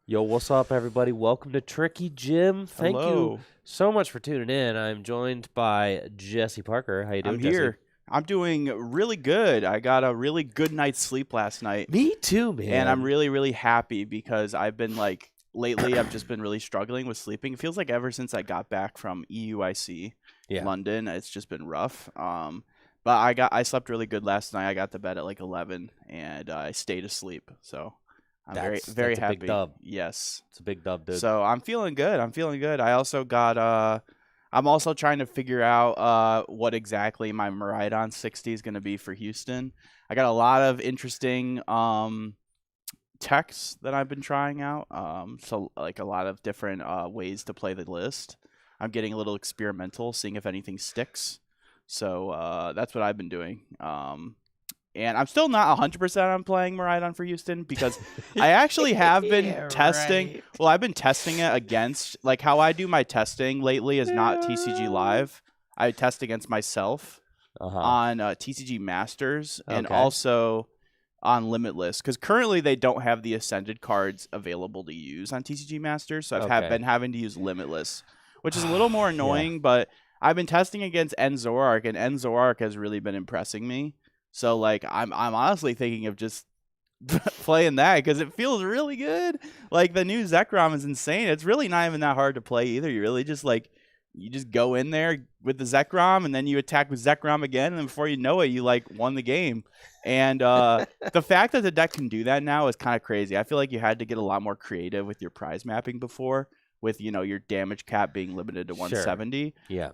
Yo, what's up, everybody? Welcome to Tricky Jim. Thank Hello. you so much for tuning in. I'm joined by Jesse Parker. How you doing, I'm here. Jesse? I'm doing really good. I got a really good night's sleep last night. Me too, man. And I'm really, really happy because I've been lately I've just been really struggling with sleeping. It feels like ever since I got back from EUIC London, it's just been rough. But I slept really good last night. I got to bed at like 11 and I stayed asleep. So I'm very that's happy. a big dub. Yes. It's a big dub, dude. So I'm feeling good. I also got I'm also trying to figure out what exactly my Miraidon 60 is going to be for Houston. I got a lot of interesting techs that I've been trying out. So like a lot of different ways to play the list. I'm getting a little experimental, seeing if anything sticks. So that's what I've been doing. And I'm still not 100% on playing Miraidon for Houston because I actually have been testing. Right. Well, I've been testing it against, like how I do my testing lately is not TCG Live. I test against myself on TCG Masters and also on Limitless because currently they don't have the Ascended cards available to use on TCG Masters. So I've been having to use Limitless, which is a little more annoying, but I've been testing against Zoroark, and Zoroark has really been impressing me. So like I'm honestly thinking of just playing that because it feels really good. Like the new Zekrom is insane. It's really not even that hard to play either. You really just you just go in there with the Zekrom and then you attack with Zekrom again, and then before you know it, you like won the game. And the fact that the deck can do that now is kind of crazy. I feel like you had to get a lot more creative with your prize mapping before, with your damage cap being limited to 170. Yeah.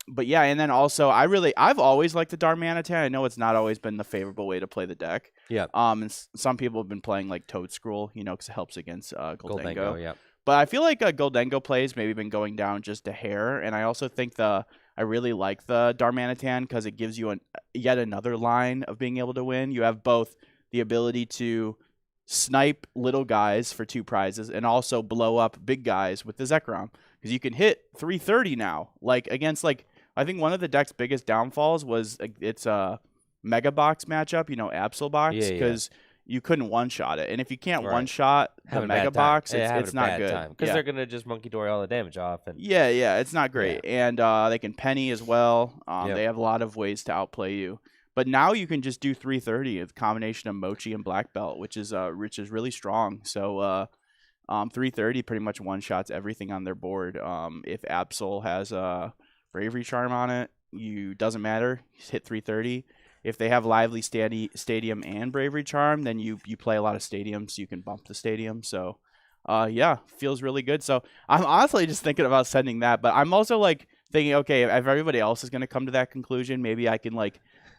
But yeah, and then also I've always liked the Darmanitan. I know it's not always been the favorable way to play the deck. Yeah. And some people have been playing like Toad Scroll, because it helps against Goldengo. Yeah. But I feel like Goldengo plays maybe been going down just a hair, and I also think I really like the Darmanitan because it gives you yet another line of being able to win. You have both the ability to snipe little guys for 2 prizes and also blow up big guys with the Zekrom because you can hit 330 now, like against I think one of the deck's biggest downfalls was it's a Mega Box matchup, Absol Box, because you couldn't one-shot it. And if you can't one-shot the Mega Box, it's not good. Because they're going to just monkey door all the damage off. And yeah, it's not great. Yeah. And they can penny as well. They have a lot of ways to outplay you. But now you can just do 330 with a combination of Mochi and Black Belt, which is really strong. So 330 pretty much one-shots everything on their board. If Absol has Bravery Charm on it, doesn't matter. You hit 330. If they have Lively Stadium and Bravery Charm, then you play a lot of stadiums, so you can bump the stadium. So, feels really good. So I'm honestly just thinking about sending that, but I'm also thinking, okay, if everybody else is going to come to that conclusion, maybe I can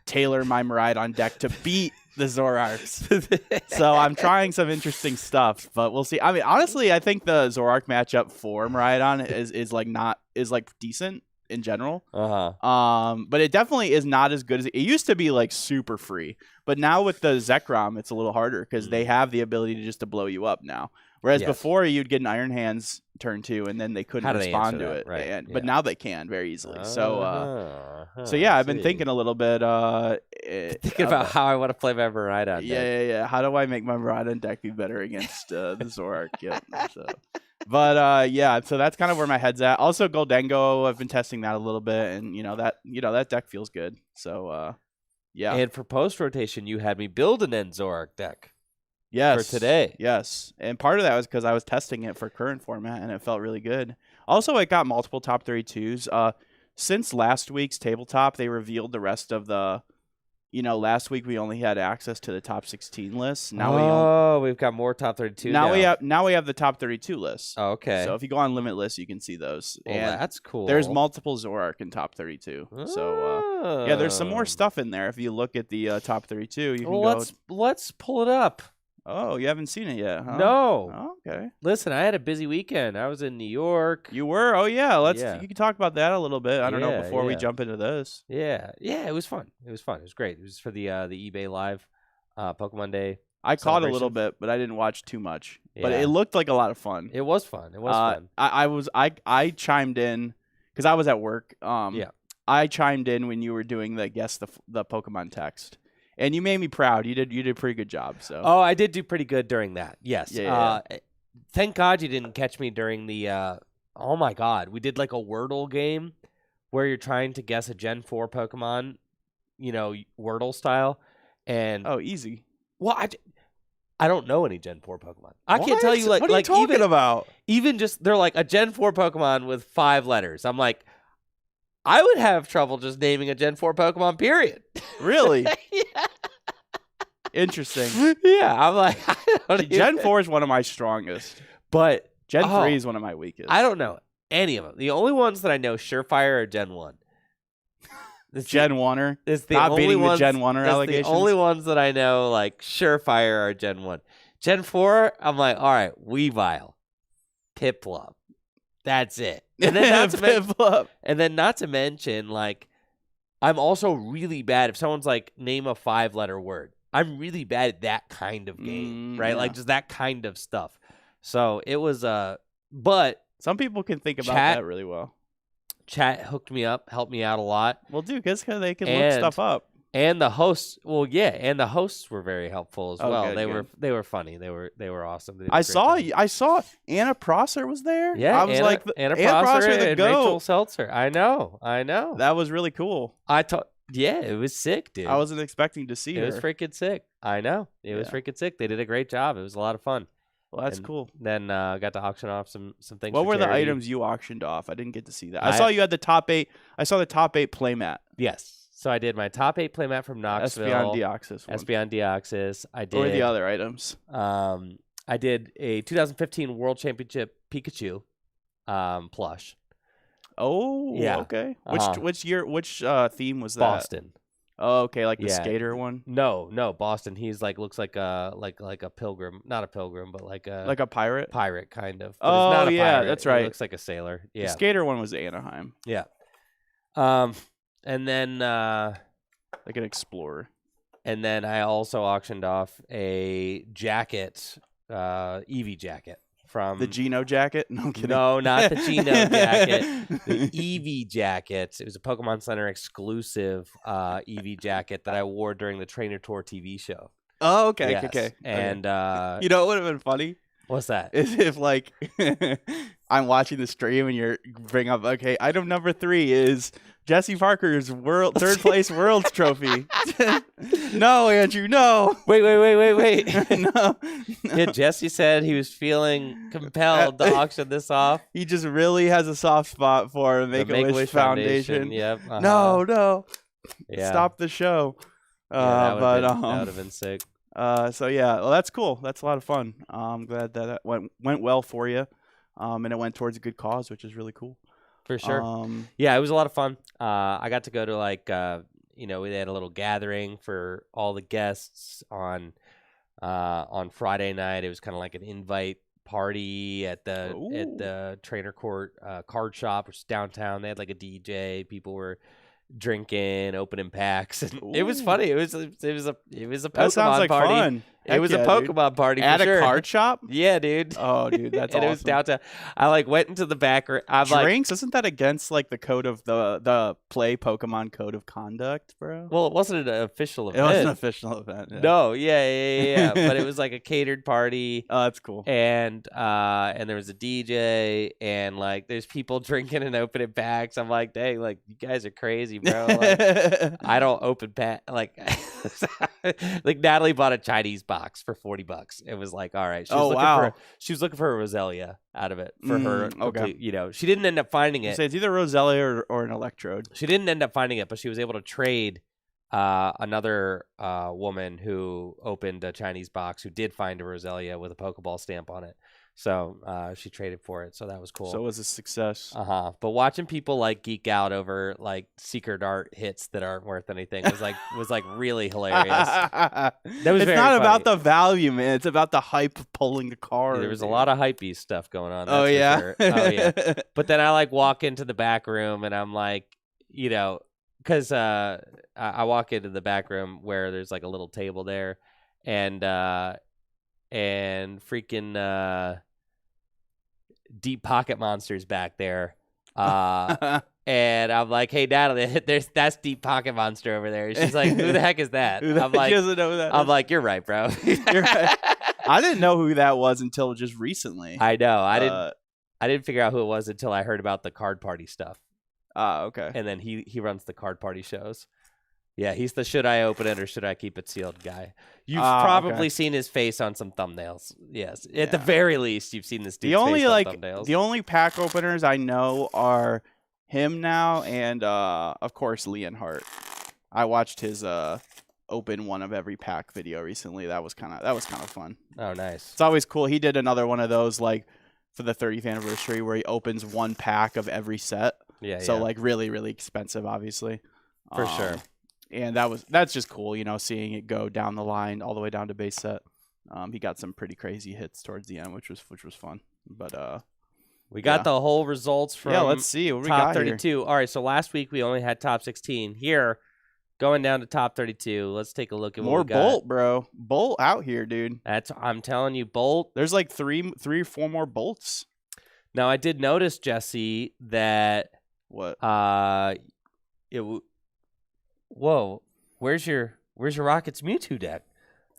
tailor my Miraidon deck to beat the Zoroarks. So I'm trying some interesting stuff, but we'll see. I mean, honestly, I think the Zoroark matchup for Miraidon is decent in general. But it definitely is not as good as it used to be, super free. But now with the Zekrom, it's a little harder because they have the ability to blow you up now. Whereas before you'd get an Iron Hands turn 2 and then they couldn't respond to it. Right. But now they can very easily. So I've been thinking a little bit thinking about how I want to play my Miraidon deck. Yeah. How do I make my Miraidon deck be better against the Zoroark? But so that's kind of where my head's at. Also Goldengo, I've been testing that a little bit, and that deck feels good. So yeah. And for post rotation, you had me build an Zoroark deck. Yes. For today. Yes. And part of that was because I was testing it for current format and it felt really good. Also, it got multiple top 32s. Since last week's tabletop, they revealed the rest of the last week we only had access to the top 16 lists. Now we've got more top 32 now. We have the top 32 lists. Oh, okay. So if you go on Limitless, you can see those. Well, and that's cool. There's multiple Zoroark in top 32. So there's some more stuff in there. If you look at the top 32, you can let's pull it up. Oh, you haven't seen it yet, huh? No. Oh, okay. Listen, I had a busy weekend. I was in New York. You were? Oh, yeah. You can talk about that a little bit. I don't know before we jump into this. Yeah. It was fun. It was great. It was for the eBay Live Pokemon Day. I caught a little bit, but I didn't watch too much. Yeah. But it looked like a lot of fun. It was fun. Fun. I chimed in because I was at work. Yeah. I chimed in when you were doing the Pokemon text. And you made me proud. You did a pretty good job. So. Oh, I did do pretty good during that. Yes. Yeah. thank God you didn't catch me during the. Oh my God, we did like a Wordle game where you're trying to guess a Gen 4 Pokemon, Wordle style, and easy. Well, I don't know any Gen 4 Pokemon. I can't tell you what are you talking about? Even just they're like a Gen 4 Pokemon with 5 letters. I'm like, I would have trouble just naming a Gen 4 Pokemon. Period. Really? Yeah. Interesting. Yeah, I'm like, Gen 4 is one of my strongest, but Gen 3 is one of my weakest. I don't know any of them. The only ones that I know surefire are Gen 1. Gen 1er. It's the not only beating ones, the Gen 1er allegations. The only ones that I know like surefire are Gen 1. Gen 4, I'm like, all right, Weavile, Piplup. That's it. And then not to mention, like, I'm also really bad if someone's like, name a 5-letter word. I'm really bad at that kind of game, right? Yeah. Like just that kind of stuff. So it was but some people can think about that really well. Chat hooked me up, helped me out a lot. Well, dude, because they can look stuff up. And the hosts, and the hosts were very helpful as well. Good. They were funny. They were awesome. I saw Anna Prosser was there. Yeah, I was like Anna Prosser the and goat. Rachel Seltzer. I know. That was really cool. Yeah, it was sick, dude. I wasn't expecting to see her. It was freaking sick. I know. It was freaking sick. They did a great job. It was a lot of fun. Well, that's cool. Then got to auction off some things. What for were charity. the items you auctioned off? I didn't get to see that. I saw you had the top 8. I saw the top 8 playmat. Yes. So I did my top 8 playmat from Knoxville. Espeon Deoxys. Espeon Deoxys. I did. What were the other items? I did a 2015 World Championship Pikachu plush. Oh, yeah. Okay. Which theme was that? Boston. Oh, okay, like the skater one. No, Boston. He's like looks like a pilgrim, not a pilgrim, but like a pirate. Pirate kind of. But it's not a pirate. That's right. He looks like a sailor. Yeah. The skater one was Anaheim. Yeah. And then like an explorer. And then I also auctioned off a jacket, Eevee jacket. From the Geno jacket? No, I'm kidding. No, not the Geno jacket. The Eevee jacket. It was a Pokemon Center exclusive Eevee jacket that I wore during the Trainer Tour TV show. Oh, okay, yes. okay. And you know what would have been funny? What's that? Is if like I'm watching the stream and you're bring up, okay, item number 3 is Jesse Parker's third place World's Trophy. No, Andrew, no. Wait. No. Yeah, Jesse said he was feeling compelled to auction this off. He just really has a soft spot for Make-A-Wish Foundation. Yep. No. Yeah. Stop the show. That would have been sick. So yeah, well, that's cool. That's a lot of fun. I'm glad that went well for you, and it went towards a good cause, which is really cool. For sure. Yeah, it was a lot of fun. I got to go to we had a little gathering for all the guests on Friday night. It was kind of like an invite party at the Trainer Court card shop, which is downtown. They had like a DJ. People were drinking, opening packs, and it was funny. It was a Pokemon that sounds like party. Fun. It was a Pokemon party at for a sure. card shop. Yeah, dude. Oh, dude, that's and awesome. It was downtown. I went into the back. Drinks? Isn't that against like the code of the play Pokemon code of conduct, bro? Well, it wasn't an official event. It wasn't an official event. Yeah. No, yeah. But it was like a catered party. Oh, that's cool. And there was a DJ, and like there's people drinking and opening packs. I'm like, dang, like you guys are crazy, bro. Like, I don't open pack. Like Natalie bought a Chinese box for $40. It was like, all right. She was looking for a Roselia out of it for her. Okay. She didn't end up finding it. So it's either Roselia or an Electrode. She didn't end up finding it, but she was able to trade another woman who opened a Chinese box who did find a Roselia with a Pokeball stamp on it. So she traded for it. So that was cool. So it was a success. But watching people like geek out over like secret art hits that aren't worth anything was like really hilarious. That was it's very not funny. about the value, man. It's about the hype of pulling the card. There was a lot of hypey stuff going on. Oh yeah. Sure. Oh yeah. But then I walk into the back room and I'm like, because I walk into the back room where there's like a little table there, and freaking Deep Pocket Monster's back there. And I'm like, hey, Natalie, that's Deep Pocket Monster over there. She's like, who the heck is that? I'm like, she doesn't know who that is. I'm like, you're right, bro. You're right. I didn't know who that was until just recently. I know. I didn't figure out who it was until I heard about the card party stuff. Okay. And then he runs the card party shows. Yeah, he's the should I open it or should I keep it sealed guy. You've probably seen his face on some thumbnails. Yes. At the very least, you've seen this dude's face on thumbnails. The only pack openers I know are him now and of course Leonhardt. I watched his open one of every pack video recently. That was kind of fun. Oh, nice. It's always cool. He did another one of those like for the 30th anniversary where he opens one pack of every set. Yeah. So like really, really expensive, obviously. For sure. And that's just cool, seeing it go down the line all the way down to base set. He got some pretty crazy hits towards the end, which was fun. But we got the whole results from let's see what we top got 32. Here. All right, so last week we only had top 16. Here, going down to top 32. Let's take a look at more what we got. Bolt, bro. Bolt out here, dude. I'm telling you, Bolt. There's like three or four more Bolts. Now I did notice, Jesse, that what? Whoa, where's your Rockets Mewtwo deck?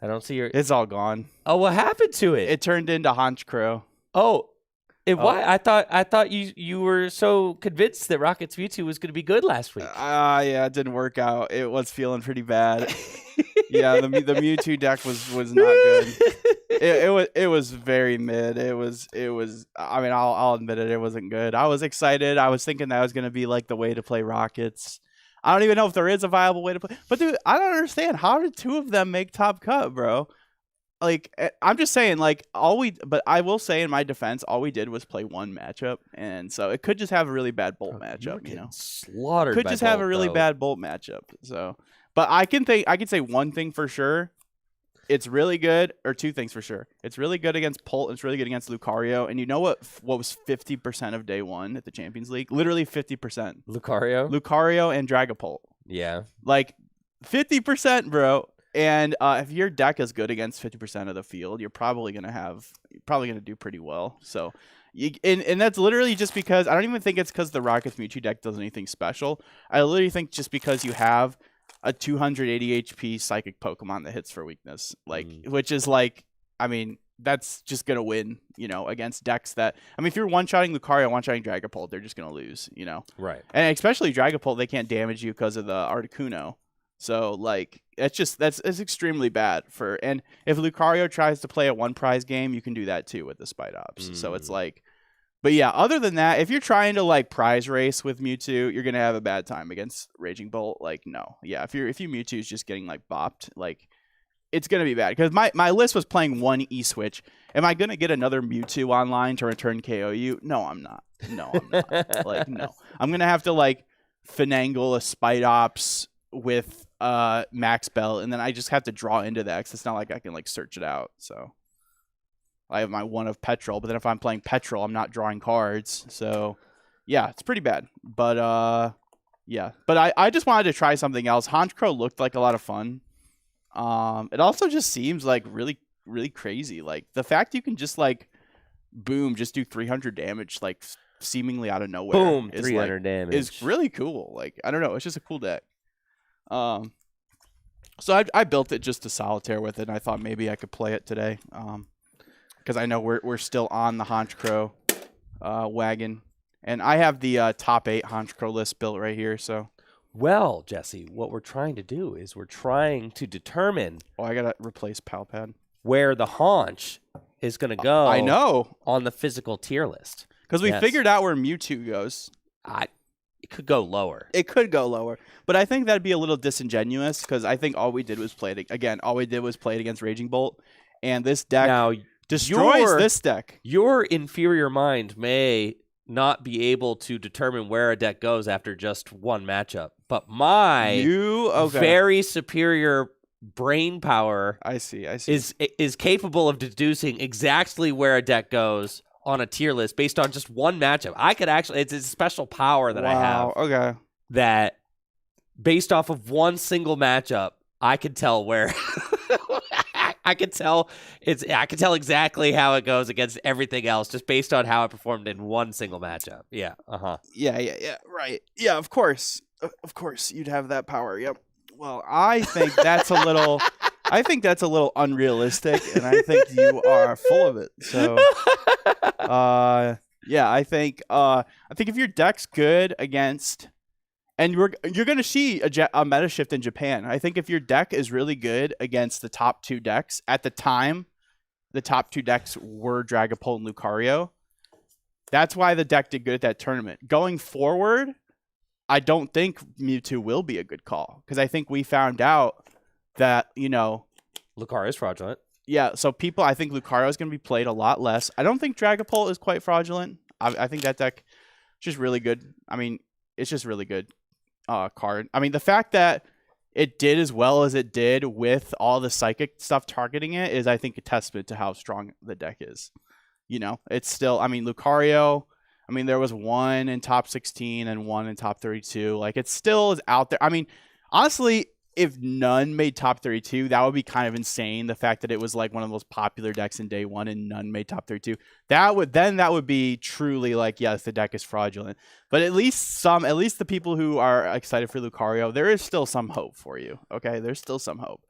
I don't see your. It's all gone. Oh, what happened to it? It turned into Honchkrow. Oh, why? I thought you were so convinced that Rockets Mewtwo was going to be good last week. Yeah, it didn't work out. It was feeling pretty bad. Yeah, the Mewtwo deck was not good. It was very mid. It was. I mean, I'll admit it. It wasn't good. I was excited. I was thinking that was going to be like the way to play Rockets. I don't even know if there is a viable way to play. But dude, I don't understand. How did two of them make top cut, bro? Like, I'm just saying, like, but I will say in my defense, all we did was play one matchup, and so it could just have a really bad Bolt matchup, slaughtered. Could just have a really bad Bolt matchup. So, but I can say one thing for sure. It's really good, or two things for sure. It's really good against Pult, and it's really good against Lucario. And you know what was 50% of day one at the Champions League? Literally 50%. Lucario and Dragapult. Yeah. Like 50%, bro. And if your deck is good against 50% of the field, you're probably gonna do pretty well. So, and that's literally just because I don't even think it's because the Rockets Mewtwo deck does anything special. I literally think just because you have a 280 HP psychic Pokemon that hits for weakness, which is like, I mean, that's just gonna win, against decks that. I mean, if you're one-shotting Lucario, one-shotting Dragapult, they're just gonna lose, Right. And especially Dragapult, they can't damage you because of the Articuno. So like, it's extremely bad and if Lucario tries to play a one prize game, you can do that too with the Spite Ops. So it's like, but yeah, other than that, if you're trying to like prize race with Mewtwo, you're gonna have a bad time against Raging Bolt. Like, no, yeah, if your Mewtwo is just getting like bopped, like it's gonna be bad. Because my list was playing one E-Switch. Am I gonna get another Mewtwo online to return KO you? No, I'm not. Like, no, I'm gonna have to like finagle a Spite Ops with Max Bell, and then I just have to draw into that because it's not like I can like search it out. So I have my one of Petrol, but then if I'm playing Petrol, I'm not drawing cards. So yeah, it's pretty bad. But yeah, but I just wanted to try something else. Honchkrow looked like a lot of fun. It also just seems like really, really crazy. Like the fact you can just like boom, just do 300 damage like seemingly out of nowhere. Boom, 300 damage is really cool. Like, I don't know, it's just a cool deck. So I built it just to solitaire with it, and I thought maybe I could play it today. Because I know we're still on the Honchkrow wagon, and I have the top 8 Honchkrow list built right here. So, well, Jesse, what we're trying to do is we're trying to determine. Oh, I gotta replace Palpad. Where the Haunch is gonna go? I know on the physical tier list because we figured out where Mewtwo goes. It could go lower. It could go lower. But I think that'd be a little disingenuous because I think all we did was play it against Raging Bolt. And this deck destroys this deck. Your inferior mind may not be able to determine where a deck goes after just one matchup. But my very superior brain power I see. is capable of deducing exactly where a deck goes on a tier list based on just one matchup. I could actually, it's a special power that I have. Okay. That based off of one single matchup, I could tell where I could tell exactly how it goes against everything else just based on how it performed in one single matchup. Yeah. Yeah. Right. Yeah, of course. Of course you'd have that power. Yep. Well, I think that's a little I think that's a little unrealistic, and I think you are full of it. So, yeah, I think if your deck's good against, and you're gonna see a meta shift in Japan. I think if your deck is really good against the top 2 decks at the time, the top 2 decks were Dragapult and Lucario. That's why the deck did good at that tournament. Going forward, I don't think Mewtwo will be a good call because I think we found out that, Lucario is fraudulent. Yeah, so I think Lucario is going to be played a lot less. I don't think Dragapult is quite fraudulent. I think that deck is just really good. I mean, it's just really good card. I mean, the fact that it did as well as it did with all the psychic stuff targeting it is, I think, a testament to how strong the deck is. It's still, Lucario, there was one in top 16 and one in top 32. Like, it still is out there. Honestly, if none made top 32, that would be kind of insane. The fact that it was like one of the most popular decks in day one and none made top 32. That would be truly like, yes, the deck is fraudulent. But at least the people who are excited for Lucario, there is still some hope for you. Okay, there's still some hope.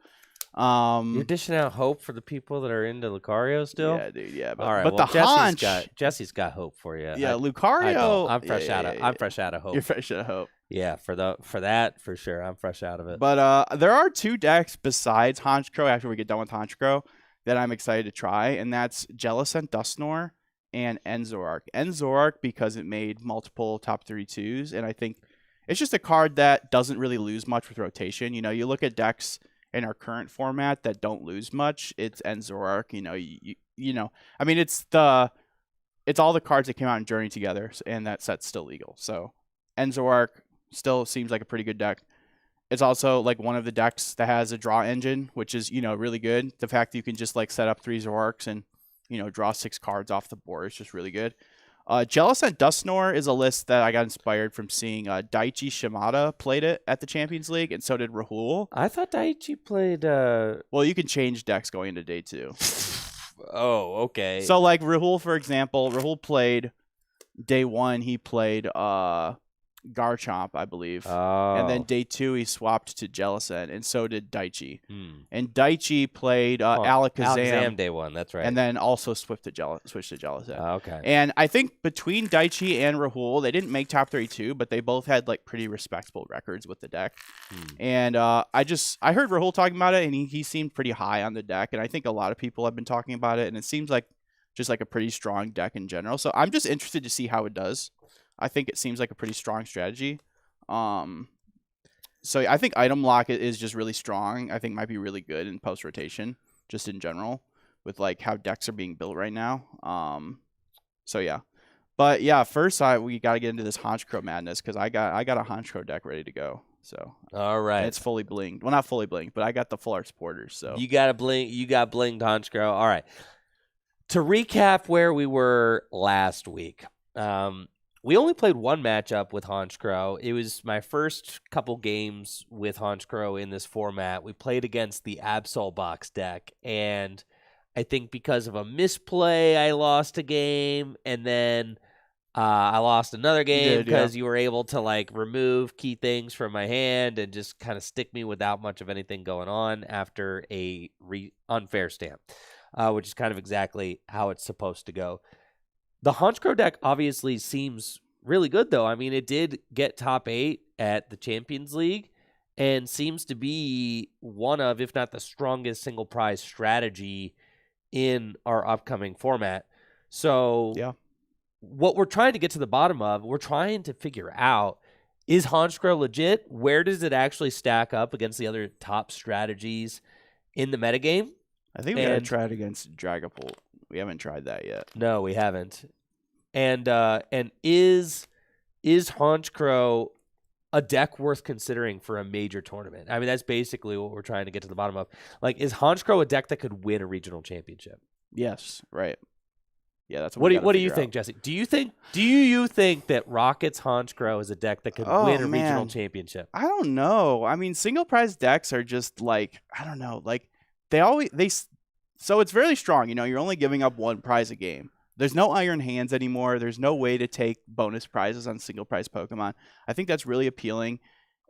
You're dishing out hope for the people that are into Lucario still? Yeah, dude. Yeah, all right. But well, Jesse's got hope for you. Yeah, Lucario. I'm fresh out of hope. You're fresh out of hope. Yeah, for that for sure. I'm fresh out of it. But there are 2 decks besides Honchkrow after we get done with Honchkrow that I'm excited to try, and that's Jellicent Dusknoir and Zoroark. Zoroark because it made multiple top 32s, and I think it's just a card that doesn't really lose much with rotation. You look at decks in our current format that don't lose much, it's Zoroark. It's all the cards that came out in Journey together, and that set's still legal. So Zoroark still seems like a pretty good deck. It's also like one of the decks that has a draw engine, which is, really good. The fact that you can just like set up 3 Zoroarks and, draw 6 cards off the board is just really good. Jellicent Dusknoir is a list that I got inspired from seeing Daichi Shimada played it at the Champions League, and so did Rahul. I thought Daichi played... Well, you can change decks going into day 2. Oh, okay. So, like, Rahul, for example, Rahul played day 1, he played Garchomp, I believe. Oh. And then day 2, he swapped to Jellicent, and so did Daichi. And Daichi played Alakazam day 1, that's right. And then also switched to Jellicent. Okay. And I think between Daichi and Rahul, they didn't make top 32, but they both had like pretty respectable records with the deck. And I heard Rahul talking about it, and he seemed pretty high on the deck. And I think a lot of people have been talking about it, and it seems like just like a pretty strong deck in general. So I'm just interested to see how it does. I think it seems like a pretty strong strategy. So I think item lock is just really strong. I think might be really good in post rotation, just in general, with like how decks are being built right now. So yeah, but yeah, first we got to get into this Honchkrow madness because I got a Honchkrow deck ready to go. So all right, and it's fully blinged. Well, not fully blinged, but I got the full art supporters. So you got blinged Honchkrow. All right. To recap where we were last week. We only played one matchup with Honchkrow. It was my first couple games with Honchkrow in this format. We played against the Absol Box deck, and I think because of a misplay, I lost a game, and then I lost another game because you were able to like remove key things from my hand and just kind of stick me without much of anything going on after a unfair stamp, which is kind of exactly how it's supposed to go. The Honchkrow deck obviously seems really good, though. I mean, it did get top 8 at the Champions League and seems to be one of, if not the strongest single prize strategy in our upcoming format. So what we're trying to get to the bottom of, we're trying to figure out, is Honchkrow legit? Where does it actually stack up against the other top strategies in the metagame? I think we got to try it against Dragapult. We haven't tried that yet. No, we haven't. And is Honchkrow a deck worth considering for a major tournament? I mean, that's basically what we're trying to get to the bottom of. Like, is Honchkrow a deck that could win a regional championship? Yes, right. Yeah, that's what do you think, Jesse? Do you think that Rocket's Honchkrow is a deck that could win a regional championship? I don't know. I mean, single prize decks are just like, I don't know, like so it's very strong. You're only giving up one prize a game. There's no iron hands anymore. There's no way to take bonus prizes on single prize Pokemon. I think that's really appealing.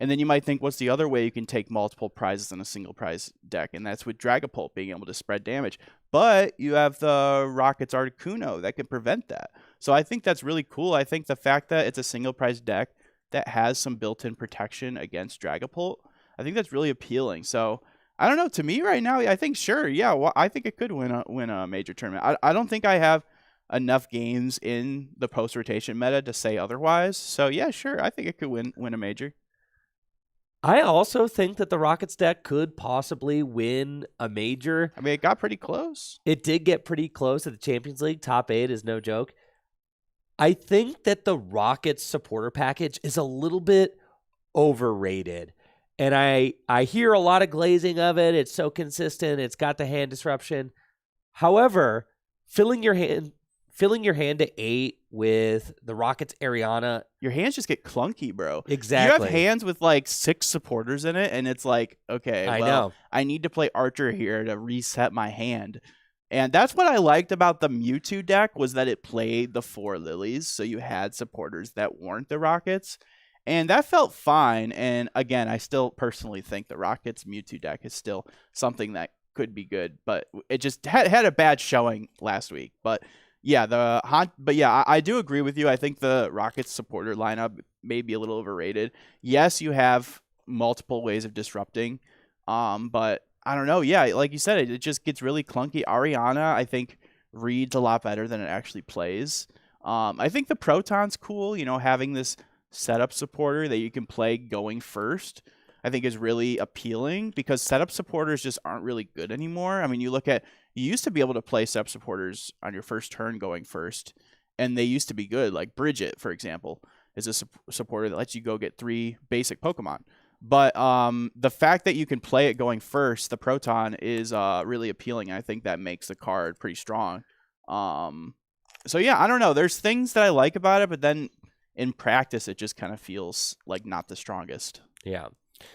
And then you might think, what's the other way you can take multiple prizes in a single prize deck? And that's with Dragapult being able to spread damage. But you have the Rocket's Articuno that can prevent that. So I think that's really cool. I think the fact that it's a single prize deck that has some built-in protection against Dragapult, I think that's really appealing. So I don't know. To me right now, I think sure, yeah, well, I think it could win a major tournament. I don't think I have enough games in the post-rotation meta to say otherwise. So yeah, sure, I think it could win a major. I also think that the Rockets deck could possibly win a major. I mean, it got pretty close. It did get pretty close at the Champions League. Top 8 is no joke. I think that the Rockets supporter package is a little bit overrated. And I hear a lot of glazing of it. It's so consistent. It's got the hand disruption. However, filling your hand to 8 with the Rockets Ariana. Your hands just get clunky, bro. Exactly. You have hands with like 6 supporters in it, and it's like, okay, I know. I need to play Archer here to reset my hand. And that's what I liked about the Mewtwo deck was that it played the 4 lilies, so you had supporters that weren't the Rockets. And that felt fine. And again, I still personally think the Rockets Mewtwo deck is still something that could be good, but it just had a bad showing last week. But yeah, I do agree with you. I think the Rockets supporter lineup may be a little overrated. Yes, you have multiple ways of disrupting, but I don't know. Yeah, like you said, it just gets really clunky. Ariana, I think, reads a lot better than it actually plays. I think the Proton's cool. Having this setup supporter that you can play going first, I think is really appealing because setup supporters just aren't really good anymore. I mean, you used to be able to play setup supporters on your first turn going first, and they used to be good. Like Bridget, for example, is a supporter that lets you go get 3 basic Pokemon. But the fact that you can play it going first, the Proton, is really appealing. I think that makes the card pretty strong. So yeah, I don't know. There's things that I like about it, but then in practice, it just kind of feels like not the strongest. Yeah.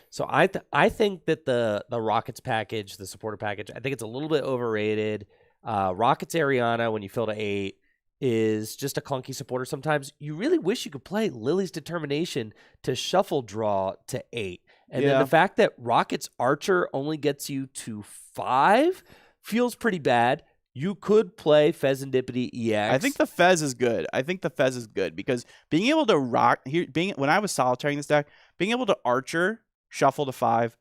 So I think that the Rockets package, the supporter package, I think it's a little bit overrated. Rockets Ariana, when you fill to 8, is just a clunky supporter. Sometimes you really wish you could play Lily's Determination to shuffle draw to 8. And then the fact that Rockets Archer only gets you to 5 feels pretty bad. You could play Fezandipity EX. I think the Fez is good. Because being able to when I was solitaring this deck, being able to Archer, shuffle to 5,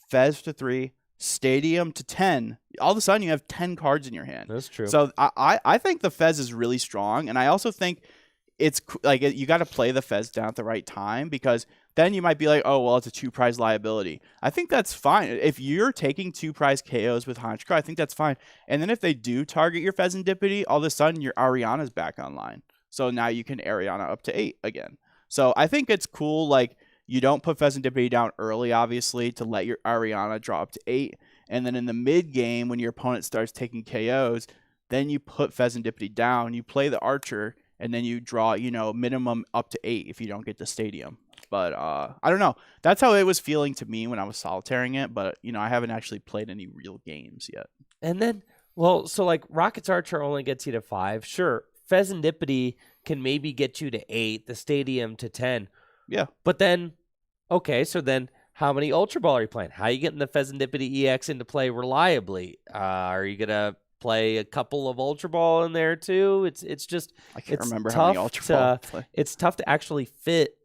Fez to 3, Stadium to 10, all of a sudden you have 10 cards in your hand. That's true. So I think the Fez is really strong, and I also think it's like you got to play the Fez down at the right time because then you might be like, oh, well, it's a 2-prize liability. I think that's fine. If you're taking 2-prize KOs with Honchkrow, I think that's fine. And then if they do target your Fezandipity, all of a sudden your Ariana's back online. So now you can Ariana up to 8 again. So I think it's cool. Like, you don't put Fezandipity down early, obviously, to let your Ariana draw up to 8. And then in the mid game, when your opponent starts taking KOs, then you put Fezandipity down, you play the Archer, and then you draw, minimum up to 8 if you don't get the Stadium. But I don't know. That's how it was feeling to me when I was solitaring it. But, I haven't actually played any real games yet. And then, so like Rockets Archer only gets you to 5. Sure, Fezandipity can maybe get you to 8, the Stadium to 10. Yeah. But then, okay, so then how many Ultra Ball are you playing? How are you getting the Fezandipity EX into play reliably? Are you going to play a couple of Ultra Ball in there too? It's just I can't remember how many Ultra Ball play. It's tough to actually fit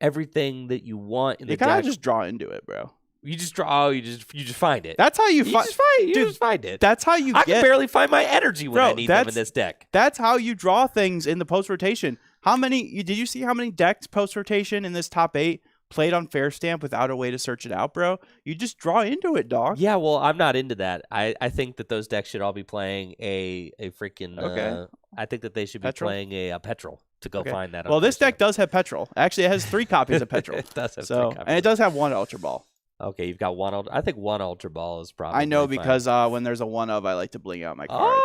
everything that you want in the deck. You kind of just draw into it, bro. You just draw. You just find it. That's how you find. You just find it. That's how you. I can barely find my energy when I need them in this deck. That's how you draw things in the post rotation. Did you see how many decks post rotation in this top 8 played on Fair Stamp without a way to search it out, bro? You just draw into it, dog. Yeah, well, I'm not into that. I think that those decks should all be playing a freaking. Okay. I think that they should be playing a Petrol to go find that. Well, this deck does have Petrol. Actually, it has 3 copies of Petrol. It does have 3 copies. And it does have 1 Ultra Ball. Okay, you've got 1 I think 1 Ultra Ball is probably. I know because when there's a 1 of, I like to bling out my cards.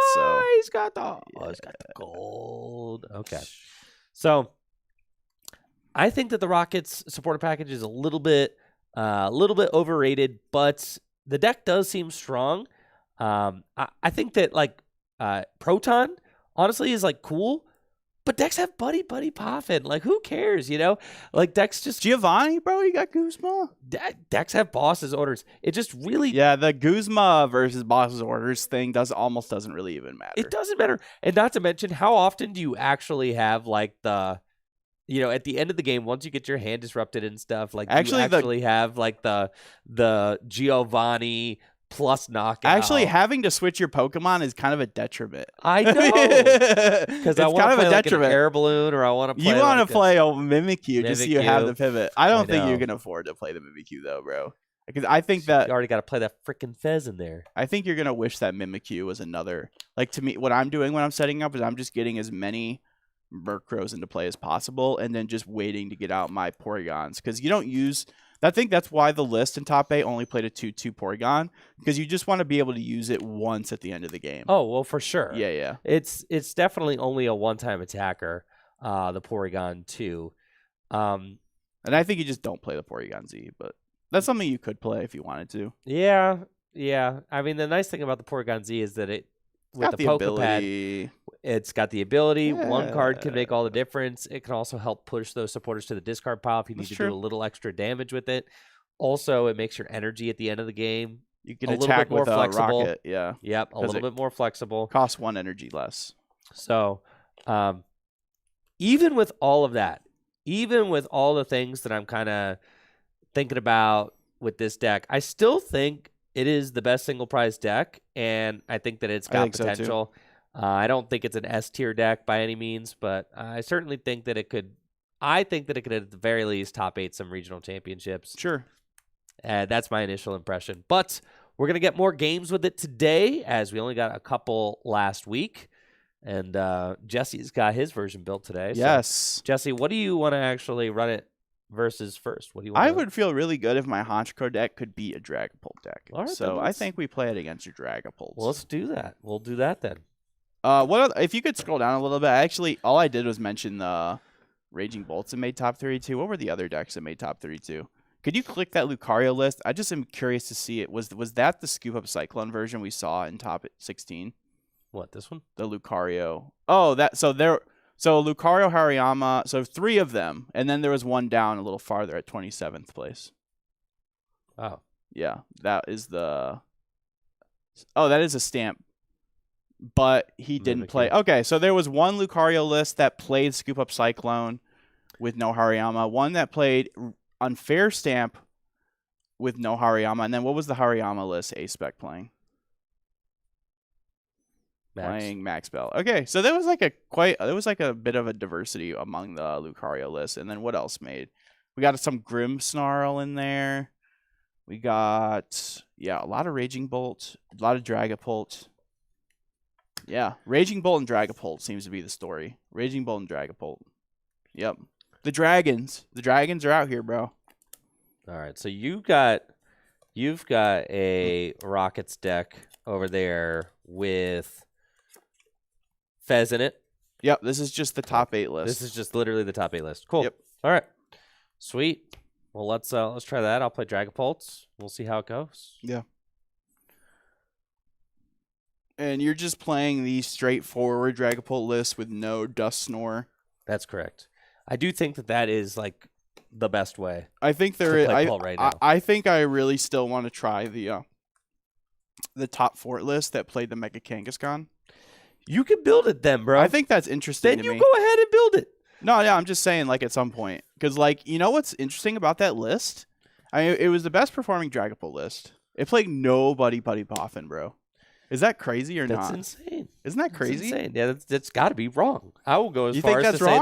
He's got the gold. Okay, so I think that the Rockets supporter package is a little bit overrated, but the deck does seem strong. I think that like Proton honestly is like cool, But decks have Buddy Poffin. Like, who cares, you know? Like, decks just... Giovanni, bro, you got Guzma? Decks have Boss's Orders. It just really... Yeah, the Guzma versus Boss's Orders thing almost doesn't really even matter. It doesn't matter. And not to mention, how often do you actually have, like, the... You know, at the end of the game, once you get your hand disrupted and stuff, like, you actually have, like, the Giovanni... plus knockout. Actually, having to switch your Pokemon is kind of a detriment. I know. Because I want to play like an air balloon, or I want to play. You want to play a Mimikyu just so you have the pivot. I don't think you can afford to play the Mimikyu though, bro. Because I think that you already got to play that freaking Fez in there. I think you're gonna wish that Mimikyu was another. Like, to me, what I'm doing when I'm setting up is I'm just getting as many Murkrows into play as possible, and then just waiting to get out my Porygons, because you don't use. I think that's why the list in top 8 only played a 2/2 Porygon, because you just want to be able to use it once at the end of the game. Oh, well, for sure. Yeah. It's definitely only a one-time attacker, the Porygon 2. And I think you just don't play the Porygon Z, but that's something you could play if you wanted to. Yeah. I mean, the nice thing about the Porygon Z is that with the Pokepad, it's got the ability. Yeah. One card can make all the difference. It can also help push those supporters to the discard pile if you need to do a little extra damage with it. Also, it makes your energy at the end of the game you can attack with a rocket. Yeah. Yep, a little bit more flexible. Costs 1 energy less. So, even with all of that, even with all the things that I'm kind of thinking about with this deck, I still think it is the best single prize deck, and I think that it's got potential. So I don't think it's an S tier deck by any means, but I certainly think that it could. I think that it could at the very least top 8 some regional championships. Sure. That's my initial impression. But we're gonna get more games with it today, as we only got a couple last week, and Jesse's got his version built today. Yes. So, Jesse, what do you want to actually run it versus first? What do you want? I would feel really good if my Honchkrow deck could beat a Dragapult deck. All right, so I think we play it against your Dragapults. Well, let's do that. We'll do that then. If you could scroll down a little bit? Actually, all I did was mention the Raging Bolts that made top 32. What were the other decks that made top 32? Could you click that Lucario list? I just am curious to see it. Was that the Scoop Up Cyclone version we saw in top 16? What, this one? The Lucario. Oh, so Lucario, Hariyama, so 3 of them, and then there was one down a little farther at 27th place. Oh. Yeah, that is that is a stamp. But he didn't play. Okay, so there was one Lucario list that played Scoop Up Cyclone with no Hariyama, one that played Unfair Stamp with no Hariyama, and then what was the Hariyama list A-Spec playing? Playing Max Bell. Okay, so there was like a bit of a diversity among the Lucario list. And then what else made? We got some Grimmsnarl in there. We got a lot of Raging Bolt, a lot of Dragapult. Yeah, Raging Bolt and Dragapult seems to be the story. Raging Bolt and Dragapult. Yep. The dragons are out here, bro. All right, so you've got a Rockets deck over there with Fez in it. Yep, this is just the top 8 list. This is just literally the top 8 list. Cool. Yep. All right. Sweet. Well, let's try that. I'll play Dragapults. We'll see how it goes. Yeah. And you're just playing the straightforward Dragapult list with no Dusknoir. That's correct. I do think that is like the best way. I think there is. I think I really still want to try the top 4 list that played the Mega Kangaskhan. You can build it then, bro. I think that's interesting. Then you go ahead and build it. No, yeah, I'm just saying, like, at some point, because, like, you know what's interesting about that list? I mean, it was the best performing Dragapult list. It played nobody Buddy Poffin, bro. Is that crazy or not? That's insane. Isn't that crazy? That's insane. Yeah, that's got to be wrong. I will go as far as to say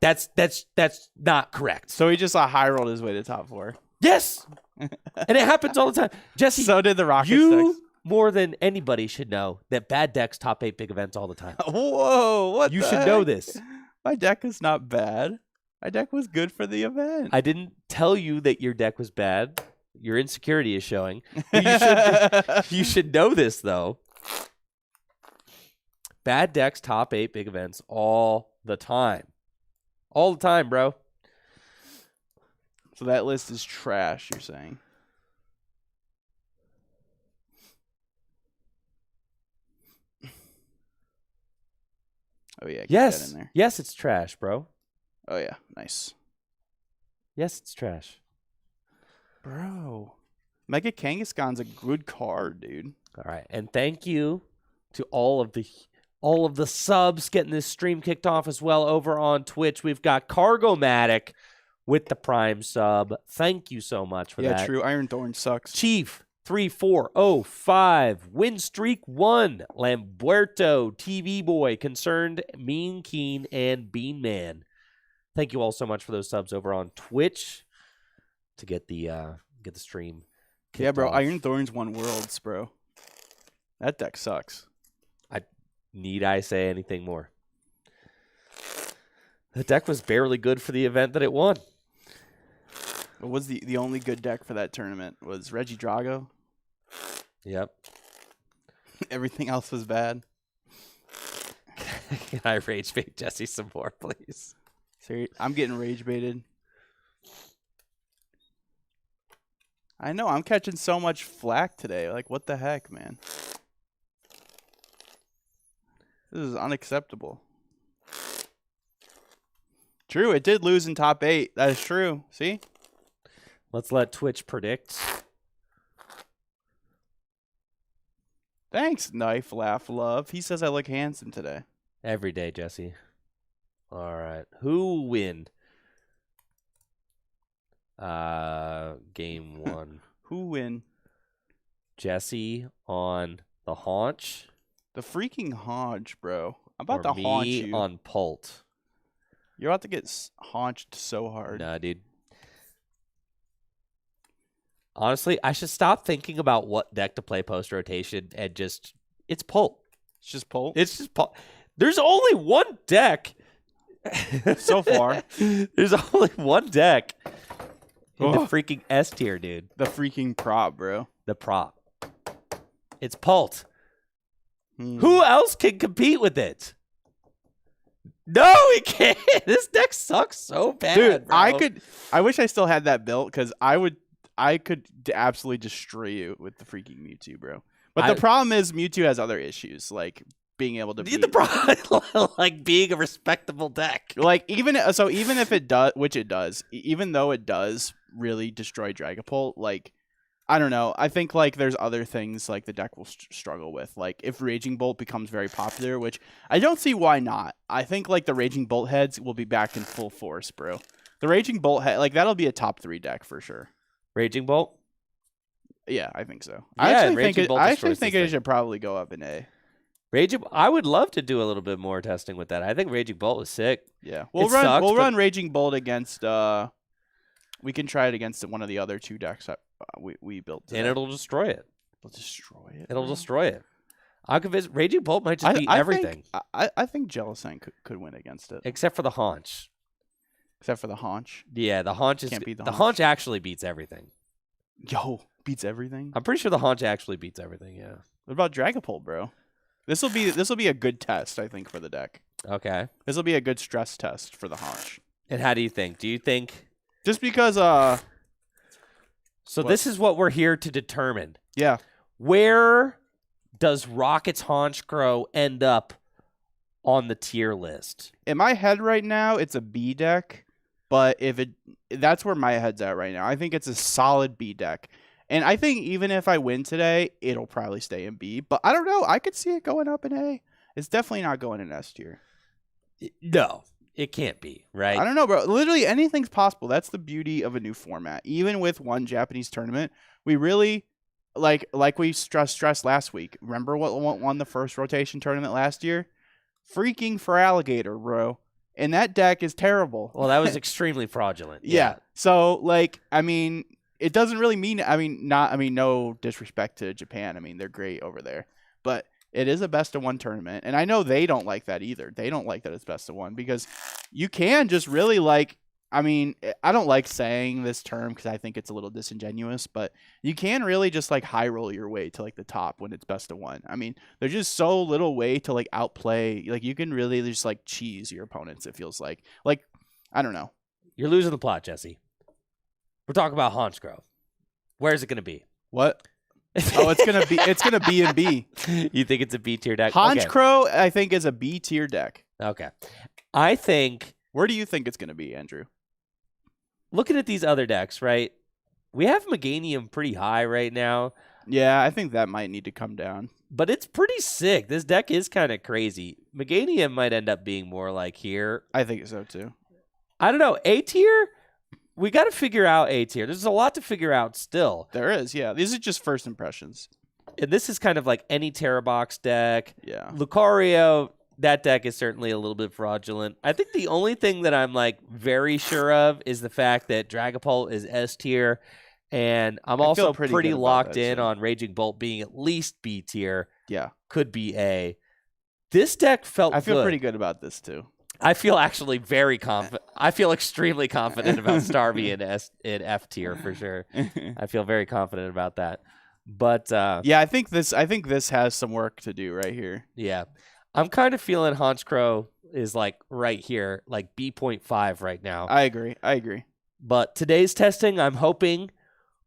that's not correct. So he just high rolled his way to top 4. Yes, and it happens all the time. Jesse, so did the Rockets. You more than anybody should know that bad decks top 8 big events all the time. Whoa, what? You should know this. My deck is not bad. My deck was good for the event. I didn't tell you that your deck was bad. Your insecurity is showing. You should know this, though. Bad decks top 8 big events all the time. All the time, bro. So that list is trash, you're saying? Oh yeah. Keep Yes. that in there. Yes, it's trash, bro. Oh yeah. Nice. Yes, it's trash. Bro. Mega Kangaskhan's a good card, dude. All right, and thank you to all of the subs getting this stream kicked off as well over on Twitch. We've got Cargomatic with the Prime sub. Thank you so much for that. Yeah, true. Iron Thorn sucks. Chief 3405, Win Streak 1, Lamberto, TV Boy, Concerned, Mean Keen, and Bean Man. Thank you all so much for those subs over on Twitch to get the stream. Yeah, bro. Off. Iron Thorns won Worlds, bro. That deck sucks. Need I say anything more? The deck was barely good for the event that it won. What was the only good deck for that tournament? Was Reggie Drago? Yep. Everything else was bad. Can I rage bait Jesse some more, please? I'm getting rage baited. I know. I'm catching so much flack today. Like, what the heck, man? This is unacceptable. True, it did lose in top 8. That is true. See? Let's let Twitch predict. Thanks, Knife, Laugh, Love. He says I look handsome today. Every day, Jesse. All right. Who will win? Game 1. Who win? Jesse on the haunch. The freaking haunch, bro. I'm about or to haunch me you. on Pult. You're about to get haunched so hard. Nah, dude. Honestly, I should stop thinking about what deck to play post-rotation and just... It's Pult. It's just Pult? It's just Pult. There's only one deck. So far. There's only one deck in the freaking S tier, dude. The freaking prop, bro. The prop. It's Pult. Who else can compete with it? No, he can't. This deck sucks so bad, dude. bro. I wish I still had that built because I could absolutely destroy you with the freaking Mewtwo, bro. But the problem is Mewtwo has other issues, like being able to beat. The problem, like being a respectable deck. Like even if it does, which it does, even though it does really destroy Dragapult, like. I don't know. I think like there's other things like the deck will struggle with. Like if Raging Bolt becomes very popular, which I don't see why not. I think like the Raging Bolt heads will be back in full force, bro. The Raging Bolt head, like that'll be a top 3 deck for sure. Raging Bolt? Yeah, I think so. Yeah, I actually think it should probably go up in A. I would love to do a little bit more testing with that. I think Raging Bolt was sick. Yeah, we'll run Raging Bolt against. We can try it against one of the other 2 decks that we built today. And it'll destroy it. It'll destroy it. It'll destroy it. I'll convince Raging Bolt might just beat everything. I think Jellicent could win against it. Except for the haunch. Except for the haunch? Yeah, the haunch can't beat the haunch actually beats everything. Yo, beats everything? I'm pretty sure the haunch actually beats everything, yeah. What about Dragapult, bro? This will be a good test, I think, for the deck. Okay. This will be a good stress test for the haunch. And how do you think? Do you think just because So this is what we're here to determine. Yeah. Where does Rocket's Honchkrow end up on the tier list? In my head right now, it's a B deck, but that's where my head's at right now. I think it's a solid B deck. And I think even if I win today, it'll probably stay in B. But I don't know. I could see it going up in A. It's definitely not going in S tier. No, it can't be, right? I don't know, bro. Literally anything's possible. That's the beauty of a new format. Even with one Japanese tournament, we really, like we stressed last week. Remember what won the first rotation tournament last year? Freaking Feraligatr, bro. And that deck is terrible. Well, that was extremely fraudulent. Yeah. So, like, I mean, it doesn't really mean, no disrespect to Japan. I mean, they're great over there. But it is a best of 1 tournament. And I know they don't like that either. They don't like that it's best of 1 because you can just really, like, I mean, I don't like saying this term because I think it's a little disingenuous, but you can really just like high roll your way to like the top when it's best of 1. I mean, there's just so little way to like outplay. Like you can really just like cheese your opponents. It feels like I don't know. You're losing the plot, Jesse. We're talking about Honchkrow. Where's it going to be? What? Oh, it's gonna be in B. You think it's a B tier deck? Honchkrow, I think, is a B tier deck. Okay. I think... Where do you think it's going to be, Andrew? Looking at these other decks, right? We have Meganium pretty high right now. Yeah, I think that might need to come down. But it's pretty sick. This deck is kind of crazy. Meganium might end up being more like here. I think so, too. I don't know. A tier? We got to figure out A tier. There's a lot to figure out still. There is, yeah. These are just first impressions. And this is kind of like any Terra Box deck. Yeah. Lucario, that deck is certainly a little bit fraudulent. I think the only thing that I'm like very sure of is the fact that Dragapult is S tier. And I'm also pretty locked in on Raging Bolt being at least B tier. Yeah. Could be A. This deck felt I feel good. pretty good about this, too. I feel actually very confident. I feel extremely confident about Starmie in F tier for sure. I feel very confident about that. But yeah, I think this has some work to do right here. Yeah. I'm kind of feeling Honchkrow is like right here, like B.5 right now. I agree. But today's testing, I'm hoping,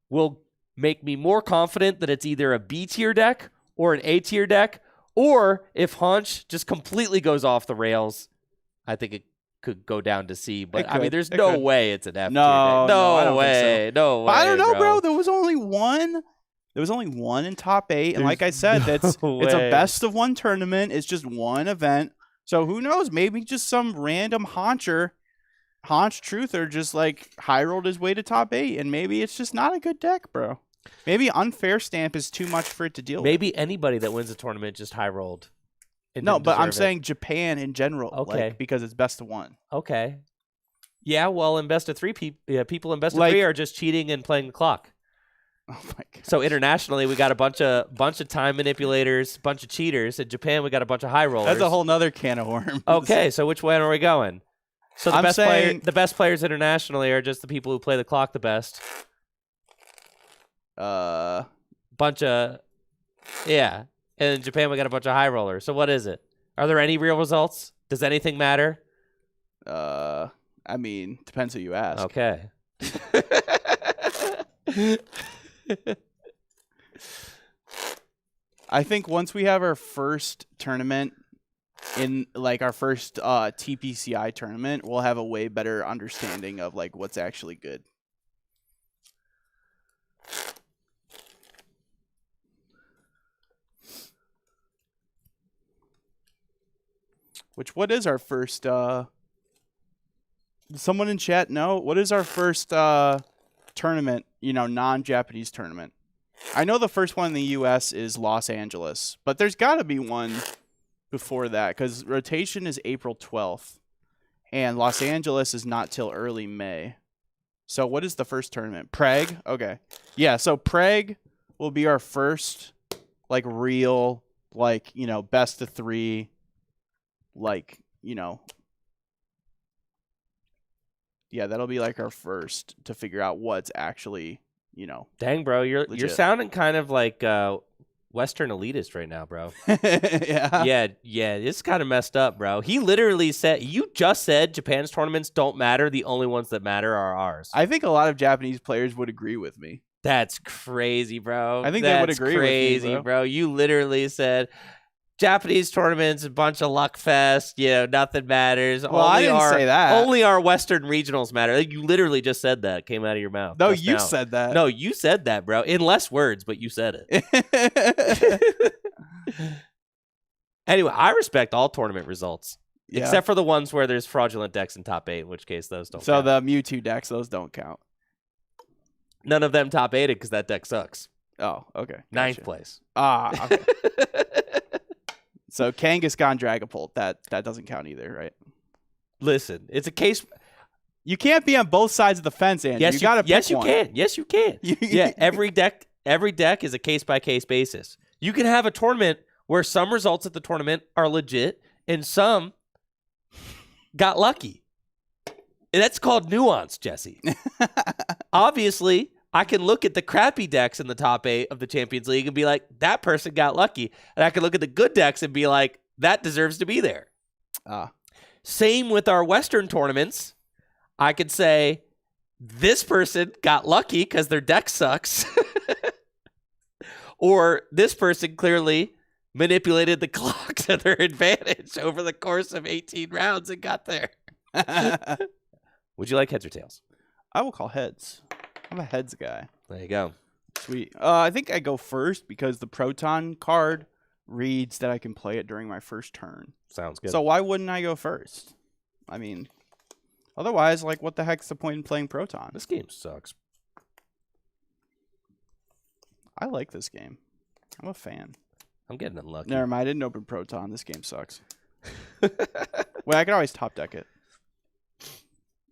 will make me more confident that it's either a B tier deck or an A tier deck, or if Honch just completely goes off the rails, I think it could go down to C. But I mean, there's no way it's an F tier deck. No way. No way. I don't know, bro. There was only one. There was only one in top 8, and like I said, it's a best of 1 tournament. It's just one event. So who knows? Maybe just some random Honch truther just like high rolled his way to top 8, and maybe it's just not a good deck, bro. Maybe unfair stamp is too much for it to deal with. Maybe anybody that wins a tournament just high rolled. No, but I'm saying Japan in general, okay, like, because it's best of 1. Okay. Yeah, well, in best of 3, people in best of 3 are just cheating and playing the clock. Oh my god! So internationally, we got a bunch of time manipulators, bunch of cheaters. In Japan, we got a bunch of high rollers. That's a whole nother can of worms. Okay, so which way are we going? So the best players internationally are just the people who play the clock the best. Bunch of, yeah. And in Japan, we got a bunch of high rollers. So what is it? Are there any real results? Does anything matter? I mean, depends who you ask. Okay. I think once we have our first tournament in like our first TPCI tournament, we'll have a way better understanding of like what's actually good. What is our first someone in chat know? What is our first tournament, non-Japanese tournament? I know the first one in the US is Los Angeles, but there's got to be one before that because rotation is April 12th and Los Angeles is not till early May. So what is the first tournament? Prague? Okay. Yeah, so Prague will be our first like real best of 3 yeah, that'll be like our first to figure out what's actually, Dang, bro, you're sounding kind of like Western elitist right now, bro. Yeah. Yeah, it's kind of messed up, bro. He literally said, you just said Japan's tournaments don't matter. The only ones that matter are ours. I think a lot of Japanese players would agree with me. That's crazy, bro. I think they would agree with me, bro. You literally said Japanese tournaments, a bunch of luck fest, nothing matters. Well, I didn't say that. Only our Western regionals matter. You literally just said that. It came out of your mouth. No, you said that. No, you said that, bro. In less words, but you said it. Anyway, I respect all tournament results. Yeah. Except for the ones where there's fraudulent decks in top 8, in which case those don't count. So the Mewtwo decks, those don't count. None of them top 8'd because that deck sucks. Oh, okay. Gotcha. 9th place. Okay. So Kangaskhan Dragapult, that doesn't count either, right? Listen, it's a case. You can't be on both sides of the fence, Andrew. Yes, you got to pick one. Yes, you can. Yeah, every deck is a case-by-case basis. You can have a tournament where some results at the tournament are legit and some got lucky. And that's called nuance, Jesse. Obviously, I can look at the crappy decks in the top 8 of the Champions League and be like, that person got lucky. And I can look at the good decks and be like, that deserves to be there. Same with our Western tournaments. I could say, this person got lucky because their deck sucks. Or this person clearly manipulated the clock to their advantage over the course of 18 rounds and got there. Would you like heads or tails? I will call heads. I'm a heads guy. There you go. Sweet. I think I go first because the Proton card reads that I can play it during my first turn. Sounds good. So why wouldn't I go first? I mean, otherwise, like, what the heck's the point in playing Proton? This game sucks. I like this game. I'm a fan. I'm getting unlucky. Never mind. I didn't open Proton. This game sucks. Well, I can always top deck it.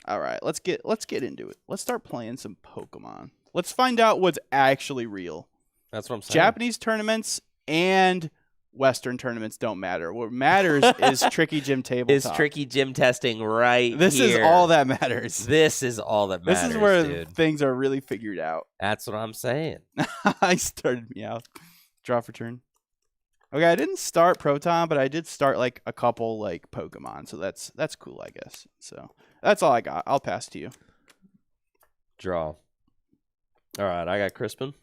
All right, let's get into it. Let's start playing some Pokemon. Let's find out what's actually real. That's what I'm saying. Japanese tournaments and Western tournaments don't matter. What matters is Tricky Gym Tabletop. Is Tricky Gym testing right This here. is all that matters. This is all that matters, This is where dude. things are really figured out. That's what I'm saying. I started me out. Draw for turn. Okay, I didn't start Proton, but I did start like a couple like Pokemon, so that's cool, I guess. So that's all I got. I'll pass to you. Draw. All right, I got Crispin,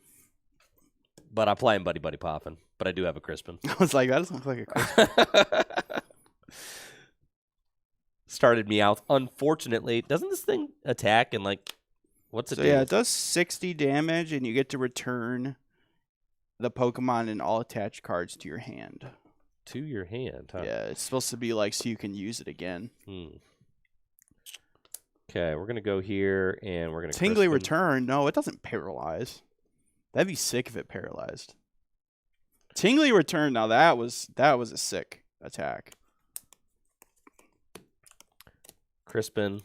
but I'm playing Buddy Buddy Poppin'. But I do have a Crispin. I was like, that doesn't look like a Crispin. Started Meowth. Unfortunately, doesn't this thing attack and like, what's it do? Yeah, it does 60 damage, and you get to return the Pokemon and all attached cards to your hand. To your hand, huh? Yeah, it's supposed to be like so you can use it again. Okay, we're gonna go here, and we're gonna Tingly Crispin. Return. No, it doesn't paralyze. That'd be sick if it paralyzed. Tingly Return. Now that was a sick attack. Crispin.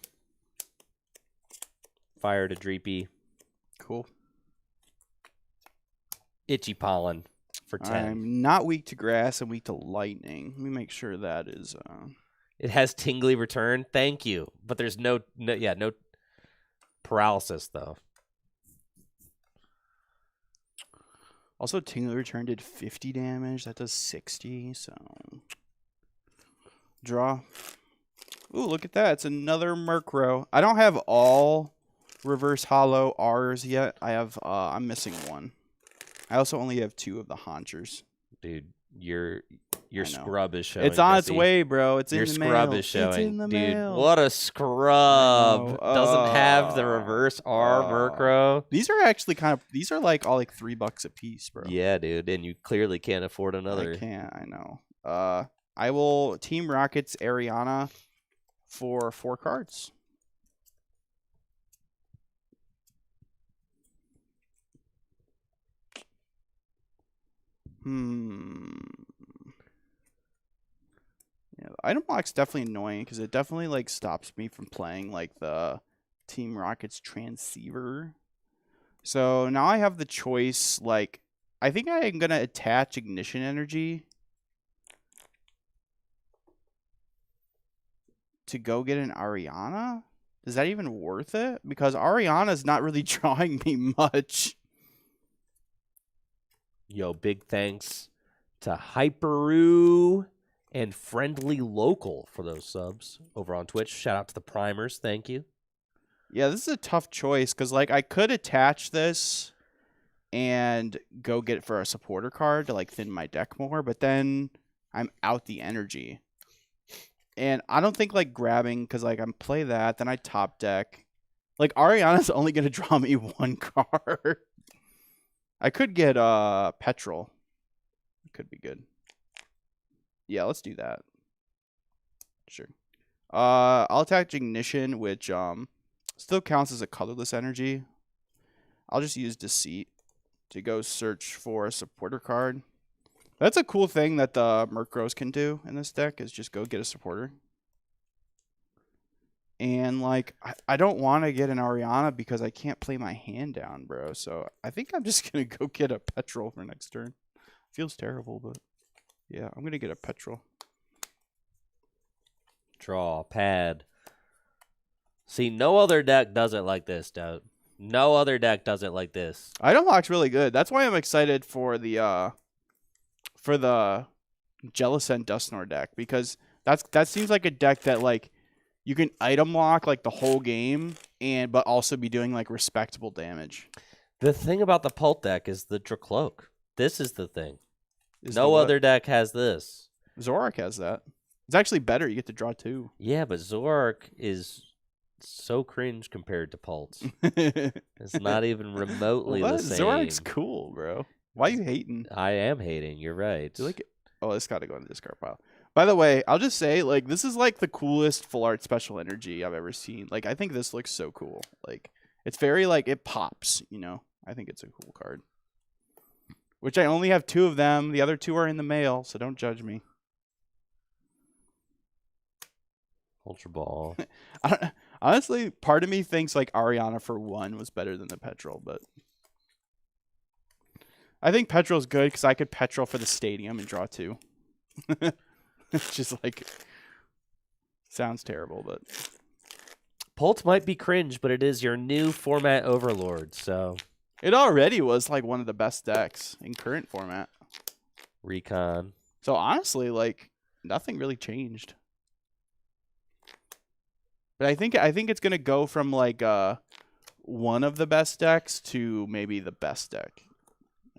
Fire to Dreepy. Cool. Itchy Pollen for 10. I'm not weak to grass and weak to lightning. Let me make sure that is. It has Tingly Return. Thank you, but there's no paralysis though. Also, Tingly Return did 50 damage. That does 60. So draw. Ooh, look at that! It's another Honchkrow. I don't have all reverse hollow R's yet. I have. I'm missing one. I also only have 2 of the Honchers. Dude, your scrub is showing. It's on Jesse. its way, bro. It's Your in the mail. scrub is showing. It's in the Dude, mail. what a scrub. I know. Doesn't have the reverse R Honchkrow. These are actually these are like all like $3 a piece, bro. Yeah, dude, and you clearly can't afford another. I can't, I know. I will Team Rocket's Ariana for 4 cards. Yeah, the item block's definitely annoying because it definitely like stops me from playing like the Team Rocket's Transceiver. So now I have the choice. Like, I think I am gonna attach Ignition Energy to go get an Ariana. Is that even worth it? Because Ariana's not really drawing me much. Yo, big thanks to Hyperu and Friendly Local for those subs over on Twitch. Shout out to the primers. Thank you. Yeah, this is a tough choice because, like, I could attach this and go get it for a supporter card to, like, thin my deck more, but then I'm out the energy. And I don't think, like, grabbing, because, like, I'm play that, then I top deck. Like, Ariana's only going to draw me 1 card. I could get Petrol. It could be good. Yeah, let's do that. Sure. I'll attach Ignition, which still counts as a colorless energy. I'll just use Deceit to go search for a supporter card. That's a cool thing that the Honchkrows can do in this deck, is just go get a supporter. And, like, I don't want to get an Ariana because I can't play my hand down, bro. So I think I'm just going to go get a Petrol for next turn. Feels terrible, but yeah, I'm going to get a Petrol. Draw, pad. See, no other deck does it like this, dude. No other deck does it like this. Item Lock's really good. That's why I'm excited for the Jellicent Dusknoir deck, because that seems like a deck that, like, you can item lock like the whole game but also be doing like respectable damage. The thing about the Pult deck is the Dracloak. This is the thing. No other deck has this. Zoroark has that. It's actually better. You get to draw 2. Yeah, but Zoroark is so cringe compared to Pulse. It's not even remotely the same. Zoroark's cool, bro. Why are you hating? I am hating. You're right. Do you like it? Oh, it's got to go in the discard pile. By the way, I'll just say, like, this is like the coolest full art special energy I've ever seen. Like, I think this looks so cool. Like, it's very like it pops. You know, I think it's a cool card. Which I only have 2 of them. The other 2 are in the mail, so don't judge me. Ultra Ball. Honestly, part of me thinks like Ariana for 1 was better than the Petrol, but I think Petrol's good because I could Petrol for the stadium and draw 2. It's just like sounds terrible, but Pulse might be cringe, but it is your new format overlord, so it already was like one of the best decks in current format. Recon. So honestly, like nothing really changed. But I think it's gonna go from like one of the best decks to maybe the best deck.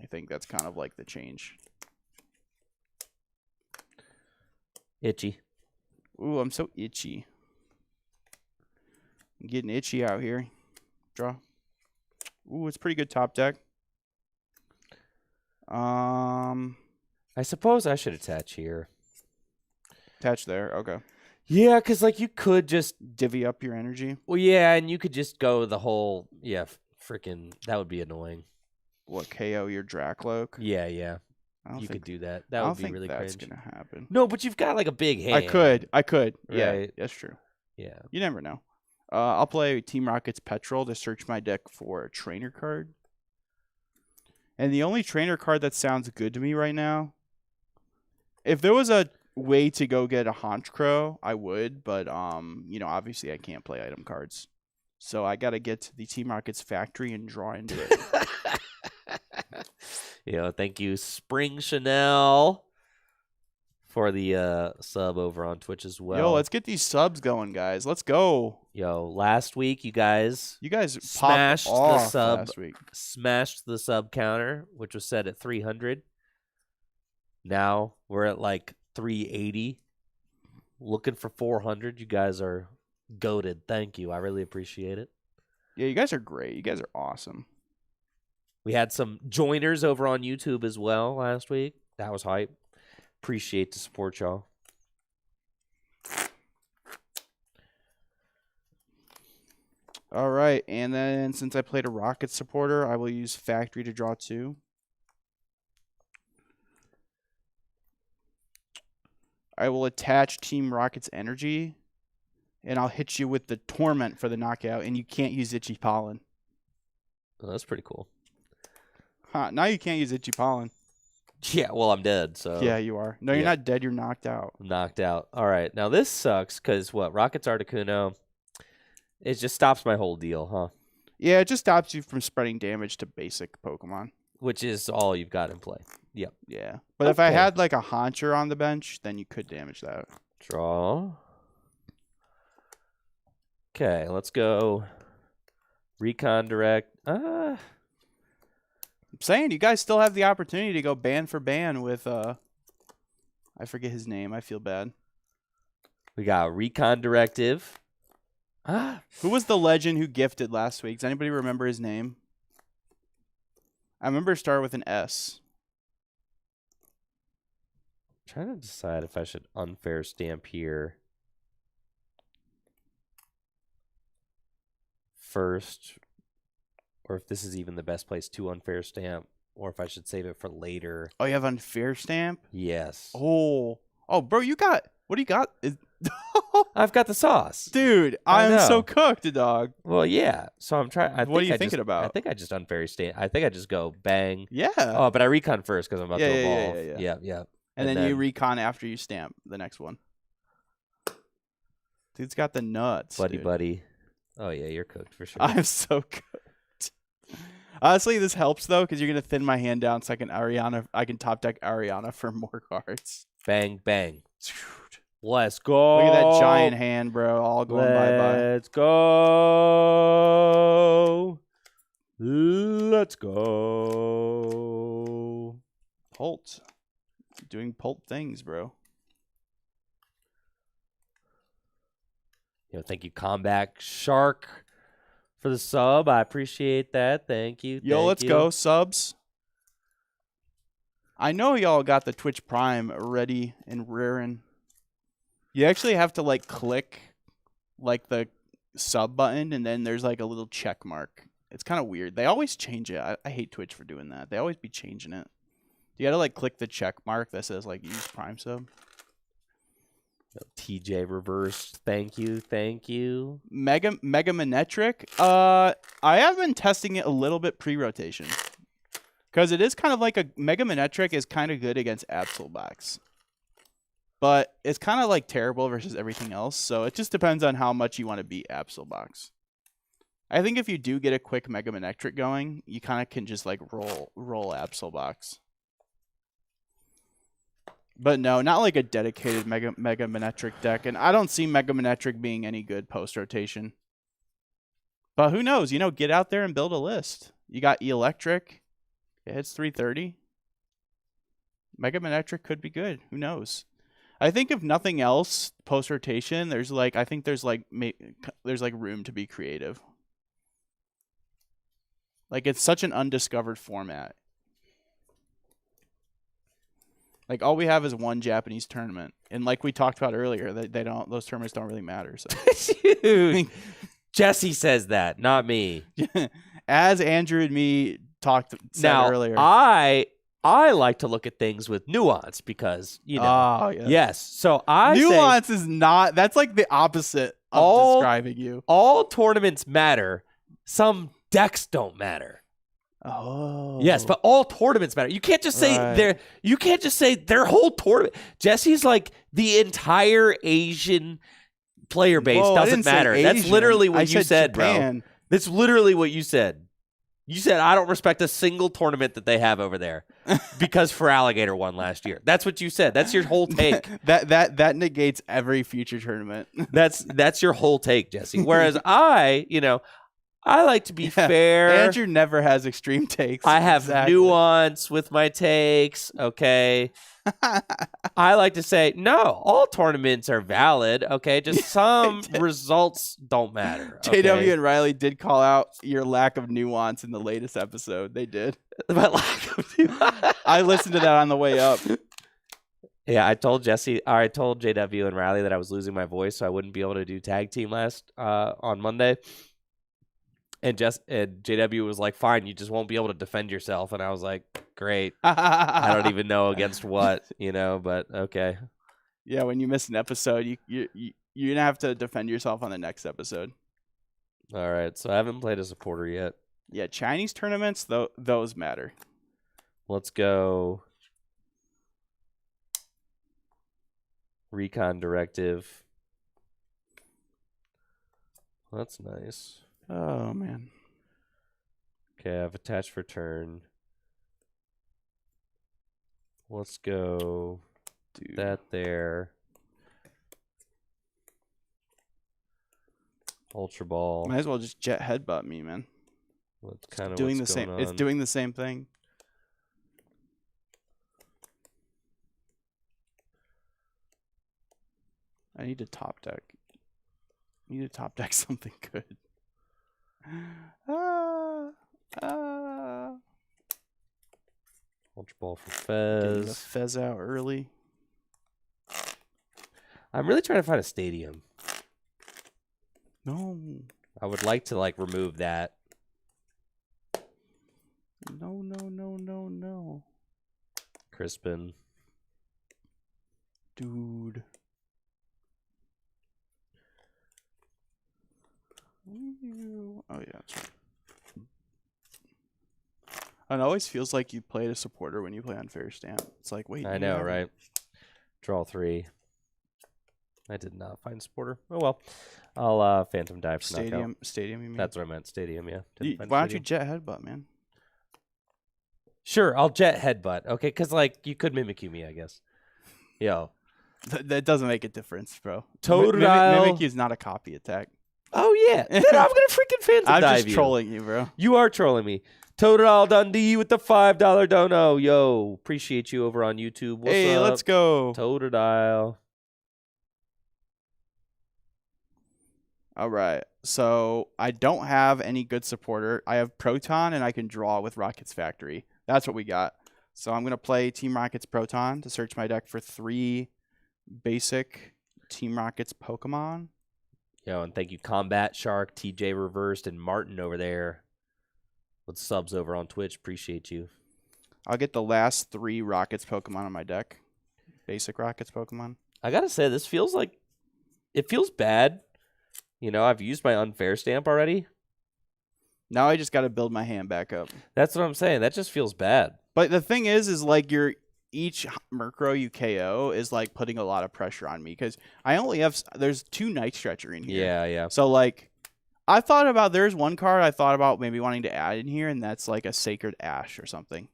I think that's kind of like the change. Itchy. Ooh, I'm so itchy. I'm getting itchy out here. Draw. Ooh, it's pretty good top deck. I suppose I should attach here. Attach there. Okay. Yeah, because like you could just divvy up your energy. Well, yeah, and you could just go the whole freaking that would be annoying. What, KO your Dracloak? Yeah. You could do that. That would be really cringe. That's gonna happen. No, but you've got like a big hand. I could. Right? Yeah, that's true. Yeah. You never know. I'll play Team Rocket's Petrol to search my deck for a trainer card. And the only trainer card that sounds good to me right now, if there was a way to go get a Honchkrow, I would, but you know, obviously I can't play item cards. So I gotta get to the Team Rocket's factory and draw into it. Thank you, Spring Chanel, for the sub over on Twitch as well. Yo, let's get these subs going, guys. Let's go. Yo, last week you guys smashed the sub last week. Smashed the sub counter, which was set at 300. Now we're at like 380. Looking for 400. You guys are goated. Thank you. I really appreciate it. Yeah, you guys are great. You guys are awesome. We had some joiners over on YouTube as well last week. That was hype. Appreciate the support, y'all. All right, and then since I played a Rocket supporter, I will use Factory to draw 2. I will attach Team Rocket's energy, and I'll hit you with the Torment for the knockout, and you can't use Itchy Pollen. Oh, that's pretty cool. Huh, now you can't use Itchy Pollen. Yeah, well, I'm dead, so... Yeah, you are. No, you're not dead. You're knocked out. I'm knocked out. All right. Now, this sucks because, Rocket's Articuno, it just stops my whole deal, huh? Yeah, it just stops you from spreading damage to basic Pokemon. Which is all you've got in play. Yep. Yeah. But if I had, like, a Hauncher on the bench, then you could damage that. Draw. Okay, let's go. Recon Direct. I'm saying you guys still have the opportunity to go ban for ban with I forget his name. I feel bad. We got Recon Directive. Who was the legend who gifted last week? Does anybody remember his name? I remember it started with an S. I'm trying to decide if I should unfair stamp here first, or if this is even the best place to unfair stamp, or if I should save it for later. Oh, you have unfair stamp? Yes. Oh, bro, you got, what do you got? I've got the sauce. Dude, I'm so cooked, dog. Well, yeah. So I'm trying. What are you thinking about? I think I just unfair stamp. I think I just go bang. Yeah. Oh, but I recon first because I'm about to evolve. Yeah. And then you recon after you stamp the next one. Dude's got the nuts. Buddy. Oh, yeah, you're cooked for sure. I'm so cooked. Honestly, this helps, though, because you're going to thin my hand down so I can top deck Ariana for more cards. Bang, bang. Let's go. Look at that giant hand, bro. All going bye-bye. Let's go. Let's go. Holt. Doing pulp things, bro. Thank you, Combat Shark, for the sub. I appreciate that. Thank you. Yo, let's go, subs. I know y'all got the Twitch Prime ready and rearing. You actually have to like click like the sub button, and then there's like a little check mark. It's kind of weird. They always change it. I hate Twitch for doing that. They always be changing it. You gotta like click the check mark that says like use Prime sub. TJ reversed. Thank you. Thank you. Megamanectric. I have been testing it a little bit pre-rotation. Because it is kind of like a Megamanectric is kind of good against Absolbox. But it's kind of like terrible versus everything else. So it just depends on how much you want to beat Absolbox. I think if you do get a quick Megamanectric going, you kind of can just like roll Absolbox. But no, not like a dedicated Megamanectric deck. And I don't see Megamanectric being any good post-rotation. But who knows? You know, get out there and build a list. You got Electric. It hits 330. Megamanectric could be good. Who knows? I think if nothing else, post-rotation, there's like room to be creative. Like it's such an undiscovered format. Like all we have is one Japanese tournament, and like we talked about earlier, those tournaments don't really matter. So, dude, Jesse says that, not me. As Andrew and me said earlier. I like to look at things with nuance because yes. So nuance is not. That's like the opposite of describing you. All tournaments matter. Some decks don't matter. Oh. Yes, but all tournaments matter. You can't just say you can't just say their whole tournament. Jesse's like the entire Asian player base doesn't matter. That's literally what you said, Japan. bro. That's literally what you said. You said I don't respect a single tournament that they have over there because For Alligator won last year. That's what you said. That's your whole take. that negates every future tournament. That's your whole take, Jesse. Whereas I like to be fair. Andrew never has extreme takes. I have nuance with my takes, okay? I like to say, no, all tournaments are valid, okay? Just some results don't matter. Okay? JW and Riley did call out your lack of nuance in the latest episode. They did. My lack of nuance. I listened to that on the way up. Yeah, I told JW and Riley that I was losing my voice, so I wouldn't be able to do tag team on Monday. And JW was like, fine, you just won't be able to defend yourself. And I was like, great. I don't even know against what, but okay. Yeah, when you miss an episode, you're going to have to defend yourself on the next episode. All right, so I haven't played a supporter yet. Yeah, Chinese tournaments, those matter. Let's go. Recon Directive. That's nice. Oh, man. Okay, I've attached for turn. Let's go. Dude. That there. Ultra Ball. Might as well just jet headbutt me, man. What's kind of doing the same? It's doing the same thing. I need to top deck. Something good. Ultra Ball for Fez. Get Fez out early. I'm really trying to find a stadium. No. I would like to remove that. No. Crispin. Dude. Oh, yeah. It always feels like you played a supporter when you play Unfair Stamp. It's like, wait. I know, right? Draw 3. I did not find supporter. Oh, well. I'll Phantom Dive for knockout. Stadium, you mean? That's what I meant. Stadium, yeah. Why don't you jet headbutt, man? Sure, I'll jet headbutt. Okay, because, you could Mimikyu me, I guess. Yo. That doesn't make a difference, bro. Totodile. Mimikyu is not a copy attack. Oh, yeah. Then I'm going to freaking Phantom I'm Dive just you. trolling you, bro. You are trolling me. Totodile Dundee with the $5 dono. Yo, appreciate you over on YouTube. What's Hey, up? let's go. Totodile. All right. So I don't have any good supporter. I have Proton, and I can draw with Rocket's Factory. That's what we got. So I'm going to play Team Rocket's Proton to search my deck for 3 basic Team Rocket's Pokemon. Yo, and thank you, Combat Shark, TJ Reversed, and Martin over there with subs over on Twitch. Appreciate you. I'll get the last 3 Rocket's Pokemon on my deck. Basic Rocket's Pokemon. I got to say, this feels like... It feels bad. You know, I've used my unfair stamp already. Now I just got to build my hand back up. That's what I'm saying. That just feels bad. But the thing is like each Murkrow you KO is like putting a lot of pressure on me because I only have there's 2 Night Stretcher in here. Yeah. So like I thought about there's one card I thought about maybe wanting to add in here, and that's like a Sacred Ash or something.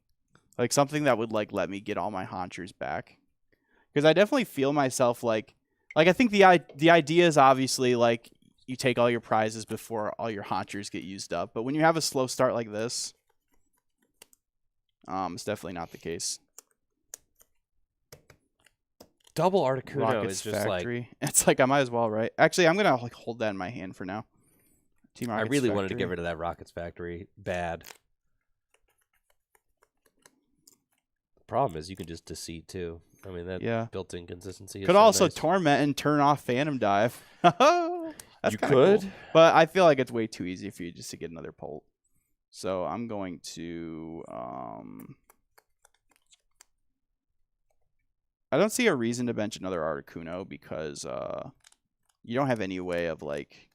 Like something that would like let me get all my Haunchers back. Because I definitely feel myself like I think the idea is obviously like you take all your prizes before all your Haunchers get used up. But when you have a slow start like this, it's definitely not the case. Double Articuno Rocket's is just Factory. like... It's like I might as well, right? Actually, I'm gonna like hold that in my hand for now. Team I Rocket's really Factory. wanted to get rid of that Rocket's Factory. Bad. The problem is you can just Deceit too. I mean, that built-in consistency is Could so also nice. Torment and turn off Phantom Dive. That's you kinda could. cool. But I feel like it's way too easy for you just to get another Pult. So I'm going to I don't see a reason to bench another Articuno because you don't have any way of like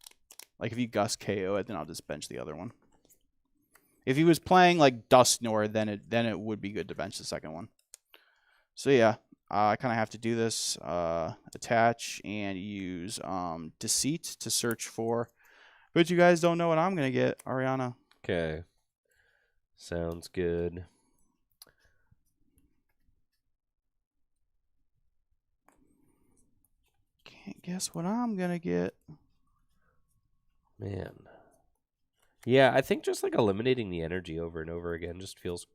if you Gus KO it, then I'll just bench the other one. If he was playing like Dusknoir, then it would be good to bench the second one. So yeah, I kind of have to do this. Attach and use Deceit to search for. But you guys don't know what I'm gonna get, Ariana. Okay. Sounds good. Can't guess what I'm gonna get. Man. Yeah, I think just like eliminating the energy over and over again just feels...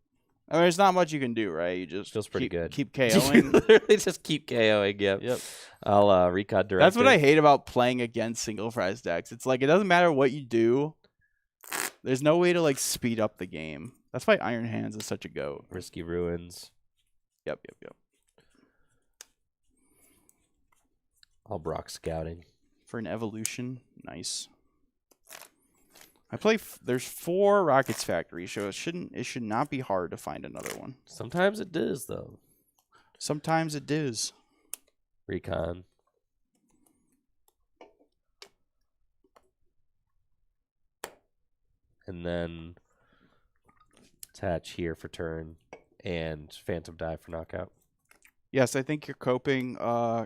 I mean, there's not much you can do, right? You just feels pretty good. Keep KOing. Literally just keep KOing, yep. I'll Recod Directive. That's what I hate about playing against single prize decks. It's like it doesn't matter what you do. There's no way to like speed up the game. That's why Iron Hands is such a goat. Risky Ruins. Yep. All Brock Scouting. For an evolution, nice. I play. There's 4 Rockets Factory, so it should not be hard to find another one. Sometimes it does, though. Sometimes it does. Recon. And then attach here for turn and Phantom Dive for knockout. Yes, I think you're coping.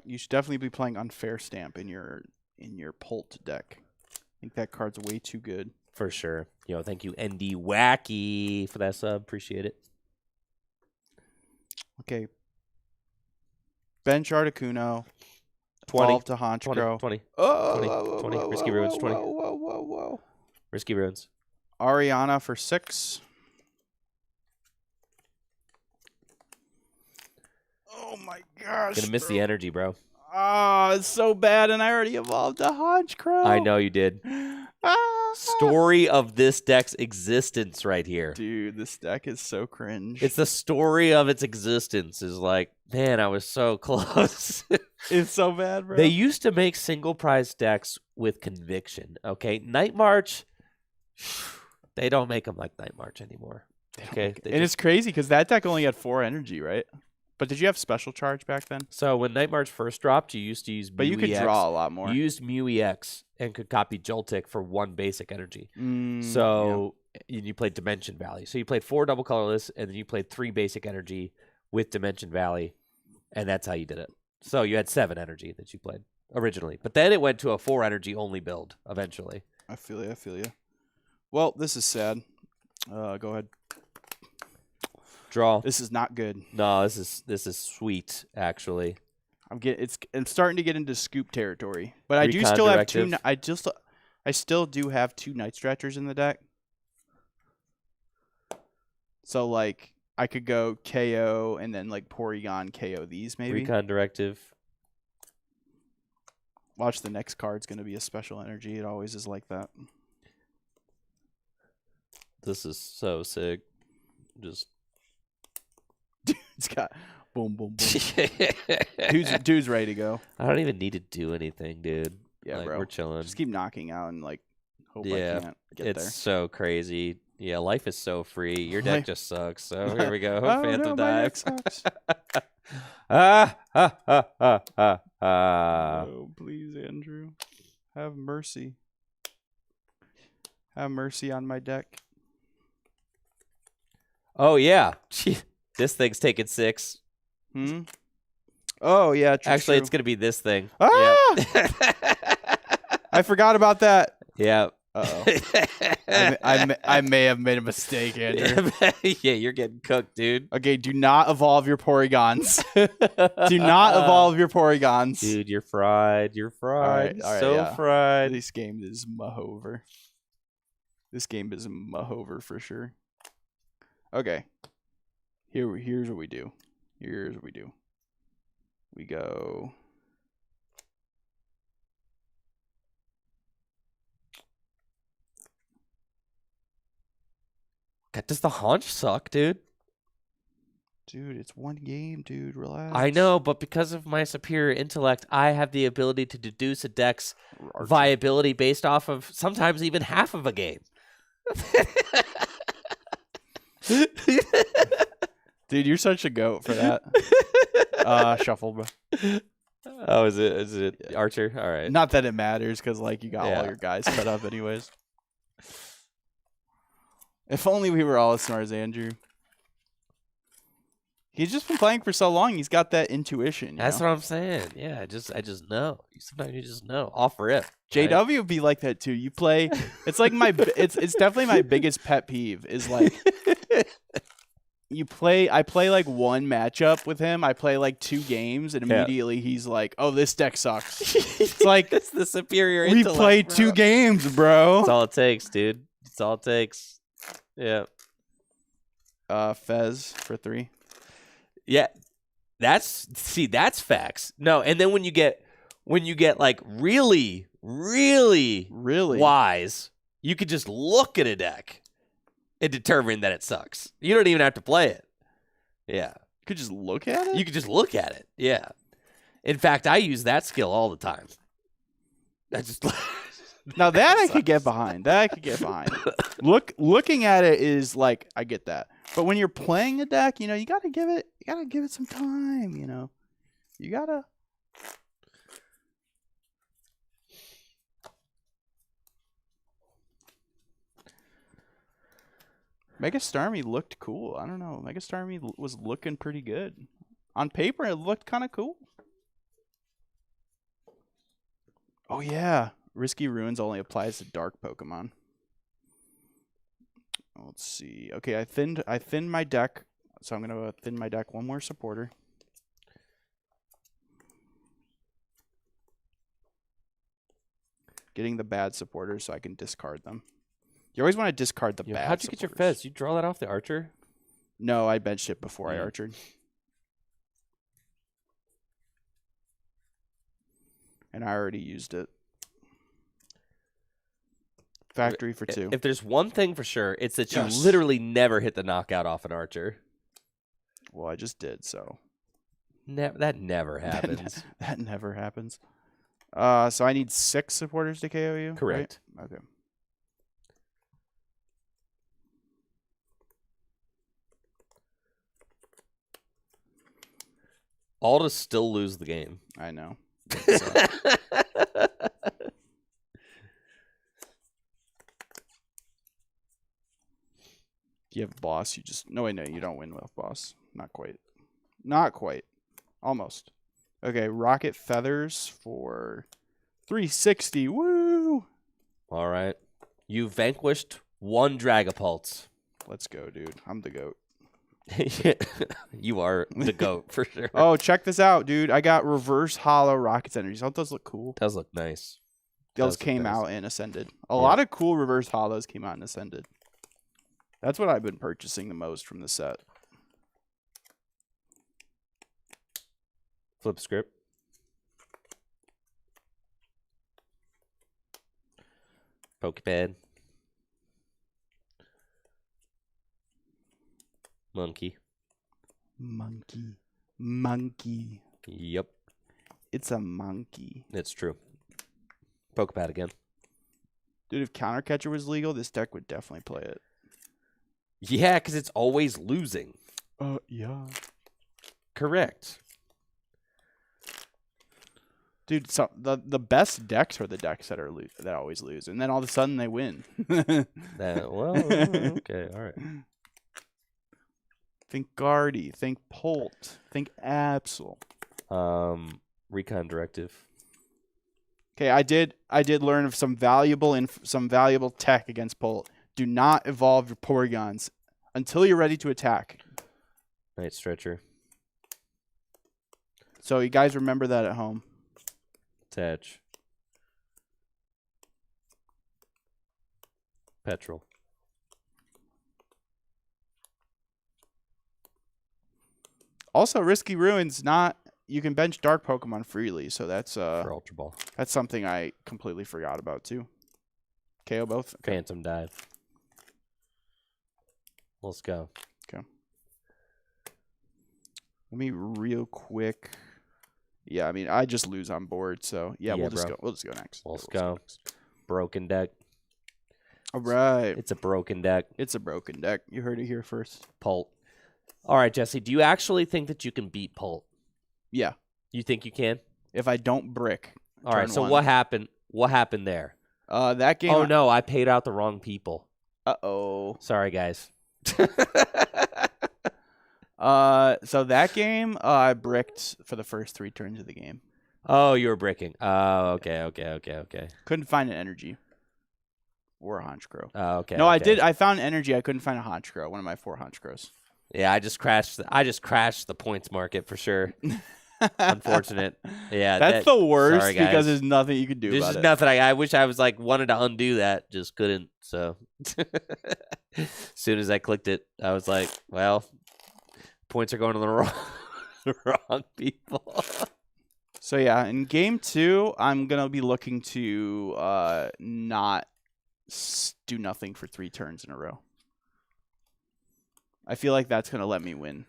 You should definitely be playing Unfair Stamp in your Pult deck. I think that card's way too good. For sure. Yo, thank you, ND Wacky, for that sub. Appreciate it. Okay. Bench Articuno. 20. Evolve to Honchkrow. 20. Oh, 20. Whoa, Risky whoa, Ruins, whoa, 20. Whoa. Risky Ruins. Ariana for 6. Oh my gosh. Gonna miss the energy, bro. Oh, it's so bad, and I already evolved a Honchkrow. I know you did. Story of this deck's existence right here. Dude, this deck is so cringe. It's the story of its existence is like, man, I was so close. It's so bad, bro. They used to make single prize decks with conviction, okay? Night March, they don't make them like Night March anymore. Okay? And it's crazy because that deck only had 4 energy, right? But did you have special charge back then? So when Night March first dropped, you used to use Mew But you could EX. draw a lot more. You used Mew EX and could copy Joltik for 1 basic energy. You played Dimension Valley. So you played 4 double colorless, and then you played 3 basic energy with Dimension Valley, and that's how you did it. So you had 7 energy that you played originally. But then it went to a 4 energy only build eventually. I feel you. Well, this is sad. Go ahead. Draw. This is not good. No, this is sweet, actually. I'm starting to get into scoop territory. But I do Recon still Directive. have 2 I still do have 2 Night Stretchers in the deck. So, like, I could go KO and then, like, Porygon KO these, maybe. Recon Directive. Watch, the next card's going to be a special energy. It always is like that. This is so sick. Just... It's got boom, boom, boom. dude's ready to go. I don't even need to do anything, dude. Yeah, like, bro. We're chilling. Just keep knocking out and, like, hope I can't get it's there. so crazy. Yeah, life is so free. Your deck just sucks. So here we go. Oh, Phantom no, my Dive. deck sucks. Oh, please, Andrew. Have mercy. Have mercy on my deck. Oh, yeah. This thing's taking 6. Oh, yeah. Actually, it's going to be this thing. Ah! Yep. I forgot about that. Yeah. Uh-oh. I may have made a mistake, Andrew. Yeah, you're getting cooked, dude. Okay, do not evolve your Porygons. Do not evolve your Porygons. Dude, you're fried. You're fried. All right, so yeah. fried. This game is Mahover. This game is Mahover for sure. Okay. Here's what we do. Here's what we do. We go... God, does the haunch suck, dude? Dude, it's one game, dude. Relax. I know, but because of my superior intellect, I have the ability to deduce a deck's viability based off of sometimes even half of a game. Dude, you're such a goat for that. Shuffle, bro. Oh, is it yeah. Archer? All right. Not that it matters, because like you got all your guys cut up anyways. If only we were all as smart as Andrew. He's just been playing for so long. He's got that intuition. That's what I'm saying. Yeah, I just know. Sometimes you just know. Off rip. JW would be like that too. You play. It's like it's definitely my biggest pet peeve is like I play like one matchup with him. I play like 2 games, and immediately he's like, "Oh, this deck sucks." It's like it's the superior. We played 2 games, bro. That's all it takes, dude. That's all it takes. Yeah. Fez for 3. Yeah. That's facts. No, and then when you get like really wise, you could just look at a deck and determine that it sucks. You don't even have to play it. Yeah. You could just look at it? You could just look at it. Yeah. In fact, I use that skill all the time. I just Now that I could get behind. Looking at it is like I get that. But when you're playing a deck, you gotta give it some time, You gotta Mega Starmie looked cool. I don't know. Mega Starmie was looking pretty good. On paper, it looked kind of cool. Oh yeah. Risky Ruins only applies to dark Pokemon. Let's see. Okay, I thinned my deck, so I'm gonna thin my deck 1 more supporter. Getting the bad supporters so I can discard them. You always want to discard the bad. How'd you get your Fez? You draw that off the Archer? No, I benched it before I archered. And I already used it. Factory for 2. If there's one thing for sure, it's that you literally never hit the knockout off an Archer. Well, I just did, so. That never happens. That never happens. So I need 6 supporters to KO you? Correct. Right? Okay. All to still lose the game. I know. You have boss, you just... No, wait, no, you don't win with boss. Not quite. Not quite. Almost. Okay, Rocket Feathers for 360. Woo! All right. You vanquished 1 Dragapult. Let's go, dude. I'm the GOAT. You are the GOAT for sure. Oh, check this out, dude. I got Reverse Hollow Rocket's Energy. Don't those look cool? Does look nice. Those came out in Ascended. A lot of cool reverse holos came out in Ascended. That's what I've been purchasing the most from the set. Flip script. Pokepad. Monkey. Monkey. Yep. It's a monkey. It's true. Pokepad again. Dude, if Counter Catcher was legal, this deck would definitely play it. Yeah, because it's always losing. Yeah. Correct. Dude, so the best decks are the decks that always lose, and then all of a sudden they win. Well, okay, all right. Think Guardy, think Polt, think Absol. Recon Directive. Okay, I did learn of some valuable tech against Polt. Do not evolve your Porygons until you're ready to attack. Night Stretcher. So you guys remember that at home. Attach. Petrol. Also, Risky Ruins you can bench dark Pokemon freely, so that's for Ultra Ball. That's something I completely forgot about too. KO both. Okay. Phantom Dive. Let's go. Okay. Let me real quick. Yeah, I mean I just lose on board, so yeah, we'll just go next. Let's go. Broken deck. All right. It's a broken deck. It's a broken deck. You heard it here first. Pult. All right, Jesse, do you actually think that you can beat Pult? Yeah. You think you can? If I don't brick. All right, so what happened? What happened there? That game. Oh, no, I paid out the wrong people. Uh-oh. Sorry, guys. So that game, I bricked for the first 3 turns of the game. Oh, you were bricking. Oh, okay. Couldn't find an energy. Or a Honchkrow. Oh, okay. No, I did. I found energy. I couldn't find a Honchkrow. One of my 4 Honchkrows. Yeah, I just crashed the points market for sure. Unfortunate. Yeah, that's the worst sorry, because there's nothing you can do about it. There's nothing. I wish I was wanted to undo that, just couldn't. So as soon as I clicked it, I was like, well, points are going to the wrong people. So yeah, in game 2, I'm gonna be looking to not do nothing for 3 turns in a row. I feel like that's gonna let me win.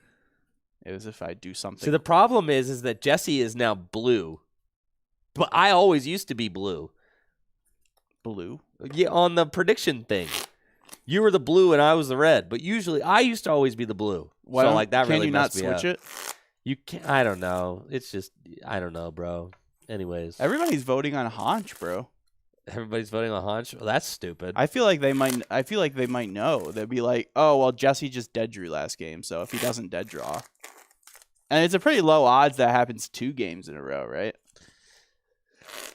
Is if I do something. So the problem is that Jesse is now blue, but I always used to be blue. Blue? Yeah, on the prediction thing, you were the blue and I was the red. But usually, I used to always be the blue. That can really you not messed me switch up. it? You can't. I don't know. It's just I don't know, bro. Anyways, everybody's voting on Honch, bro. Everybody's voting on Honch. Well, that's stupid. I feel like they might know. They'd be like, "Oh, well, Jesse just dead drew last game, so if he doesn't dead draw." And it's a pretty low odds that happens 2 games in a row, right?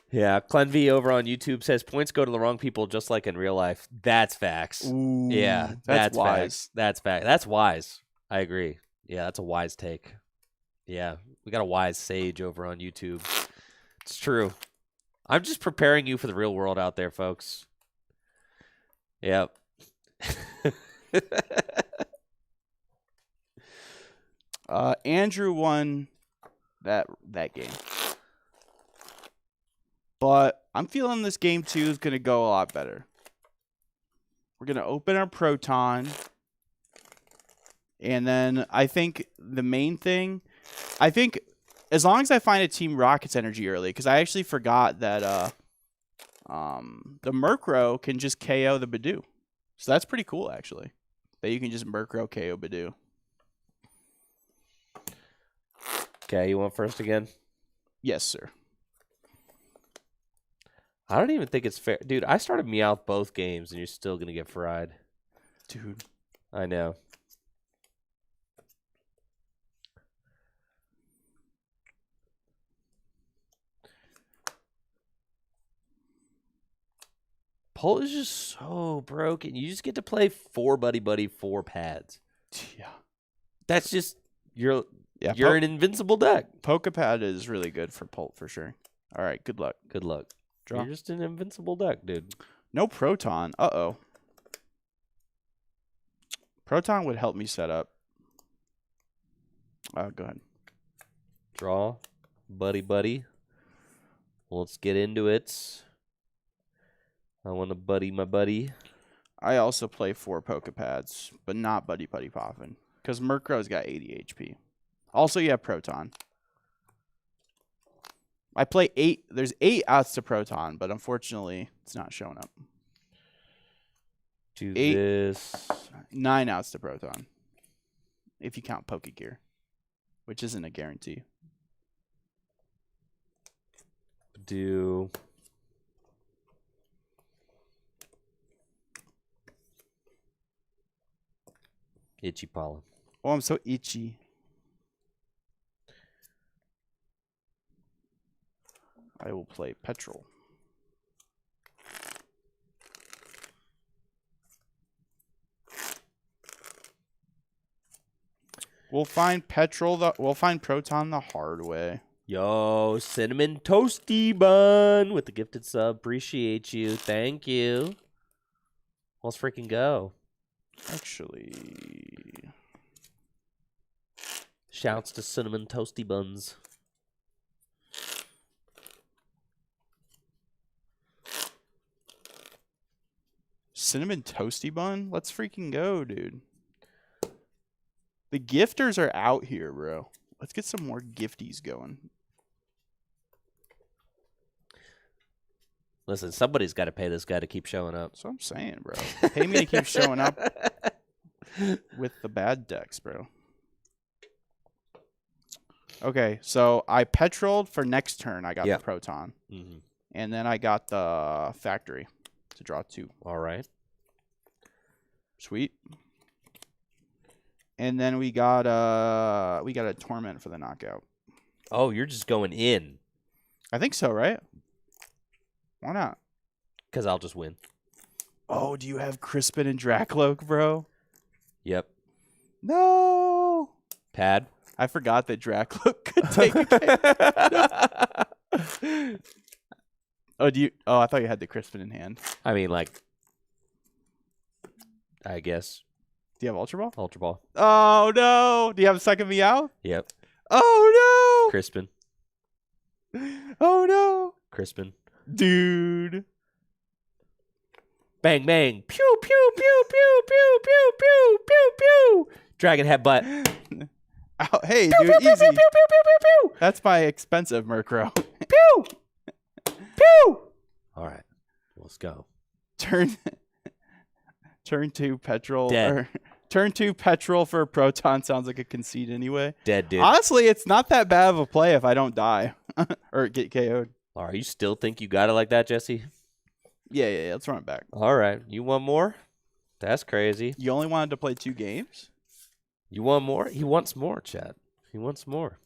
Yeah, Clenvy over on YouTube says points go to the wrong people just like in real life. That's facts. Ooh, yeah, that's wise. Facts. That's fact. That's wise. I agree. Yeah, that's a wise take. Yeah, we got a wise sage over on YouTube. It's true. I'm just preparing you for the real world out there, folks. Yep. Andrew won that game. But I'm feeling this game 2 is going to go a lot better. We're going to open our Proton. And then I think the main thing, as long as I find a Team Rocket's energy early, because I actually forgot that the Murkrow can just KO the Bidoof. So that's pretty cool, actually, that you can just Murkrow KO Bidoof. Okay, you want first again? Yes, sir. I don't even think it's fair. Dude, I started Meowth both games, and you're still going to get fried. Dude. I know. Pult is just so broken. You just get to play 4 Buddy 4 pads. Yeah. That's just... You're an invincible deck. Pokepad is really good for Pult for sure. All right, good luck. Good luck. Draw. You're just an invincible deck, dude. No Proton. Uh-oh. Proton would help me set up. Go ahead. Draw. Buddy. Let's get into it. I want to buddy my buddy. I also play 4 Pokepads, but not Buddy Poppin', because Murkrow's got 80 HP. Also, you have Proton. I play 8. There's 8 outs to Proton, but unfortunately, it's not showing up. Do 8, this. 9 outs to Proton, if you count Pokegear, which isn't a guarantee. Do. Itchy pollen. Oh, I'm so itchy. I will play Petrol. We'll find we'll find Proton the hard way. Yo, Cinnamon Toasty Bun with the gifted sub. Appreciate you. Thank you. Let's freaking go. Actually, shouts to Cinnamon Toasty Buns. Cinnamon Toasty Bun? Let's freaking go, dude. The gifters are out here, bro. Let's get some more gifties going. Listen, somebody's got to pay this guy to keep showing up. That's what I'm saying, bro. Pay me to keep showing up with the bad decks, bro. Okay, so I petroled for next turn. I got the Proton. Mm-hmm. And then I got the Factory to draw 2. All right. Sweet. And then we got a Torment for the knockout. Oh, you're just going in. I think so, right? Why not? Because I'll just win. Oh, do you have Crispin and Dracloak, bro? Yep. No. Pad. I forgot that Dracloak could take a game. Oh, I thought you had the Crispin in hand. I mean, like, I guess. Do you have Ultra Ball? Ultra Ball. Oh, no. Do you have a second Meow? Yep. Oh, no. Crispin. Oh, no. Crispin. Dude. Bang, bang. Pew, pew, pew, pew, pew, pew, pew, pew, pew. Dragon headbutt. Oh, hey, pew, dude, pew, pew, easy. pew, pew, pew, pew, pew. That's my expensive Murkrow. Pew. Pew. All right. Let's go. Turn 2 Petrol. Dead. Or, turn 2 Petrol for a Proton sounds like a conceit anyway. Dead, dude. Honestly, it's not that bad of a play if I don't die or get KO'd. All right. You still think you got it like that, Jesse? Yeah. Let's run it back. All right. You want more? That's crazy. You only wanted to play 2 games? You want more? He wants more, Chad. He wants more.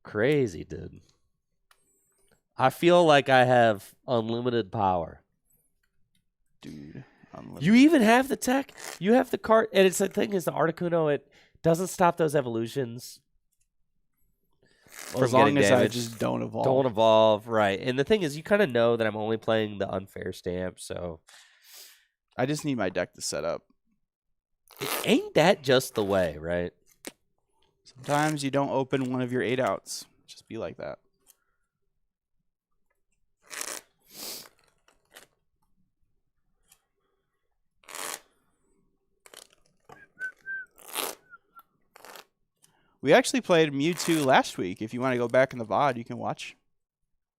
Crazy, dude. I feel like I have unlimited power. Dude. Unlimited. You even have the tech. You have the card. And it's the thing is the Articuno, it doesn't stop those evolutions. Well, as long as I just don't evolve. Don't evolve, right. And the thing is, you kind of know that I'm only playing the unfair stamp, so. I just need my deck to set up. Ain't that just the way, right? Sometimes you don't open one of your 8 outs. Just be like that. We actually played Mewtwo last week. If you want to go back in the VOD, you can watch.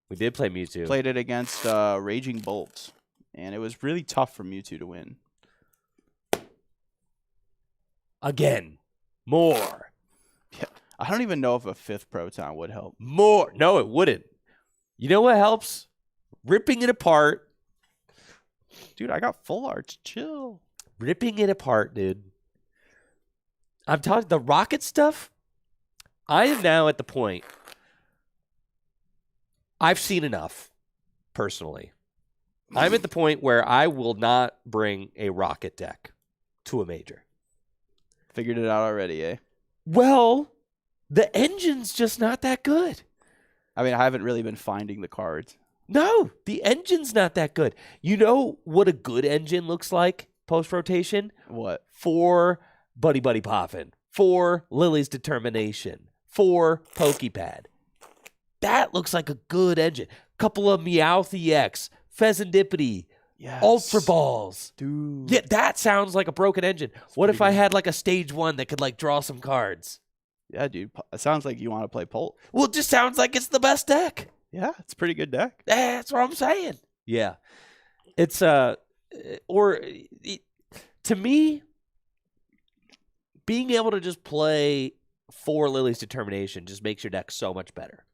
We did play Mewtwo. Played it against Raging Bolt. And it was really tough for Mewtwo to win. Again. More. Yeah. I don't even know if a 5th Proton would help. More. No, it wouldn't. You know what helps? Ripping it apart. Dude, I got full art. Chill. Ripping it apart, dude. I'm talking the rocket stuff. I am now at the point. I've seen enough, personally. I'm at the point where I will not bring a rocket deck to a major. Figured it out already, eh? Well, the engine's just not that good. I mean, I haven't really been finding the cards. No, the engine's not that good. You know what a good engine looks like post-rotation? What? 4 Buddy Buddy Poffin, 4 Lily's Determination, 4 Pokepad. That looks like a good engine. Couple of Meowth EX, Pheasantipity, Yes. Ultra Balls. Dude. Yeah, that sounds like a broken engine. What if I had like a stage 1 that could like draw some cards? Yeah, dude. It sounds like you want to play Pult. Well, it just sounds like it's the best deck. Yeah, it's a pretty good deck. That's what I'm saying. Yeah. It's to me, being able to just play 4 Lily's Determination just makes your deck so much better.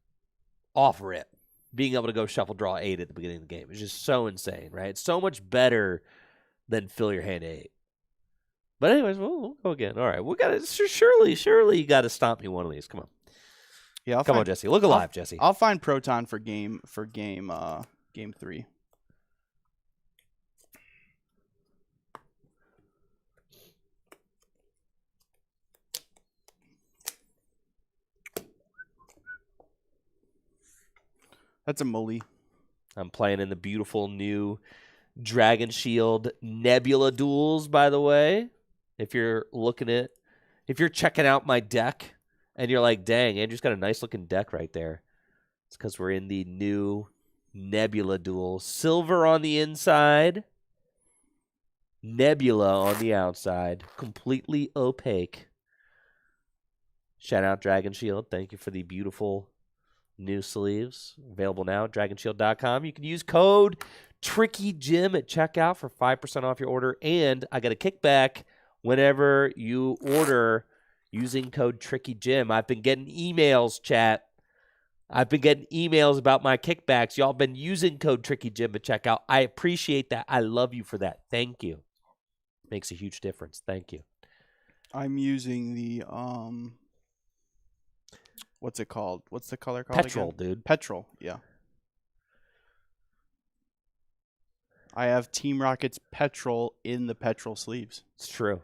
Off rip. Being able to go shuffle draw 8 at the beginning of the game is just so insane, right? It's so much better than fill your hand 8. But anyways, we'll go again. All right, we got to surely you got to stomp me one of these. Come on. Yeah, come on, Jesse. Look alive, Jesse. I'll find Proton for game 3. That's a Mully. I'm playing in the beautiful new Dragon Shield Nebula duels, by the way. If you're checking out my deck and you're like, dang, Andrew's got a nice looking deck right there. It's because we're in the new Nebula duel. Silver on the inside, Nebula on the outside. Completely opaque. Shout out Dragon Shield. Thank you for the beautiful new sleeves. Available now at dragonshield.com. You can use code TrickyJim at checkout for 5% off your order. And I got a kickback whenever you order using code TrickyJim. I've been getting emails, chat. I've been getting emails about my kickbacks. Y'all been using code TrickyJim at checkout. I appreciate that. I love you for that. Thank you. Makes a huge difference. Thank you. I'm using the what's it called? What's the color called Petrol, again? dude. Petrol, yeah. I have Team Rocket's Petrol in the Petrol sleeves. It's true.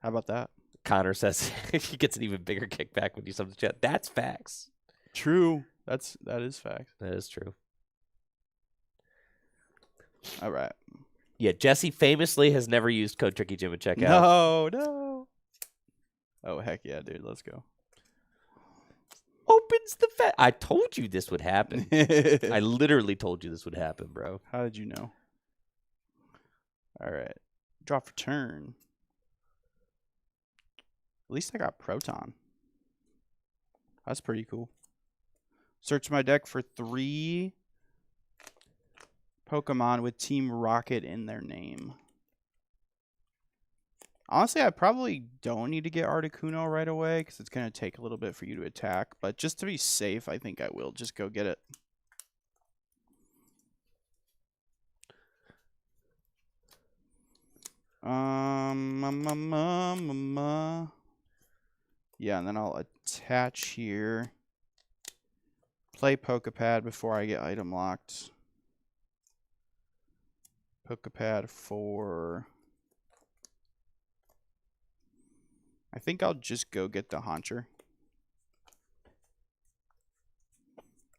How about that? Connor says he gets an even bigger kickback when you sub the chat. That's facts. True. That is fact. That is true. All right. Yeah, Jesse famously has never used code TrickyJim at checkout. No. Oh, heck yeah, dude. Let's go. Opens the I told you this would happen. I literally told you this would happen, bro. How did you know? All right. Draw for turn. At least I got Proton. That's pretty cool. Search my deck for 3 Pokemon with Team Rocket in their name. Honestly, I probably don't need to get Articuno right away because it's going to take a little bit for you to attack. But just to be safe, I think I will just go get it. Yeah, and then I'll attach here. Play Pokepad before I get item locked. Pokepad for... I think I'll just go get the Hauncher.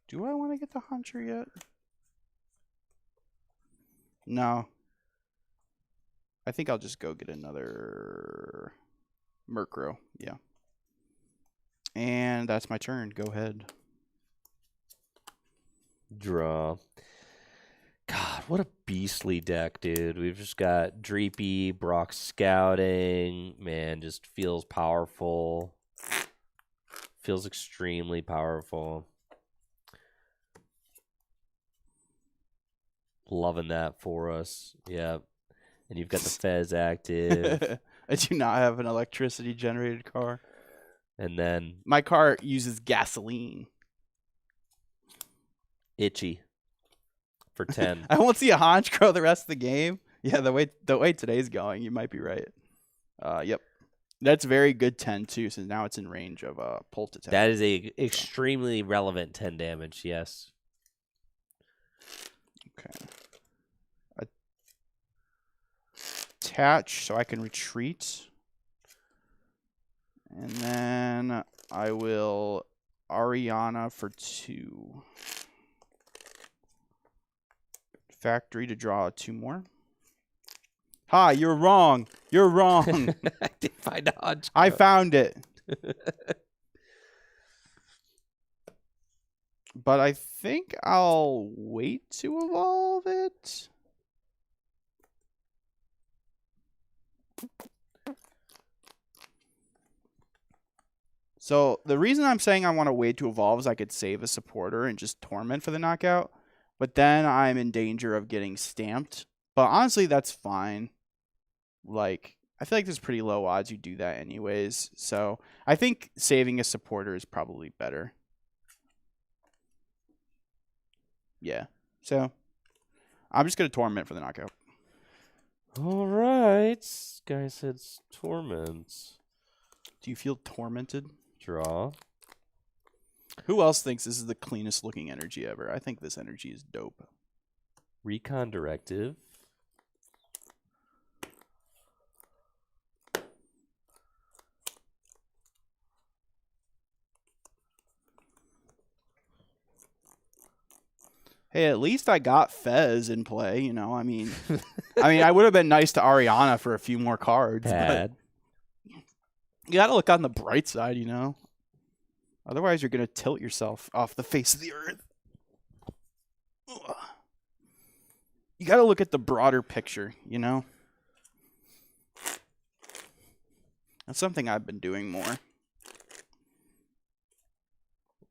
Do I want to get the Hauncher yet? No. I think I'll just go get another Murkrow. Yeah. And that's my turn. Go ahead. Draw. God, what a beastly deck, dude. We've just got Dreepy, Brock Scouting. Man, just feels powerful. Feels extremely powerful. Loving that for us. Yeah. And you've got the Fez active. I do not have an electricity generated car. And then my car uses gasoline. Itchy. For 10. I won't see a Honchkrow the rest of the game. Yeah, the way today's going, you might be right. Yep. That's very good 10 too, since now it's in range of Pult attack. That is a extremely relevant 10 damage, yes. Okay. Attach so I can retreat. And then I will Ariana for 2. Factory to draw 2 more. Ha, you're wrong. You're wrong. I did find a Honchkrow. I found it. But I think I'll wait to evolve it. So the reason I'm saying I want to wait to evolve is I could save a supporter and just torment for the knockout. But then I'm in danger of getting stamped. But honestly, that's fine. Like, I feel like there's pretty low odds you do that anyways. So I think saving a supporter is probably better. Yeah. So I'm just going to torment for the knockout. All right. Guy said torment. Do you feel tormented? Draw. Who else thinks this is the cleanest looking energy ever? I think this energy is dope. Recon Directive. Hey, at least I got Fez in play, you know. I mean, I would have been nice to Ariana for a few more cards. Bad. But you got to look on the bright side, you know. Otherwise, you're going to tilt yourself off the face of the earth. Ugh. You got to look at the broader picture, you know. That's something I've been doing more.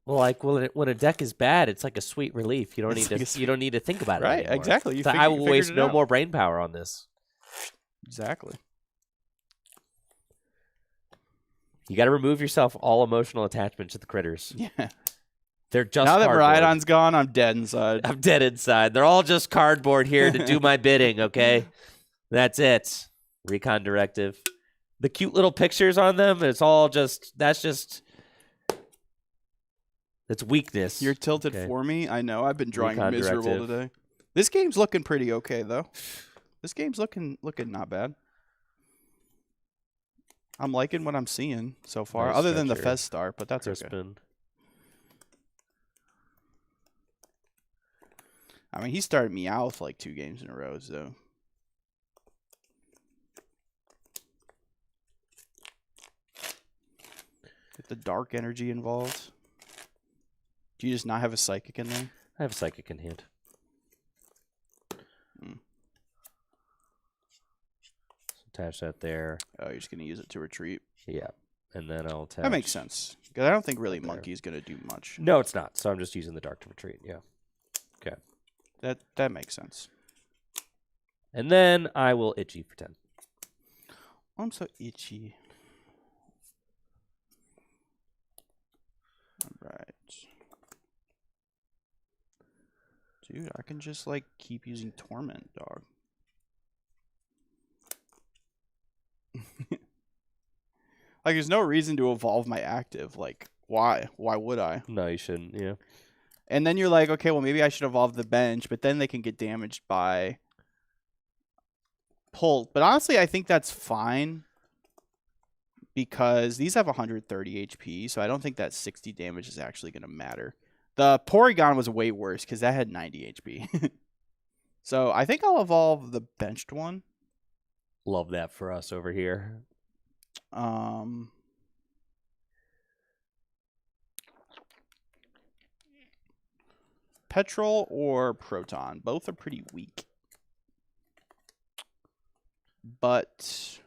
Well, like when a deck is bad, it's like a sweet relief. You don't need to think about it right, anymore. exactly. I will waste no more brain power on this. Exactly. You got to remove yourself all emotional attachment to the critters. Yeah. They're just now that cardboard. Miraidon's gone, I'm dead inside. I'm dead inside. They're all just cardboard here to do my bidding, okay? That's it. Recon Directive. The cute little pictures on them, it's weakness. You're tilted for me. I know. I've been drawing miserable today. This game's looking pretty okay, though. This game's looking not bad. I'm liking what I'm seeing so far, Nice other than the stretcher. Fez start, but that's okay. Crispin. I mean, he started Meowth like 2 games in a row, so. Get the dark energy involved. Do you just not have a psychic in there? I have a psychic in hand. Attach that there. Oh, you're just going to use it to retreat? Yeah. And then I'll attach. That makes sense. Because I don't think really Monkey's going to do much. No, it's not. So I'm just using the dark to retreat. Yeah. Okay. That makes sense. And then I will itchy for 10. I'm so itchy. All right. Dude, I can just, like, keep using Torment, dog. Like, there's no reason to evolve my active. Like, why? Why would I? No, you shouldn't. Yeah. And then you're like, okay, well, maybe I should evolve the bench, but then they can get damaged by Pult. But honestly, I think that's fine because these have 130 HP, so I don't think that 60 damage is actually going to matter. The Porygon was way worse because that had 90 HP. So I think I'll evolve the benched one. Love that for us over here. Petrol or Proton. Both are pretty weak. But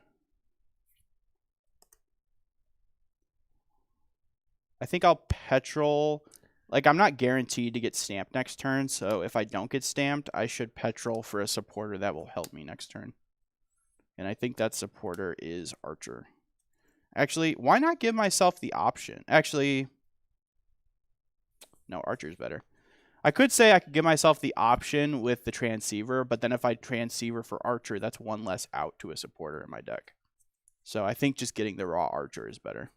I think I'll Petrol. Like, I'm not guaranteed to get stamped next turn, so if I don't get stamped, I should Petrol for a supporter that will help me next turn. And I think that supporter is Archer. Actually, why not give myself the option? Actually, no, Archer's better. I could say I could give myself the option with the Transceiver, but then if I Transceiver for Archer, that's one less out to a supporter in my deck. So I think just getting the raw Archer is better.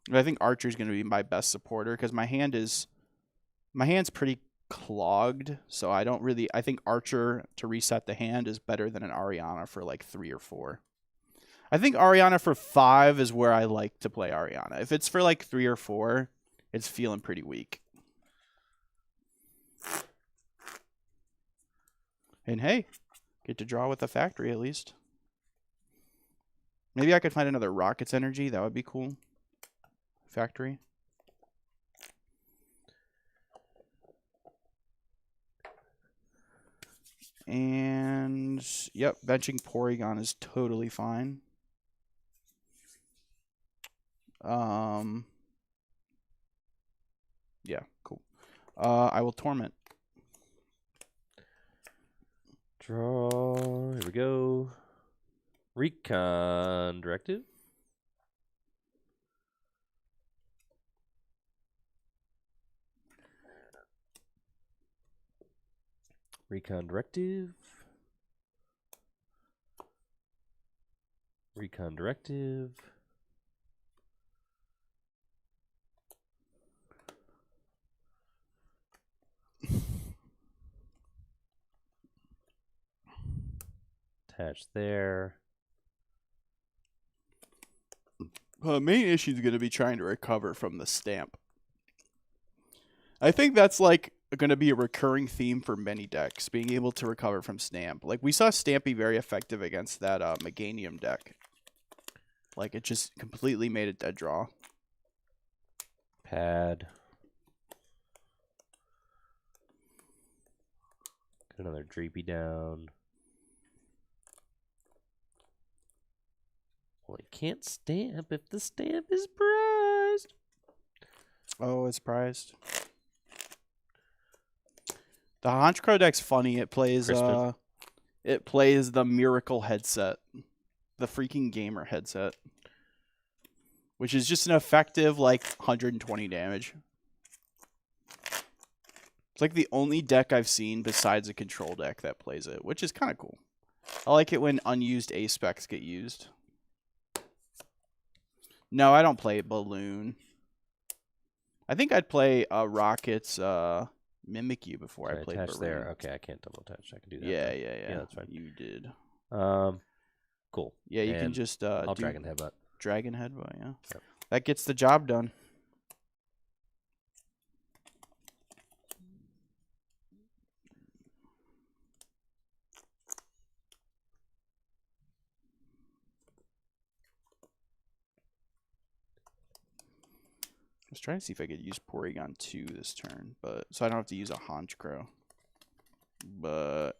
But I think Archer is going to be my best supporter because my hand's pretty clogged, so I think Archer to reset the hand is better than an Ariana for like 3 or 4. I think Ariana for 5 is where I like to play Ariana. If it's for like 3 or 4, it's feeling pretty weak. And hey, get to draw with a factory at least. Maybe I could find another Rocket's Energy. That would be cool. Factory. And, yep, benching Porygon is totally fine. Yeah, cool. I will Torment. Draw. Here we go. Recon Directive. Recon Directive. Recon Directive. Attach there. The main issue is going to be trying to recover from the stamp. I think that's like going to be a recurring theme for many decks, being able to recover from stamp. Like we saw stamp be very effective against that Meganium deck. Like it just completely made a dead draw. Pad. Get another Dreepy down. Well, it can't stamp if the stamp is prized. Oh, it's prized. The Honchkrow deck's funny. It plays the Miracle headset. The freaking gamer headset. Which is just an effective, like, 120 damage. It's like the only deck I've seen besides a control deck that plays it, which is kind of cool. I like it when unused A-specs get used. No, I don't play Balloon. I think I'd play Rocket's Mimic You before I played Balloon. There. Okay, I can't double touch. I can do that. Yeah, yeah. That's fine. You did. Cool. Yeah, you can just I'll Dragon Headbutt. Dragon Headbutt, yeah. Yep. That gets the job done. I was trying to see if I could use Porygon 2 this turn, but so I don't have to use a Honchkrow. But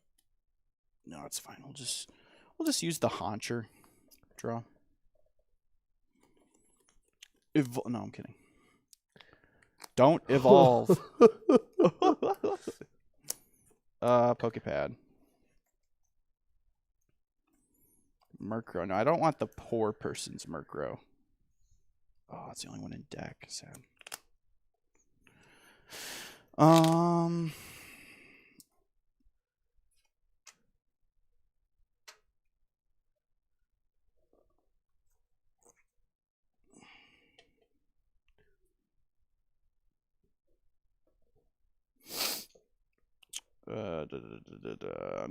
no, it's fine. We'll just use the Hauncher draw. No, I'm kidding. Don't evolve. Pokepad. Murkrow. No, I don't want the poor person's Murkrow. Oh, it's the only one in deck. Sad. I'm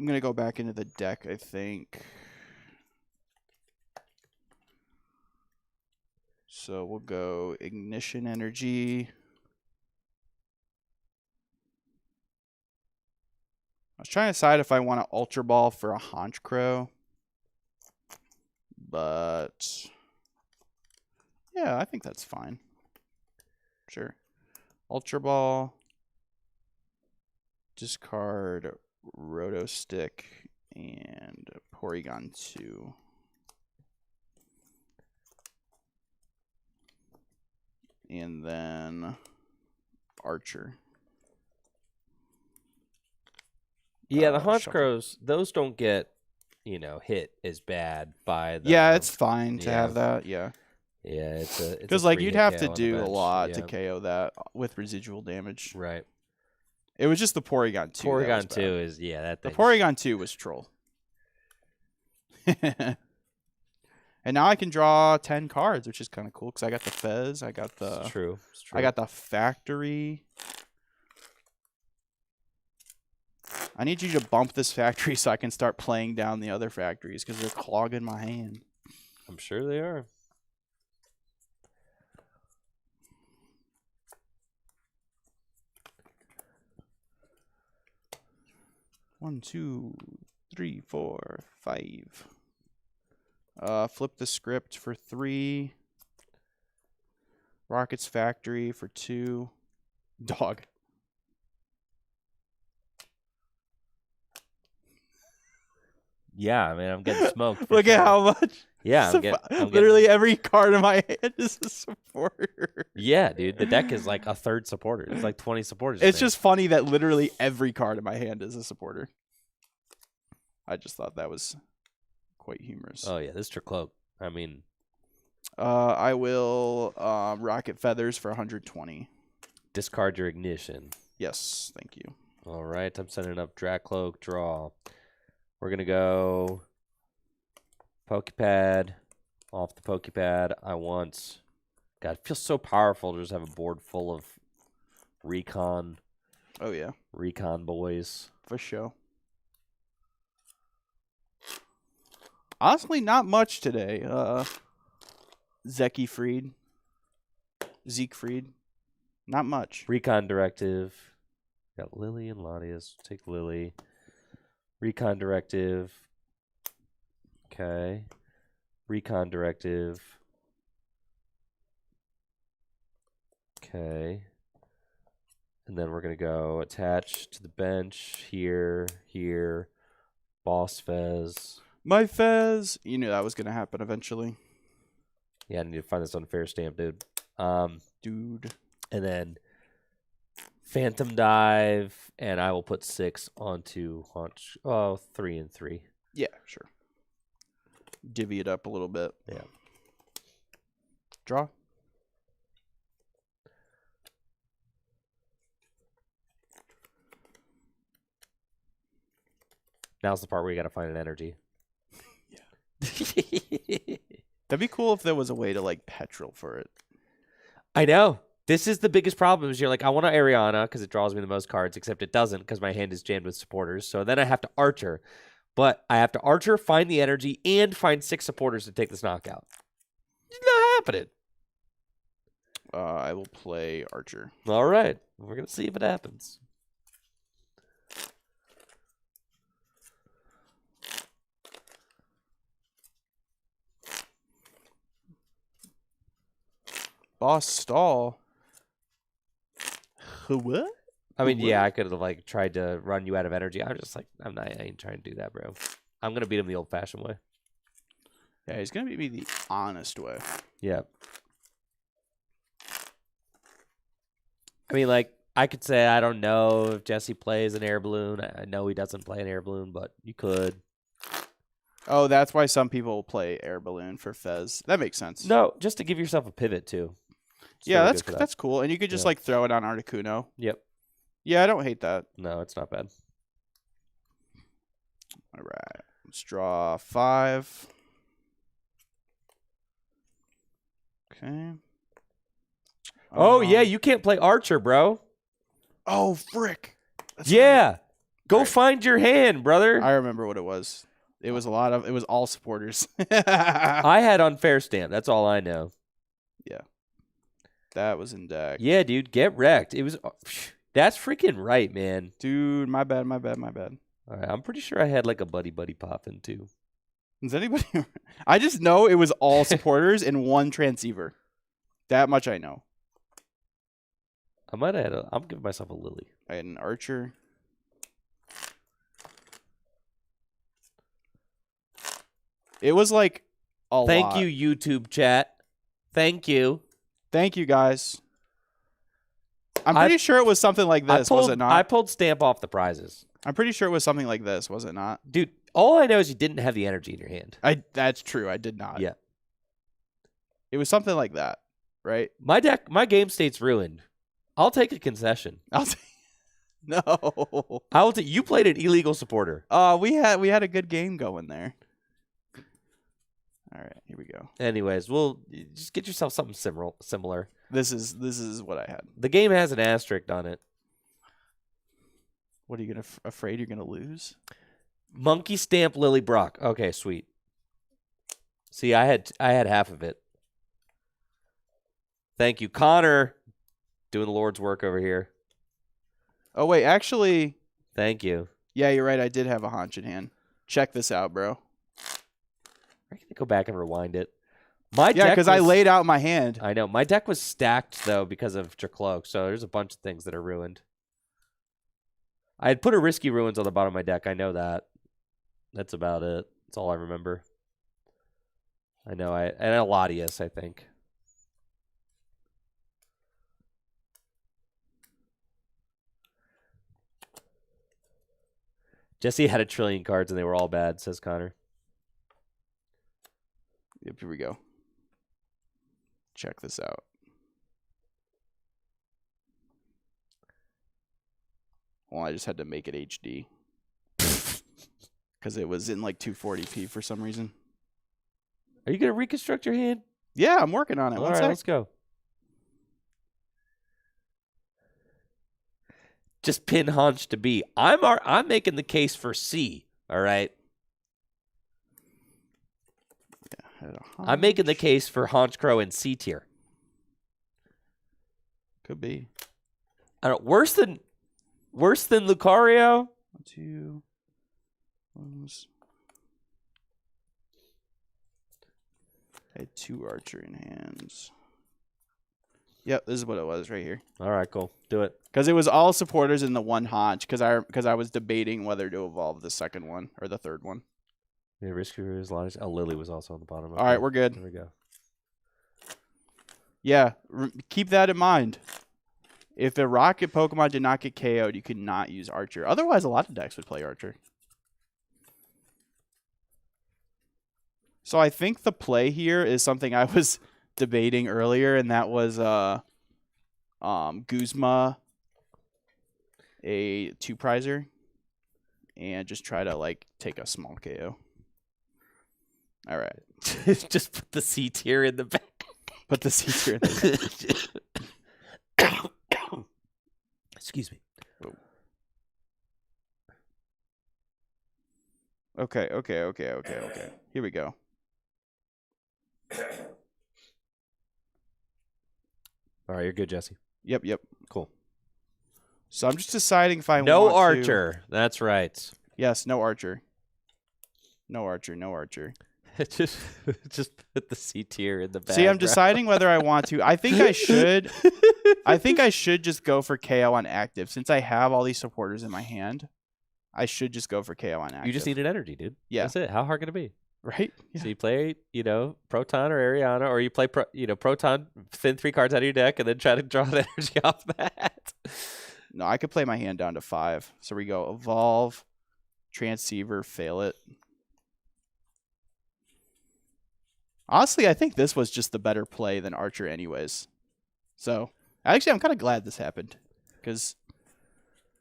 gonna go back into the deck, I think. So we'll go Ignition Energy. I was trying to decide if I want to Ultra Ball for a Honchkrow. But yeah, I think that's fine. Sure. Ultra Ball. Discard Roto Stick and Porygon 2. And then Archer. Yeah, the Honchkrows, those don't get, hit as bad by the... Yeah, it's fine to have that, yeah. Yeah, it's a... Because, like, you'd have to do a lot to KO that with residual damage. Right. It was just the Porygon 2. Porygon 2 is, yeah, that thing. The Porygon 2 was troll. And now I can draw 10 cards, which is kind of cool because I got the Fez, I got the... It's true. I got the Factory. I need you to bump this factory so I can start playing down the other factories because they're clogging my hand. I'm sure they are. 1, 2, 3, 4, 5. Flip the script for 3. Rocket's Factory for 2. Dog. Yeah, I mean, I'm getting smoked. Look at how much. Yeah, literally every card in my hand is a supporter. Yeah, dude. The deck is like a third supporter. It's like 20 supporters. It's just funny that literally every card in my hand is a supporter. I just thought that was quite humorous. Oh, yeah. This Tricloak. I mean. I will Rocket Feathers for 120. Discard your Ignition. Yes, thank you. All right. I'm sending up Dracloak, draw. We're going to go Pokepad. Off the Pokepad. I want... God, it feels so powerful to just have a board full of Recon. Oh, yeah. Recon boys. For sure. Honestly, not much today. Zeke Fried. Not much. Recon Directive. Got Lily and Latias. Take Lily. Recon Directive. Okay. Recon Directive. Okay. And then we're going to go attach to the bench. Here. Boss Fez. My Fez. You knew that was going to happen eventually. Yeah, I need to find this unfair stamp, dude. Dude. And then Phantom Dive, and I will put 6 onto Honch. Oh, 3 and 3. Yeah, sure. Divvy it up a little bit. Yeah. Draw. Now's the part where you got to find an energy. Yeah. That'd be cool if there was a way to like petrol for it. I know. This is the biggest problem is you're like, I want to Ariana because it draws me the most cards, except it doesn't because my hand is jammed with supporters. So then I have to Archer. But I have to Archer, find the energy, and find 6 supporters to take this knockout. It's not happening. I will play Archer. All right. We're going to see if it happens. Boss Stall. What? I mean, yeah, I could have like tried to run you out of energy. I'm just like, I ain't trying to do that, bro. I'm gonna beat him the old-fashioned way. Yeah, he's gonna beat me the honest way. Yeah. I mean, like, I could say I don't know if Jesse plays an air balloon. I know he doesn't play an air balloon, but you could. Oh, that's why some people play air balloon for Fez. That makes sense. No, just to give yourself a pivot too. It's yeah, really that's cool, and you could just like throw it on Articuno. Yep. Yeah, I don't hate that. No, it's not bad. All right, let's draw 5. Okay. Oh yeah, you can't play Archer, bro. Oh frick. That's yeah, right. Go find your hand, brother. I remember what it was. It was it was all supporters. I had unfair stamp. That's all I know. Yeah. That was in deck. Yeah, dude, get wrecked. It was. That's freaking right, man. Dude, my bad. All right, I'm pretty sure I had like a buddy popping too. Does anybody? I just know it was all supporters and 1 transceiver. That much I know. I might have had I'm giving myself a Lily. I had an Archer. It was like a lot. Thank you, YouTube chat. Thank you. Thank you, guys. I'm pretty sure it was something like this, was it not? I pulled stamp off the prizes. I'm pretty sure it was something like this, was it not? Dude, all I know is you didn't have the energy in your hand. That's true. I did not. Yeah. It was something like that, right? My game state's ruined. I'll take a concession. No. I will you played an illegal supporter. We had a good game going there. All right, here we go. Anyways, we'll just get yourself something similar. This is what I had. The game has an asterisk on it. What are you afraid you're gonna lose? Monkey stamp Lily Brock. Okay, sweet. See, I had half of it. Thank you, Connor. Doing the Lord's work over here. Oh wait, actually, thank you. Yeah, you're right. I did have a Honch in hand. Check this out, bro. I can go back and rewind it. My Yeah, deck because I laid out my hand. I know. My deck was stacked, though, because of Dracloak, so there's a bunch of things that are ruined. I had put a Risky Ruins on the bottom of my deck. I know that. That's about it. That's all I remember. I know. And a Latias, I think. Jesse had 1 trillion cards, and they were all bad, says Connor. Yep, here we go. Check this out. Well, I just had to make it HD. Because it was in like 240p for some reason. Are you going to reconstruct your hand? Yeah, I'm working on it. All right, let's go. Just pin Honch to B. I'm making the case for C. All right. Yeah, I'm making the case for Honchkrow in C tier. Could be. I don't. Worse than Lucario. 1, 2. I had 2 Archer in hands. Yep, this is what it was right here. All right, cool. Do it. Because it was all supporters in the 1 Honch. Because I was debating whether to evolve the second one or the third one. Yeah, Risky was Latias. Oh, Lily was also on the bottom. All right, we're good. There we go. Yeah, keep that in mind. If a Rocket Pokemon did not get KO'd, you could not use Archer. Otherwise, a lot of decks would play Archer. So I think the play here is something I was debating earlier, and that was Guzma, a 2-prizer, and just try to like take a small KO. All right. Just put the C tier in the back. Put the C tier in the back. Excuse me. Okay. Here we go. All right, you're good, Jesse. Yep. Cool. So I'm just deciding if I want No Archer. That's right. Yes, no Archer. No Archer. just put the C tier in the back. See, I'm deciding whether I want to. I think I should. I think I should just go for KO on active. Since I have all these supporters in my hand, I should just go for KO on active. You just need an energy, dude. Yeah. That's it. How hard can it be? Right? Yeah. So you play, Proton or Ariana, or you play, Proton, thin 3 cards out of your deck, and then try to draw the energy off that. No, I could play my hand down to 5. So we go Evolve, Transceiver, fail it. Honestly, I think this was just the better play than Archer anyways. So, actually, I'm kind of glad this happened. Because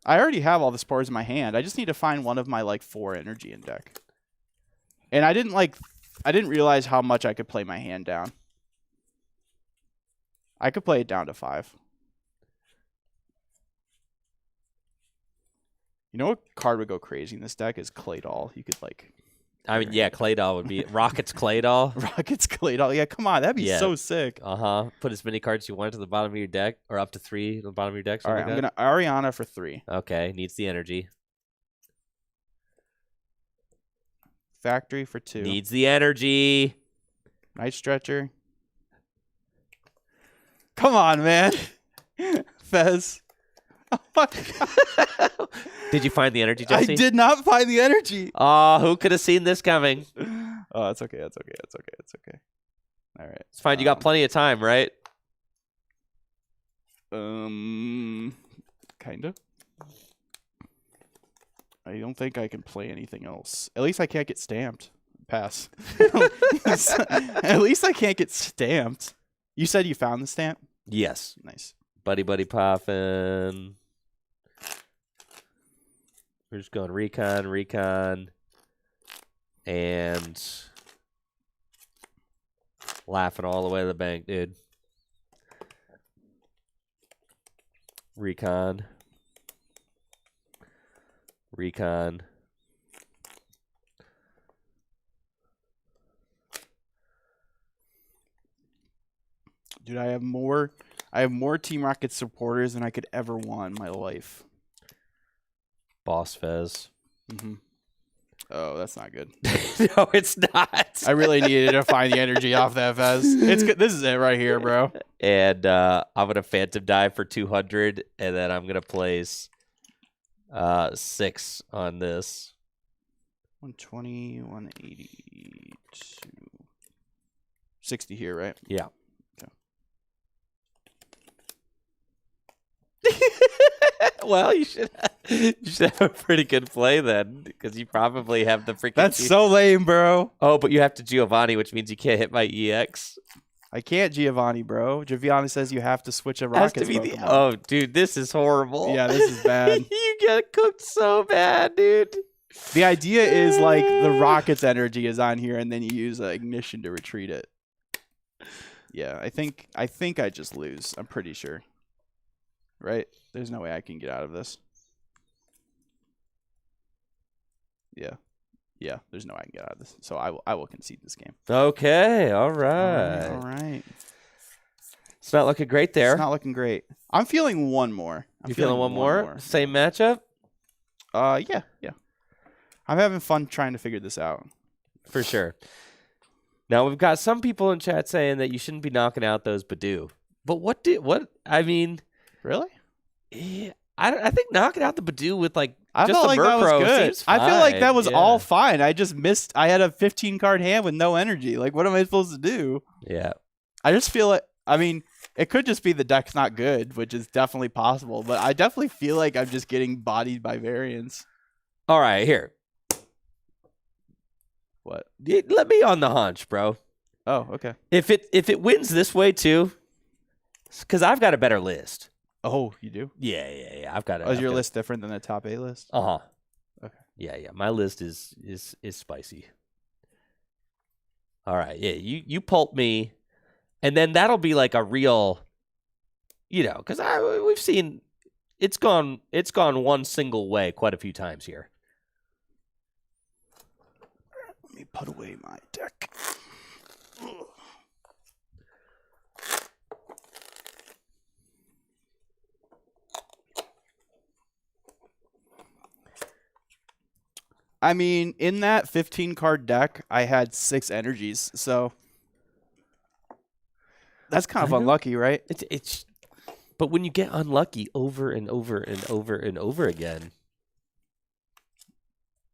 I already have all the spores in my hand. I just need to find one of my, 4 energy in deck. And I didn't realize how much I could play my hand down. I could play it down to 5. You know what card would go crazy in this deck is Claydol. You could, I mean, yeah, Claydol would be Rocket's Claydol. Rocket's Claydol. Yeah, come on. That'd be so sick. Put as many cards you want to the bottom of your deck, or up to 3 at the bottom of your deck. All right, I'm going to Ariana for 3. Okay, needs the energy. Factory for 2. Needs the energy. Night Stretcher. Come on, man. Fez. Oh my God. Did you find the energy, Jesse? I did not find the energy. Oh, who could have seen this coming? Oh, it's okay. It's okay. All right. It's fine. You got plenty of time, right? Kind of. I don't think I can play anything else. At least I can't get stamped. Pass. At least I can't get stamped. You said you found the stamp? Yes. Nice. Buddy poffin. We're just going recon, and laughing all the way to the bank, dude. Recon. Dude, I have more Team Rocket supporters than I could ever want in my life. Boss Fez. Mm-hmm. Oh, that's not good. No, it's not. I really needed to find the energy off that Fez. It's good. This is it right here, bro. And I'm gonna Phantom Dive for 200, and then I'm gonna place 6 on this. 120, 180, 60 here, right? Yeah. Well, you should have a pretty good play then, because you probably have the freaking. That's so lame, bro. Oh, but you have to Giovanni, which means you can't hit my EX. I can't Giovanni, bro. Giovanni says you have to switch a Rockets Pokemon. Oh, dude, this is horrible. Yeah, this is bad. You get cooked so bad, dude. The idea is like the Rockets energy is on here, and then you use Ignition to retreat it. Yeah, I think I just lose. I'm pretty sure. Right? There's no way I can get out of this. Yeah. Yeah, there's no way I can get out of this. So I will concede this game. Okay, all right. All right. It's not looking great there. It's not looking great. I'm feeling one more. You feeling one more? Same matchup? Yeah. I'm having fun trying to figure this out. For sure. Now, we've got some people in chat saying that you shouldn't be knocking out those Badoo. But I mean... Really? Yeah, I think knocking out the Badoo with I just felt the like that was Murkrow good. seems fine. I feel like that was Yeah. all fine. I just missed. I had a 15-card hand with no energy. Like, what am I supposed to do? Yeah. I just feel like, I mean, it could just be the deck's not good, which is definitely possible. But I definitely feel like I'm just getting bodied by variants. All right, here. What? Let me on the hunch, bro. Oh, okay. If it wins this way too, because I've got a better list. Oh, you do? Yeah. I've got it. Oh, is your list different than the top 8 list? Uh-huh. Okay. Yeah. My list is spicy. All right. Yeah, you pulp me, and then that'll be like a real, because we've seen it's gone one single way quite a few times here. Let me put away my deck. I mean, in that 15-card deck, I had 6 energies, so that's kind of unlucky, right? But when you get unlucky over and over and over and over again,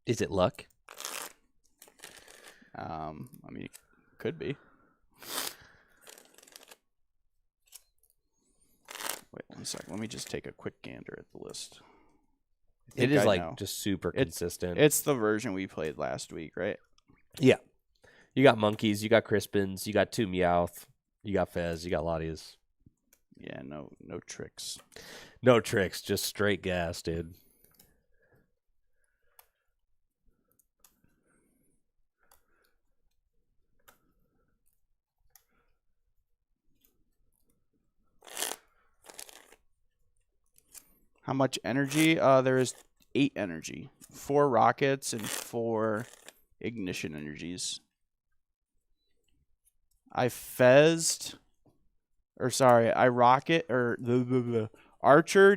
is it luck? I mean, it could be. Wait 1 second. Let me just take a quick gander at the list. It is just super consistent. It's the version we played last week, right? Yeah. You got Monkeys, you got Crispins, you got 2 Meowth, you got Fez, you got Latias. Yeah, no tricks. No tricks, just straight gas, dude. How much energy? There is 8 energy. 4 rockets and 4 ignition energies. I archered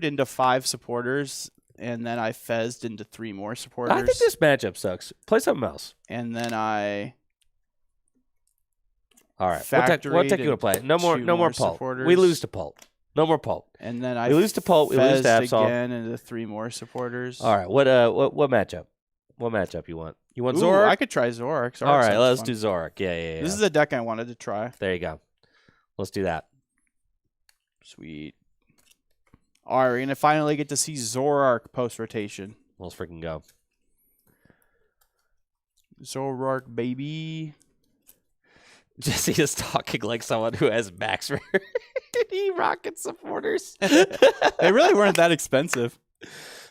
into 5 supporters, and then I fezzed into 3 more supporters. I think this matchup sucks. Play something else. And then I... All right. What deck you want to play? No more pulp. Supporters. We lose to pulp. No more pulp. And then I we lose to pulp. We lose to Absol. Again into 3 more supporters. All right. What matchup? What matchup you want? You want Zoroark? I could try Zoroark. All right. Let's do Zoroark. Yeah. This is a deck I wanted to try. There you go. Let's do that. Sweet. All right. We're going to finally get to see Zoroark post-rotation. Let's freaking go. Zoroark, baby. Jesse is talking like someone who has max rarity rocket supporters. They really weren't that expensive.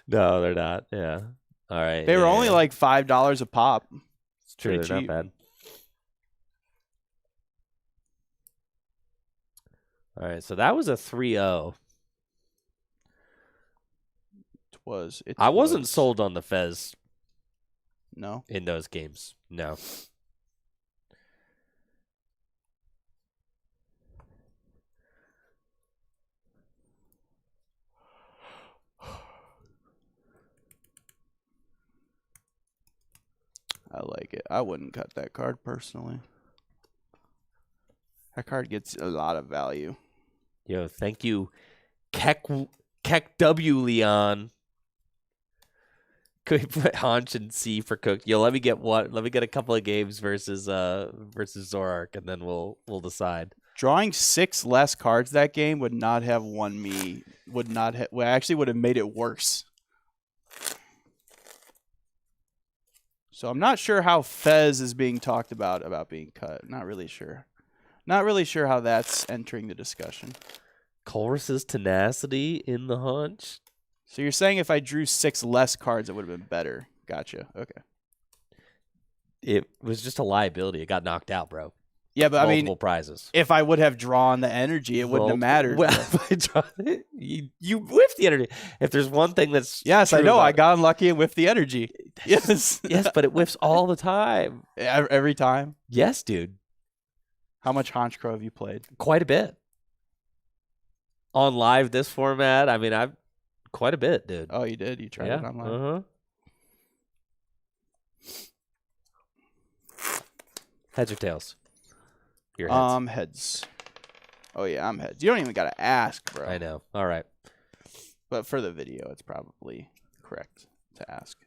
No, they're not. Yeah. All right. They were only like $5 a pop. It's true. They're not bad. All right. So that was a 3-0. I wasn't sold on the Fez. No. In those games. No. like it. I wouldn't cut that card personally. That card gets a lot of value. Yo, thank you, Keck W Leon. Could we put Honch and C for Cook? Yo, let me get a couple of games versus Zoroark, and then we'll decide. Drawing 6 less cards that game would not have won me. Actually would have made it worse. So I'm not sure how Fez is being talked about being cut. Not really sure. Not really sure how that's entering the discussion. Colress's Tenacity in the Honch. So you're saying if I drew 6 less cards, it would have been better. Gotcha. Okay. It was just a liability. It got knocked out, bro. Yeah, but multiple prizes. If I would have drawn the energy, it wouldn't have mattered. Well, you whiffed the energy. If there's one thing that's I know. I got unlucky and whiffed the energy. Yes. Yes, but it whiffs all the time. Every time? Yes, dude. How much Honchkrow have you played? Quite a bit. On live this format, I mean, I've quite a bit, dude. Oh, you did? You tried it online? Heads or tails? Your heads. Heads. Oh, yeah, I'm heads. You don't even got to ask, bro. I know. All right. But for the video, it's probably correct to ask.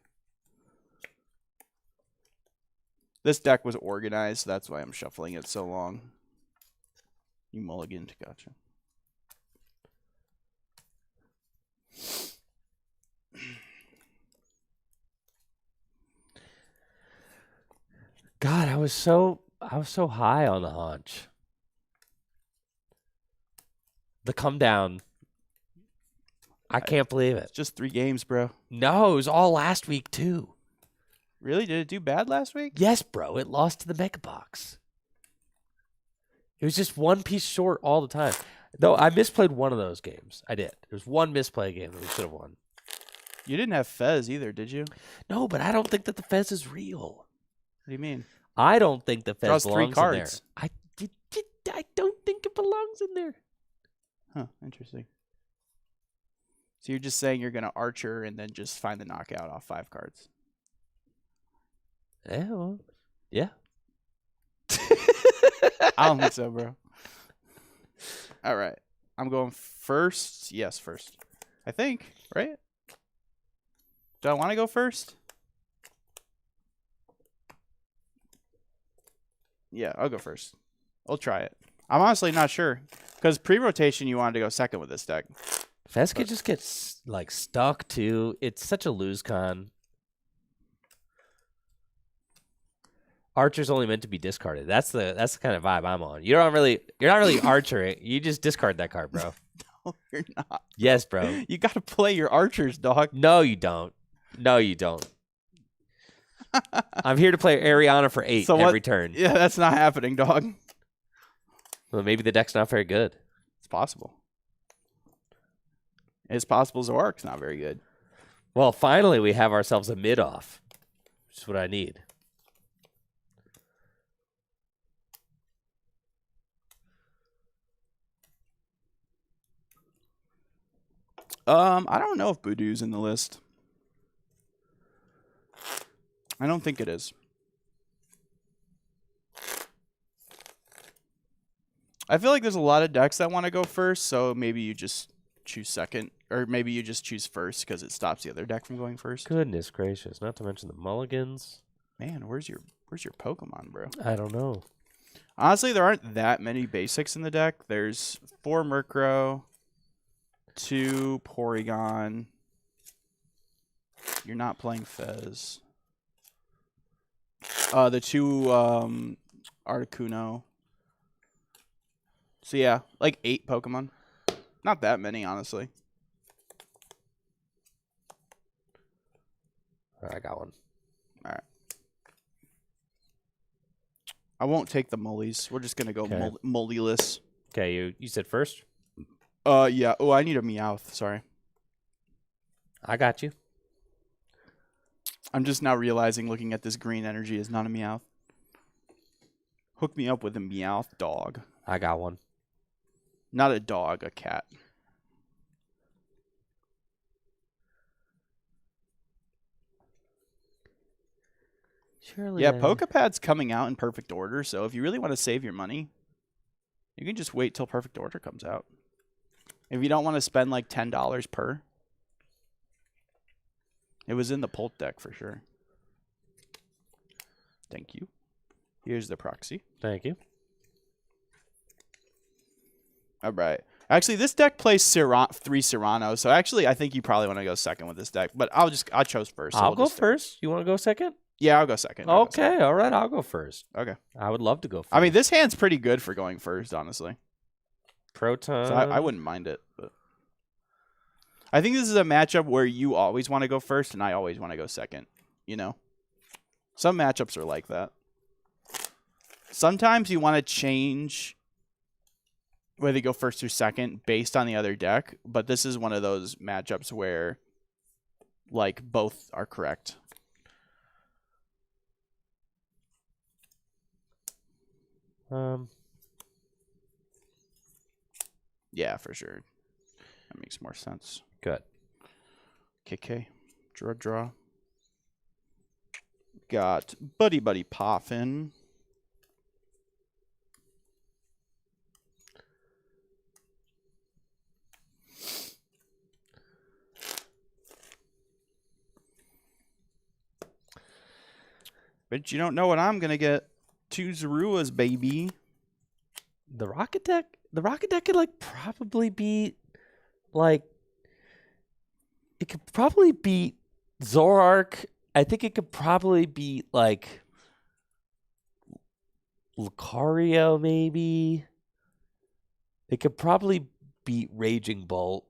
This deck was organized. So that's why I'm shuffling it so long. You mulliganed. Gotcha. God, I was so high on the Honch. The come down. I can't believe it. It's just 3 games, bro. No, it was all last week too. Really? Did it do bad last week? Yes, bro. It lost to the Mega Box. It was just one piece short all the time. Though I misplayed one of those games. I did. There was one misplay game that we should have won. You didn't have Fez either, did you? No, but I don't think that the Fez is real. What do you mean? I don't think the Fez belongs 3 cards. in there. I don't think it belongs in there. Huh, interesting. So you're just saying you're going to Archer and then just find the knockout off 5 cards? Yeah, well, yeah. I don't think so, bro. All right. I'm going first. Yes, first. I think, right? Do I want to go first? Yeah, I'll go first. We'll try it. I'm honestly not sure. Because pre-rotation, you wanted to go second with this deck. Fez could just get like stuck too. It's such a lose con. Archer's only meant to be discarded. That's the kind of vibe I'm on. You're not really archering. You just discard that card, bro. No, you're not. Yes, bro. You got to play your archers, dog. No, you don't. No, you don't. I'm here to play Ariana for 8 every turn. Yeah, that's not happening, dog. Well, maybe the deck's not very good. It's possible. It's possible Zoroark's not very good. Well, finally we have ourselves a mid-off, which is what I need. I don't know if Voodoo's in the list. I don't think it is. I feel like there's a lot of decks that want to go first, so maybe you just choose second, or maybe you just choose first because it stops the other deck from going first. Goodness gracious! Not to mention the mulligans. Man, where's your Pokemon, bro? I don't know. Honestly, there aren't that many basics in the deck. There's 4 Murkrow, 2 Porygon. You're not playing Fez. The 2 Articuno. So yeah, like 8 Pokemon. Not that many, honestly. All right, I got one. All right. I won't take the mullies. We're just gonna go mullyless. Okay, you said first. Yeah. Oh, I need a Meowth. Sorry. I got you. I'm just now realizing looking at this green energy is not a Meowth. Hook me up with a Meowth dog. I got one. Not a dog, a cat. Surely. Yeah, Pokepad's coming out in perfect order, so if you really want to save your money, you can just wait till perfect order comes out. If you don't want to spend like $10 per. It was in the Pult deck for sure. Thank you. Here's the proxy. Thank you. All right. Actually, this deck plays 3 Serrano, so actually, I think you probably want to go second with this deck. But I chose first. So I'll go first. You want to go second? Yeah, I'll go second. Okay, all right. I'll go first. Okay. I would love to go first. I mean, this hand's pretty good for going first, honestly. Proton. So I wouldn't mind it. But I think this is a matchup where you always want to go first, and I always want to go second. You know? Some matchups are like that. Sometimes you want to change whether you go first or second based on the other deck, but this is one of those matchups where like both are correct. Yeah, for sure. That makes more sense. Good. KK. Draw. Got Buddy Poffin. But you don't know what I'm going to get. 2 Zoruas, baby. The Rocket deck could like probably beat like it could probably beat Zoroark. I think it could probably beat like Lucario maybe. It could probably beat Raging Bolt.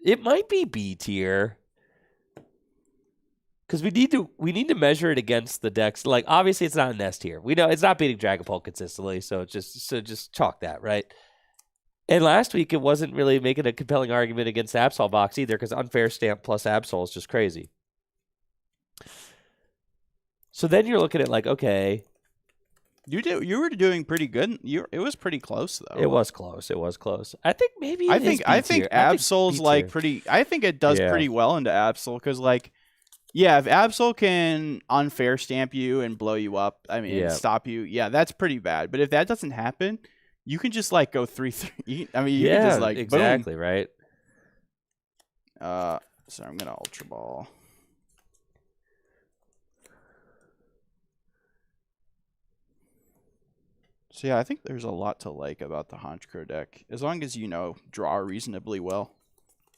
It might be B tier. Because we need to measure it against the decks. Like obviously it's not an S tier. We know it's not beating Dragapult consistently, so just chalk that, right? And last week it wasn't really making a compelling argument against the Absol box either, because Unfair Stamp plus Absol is just crazy. So then you're looking at like, okay, you were doing pretty good. It was pretty close though. It was close. I think maybe I think Absol's like pretty. I think it does pretty well into Absol because like. Yeah, if Absol can unfair stamp you and blow you up, I mean, and stop you, yeah, that's pretty bad. But if that doesn't happen, you can just like go 3-3. I mean, you can just like exactly boom. Right. So I'm gonna Ultra Ball. So yeah, I think there's a lot to like about the Honchkrow deck, as long as you draw reasonably well.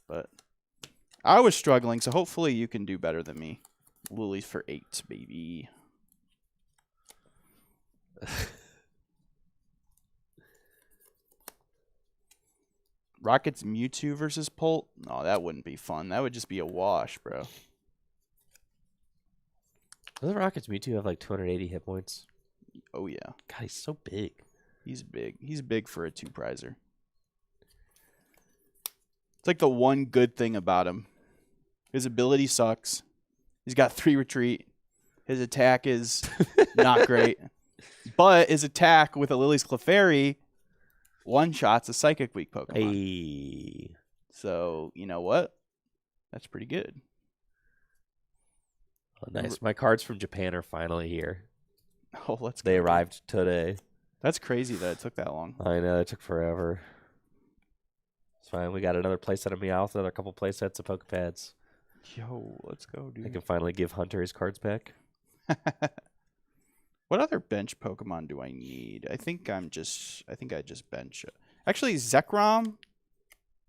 But I was struggling, so hopefully you can do better than me. Lilies for 8, baby. Rocket's Mewtwo versus Pult? No, that wouldn't be fun. That would just be a wash, bro. Doesn't Rocket's Mewtwo have like 280 hit points? Oh, yeah. God, he's so big. He's big. He's big for a 2-prizer. It's like the one good thing about him. His ability sucks. He's got 3 retreat. His attack is not great. But his attack with a Lily's Clefairy one-shots a Psychic Weak Pokemon. Hey. So, you know what? That's pretty good. Oh, nice. My cards from Japan are finally here. Oh, let's go. They arrived today. That's crazy that it took that long. I know. It took forever. It's fine. We got another playset of Meowth, another couple playsets of Pokepads. Yo, let's go, dude. I can finally give Hunter his cards back. What other bench Pokemon do I need? I think I just bench. Actually, Zekrom.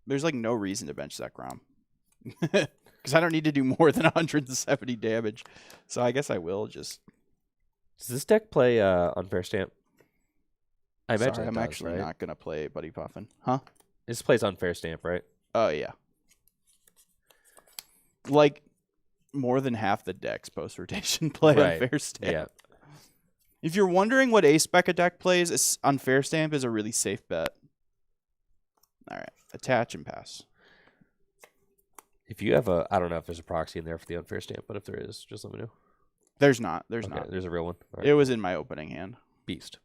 There's like no reason to bench Zekrom. Because I don't need to do more than 170 damage. So I guess I will just. Does this deck play Unfair Stamp? I imagine Sorry, I'm does, actually right? not going to play Buddy Puffin. Huh? This plays Unfair Stamp, right? Oh, yeah. Like, more than half the decks post-rotation play Unfair Stamp. Yeah. If you're wondering what A-Spec a deck plays, Unfair Stamp is a really safe bet. All right. Attach and pass. If you have I don't know if there's a proxy in there for the Unfair Stamp, but if there is, just let me know. There's not. There's not. There's a real one. Right. It was in my opening hand. Beast.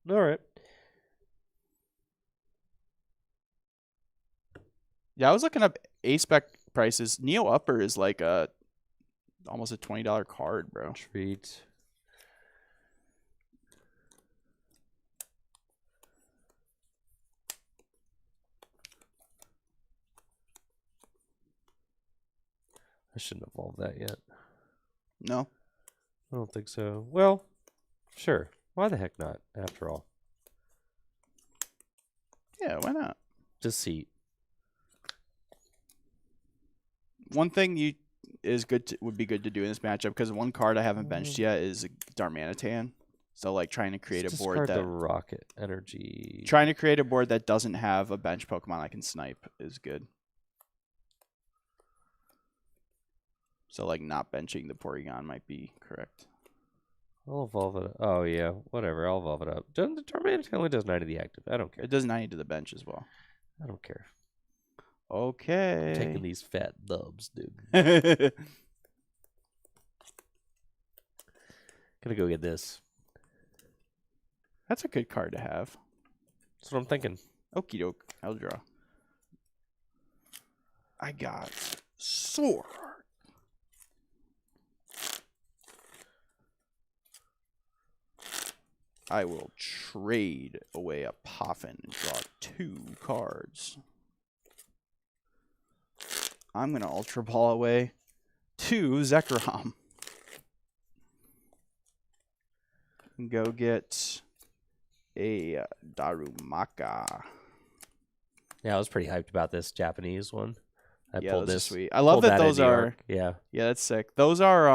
All right. Yeah, I was looking up A-Spec prices. Neo Upper is like almost a $20 card, bro. Treat. I shouldn't evolve that yet. No. I don't think so. Well, sure. Why the heck not, after all? Yeah, why not? Deceit. One thing would be good to do in this matchup, because one card I haven't benched yet is Darmanitan. So like trying to create a board that the rocket energy. Trying to create a board that doesn't have a bench Pokemon I can snipe is good. So like not benching the Porygon might be correct. I'll evolve it. Oh yeah, whatever. I'll evolve it up. The Darmanitan only does 9 to the active. I don't care. It does 90 to the bench as well. I don't care. Okay. I'm taking these fat dubs, dude. Gonna go get this. That's a good card to have. That's what I'm thinking. Okie doke. I'll draw. I got Zoroark. I will trade away a Poffin and draw 2 cards. I'm going to Ultra Ball away 2 Zekrom. Go get a Darumaka. Yeah, I was pretty hyped about this Japanese one. I pulled this. Sweet. I love that those are. Yeah. Yeah, that's sick. Those are.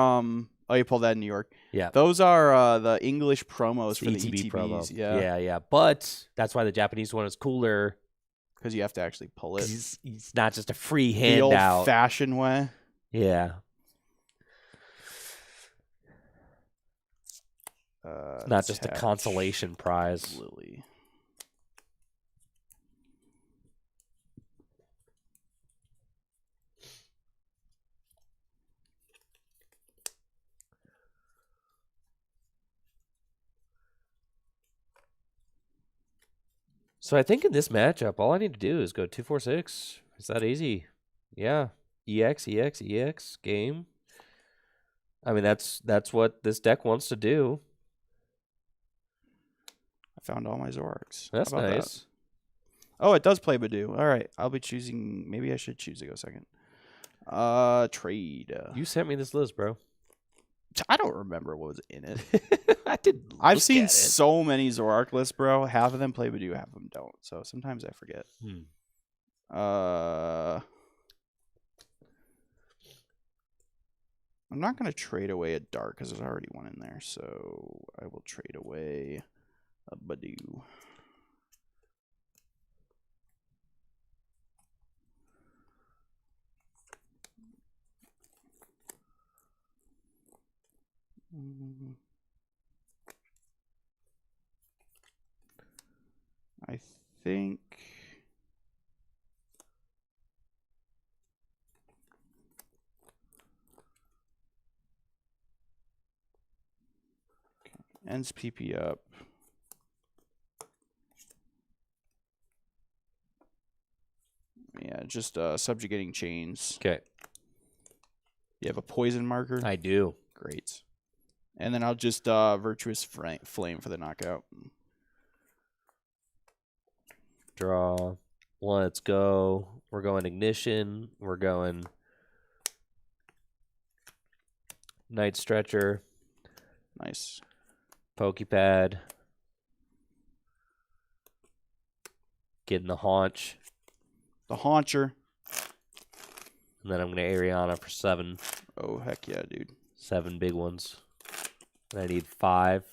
Oh, you pulled that in New York. Yeah. Those are the English promos for the ETB ETBs. promo. Yeah. Yeah. But that's why the Japanese one is cooler. Because you have to actually pull it. It's not just a free the handout. old-fashioned way. Yeah. It's not just a consolation prize. Lily. So I think in this matchup, all I need to do is go 2-4-6. It's that easy. Yeah. EX, EX, EX, game. I mean, that's what this deck wants to do. I found all my Zoroarks. That's nice. That? Oh, it does play Badoo. All right. I'll be choosing. Maybe I should choose to go second. Trade. You sent me this list, bro. I don't remember what was in it. I did. I've seen so many Zoroark lists, bro. Half of them play Badoo, half of them don't. So sometimes I forget. I'm not going to trade away a Dark because there's already one in there. So I will trade away a Badoo. I think ends PP up. Yeah, just subjugating chains. Okay. You have a poison marker? I do. Great. And then I'll just Virtuous Flame for the knockout. Draw. Let's go. We're going Ignition. We're going Night Stretcher. Nice. Pokepad. Getting the Haunch. The Hauncher. And then I'm going to Ariana for 7. Oh, heck yeah, dude. 7 big ones. And I need 5.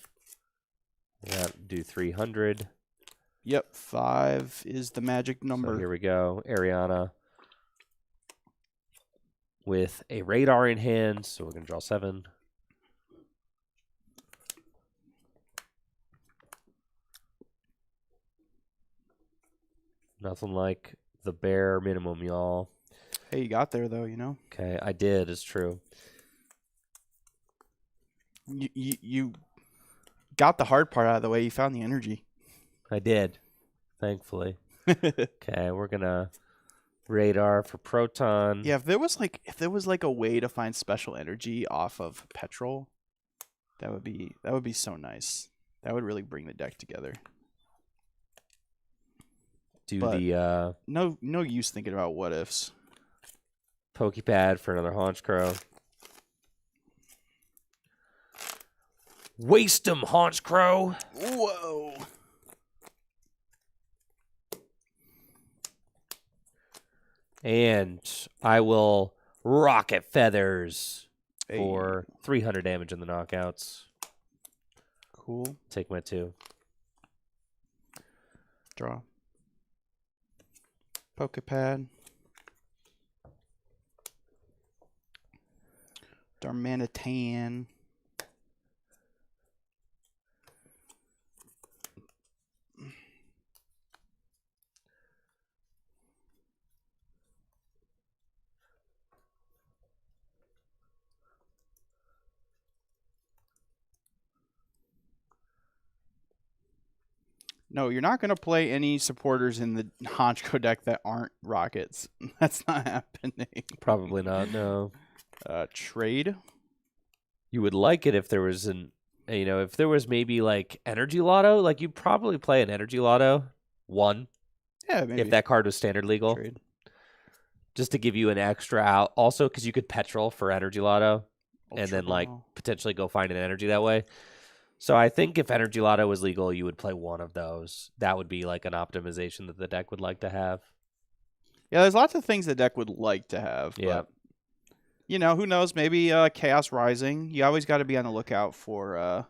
Yeah, do 300. Yep, 5 is the magic number. So here we go. Ariana with a Radar in hand. So we're going to draw 7. Nothing like the bare minimum, y'all. Hey, you got there, though, you know? Okay, I did. It's true. You got the hard part out of the way. You found the energy. I did, thankfully. Okay, we're gonna Radar for Proton. Yeah, if there was like a way to find special energy off of Petrol, that would be so nice. That would really bring the deck together. Do but the no use thinking about what ifs. Pokepad for another Honchkrow. Waste 'em, Honchkrow. Whoa. And I will Rocket Feathers for 300 damage in the knockouts. Cool. Take my 2. Draw. Pokepad. Darmanitan. No, you're not going to play any supporters in the Honchkrow deck that aren't rockets. That's not happening. Probably not, no. Trade. You would like it if there was if there was maybe like Energy Lotto, like you'd probably play an Energy Lotto 1. Yeah, maybe. If that card was standard legal. Trade. Just to give you an extra out. Also, because you could petrol for Energy Lotto and then like potentially go find an energy that way. So I think if Energy Lotto was legal, you would play one of those. That would be like an optimization that the deck would like to have. Yeah, there's lots of things the deck would like to have. Yeah. But, who knows? Maybe Chaos Rising. You always got to be on the lookout for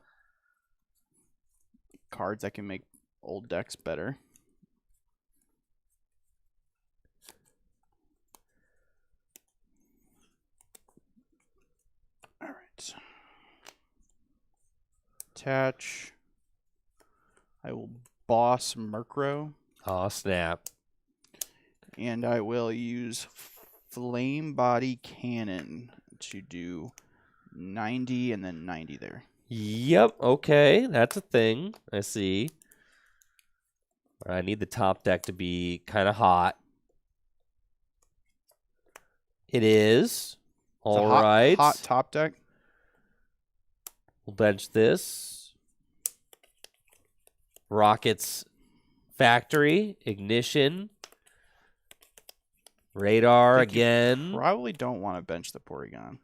cards that can make old decks better. All right. Attach. I will boss Murkrow. Oh, snap. And I will use Flame Body Cannon to do 90 and then 90 there. Yep, okay. That's a thing. I see. I need the top deck to be kind of hot. It is. All right. Hot top deck. We'll bench this. Rockets Factory, Ignition, Radar again. Probably don't want to bench the Porygon,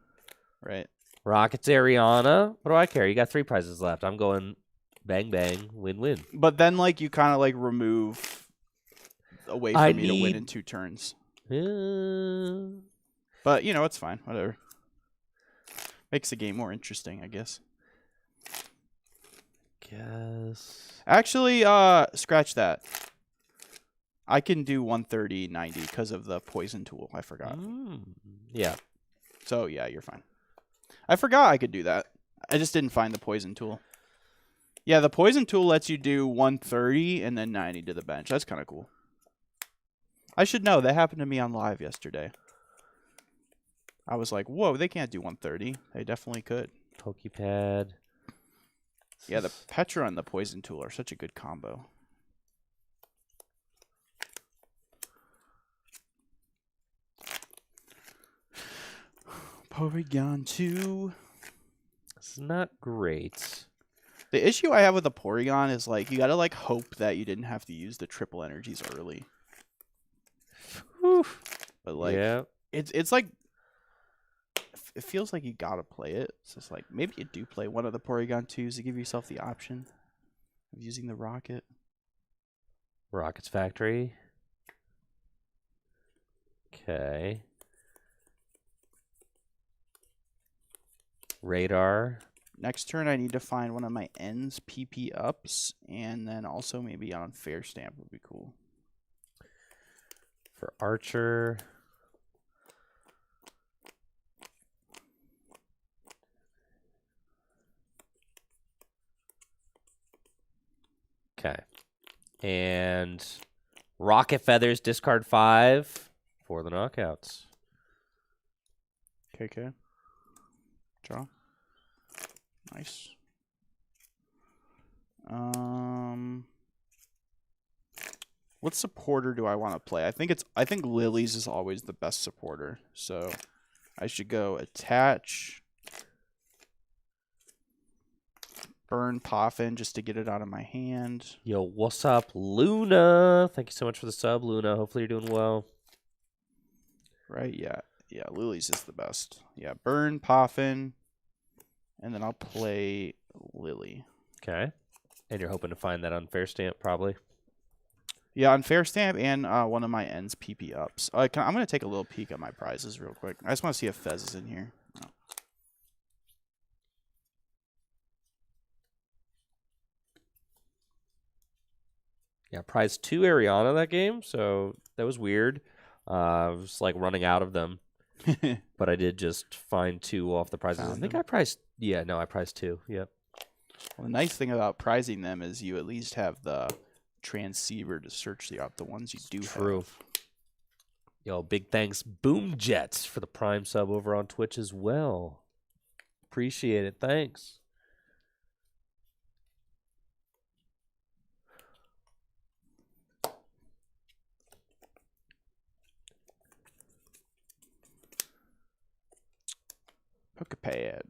right? Rockets Ariana. What do I care? You got 3 prizes left. I'm going bang, bang, win, win. But then, you kind of, remove a way for me to win in 2 turns. But, it's fine. Whatever. Makes the game more interesting, I guess. Actually, scratch that. I can do 130, 90 because of the poison tool. I forgot. Yeah. So, yeah, you're fine. I forgot I could do that. I just didn't find the poison tool. Yeah, the poison tool lets you do 130 and then 90 to the bench. That's kind of cool. I should know. That happened to me on live yesterday. I was like, whoa, they can't do 130. They definitely could. Pokepad. Yeah, the Petra and the poison tool are such a good combo. Porygon 2. It's not great. The issue I have with the Porygon is you gotta hope that you didn't have to use the triple energies early. Whew. But yeah. It's it feels like you gotta play it. It's just maybe you do play one of the Porygon 2s to give yourself the option of using the rocket. Rockets Factory. Okay. Radar. Next turn, I need to find one of my ends PP ups, and then also maybe on Fair Stamp would be cool. For Archer. Okay. And Rocket Feathers, discard 5 for the knockouts. KK. Draw. Nice. What supporter do I want to play? I think Lily's is always the best supporter. So I should go attach. Burn Poffin just to get it out of my hand. Yo, what's up, Luna? Thank you so much for the sub, Luna. Hopefully you're doing well. Right, yeah. Yeah, Lily's is the best. Yeah, Burn, Poffin, and then I'll play Lily. Okay. And you're hoping to find that unfair stamp, probably. Yeah, unfair stamp and one of my ends PP ups. I'm going to take a little peek at my prizes real quick. I just want to see if Fez is in here. Oh. Yeah, prize 2 Ariana that game, so that was weird. I was like running out of them, but I did just find 2 off the prizes. I think I priced. Yeah, no, I priced 2. Yep. Well, the nice thing about prizing them is you at least have the transceiver to search the ones you do have. Yo, big thanks, Boom Jets, for the Prime sub over on Twitch as well. Appreciate it. Thanks. Pokepad.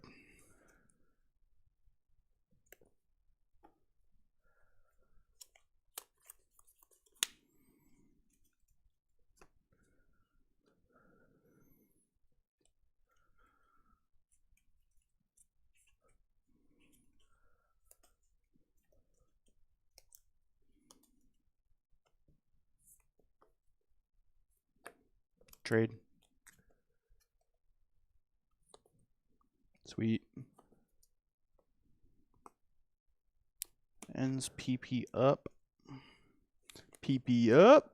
Trade. Sweet. Ends PP up. PP up.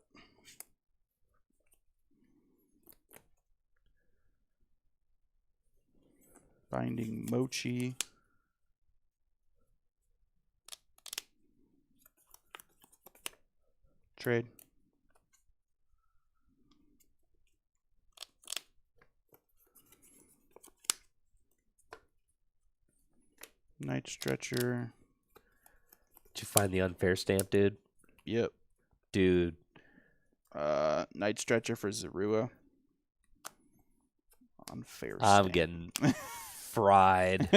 Binding Mochi. Trade. Night Stretcher. Did you find the unfair stamp, dude? Yep. Dude. Night Stretcher for Zorua. Unfair I'm stamp. getting fried.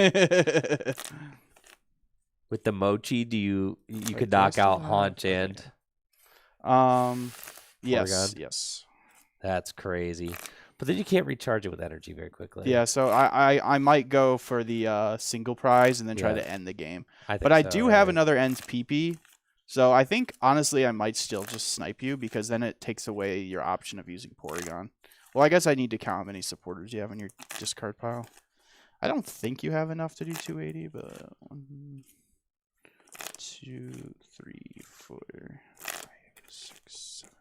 With the Mochi, you could knock out Haunch and yes, Porygon? Yes. That's crazy. But then you can't recharge it with energy very quickly. Yeah, so I might go for the single prize and then try to end the game. But I do have another ends PP, so I think honestly I might still just snipe you because then it takes away your option of using Porygon. Well, I guess I need to count how many supporters you have in your discard pile. I don't think you have enough to do 280, but 1, 2, 3, 4, 5, 6, 7.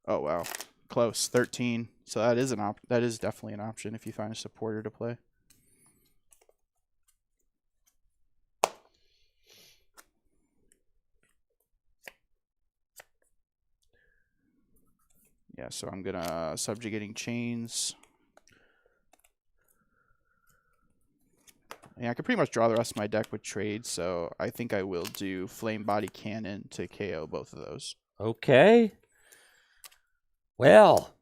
Oh wow, close. 13. So that is that is definitely an option if you find a supporter to play. Yeah, so I'm gonna Subjugating Chains. Yeah, I could pretty much draw the rest of my deck with trades, so I think I will do Flame Body Cannon to KO both of those. Okay. Well.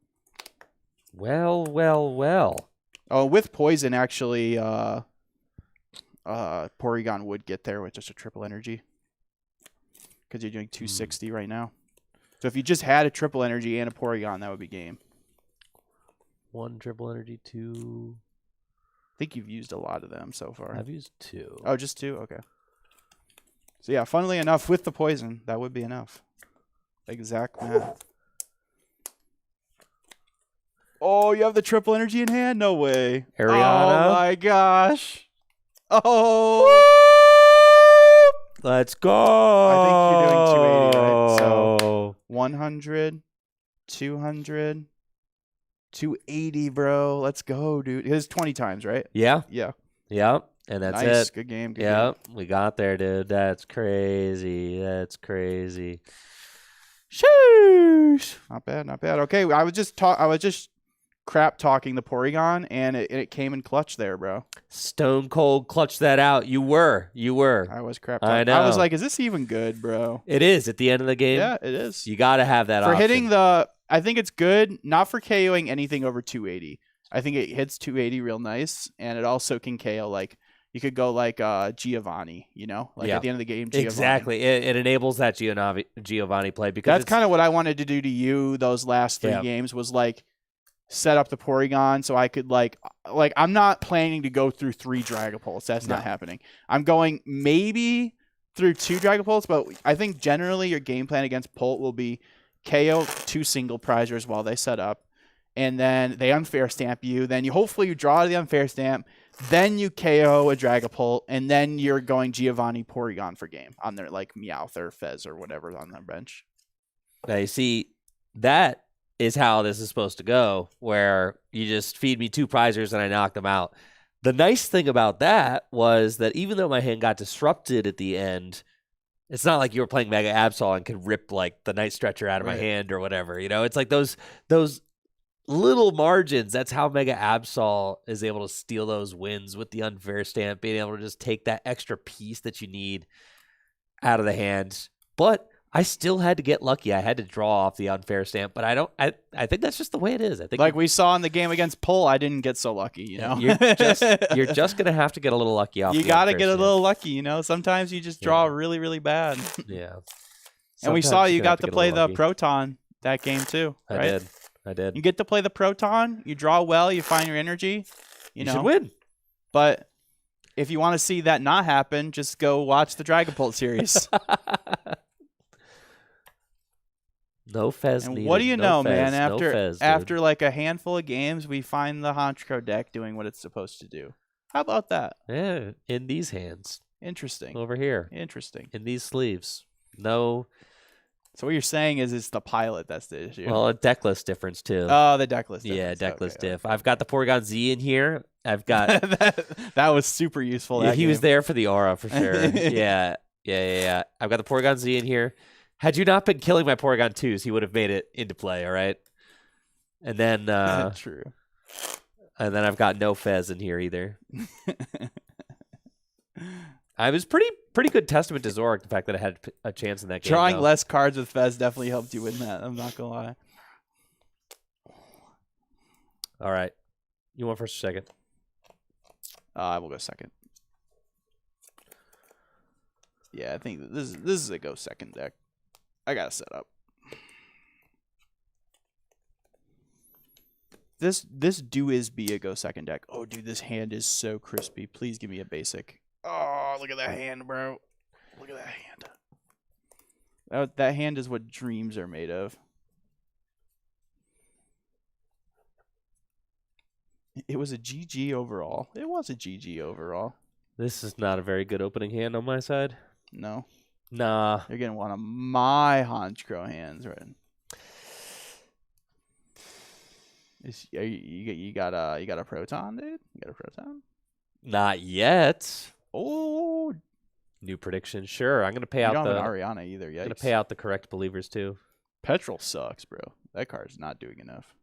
Oh, with Poison, actually, Porygon would get there with just a triple energy. Because you're doing 260 right now. So if you just had a triple energy and a Porygon, that would be game. 1 triple energy, 2. I think you've used a lot of them so far. I've used 2. Oh, just 2? Okay. So yeah, funnily enough, with the Poison, that would be enough. Exact math. Oh, you have the triple energy in hand? No way. Ariana. Oh my gosh. Oh. Let's go. I think you're doing 280, right? So 100, 200, 280, bro. Let's go, dude. It is 20 times, right? Yeah. Yeah. Yep. And that's nice. it. Good game. Good yep. game. We got there, dude. That's crazy. That's crazy. Sheesh. Not bad. Not bad. Okay. I was just crap talking the Porygon, and it came in clutch there, bro. Stone cold clutch that out. You were. I was crap talking. I know. I was like, is this even good, bro? It is at the end of the game. Yeah, it is. You got to have that for option. hitting the. I think it's good, not for KOing anything over 280. I think it hits 280 real nice, and it also can KO like You could go like Giovanni, you know, like at the end of the game, Giovanni. Exactly. It enables that Giovanni play because that's kind of what I wanted to do to you those last 3 games was like set up the Porygon so I could like I'm not planning to go through 3 Dragapults. That's not happening. I'm going maybe through 2 Dragapults, but I think generally your game plan against Pult will be KO 2 single prizers while they set up, and then they unfair stamp you. Then you hopefully draw the unfair stamp. Then you KO a Dragapult, and then you're going Giovanni Porygon for game on their like Meowth or Fez or whatever on their bench. Now you see, that is how this is supposed to go, where you just feed me 2 prizers and I knock them out. The nice thing about that was that even though my hand got disrupted at the end, it's not like you were playing Mega Absol and could rip like the Night Stretcher out of my hand or whatever. You know, it's like those little margins. That's how Mega Absol is able to steal those wins with the unfair stamp, being able to just take that extra piece that you need out of the hand. But I still had to get lucky. I had to draw off the unfair stamp, but I think that's just the way it is. I think like we saw in the game against Pole, I didn't get so lucky, you know. You're just gonna have to get a little lucky off. You got to get a little lucky, you know. Sometimes you just draw really, really bad. Yeah. And we saw you got to play the Proton that game too, right? I did. You get to play the Proton. You draw well. You find your energy. You know, should win. But if you want to see that not happen, just go watch the Dragapult series. No Fez and needed. what do you know, man? After like a handful of games, we find the Honchkrow deck doing what it's supposed to do. How about that? Yeah, in these hands. Interesting. Over here. Interesting. In these sleeves. No. So what you're saying is it's the pilot that's the issue. Well, a deck list difference too. Oh, the deck list difference. Yeah, deck list diff. I've got the Porygon Z in here. I've got that was super useful. Yeah, he was there for the aura for sure. Yeah. I've got the Porygon Z in here. Had you not been killing my Porygon 2s, he would have made it into play, all right? And then true. And then I've got no Fez in here either. I was pretty good testament to Zoroark, the fact that I had a chance in that game. Drawing less cards with Fez definitely helped you win that. I'm not going to lie. All right. You want first or second? I will go second. Yeah, I think this is a go second deck. I got to set up. This do is be a go second deck. Oh, dude, this hand is so crispy. Please give me a basic. Oh, look at that hand, bro. Look at that hand. That hand is what dreams are made of. It was a GG overall. It was a GG overall. This is not a very good opening hand on my side. No. Nah. You're getting one of my Honchkrow hands, right? You got a Proton, dude? You got a Proton? Not yet. Oh, new prediction. Sure, I'm gonna pay out the. You don't have an Ariana either. Yikes. I'm gonna pay out the correct believers too. Petrol sucks, bro. That card's not doing enough.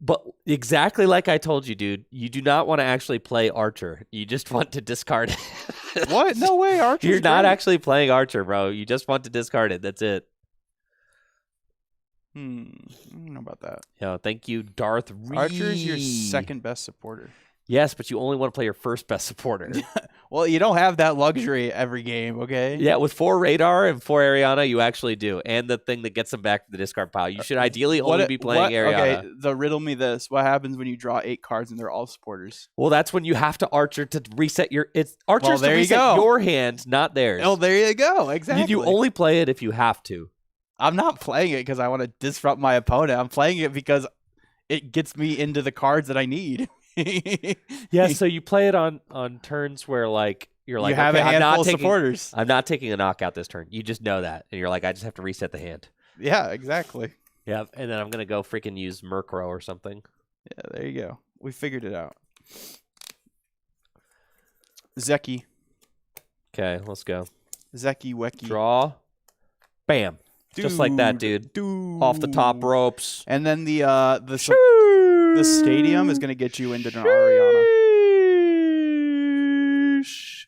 But exactly like I told you, dude. You do not want to actually play Archer. You just want to discard it. What? No way, Archer. You're not actually playing Archer, bro. You just want to discard it. That's it. I don't know about that. Yeah, thank you, Darth Reed. Archer's your second best supporter. Yes, but you only want to play your first best supporter. Well, you don't have that luxury every game, okay? Yeah, with 4 Radar and 4 Ariana, you actually do. And the thing that gets them back to the discard pile. You should ideally only be playing Ariana. Okay, riddle me this. What happens when you draw 8 cards and they're all supporters? Well, that's when you have to Archer to reset your... Archer's to reset your hand, not theirs. Oh, there you go. Exactly. You only play it if you have to. I'm not playing it because I want to disrupt my opponent. I'm playing it because it gets me into the cards that I need. Yeah, so you play it on turns where like you're like, you have okay, a handful of supporters. I'm not taking a knockout this turn. You just know that, and you're like, I just have to reset the hand. Yeah, exactly. Yeah, and then I'm gonna go freaking use Honchkrow or something. Yeah, there you go. We figured it out. Zeki. Okay, let's go. Zeki Weki. Draw. Bam. Just like that, dude. Off the top ropes. And then the stadium is going to get you into an Ariana.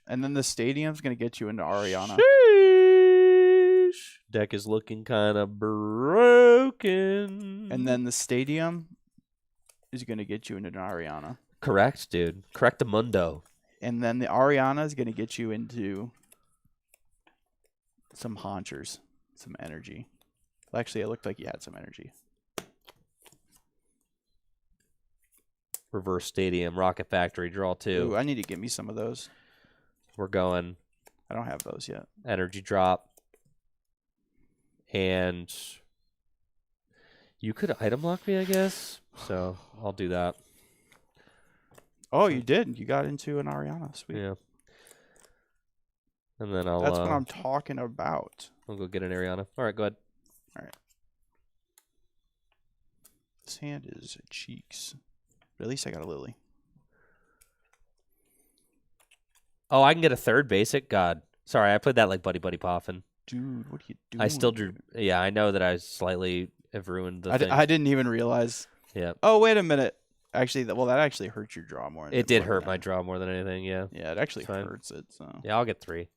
And then the stadium's going to get you into Ariana. Deck is looking kind of broken. And then the stadium is going to get you into an Ariana. Correct, dude. Correct the mundo. And then the Ariana is going to get you into some haunchers, some energy. Well, actually, it looked like you had some energy. Reverse Stadium, Rocket Factory, draw 2. Ooh, I need to get me some of those. We're going. I don't have those yet. Energy drop. And you could item lock me, I guess. So I'll do that. Oh, you did. You got into an Ariana. Sweet. Yeah. And then I'll. That's what I'm talking about. I'll go get an Ariana. All right, go ahead. All right. This hand is cheeks. But at least I got a Lily. Oh, I can get a 3rd basic? God. Sorry, I played that like Buddy Poffin. Dude, what are you doing? I still drew. Yeah, I know that I slightly have ruined the thing. I didn't even realize. Yeah. Oh, wait a minute. Actually, that actually hurt your draw more. It did hurt my draw more than anything, yeah. Yeah, it actually hurts it. So. Yeah, I'll get 3.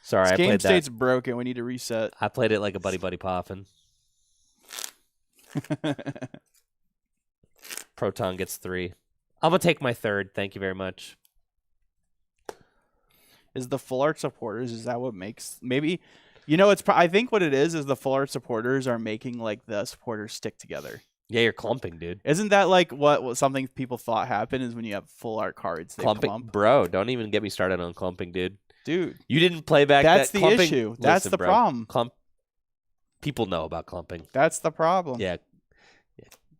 Sorry, this game state's broken. We need to reset. I played it like a Buddy Poffin. Proton gets 3. I'm going to take my 3rd. Thank you very much. Is the full art supporters, is that what makes... Maybe... You know, I think what it is the full art supporters are making like the supporters stick together. Yeah, you're clumping, dude. Isn't that like what something people thought happened is when you have full art cards, they clump? Bro, don't even get me started on clumping, dude. Dude. You didn't play back That's that the clumping. issue. That's Listen, the bro, problem. People know about clumping. That's the problem. Yeah.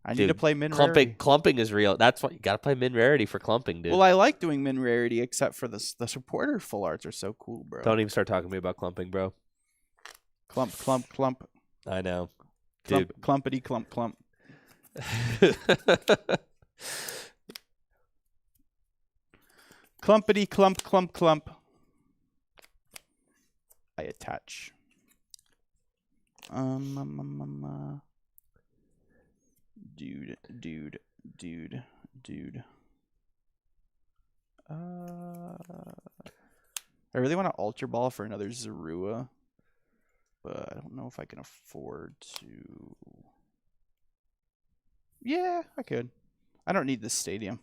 I need to play min rarity. Clumping is real. That's why you got to play min rarity for clumping, dude. Well, I like doing min rarity, except for the supporter full arts are so cool, bro. Don't even start talking to me about clumping, bro. Clump, clump, clump. I know. Clump, Dude. Clumpity, clump, clump. Clumpity, clump, clump, clump. I attach. Dude. I really want to Ultra Ball for another Zorua, but I don't know if I can afford to. Yeah, I could. I don't need this stadium.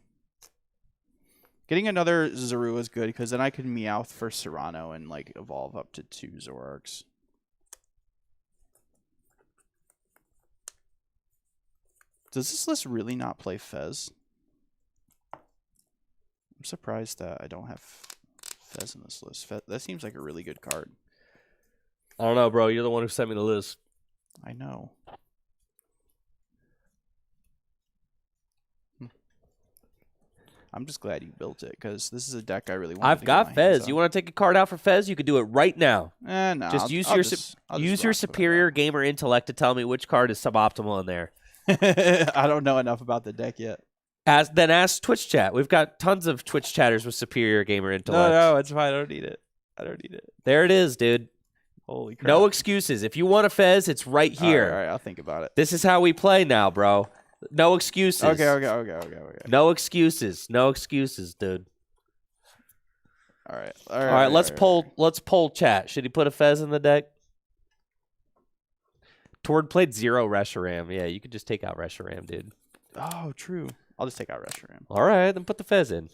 Getting another Zorua is good because then I can Meowth for Serrano and like evolve up to 2 Zoroarks. Does this list really not play Fez? I'm surprised that I don't have Fez in this list. That seems like a really good card. I don't know, bro. You're the one who sent me the list. I know. I'm just glad you built it because this is a deck I really want. I've got Fez. You want to take a card out for Fez? You could do it right now. No. Just use your superior gamer intellect to tell me which card is suboptimal in there. I don't know enough about the deck yet. Then ask Twitch chat. We've got tons of Twitch chatters with superior gamer intellect. No, it's fine. I don't need it. There it is, dude. Holy crap. No excuses. If you want a Fez, it's right here. All right, I'll think about it. This is how we play now, bro. No excuses. Okay. No excuses, dude. All right. Let's poll chat. Should he put a Fez in the deck? Tord played 0 Reshiram. Yeah, you could just take out Reshiram, dude. Oh, true. I'll just take out Reshiram. All right, then put the Fez in.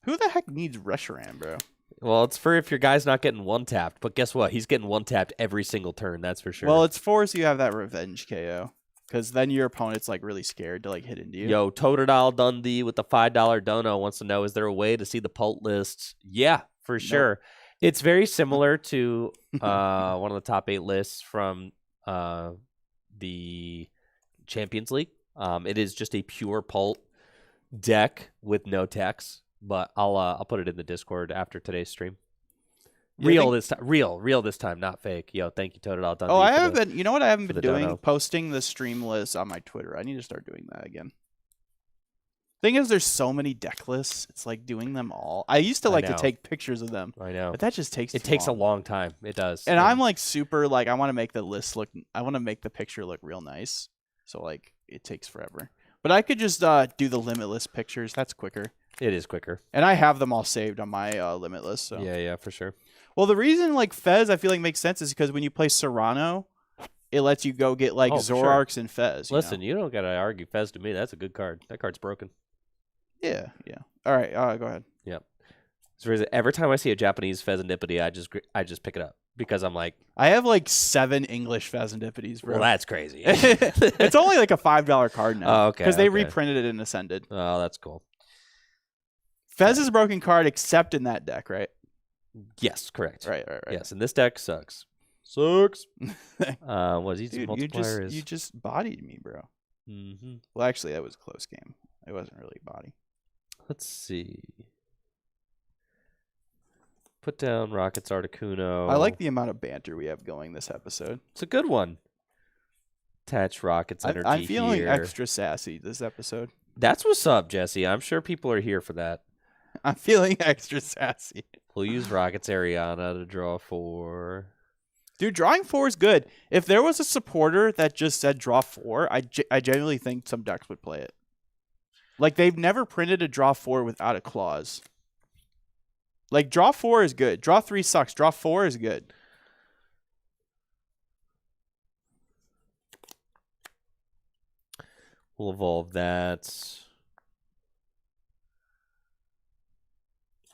Who the heck needs Reshiram, bro? Well, it's for if your guy's not getting one-tapped. But guess what? He's getting one-tapped every single turn. That's for sure. Well, it's for so you have that revenge KO. Because then your opponent's like really scared to like hit into you. Yo, Totodile Dundee with the $5 dono wants to know, is there a way to see the Pult lists? Yeah, for sure. It's very similar to one of the top 8 lists from the Champions League. It is just a pure Pult deck with no text, but I'll put it in the Discord after today's stream. Real this time, not fake. Yo, thank you, Totodile Dundee. Oh, I haven't been. You know what I haven't been doing? Posting the stream list on my Twitter. I need to start doing that again. Thing is, there's so many deck lists. It's like doing them all. I used to like to take pictures of them. I know, but that just takes. It takes a long time. It does. And I'm like super like I want to make the list look. I want to make the picture look real nice. So like it takes forever. But I could just do the limitless pictures. That's quicker. It is quicker. And I have them all saved on my limitless. So. Yeah, for sure. Well, the reason like Fez I feel like makes sense is because when you play Serrano, it lets you go get like Zoroarks and Fez. Listen, you don't gotta argue Fez to me. That's a good card. That card's broken. Yeah. All right, go ahead. Yep. So every time I see a Japanese Pheasantipity, I just pick it up because I'm like, I have like 7 English Pheasantipities, bro. well, that's crazy. It's only like a $5 card now. Oh, okay. Because they reprinted it in Ascended. Oh, that's cool. Fez is a broken card except in that deck, right? Yes, correct. Right. Yes, and this deck sucks. Sucks. Was he Dude, multiplier? you just bodied me, bro. Mm-hmm. Well, actually, that was a close game. It wasn't really body. Let's see. Put down Rocket's Articuno. I like the amount of banter we have going this episode. It's a good one. Attach Rocket's energy I'm feeling here. extra sassy this episode. That's what's up, Jesse. I'm sure people are here for that. I'm feeling extra sassy. We'll use Rocket's Ariana to draw 4. Dude, drawing 4 is good. If there was a supporter that just said draw 4, I genuinely think some decks would play it. Like, they've never printed a draw 4 without a clause. Like, draw 4 is good. Draw 3 sucks. Draw 4 is good. We'll evolve that.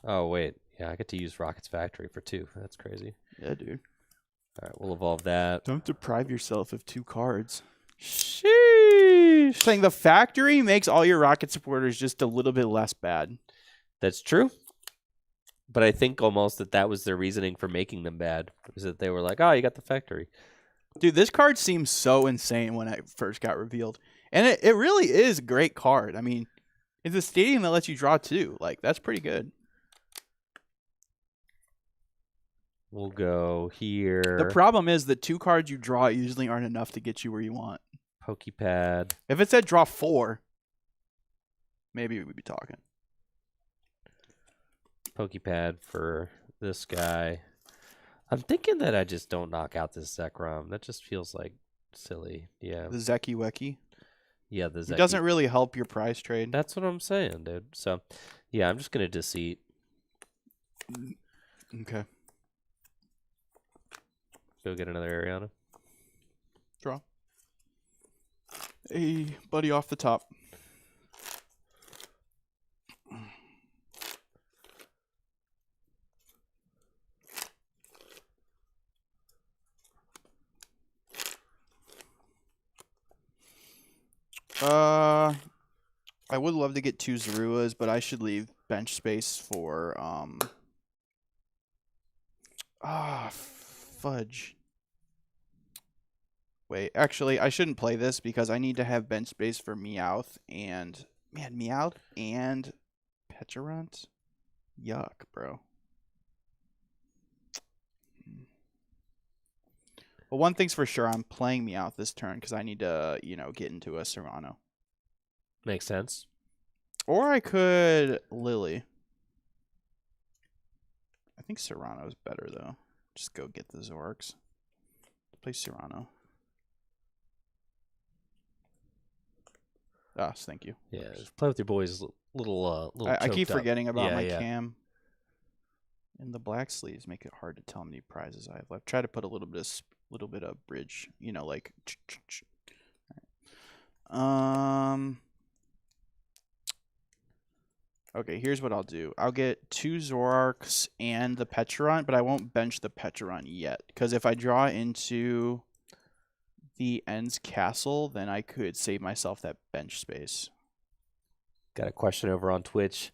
Oh, wait. Yeah, I get to use Rocket's Factory for 2. That's crazy. Yeah, dude. All right, we'll evolve that. Don't deprive yourself of 2 cards. Sheesh. Saying the factory makes all your Rocket supporters just a little bit less bad. That's true. But I think almost that was their reasoning for making them bad. Was that they were like, oh, you got the factory. Dude, this card seems so insane when it first got revealed. And it really is a great card. I mean, it's a stadium that lets you draw 2. Like, that's pretty good. We'll go here. The problem is the 2 cards you draw usually aren't enough to get you where you want. Pokepad. If it said draw 4, maybe we'd be talking. Pokepad for this guy. I'm thinking that I just don't knock out this Zekrom. That just feels like silly. Yeah. The Zeki Weki. Yeah, the Zeki. It doesn't really help your prize trade. That's what I'm saying, dude. So, yeah, I'm just going to deceit. Okay. Go get another Ariana. Draw. Hey, buddy off the top. I would love to get 2 Zeruas, but I should leave bench space for fudge. Wait, actually, I shouldn't play this because I need to have bench space for Meowth and Meowth and Pecharunt. Yuck, bro. Well, one thing's for sure, I'm playing Meowth this turn because I need to, get into a Serrano. Makes sense. Or I could Lily. I think Serrano's better, though. Just go get the Zoroarks. Play Serrano. Ah, thank you. Yeah, just play with your boys. Little I keep choked up. forgetting about my Yeah. cam. And the black sleeves make it hard to tell how many prizes I have left. Try to put a little bit of bridge, like. Okay, here's what I'll do. I'll get 2 Zoroarks and the Pecharunt, but I won't bench the Pecharunt yet. Because if I draw into the End's Castle, then I could save myself that bench space. Got a question over on Twitch.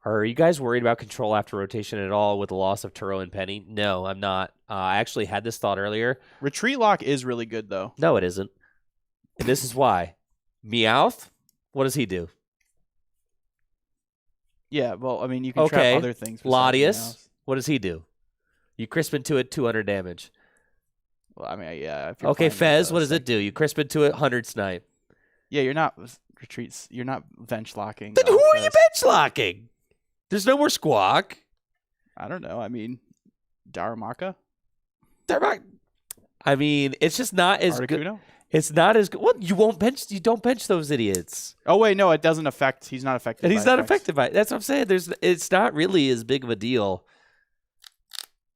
Are you guys worried about control after rotation at all with the loss of Turo and Penny? No, I'm not. I actually had this thought earlier. Retreat Lock is really good, though. No, it isn't. And this is why. Meowth, what does he do? Yeah, well, I mean, you can trap other things. Latias, what does he do? You crisp into it 200 damage. Well, I mean, yeah. Okay, Fez, what does it do? You crisp into it 100 snipe. Yeah, you're not retreats. You're not bench locking. Then who are you bench locking? There's no more Squawk. I don't know. I mean, Darumaka? I mean, it's just not as Articuno? good. It's not as good. What? You don't bench those idiots. Oh wait, no, it doesn't affect. He's not affected. And he's not affected by it. That's what I'm saying. It's not really as big of a deal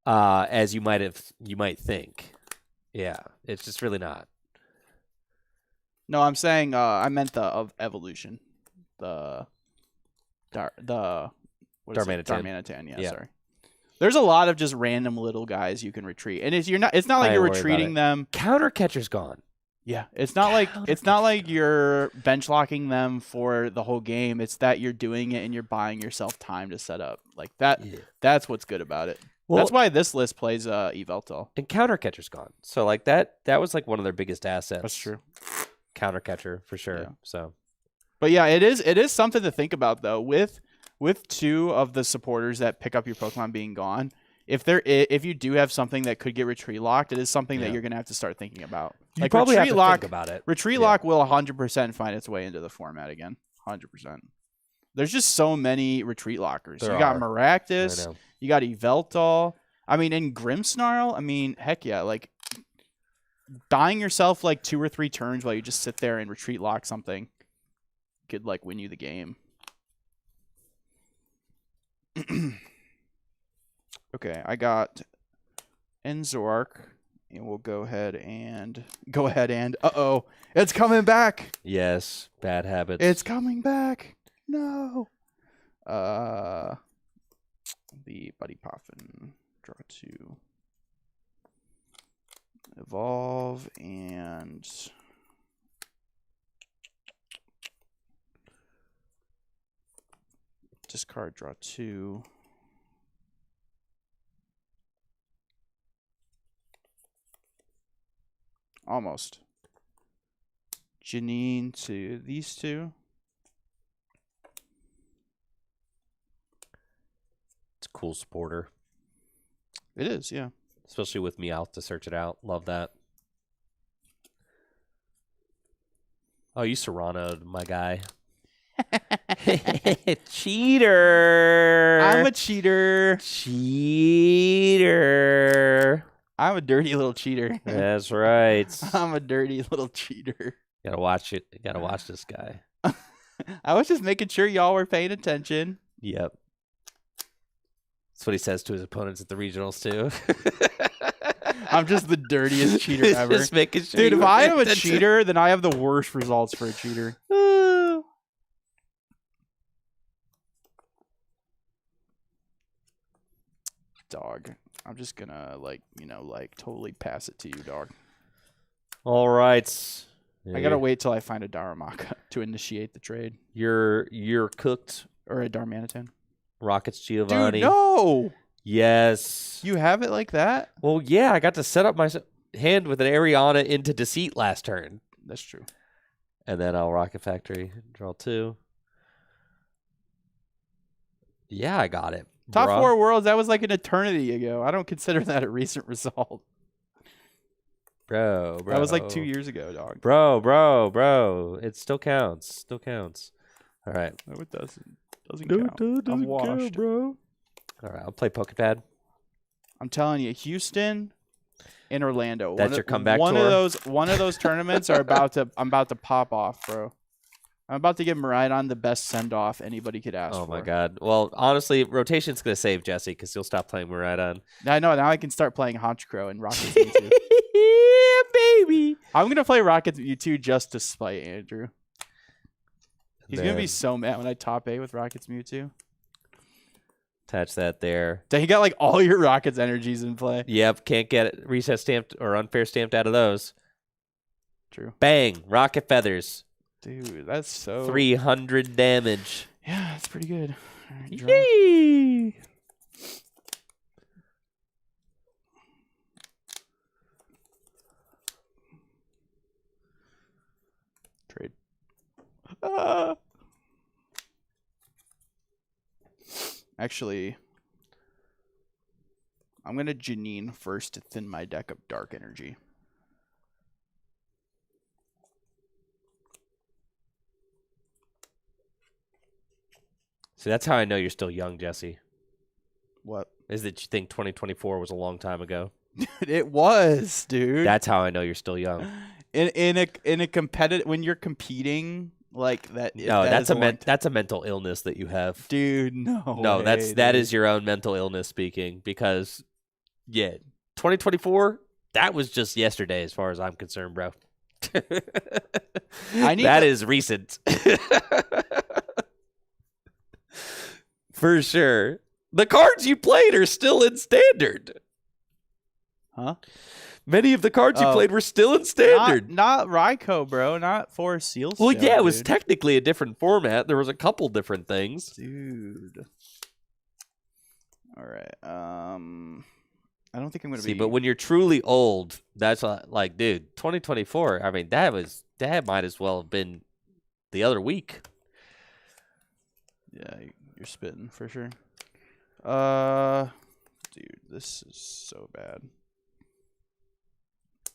as you might think. Yeah, it's just really not. No, I'm saying I meant the of evolution. The What is it? Darmanitan. Darmanitan, yeah, sorry. There's a lot of just random little guys you can retreat. And it's not like you're retreating them. Counter catcher's gone. Yeah. It's not like you're bench locking them for the whole game. It's that you're doing it and you're buying yourself time to set up. Like that that's what's good about it. Well, that's why this list plays Yveltal. And counter catcher's gone. So like that was like one of their biggest assets. That's true. Counter catcher for sure. Yeah. So but yeah, it is something to think about though. With 2 of the supporters that pick up your Pokemon being gone, if you do have something that could get retreat locked, it is something that you're gonna have to start thinking about. You probably have to think about it. Retreat lock will 100% find its way into the format again. 100%. There's just so many retreat lockers. You got Maractus, you got Yveltal. I mean, in Grimmsnarl, I mean, heck yeah, like dying yourself like 2 or 3 turns while you just sit there and retreat lock something could like win you the game. Okay, I got Zoroark, and we'll go ahead and uh-oh, it's coming back. Yes, bad habits. It's coming back. No. The Buddy Poffin, draw 2, evolve, and discard, draw 2. Almost. Janine to these 2. It's a cool supporter. It is, yeah. Especially with Meowth to search it out. Love that. Oh, you Serrano'd, my guy. Cheater. I'm a cheater. Cheater. I'm a dirty little cheater. That's right. I'm a dirty little cheater. Gotta watch it. Gotta watch this guy. I was just making sure y'all were paying attention. Yep. That's what he says to his opponents at the regionals, too. I'm just the dirtiest cheater ever. Just making sure. Dude, if I am a cheater, then I have the worst results for a cheater. Dog. I'm just gonna, totally pass it to you, dog. All right. I gotta wait till I find a Darumaka to initiate the trade. You're cooked. Or a Darmanitan. Rockets Giovanni. Dude, no! Yes. You have it like that? Well, yeah, I got to set up my hand with an Ariana into Deceit last turn. That's true. And then I'll Rocket Factory, draw 2. Yeah, I got it. Top 4 worlds, that was like an eternity ago. I don't consider that a recent result. Bro. That was like 2 years ago, dog. Bro. It still counts. Still counts. All right. No, it doesn't. Doesn't count. I'm washed. Count, bro. All right, I'll play Pokepad. I'm telling you, Houston and Orlando. That's your comeback one tour? One of those tournaments I'm about to pop off, bro. I'm about to give Miraidon the best send-off anybody could ask for. Oh, my God. Well, honestly, rotation's going to save Jesse because you'll stop playing Miraidon. I know. Now I can start playing Honchkrow and Rockets Mewtwo. Yeah, baby. I'm going to play Rockets Mewtwo just to spite Andrew. He's going to be so mad when I top 8 with Rockets Mewtwo. Attach that there. He got like all your Rockets energies in play. Yep, can't get it reset stamped or unfair stamped out of those. True. Bang, Rocket Feathers. Dude, that's so... 300 damage. Yeah, that's pretty good. All right, draw. Yay! Trade. Actually, I'm going to Janine first to thin my deck of Dark Energy. See, that's how I know you're still young, Jesse. What? Is that you think 2024 was a long time ago? It was, dude. That's how I know you're still young. In a competitive, when you're competing like that. No, that's a mental illness that you have, dude. No, no, that is your own mental illness speaking. Because, yeah, 2024, that was just yesterday, as far as I'm concerned, bro. That is recent. For sure. The cards you played are still in standard. Huh? Many of the cards you played were still in standard. Not Raikou, bro. Not Forest Seal Well, Stone, yeah, it was dude. technically a different format. There was a couple different things. Dude. All right. I don't think I'm gonna See, but when you're truly old, that's like, dude, 2024. I mean, that might as well have been the other week. Yeah, you're spitting for sure. Dude, this is so bad.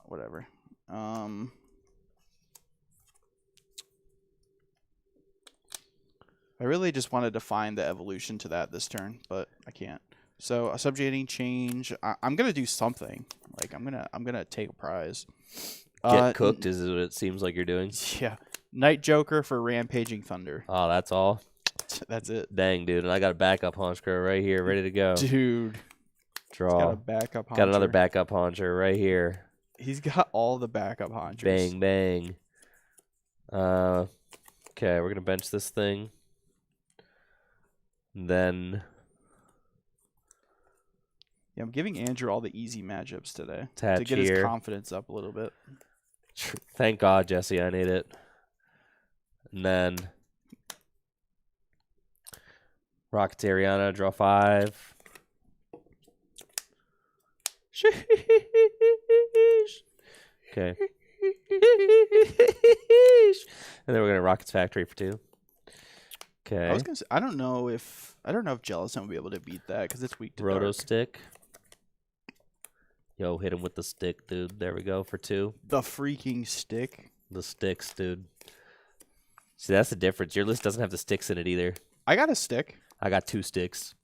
Whatever. I really just wanted to find the evolution to that this turn, but I can't. So a subjugating change. I'm gonna do something. Like I'm gonna take a prize. Get cooked is what it seems like you're doing. Yeah. Night Joker for Rampaging Thunder. Oh, that's all. That's it. Dang, dude, and I got a backup Honchkrow right here, ready to go. Dude. Draw. He's got a backup Honchkrow. Got another backup Honchkrow right here. He's got all the backup Honchkrows. Bang, bang. Okay, we're gonna bench this thing. And then. Yeah, I'm giving Andrew all the easy matchups today Attach to get here. his confidence up a little bit. Thank God, Jesse, I need it. And then Rocketariana, draw 5. Okay. And then we're gonna Rockets Factory for 2. Okay. I was gonna say, I don't know if Jellicent will be able to beat that because it's weak to Roto dark. Stick. Yo, hit him with the stick, dude. There we go for 2. The freaking stick. The sticks, dude. See, that's the difference. Your list doesn't have the sticks in it either. I got a stick. I got 2 sticks.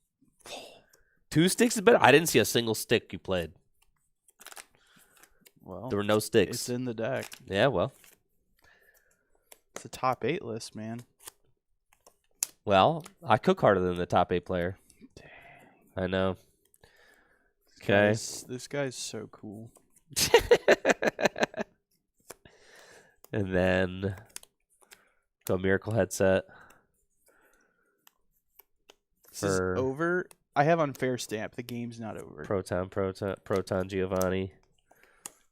2 sticks is better. I didn't see a single stick you played. Well, There were no sticks. it's in the deck. Yeah, well. It's a top 8 list, man. Well, I cook harder than the top 8 player. Dang. I know. Okay. This guy's so cool. And then go Miracle Headset. This is over. I have unfair stamp. The game's not over. Proton Giovanni.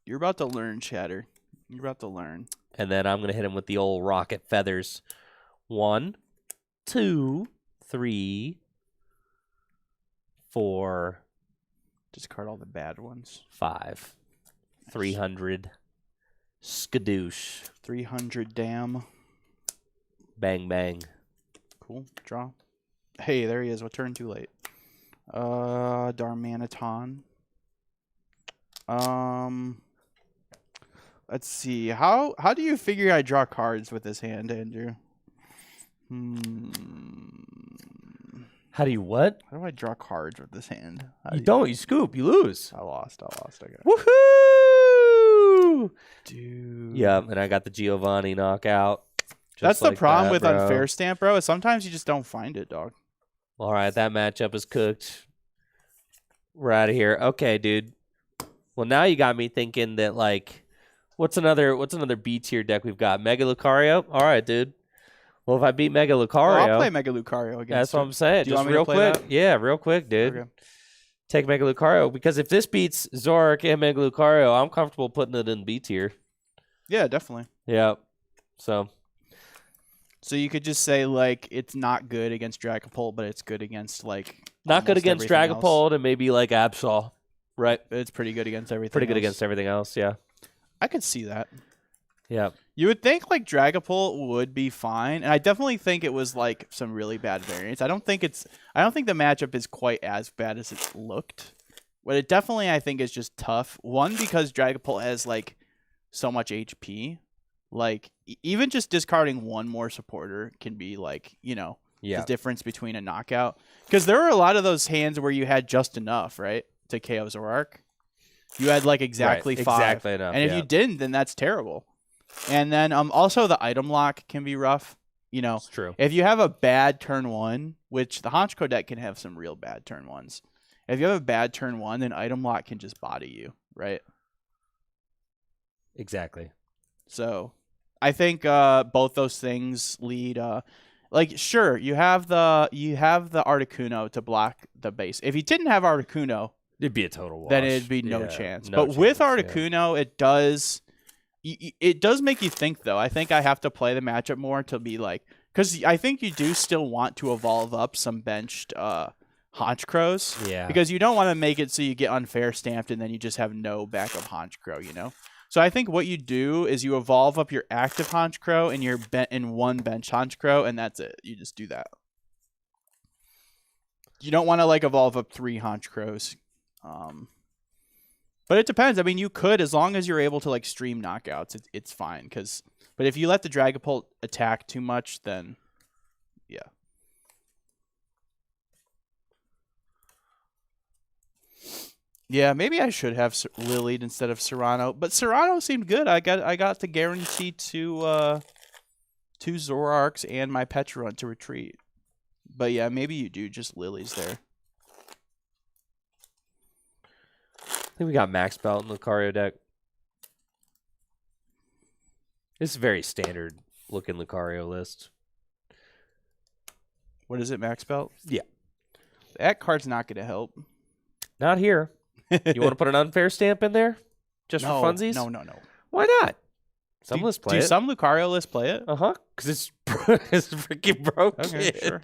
You're about to learn, Chatter. You're about to learn. And then I'm going to hit him with the old Rocket Feathers. 1, 2, 3, 4. Discard all the bad ones. 5. 300. Skadoosh. 300 damn. Bang, bang. Cool. Draw. Hey, there he is. What turn too late? Darmaniton. Let's see. How do you figure I draw cards with this hand, Andrew? How do you what? How do I draw cards with this hand? You don't. You scoop. You lose. I lost. Okay. Woohoo! Dude. Yeah, and I got the Giovanni knockout. That's the like problem that, with bro. unfair stamp, bro. Is sometimes you just don't find it, dog. All right, that matchup is cooked. We're out of here. Okay, dude. Well, now you got me thinking that, like, what's another B tier deck we've got? Mega Lucario? All right, dude. Well, if I beat Mega Lucario, I'll play Mega Lucario against that's what I'm saying. Do you Just want me to real play quick. that? Yeah, real quick, dude. Okay. Take Mega Lucario, because if this beats Zoroark and Mega Lucario, I'm comfortable putting it in B tier. Yeah, definitely. Yeah. So you could just say, like, it's not good against Dragapult, but it's good against, like, not good against Dragapult and maybe like Absol. Right. It's pretty good against everything Pretty good else. against everything else, yeah. I could see that. Yeah. You would think, like, Dragapult would be fine, and I definitely think it was, like, some really bad variants. I don't think the matchup is quite as bad as it looked, but it definitely, I think, is just tough. One, because Dragapult has, like, so much HP. Like, even just discarding one more supporter can be, like, you know, the difference between a knockout. Because there were a lot of those hands where you had just enough, right, to KO Zoroark. You had, like, exactly 5. Exactly enough, and if you didn't, then that's terrible. And then also the item lock can be rough. You know, It's true. if you have a bad turn 1, which the Honchkrow deck can have some real bad turn 1s. If you have a bad turn 1, then item lock can just body you, right? Exactly. So I think both those things lead. like sure you have the Articuno to block the base. If you didn't have Articuno, it'd be a total wash. Then it'd be no chance. But with Articuno, it does make you think though. I think I have to play the matchup more to be like, because I think you do still want to evolve up some benched Honchkrows. Yeah. Because you don't want to make it so you get unfair stamped and then you just have no backup Honchkrow, you know? So I think what you do is you evolve up your active Honchkrow and your one bench Honchkrow, and that's it. You just do that. You don't want to like evolve up 3 Honchkrows. But it depends. I mean, you could, as long as you're able to like stream knockouts, it's fine. But if you let the Dragapult attack too much, then yeah. Yeah, maybe I should have Lilied instead of Serrano, but Serrano seemed good. I got the guarantee to 2 Zoroarks and my Petron to retreat. But yeah, maybe you do just Lilies there. I think we got Max Belt in the Lucario deck. This is a very standard looking Lucario list. What is it, Max Belt? Yeah. That card's not going to help. Not here. You want to put an unfair stamp in there? Just for funsies? No. Why not? Some lists play it. Do some Lucario lists play it? Uh-huh. Because it's freaking broken. Okay, sure.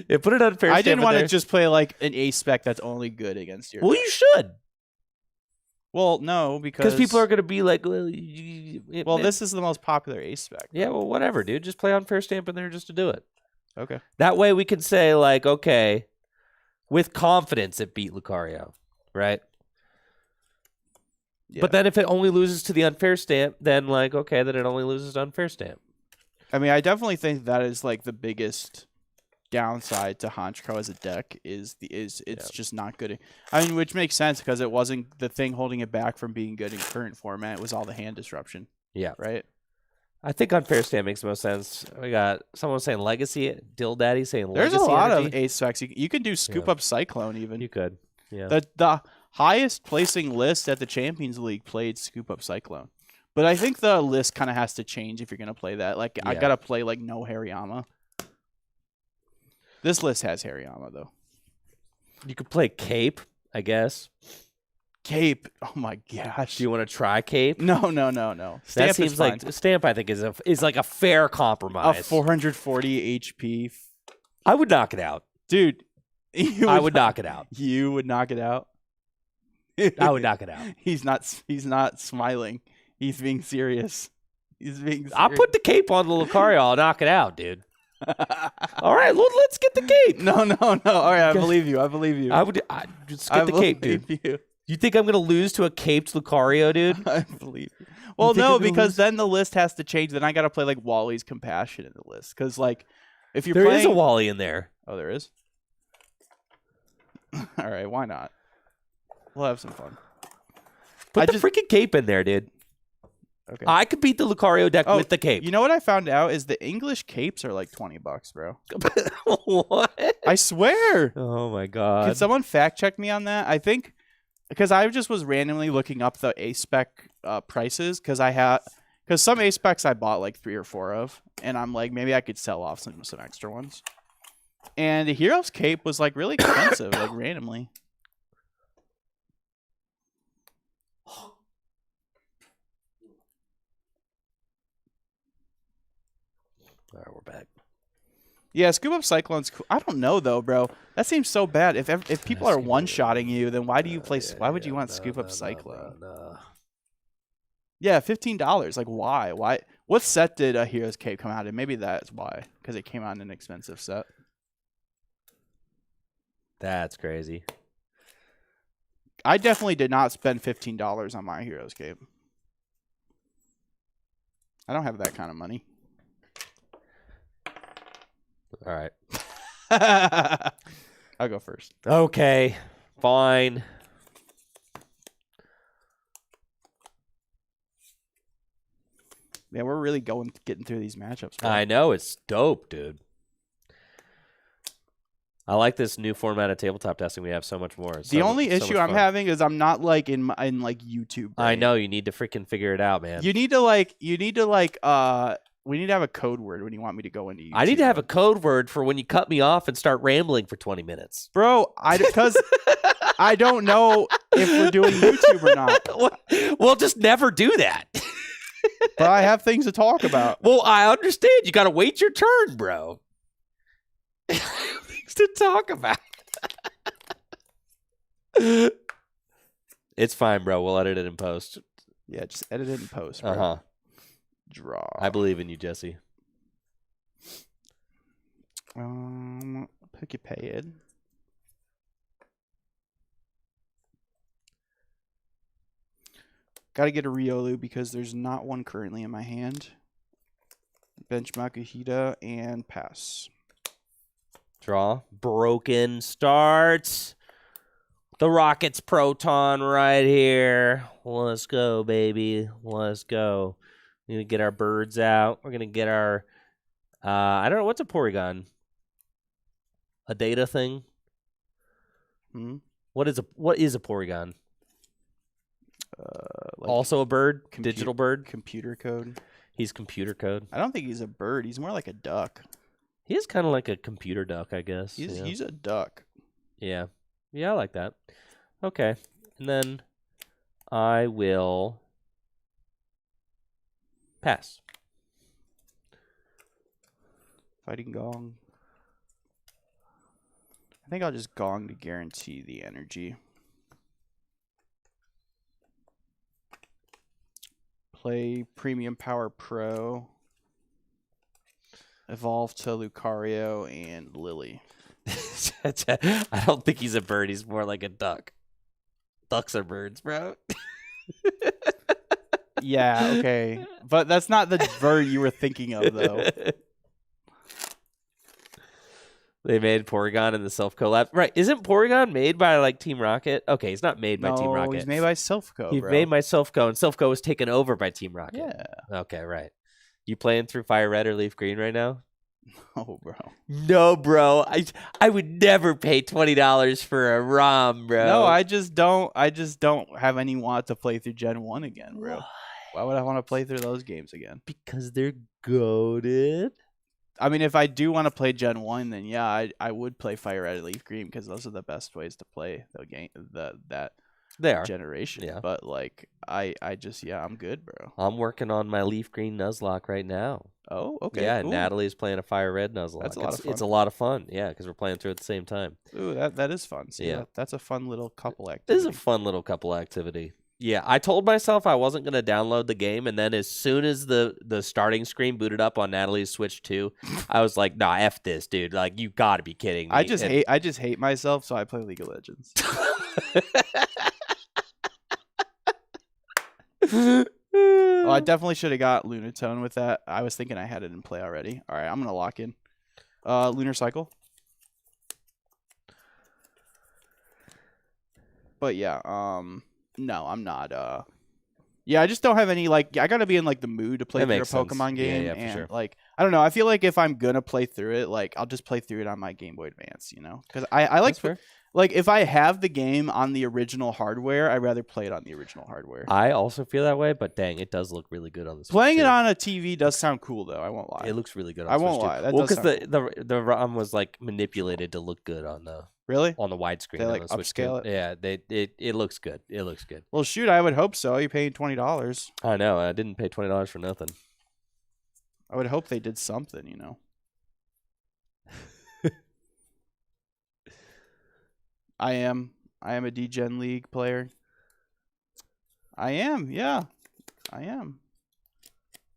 Yeah, put an unfair stamp in there. I didn't want to just play like an ace spec that's only good against your Well, deck. you should. Well, no, because people are going to be like, well, this is the most popular ace spec. Yeah, well, whatever, dude. Just play unfair stamp in there just to do it. Okay. That way we can say, like, okay, with confidence it beat Lucario, right? Yeah. But then if it only loses to the unfair stamp, then, like, okay, then it only loses to unfair stamp. I mean, I definitely think that is, like, the biggest downside to Honchkrow as a deck it's just not good. I mean, which makes sense because it wasn't the thing holding it back from being good in current format. It was all the hand disruption. Yeah. Right? I think unfair stamp makes the most sense. We got someone saying Legacy, Dill Daddy saying There's Legacy. There's a lot energy. of ace specs. You can do Scoop Up Cyclone even. You could. Yeah. The highest placing list at the Champions League played Scoop Up Cyclone. But I think the list kind of has to change if you're going to play that. Like, I got to play, like, no Hariyama. This list has Hariyama, though. You could play Cape, I guess. Cape. Oh, my gosh. Do you want to try Cape? No. Stamp that seems like Stamp, I think, is like a fair compromise. A 440 HP. I would knock it out. Dude. I would knock it out. You would knock it out? I would knock it out. He's not smiling. He's being serious. I'll put the Cape on the Lucario. I'll knock it out, dude. All right, let's get the Cape. No. All right, I believe you. I just get the Cape, dude. You think I'm going to lose to a caped Lucario, dude? I believe you. Well, no, because then the list has to change. Then I got to play like Wally's Compassion in the list. Because, like, if you're there playing... is a Wally in there. Oh, there is? All right, why not? We'll have some fun. Put the freaking Cape in there, dude. Okay. I could beat the Lucario deck with the Cape. You know what I found out is the English capes are like $20, bro. What? I swear. Oh my god. Can someone fact check me on that? I think because I just was randomly looking up the ace spec prices because some ace specs I bought like 3 or 4 of, and I'm like maybe I could sell off some extra ones. And the Hero's Cape was like really expensive, like randomly. All right, we're back. Yeah, Scoop Up Cyclone's cool. I don't know though, bro. That seems so bad. If people are one-shotting you, then why do you play? Why would you want Scoop Up Cyclone? Yeah, $15. Like why? Why? What set did a Hero's Cape come out in? Maybe that's why, because it came out in an expensive set. That's crazy. I definitely did not spend $15 on my Hero's Cape. I don't have that kind of money. All right. I'll go first. Okay, fine. Yeah, we're really getting through these matchups. Bro. I know, it's dope, dude. I like this new format of tabletop testing. We have so much more. The only issue I'm having is I'm not like in like YouTube. Brain. I know, you need to freaking figure it out, man. You need to We need to have a code word when you want me to go into YouTube. I need to have a code word for when you cut me off and start rambling for 20 minutes. Bro, because I don't know if we're doing YouTube or not. Well, just never do that. But I have things to talk about. Well, I understand. You got to wait your turn, bro. Things to talk about. It's fine, bro. We'll edit it in post. Yeah, just edit it in post, bro. Uh-huh. Draw. I believe in you, Jesse. Pick a payed. Got to get a Riolu because there's not one currently in my hand. Bench Makuhita and pass. Draw. Broken start. The Rockets Proton right here. Let's go, baby. Let's go. We're going to get our birds out. We're going to get our... I don't know. What's a Porygon? A data thing? What is a Porygon? Like also a bird? Digital bird? Computer code. He's computer code. I don't think he's a bird. He's more like a duck. He is kind of like a computer duck, I guess. He's a duck. Yeah. Yeah, I like that. Okay. And then I will pass. Fighting Gong. I think I'll just Gong to guarantee the energy. Play Premium Power Pro. Evolve to Lucario and Lily. I don't think he's a bird. He's more like a duck. Ducks are birds, bro. Yeah, okay. But that's not the bird you were thinking of, though. They made Porygon in the self-collab. Right. Isn't Porygon made by, like, Team Rocket? Okay, he's not made by Team Rocket. No, he's made by Selfco, He made by Selfco, and Selfco was taken over by Team Rocket. Yeah. Okay, right. You playing through Fire Red or Leaf Green right now? No, bro. No, bro. I would never pay $20 for a ROM, bro. No, I just don't have any want to play through Gen 1 again, bro. Why would I want to play through those games again? Because they're goated. I mean, if I do want to play Gen 1, then yeah, I would play Fire Red and Leaf Green because those are the best ways to play the game that generation. Yeah. But like I'm good, bro. I'm working on my Leaf Green Nuzlocke right now. Oh, okay. Yeah, cool. Natalie's playing a Fire Red Nuzlocke. That's a lot of fun. It's a lot of fun, yeah, because we're playing through at the same time. Ooh, that is fun. See, yeah. That's a fun little couple activity. It is a fun little couple activity. Yeah, I told myself I wasn't going to download the game, and then as soon as the starting screen booted up on Natalie's Switch 2, I was like, nah, F this, dude. Like, you got to be kidding me. I just hate myself, so I play League of Legends. Oh, I definitely should have got Lunatone with that. I was thinking I had it in play already. All right, I'm going to lock in. Lunar Cycle. But yeah, no, I'm not. Yeah, I just don't have any, like, I got to be in, like, the mood to play through a Pokemon game. Yeah, and, for sure. like, I don't know. I feel like if I'm going to play through it, like, I'll just play through it on my Game Boy Advance, you know? Because I like, like, if I have the game on the original hardware, I'd rather play it on the original hardware. I also feel that way, but dang, it does look really good on the Switch. Playing it on a TV does sound cool, though. I won't lie. It looks really good on I Switch won't lie. That well, does because the ROM was, like, manipulated to look good on the... Really? On the widescreen. They, like, upscale it? Yeah, it looks good. It looks good. Well, shoot, I would hope so. You're paying $20. I know. I didn't pay $20 for nothing. I would hope they did something, you know. I am a D-Gen League player. I am, yeah. I am.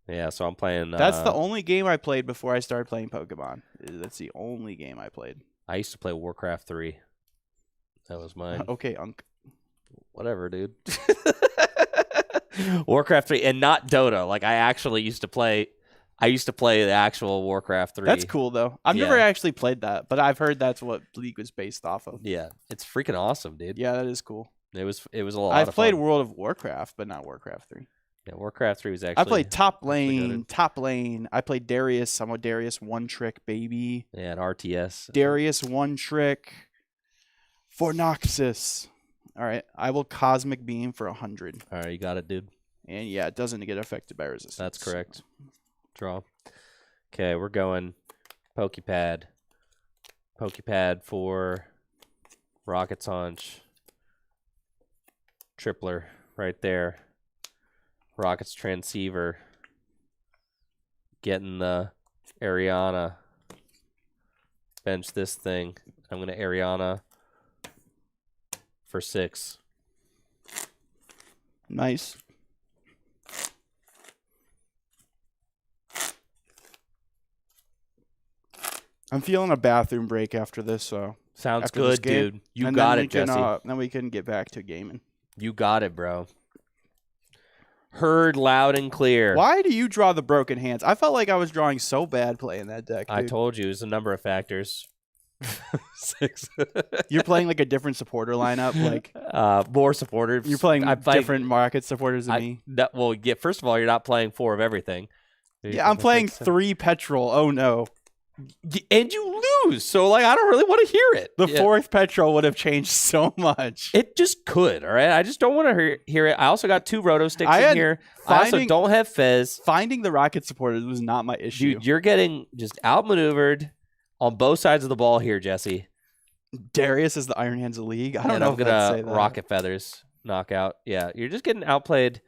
Yeah, so I'm playing... That's the only game I played before I started playing Pokemon. That's the only game I played. I used to play Warcraft 3. That was mine. Okay, Unc. Whatever, dude. Warcraft 3 and not Dota. Like, I actually used to play... I used to play the actual Warcraft 3. That's cool, though. I've never actually played that, but I've heard that's what League was based off of. Yeah, it's freaking awesome, dude. Yeah, that is cool. It was a lot I've of played fun. World of Warcraft, but not Warcraft 3. Yeah, Warcraft 3 was actually... I played top lane. I played Darius. I'm a Darius one-trick baby. Yeah, and RTS. Darius one-trick. Fornoxus. All right, I will Cosmic Beam for 100. All right, you got it, dude. And yeah, it doesn't get affected by resistance. That's correct. Draw. Okay, we're going Pokepad. Pokepad for Rocket's Haunch. Tripler right there. Rocket's Transceiver. Getting the Ariana. Bench this thing. I'm going to Ariana for 6. Nice. I'm feeling a bathroom break after this, so. Sounds good, dude. You got it, Jesse. Then we can get back to gaming. You got it, bro. Heard loud and clear. Why do you draw the broken hands? I felt like I was drawing so bad playing that deck, dude. I told you, it's a number of factors. 6. You're playing like a different supporter lineup, like more supporters. You're playing different market supporters than me. Well, yeah. First of all, you're not playing 4 of everything. Yeah, I'm playing 3 petrol. Oh no. And you lose, so like I don't really want to hear it. The 4th petrol would have changed so much. It just could, all right? I just don't want to hear it. I also got 2 Roto Sticks in here. I also don't have Fez. Finding the rocket supporters was not my issue. Dude, you're getting just outmaneuvered on both sides of the ball here, Jesse. Darius is the Iron Hands of the league. I don't know if I'd say that. Rocket Feathers knockout. Yeah, you're just getting outplayed.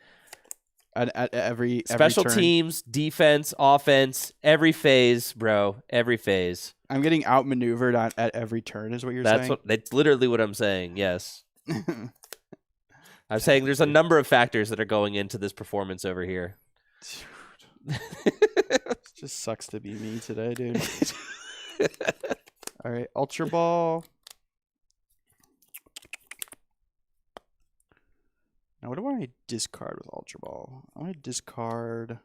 At every special turn. Teams, defense, offense, every phase, bro. Every phase. I'm getting outmaneuvered at every turn, is what you're saying? That's literally what I'm saying, yes. I'm saying there's a number of factors that are going into this performance over here. It just sucks to be me today, dude. All right, Ultra Ball. Now, what do I discard with Ultra Ball? I want to discard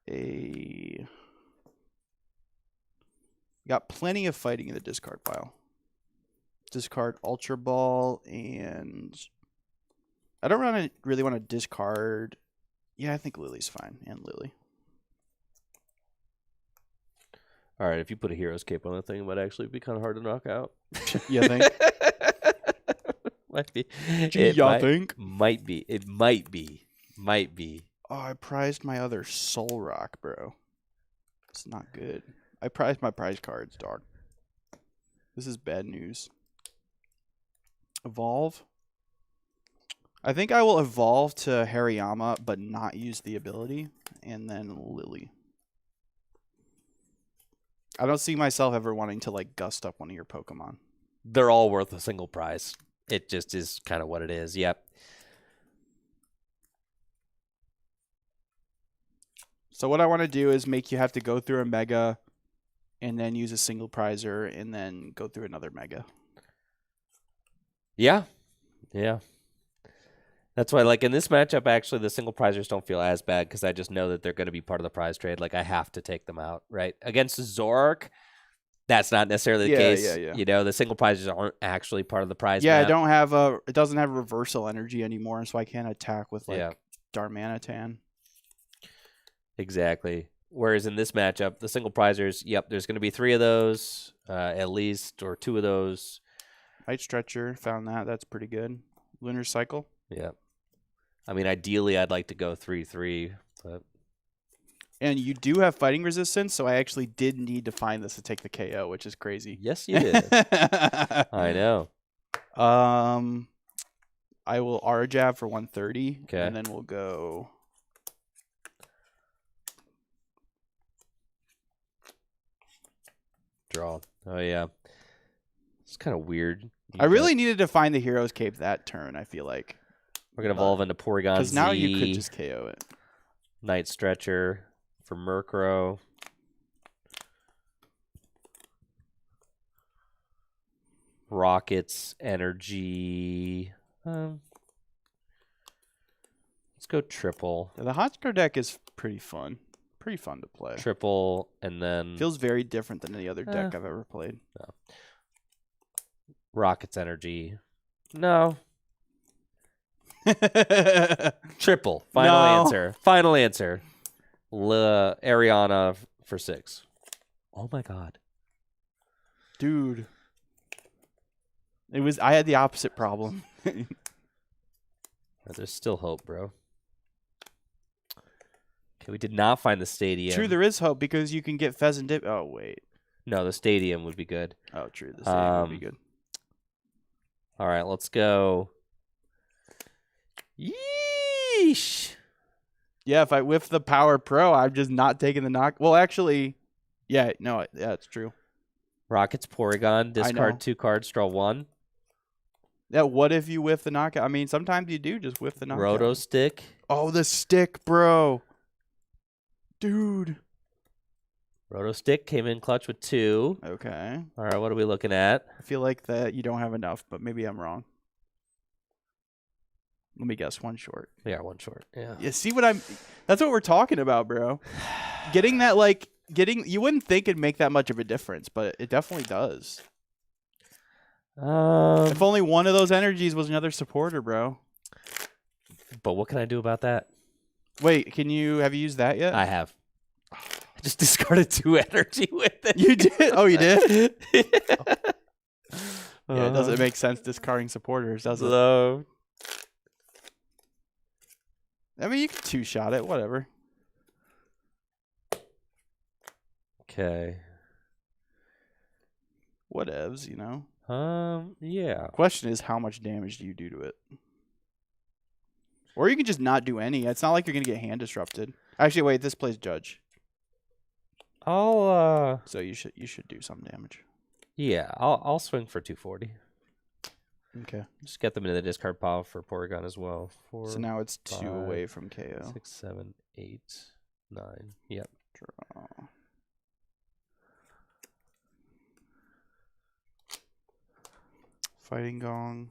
a... Got plenty of fighting in the discard pile. Discard Ultra Ball, and I don't really want to discard... Yeah, I think Lily's fine, and Lily. All right, if you put a Hero's Cape on that thing, it might actually be kind of hard to knock out. You think? Might be. Think? Might be. It might be. Might be. Oh, I prized my other Zoroark, bro. It's not good. I prized my prize cards, dog. This is bad news. Evolve. I think I will evolve to Hariyama, but not use the ability. And then Lily. I don't see myself ever wanting to, like, gust up one of your Pokemon. They're all worth a single prize. It just is kind of what it is. Yep. So what I want to do is make you have to go through a Mega and then use a single prizer and then go through another Mega. Yeah. Yeah. That's why, like, in this matchup, actually, the single prizers don't feel as bad because I just know that they're going to be part of the prize trade. Like, I have to take them out, right? Against Zoroark, that's not necessarily the case. Yeah. You know, the single prizes aren't actually part of the prize Yeah, map. it doesn't have reversal energy anymore, so I can't attack with, like, Darmanitan. Exactly. Whereas in this matchup, the single prizers, yep, there's going to be 3 of those, at least, or 2 of those. Light Stretcher, found that. That's pretty good. Lunar Cycle. Yeah. I mean, ideally, I'd like to go 3/3, but... And you do have fighting resistance, so I actually did need to find this to take the KO, which is crazy. Yes, you did. I know. I will Aura Jab for 130, okay. And then we'll go... Draw. Oh, yeah. It's kind of weird. I really needed to find the Hero's Cape that turn, I feel like. We're going to evolve into Porygon Z. Because now you could just KO it. Night Stretcher for Murkrow. Rockets, Energy. Let's go triple. The Honchkrow deck is pretty fun. Pretty fun to play. Triple, and then... Feels very different than any other deck I've ever played. No. Rockets, Energy. No. Triple. Final answer. Final answer. Ariana for 6. Oh my god. Dude. I had the opposite problem. There's still hope, bro. Okay, we did not find the stadium. True, there is hope because you can get Pheasant Dip. Oh, wait. No, the stadium would be good. Oh, true. The stadium would be good. All right, let's go. Yeesh. Yeah, if I whiff the Power Pro, I'm just not taking the knock. Well, actually, yeah, no, yeah, it's true. Rockets Porygon, discard 2 cards, draw 1. Yeah, what if you whiff the knockout? I mean, sometimes you do just whiff the knockout. Roto Stick. Oh, the stick, bro. Dude. Roto Stick came in clutch with 2. Okay. All right, what are we looking at? I feel like that you don't have enough, but maybe I'm wrong. Let me guess, 1 short. Yeah, 1 short. Yeah. Yeah, see what I'm... That's what we're talking about, bro. Getting that, you wouldn't think it'd make that much of a difference, but it definitely does. If only one of those energies was another supporter, bro. But what can I do about that? Wait, have you used that yet? I have. I just discarded 2 energy with it. You did? Oh, you did? Yeah, it doesn't make sense discarding supporters, does it? No. I mean, you can 2-shot it, whatever. Okay. Whatevs, you know? Yeah. Question is, how much damage do you do to it? Or you can just not do any. It's not like you're going to get hand disrupted. Actually, wait, this plays Judge. So you should do some damage. Yeah, I'll swing for 240. Okay. Just get them into the discard pile for Porygon as well. 4, So now it's 2 5, away from KO. 6, 7, 8, 9. Yep. Draw. Fighting Gong.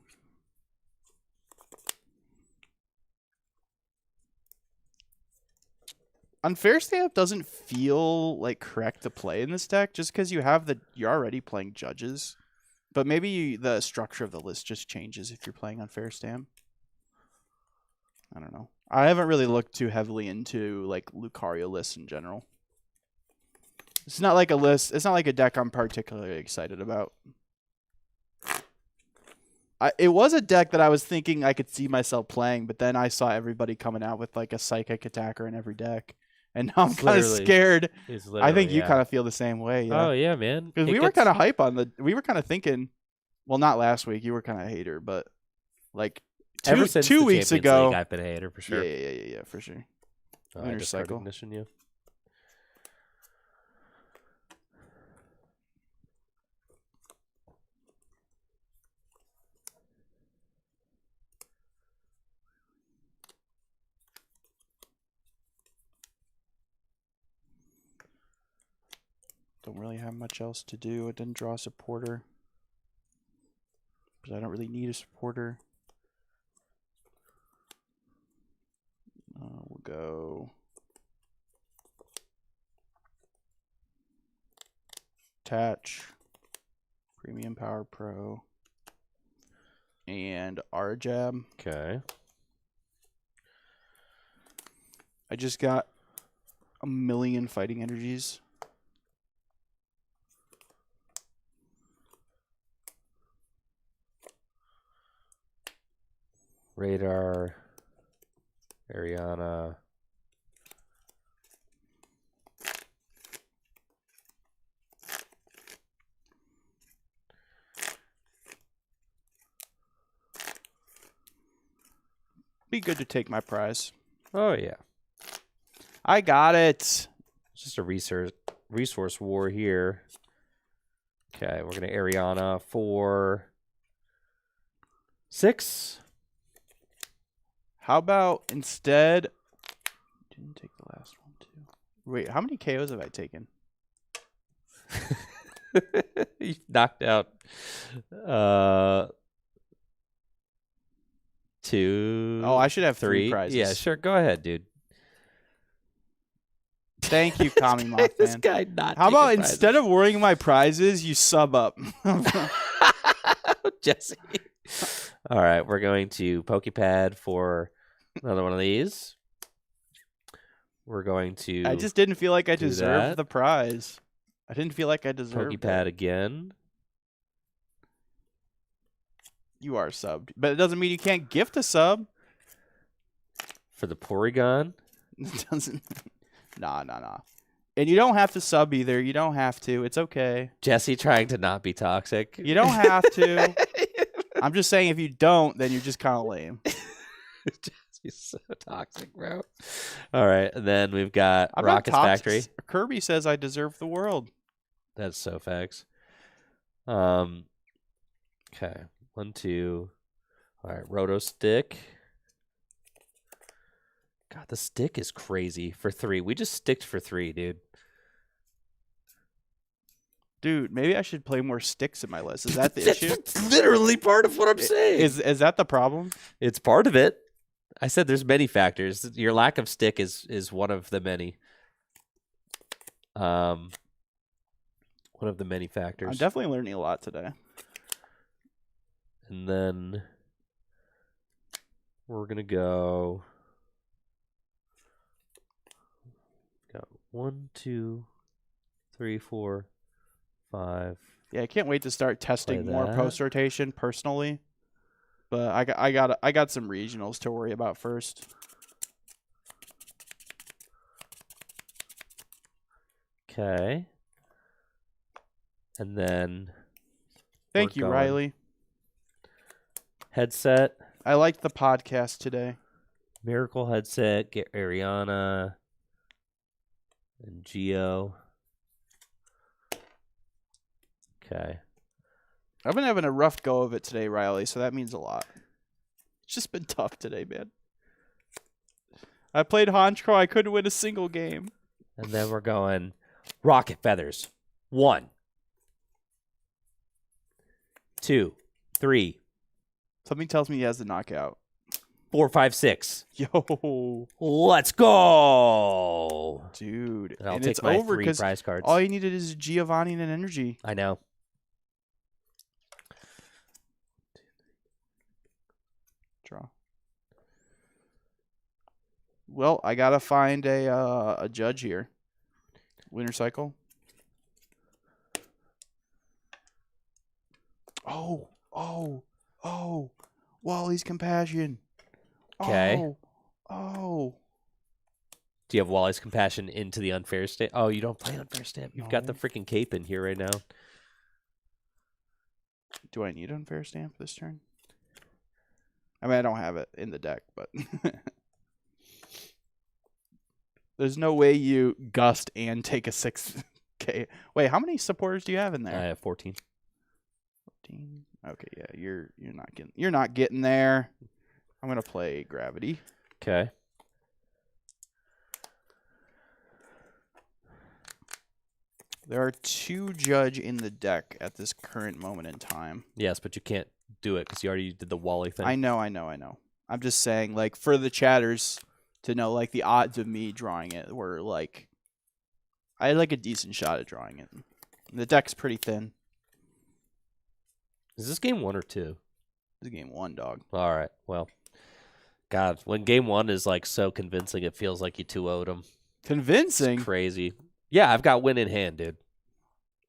Unfair Stamp doesn't feel like correct to play in this deck just because you're already playing Judges. But maybe the structure of the list just changes if you're playing Unfair Stamp. I don't know. I haven't really looked too heavily into like Lucario lists in general. It's not like a list. It's not like a deck I'm particularly excited about. It was a deck that I was thinking I could see myself playing, but then I saw everybody coming out with like a Psychic attacker in every deck. And now I'm kind of scared. I think you kind of feel the same way. Yeah. Oh, yeah, man. Because we were kind of hype on we were kind of thinking, well, not last week. You were kind of a hater, but like ever since 2 weeks ago. League, I've been a hater for sure. Yeah, for sure. Lunar Cycle. Ignition, yeah. Don't really have much else to do. I didn't draw a supporter. But I don't really need a supporter. We'll go Attach, Premium Power Pro, and R-Jab. Okay. I just got 1,000,000 fighting energies. Radar, Ariana. Be good to take my prize. Oh, yeah. I got it. It's just a resource war here. Okay, we're going to Ariana for 6. How about instead... Didn't take the last one, too. Wait, how many KOs have I taken? You knocked out 2. Oh, I should have 3 prizes. Yeah, sure. Go ahead, dude. Thank you, Kami Mothman. This guy not. How about prizes. instead of worrying my prizes, you sub up? Jesse. All right, we're going to Pokepad for another one of these. We're going to. I just didn't feel like I deserved the prize. I didn't feel like I deserved Pokepad it. again. You are subbed, but it doesn't mean you can't gift a sub. For the Porygon. It doesn't. Nah. And you don't have to sub either. You don't have to. It's okay. Jesse trying to not be toxic. You don't have to. I'm just saying if you don't, then you're just kind of lame. Jesse's so toxic, bro. All right. And then we've got Rockets Factory. Kirby says I deserve the world. That's so facts. Okay. 1, 2. All right. Roto Stick. God, the stick is crazy for 3. We just sticked for 3, dude. Dude, maybe I should play more sticks in my list. Is that the issue? That's literally part of what I'm saying. Is that the problem? It's part of it. I said there's many factors. Your lack of stick is one of the many. One of the many factors. I'm definitely learning a lot today. And then we're gonna go. Got 1, 2, 3, 4, 5. Yeah, I can't wait to start testing more post rotation personally. But I got some regionals to worry about first. Okay. And then thank you, Riley. Headset. I liked the podcast today. Miracle headset, get Ariana and Geo. Okay. I've been having a rough go of it today, Riley, so that means a lot. It's just been tough today, man. I played Honchkrow. I couldn't win a single game. And then we're going Rocket Feathers. 1, 2, 3. Something tells me he has the knockout. 4, 5, 6. Yo. Let's go. Dude. And I'll take my 3 prize cards. All you needed is Giovanni and an energy. I know. Draw. Well, I gotta find a judge here. Winter cycle. Oh. Wally's Compassion. Okay. Oh. Do you have Wally's Compassion into the unfair stamp? Oh, you don't play unfair stamp. You've got the No. freaking cape in here right now. Do I need unfair stamp this turn? I mean, I don't have it in the deck, but there's no way you gust and take a 6K. Wait, how many supporters do you have in there? I have 14. 14. Okay, yeah, you're not getting there. I'm gonna play Gravity. Okay. There are 2 judge in the deck at this current moment in time. Yes, but you can't do it because you already did the Wally thing. I know. I'm just saying, like, for the chatters to know, like, the odds of me drawing it were, like, I had, like, a decent shot at drawing it. The deck's pretty thin. Is this game 1 or 2? This is game 1, dog. All right. Well, God, when game 1 is, like, so convincing, it feels like you 2-0'd them. Convincing? It's crazy. Yeah, I've got win in hand, dude.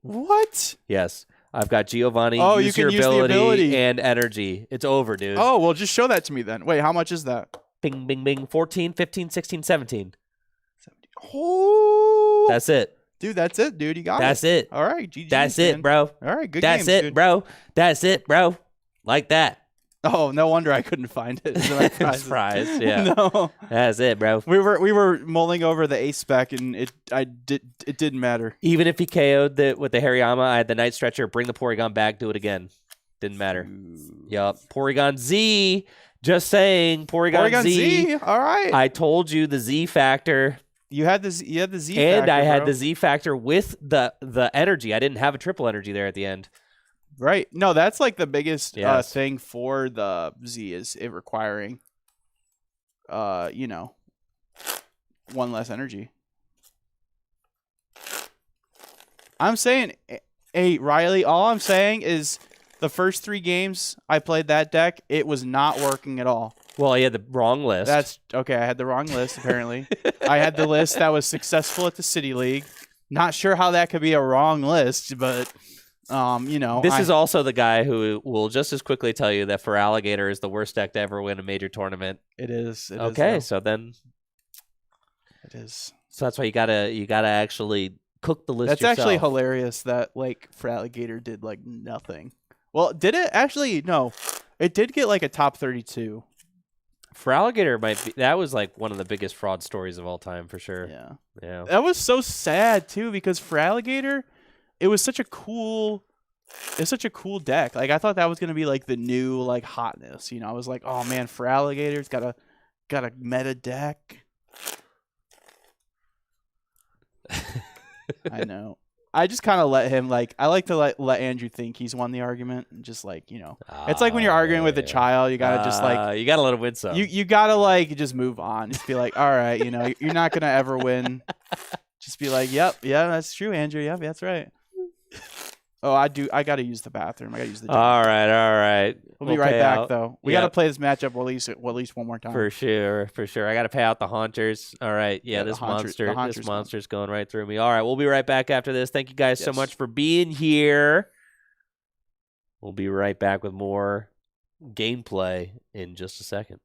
What? Yes. I've got Giovanni, Oh, use you can your use the ability. and energy. It's over, dude. Oh, well, just show that to me then. Wait, how much is that? Bing, bing, bing. 14, 15, 16, 17. 70. Oh. That's it. Dude, that's it, dude. You got That's it. it. All right, GG. That's it, bro. All right, good That's games, it, dude. bro. That's it, bro. Like that. Oh, no wonder I couldn't find it. It's prized, yeah. No. That's it, bro. We were mulling over the ace spec, and it didn't matter. Even if he KO'd with the Hariyama, I had the Night Stretcher, bring the Porygon back, do it again. Didn't matter. Yup. Porygon Z. Just saying. Porygon Z. All right. I told you the Z factor. You had the Z And factor, I had bro. the Z factor with the energy. I didn't have a triple energy there at the end. Right. No, that's like the biggest Yes. thing for the Z is it requiring, one less energy. I'm saying, hey, Riley, all I'm saying is the first 3 games I played that deck, it was not working at all. Well, you had the wrong list. That's okay. I had the wrong list, apparently. I had the list that was successful at the City League. Not sure how that could be a wrong list, but... This is also the guy who will just as quickly tell you that for Alligator is the worst deck to ever win a major tournament. It is. Okay, so then It is. So that's why you gotta actually cook the list That's yourself. actually hilarious that like Fraligator did like nothing. Well, did it actually? No, it did get like a top 32. Fraligator might be. That was like one of the biggest fraud stories of all time for sure. Yeah. Yeah. That was so sad too because Fraligator, it was such a cool deck. Like I thought that was gonna be like the new like hotness. You know, I was like, oh man, Fraligator's got a meta deck. I know. I just kind of let him like. I like to let Andrew think he's won the argument, and just like it's like when you're arguing with a child, you gotta just like you gotta let him win some. You gotta like just move on. Just be like, all right, you're not gonna ever win. Just be like, yep, yeah, that's true, Andrew. Yep, that's right. Oh, I gotta use the bathroom. I gotta use the gym. All right. We'll be right back though. We Yep. gotta play this matchup at least one more time. For sure. I got to pay out the haunters. All right. Yeah, this Haunter's monster's going right through me. All right, we'll be right back after this. Thank you guys so Yes. much for being here. We'll be right back with more gameplay in just a second.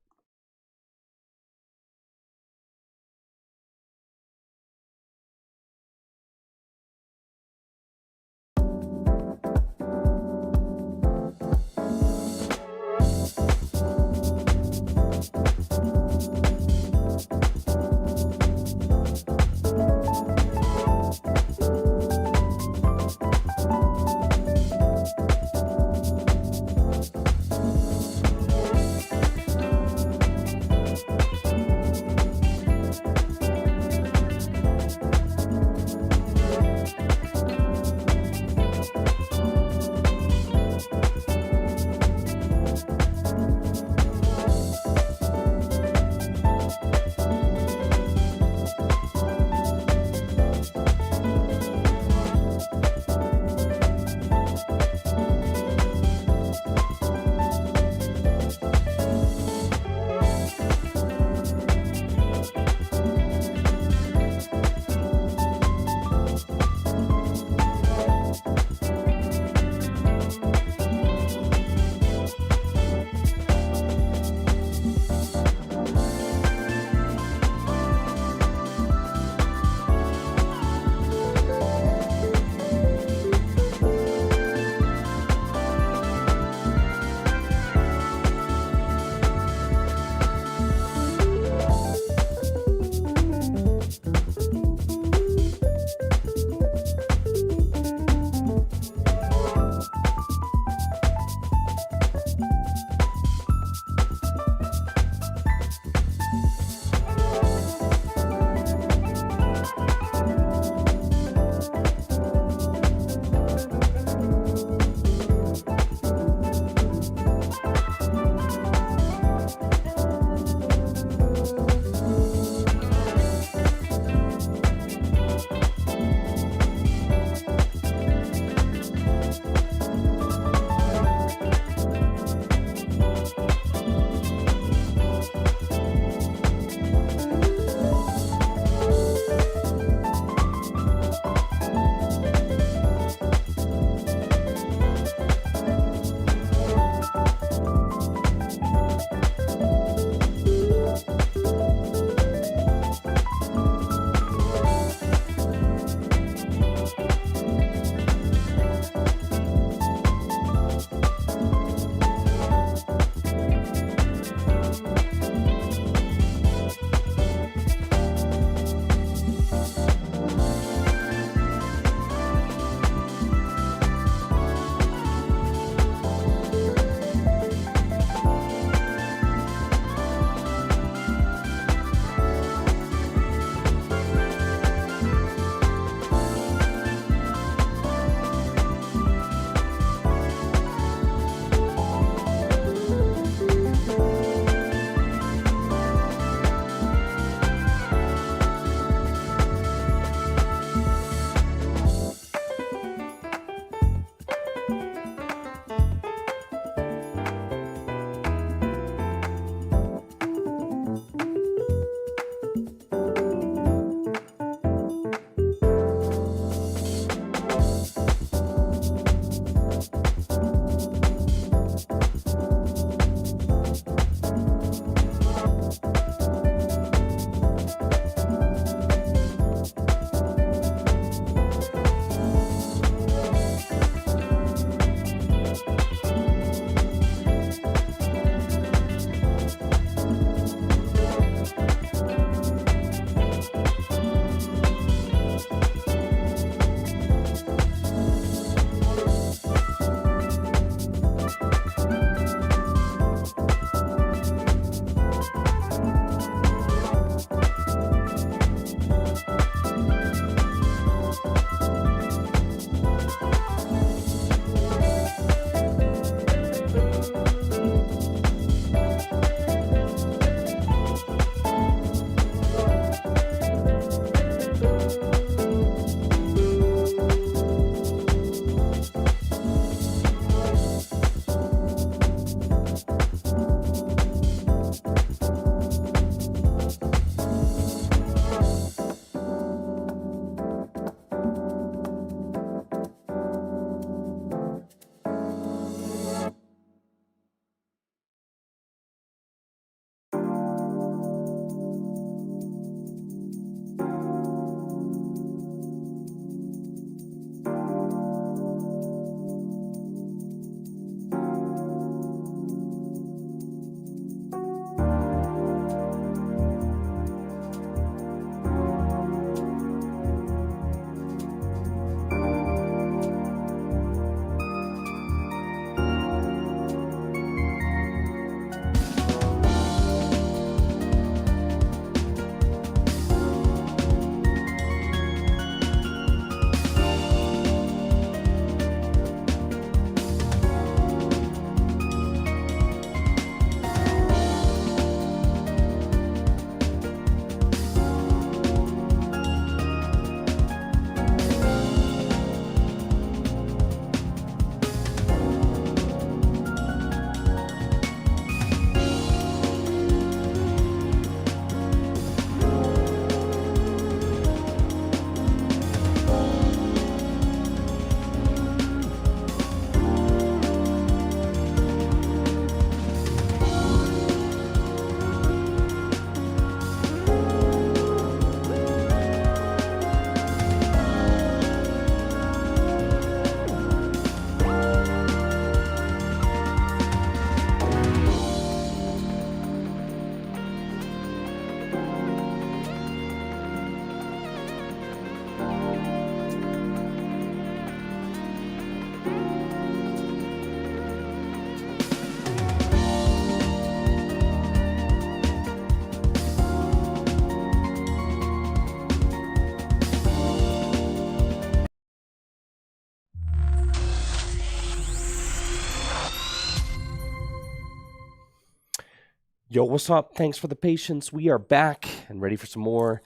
Yo, what's up? Thanks for the patience. We are back and ready for some more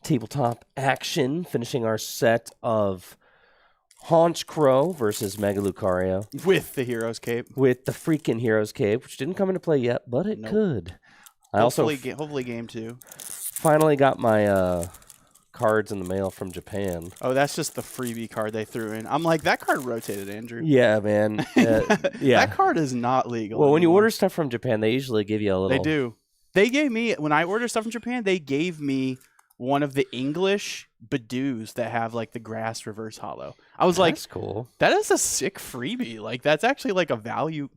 tabletop action, finishing our set of Honchkrow versus Mega Lucario. With the Hero's Cape. With the freaking Hero's Cape, which didn't come into play yet, but it could. I hopefully game 2. Finally got my cards in the mail from Japan. Oh, that's just the freebie card they threw in. I'm like, that card rotated, Andrew. Yeah, man. Yeah. That card is not legal. Well, when you order stuff from Japan, they usually give you a little... They do. They gave me, when I order stuff from Japan, they gave me one of the English Badoos that have like the grass reverse hollow. I was like, that's cool. That is a sick freebie. Like, that's actually like a value...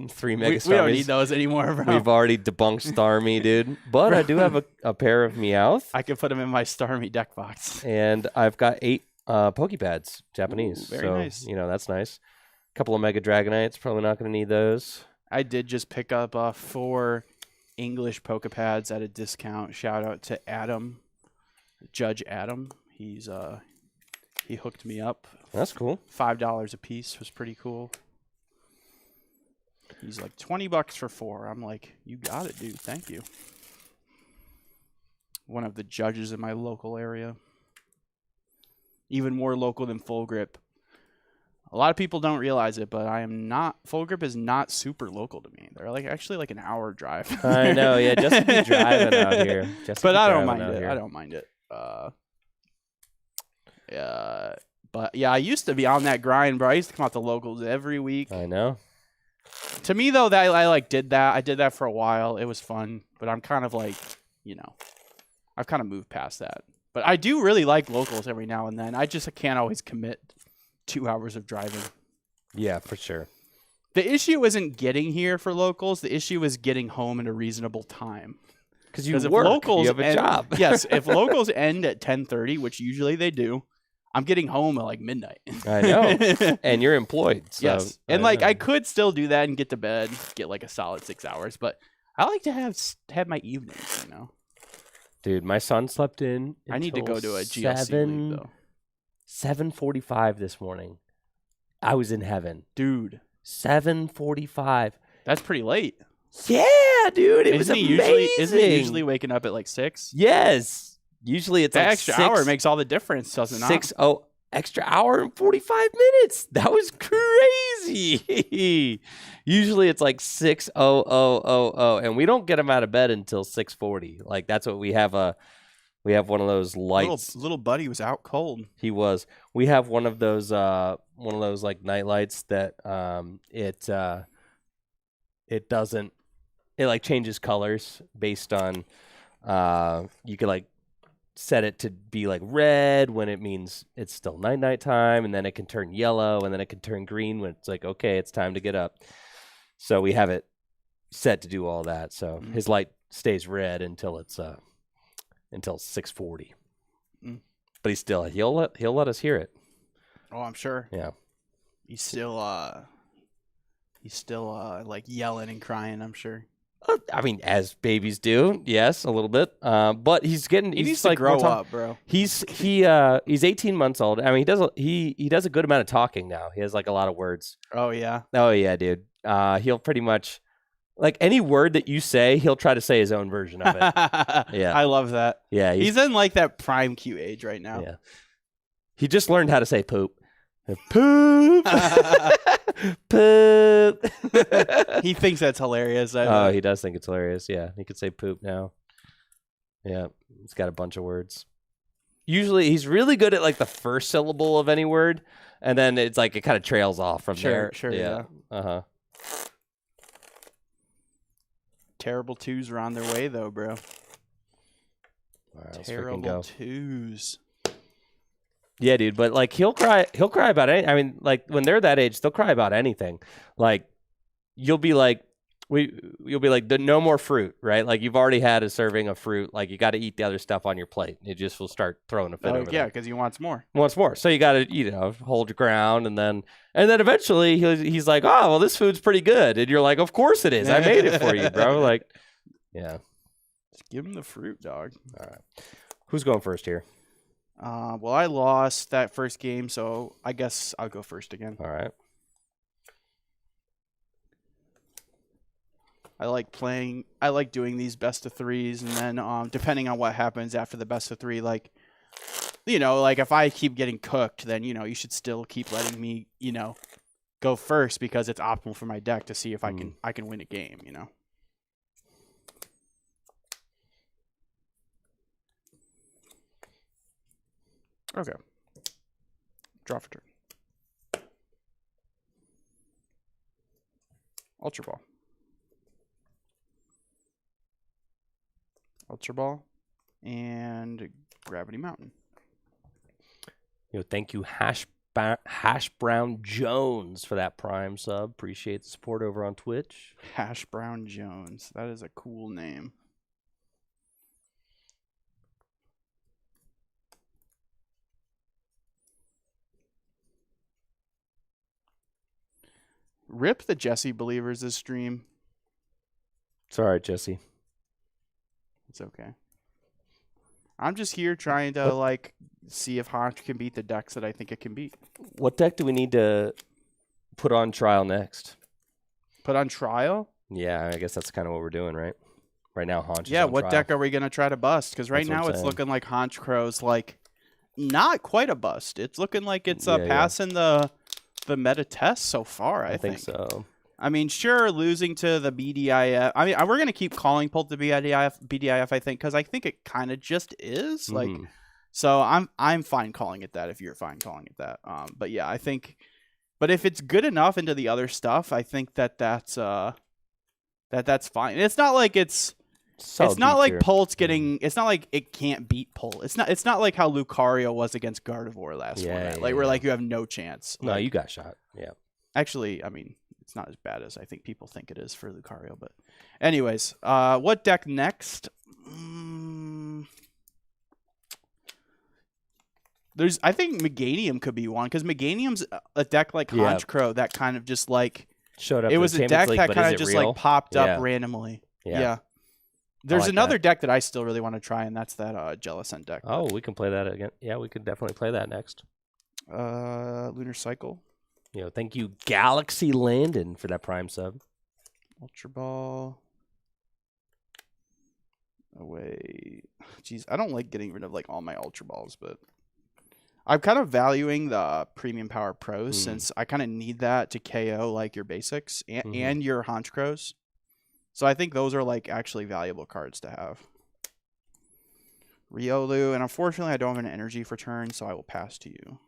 3 Mega we don't need those anymore, bro. We've already debunked Starmie, dude. But I do have a pair of Meowth. I can put them in my Starmie deck box. And I've got 8 Pokepads, Japanese. Ooh, very nice. You know, that's nice. A couple of Mega Dragonites. Probably not going to need those. I did just pick up 4 English Pokepads at a discount. Shout out to Adam, Judge Adam. He hooked me up. That's cool. $5 a piece was pretty cool. He's like, $20 for 4. I'm like, you got it, dude. Thank you. One of the judges in my local area. Even more local than Full Grip. A lot of people don't realize it, but I am not. Full Grip is not super local to me. They're like actually like an hour drive. I know, yeah. Just to be driving out here. But I don't mind it. I don't mind it. But yeah, I used to be on that grind, bro. I used to come out to locals every week. I know. To me, though, that I like did that. I did that for a while. It was fun, but I'm kind of like, you know, I've kind of moved past that. But I do really like locals every now and then. I just can't always commit 2 hours of driving. Yeah, for sure. The issue isn't getting here for locals. The issue is getting home in a reasonable time. Because you work, you have a job. Yes, if locals end at 10:30, which usually they do, I'm getting home at like midnight. I know. And you're employed. So yes. And I could still do that and get to bed, get like a solid 6 hours. But I like to have my evenings, you know. Dude, my son slept in. I need to go to a GLC league, though. 7:45 this morning. I was in heaven. Dude. 7:45. That's pretty late. Yeah, dude. It was amazing. Isn't he usually waking up at like 6? Yes. Usually it's that like extra hour makes all the difference, doesn't it? Extra hour and 45 minutes. That was crazy. Usually it's like 6:00, and we don't get him out of bed until 6:40. Like that's what we have. We have one of those lights. Little buddy was out cold. He was. We have one of those like night lights that it doesn't. It like changes colors based on. You could like set it to be like red when it means it's still night time, and then it can turn yellow, and then it can turn green when it's like, okay, it's time to get up. So we have it set to do all that. So his light stays red until it's until 6:40. But he'll let us hear it. Oh, I'm sure. Yeah. He's still like yelling and crying, I'm sure. I mean, as babies do, yes, a little bit. But he needs to grow up, bro. He's 18 months old. I mean, he does a good amount of talking now. He has like a lot of words. Oh yeah. Oh yeah, dude. He'll pretty much like any word that you say, he'll try to say his own version of it. Yeah, I love that. Yeah, he's in like that prime Q age right now. Yeah, he just learned how to say poop. Poop. Poop. He thinks that's hilarious. Oh, he does think it's hilarious. Yeah, he could say poop now. Yeah, he's got a bunch of words. Usually, he's really good at like the first syllable of any word, and then it's like it kind of trails off from there. Sure, yeah. Uh-huh. Terrible twos are on their way, though, bro. Right, terrible twos. Yeah, dude, but like he'll cry about anything. I mean, like when they're that age, they'll cry about anything. Like you'll be like no more fruit, right? Like you've already had a serving of fruit. Like you got to eat the other stuff on your plate. You just will start throwing a fit over yeah, because he wants more. Wants more. So you got to hold your ground, and then eventually he's like, oh well, this food's pretty good, and you're like, of course it is. I made it for you, bro. Like, yeah. Just give him the fruit, dog. All right. Who's going first here? Well, I lost that first game, so I guess I'll go first again. All right. I like doing these best of threes, and then depending on what happens after the best of three, like, like if I keep getting cooked, then you should still keep letting me, go first, because it's optimal for my deck to see if I can win a game, Okay. Draw for turn. Ultra Ball. Ultra Ball. And Gravity Mountain. Thank you, Hash Brown Jones, for that Prime sub. Appreciate the support over on Twitch. Hash Brown Jones. That is a cool name. Rip the Jesse believers this stream. It's all right, Jesse. It's okay. I'm just here trying to see if Honch can beat the decks that I think it can beat. What deck do we need to put on trial next? Put on trial? Yeah, I guess that's kind of what we're doing, right? Right now, Honch is Yeah, on what trial. deck are we going to try to bust? Because right now it's looking like Honchkrow's not quite a bust. It's looking like it's passing the meta test so far, I think. So. I mean, sure, losing to the BDIF. I mean, we're going to keep calling Pult the BDIF, I think, because I think it kind of just is. So I'm fine calling it that if you're fine calling it that. But yeah, I think, but if it's good enough into the other stuff, I think that's fine. And it's not like it's not like Pult's getting. It's not like it can't beat Pult. It's not like how Lucario was against Gardevoir last format. Where you have no chance. No, you got shot. Yeah. Actually, I mean, it's not as bad as I think people think it is for Lucario. But anyways, what deck next? I think Meganium could be one, because Meganium's a deck like Honchkrow that kind of just showed up. It was a deck that kind of just popped up randomly. Yeah. There's another deck that I still really want to try, and that's that Jellicent deck. Oh, we can play that again. Yeah, we could definitely play that next. Lunar Cycle. Thank you, Galaxy Landon, for that Prime sub. Ultra Ball. Away. Jeez, I don't like getting rid of all my Ultra Balls, but I'm kind of valuing the Premium Power Pros since I kind of need that to KO your basics and your Honchkrows. So I think those are actually valuable cards to have. Riolu, and unfortunately I don't have an energy for turn, so I will pass to you.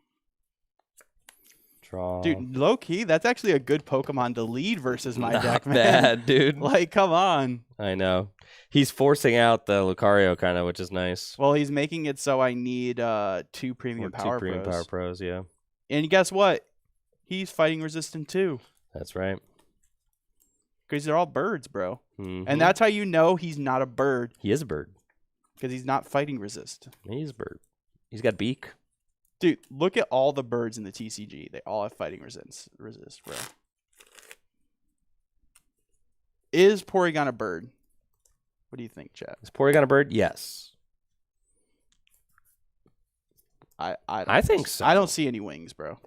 Draw. Dude, low key, that's actually a good Pokemon to lead versus my deck, man. Bad, dude. Come on. I know. He's forcing out the Lucario kind of, which is nice. Well, he's making it so I need two Premium Power Pros, yeah. And guess what? He's fighting resistant too. That's right. Because they're all birds, bro. And that's how you know he's not a bird. He is a bird. Because he's not fighting resist. He's a bird. He's got beak. Dude, look at all the birds in the TCG. They all have fighting resist, bro. Is Porygon a bird? What do you think, chat? Is Porygon a bird? Yes. I think so. I don't see any wings, bro.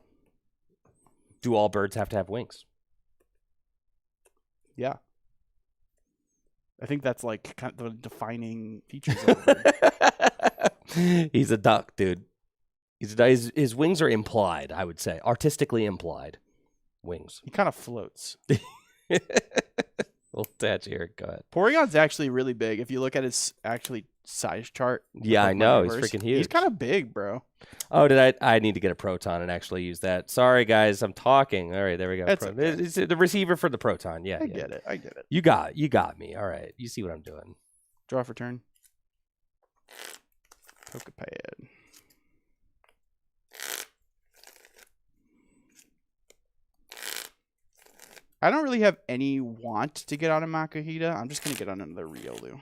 Do all birds have to have wings? Yeah. I think that's kind of the defining features of a bird. He's a duck, dude. His wings are implied, I would say. Artistically implied. Wings. He kind of floats. We'll attach here. Go ahead. Porygon's actually really big. If you look at his size chart. Yeah, I know. He's freaking huge. He's kind of big, bro. Oh, I need to get a Proton and actually use that. Sorry, guys. I'm talking. All right, there we go. It's the receiver for the Proton. Yeah, I get it. You got me. All right. You see what I'm doing. Draw for turn. Pokepad. I don't really have any want to get on a Makuhita. I'm just going to get on another Riolu.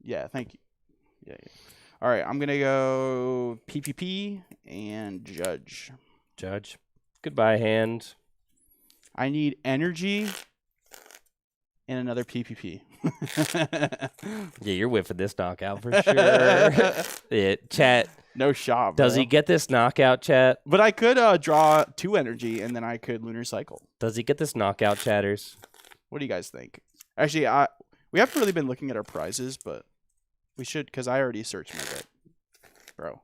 Yeah, thank you. Yeah. All right, I'm going to go PPP and Judge. Judge. Goodbye, hand. I need energy and another PPP. Yeah, you're whiffing this knockout for sure. Chat. No shot, bro. Does he get this knockout, chat? But I could draw 2 energy, and then I could Lunar Cycle. Does he get this knockout, chatters? What do you guys think? Actually, we haven't really been looking at our prizes, but we should, because I already searched my deck. Bro.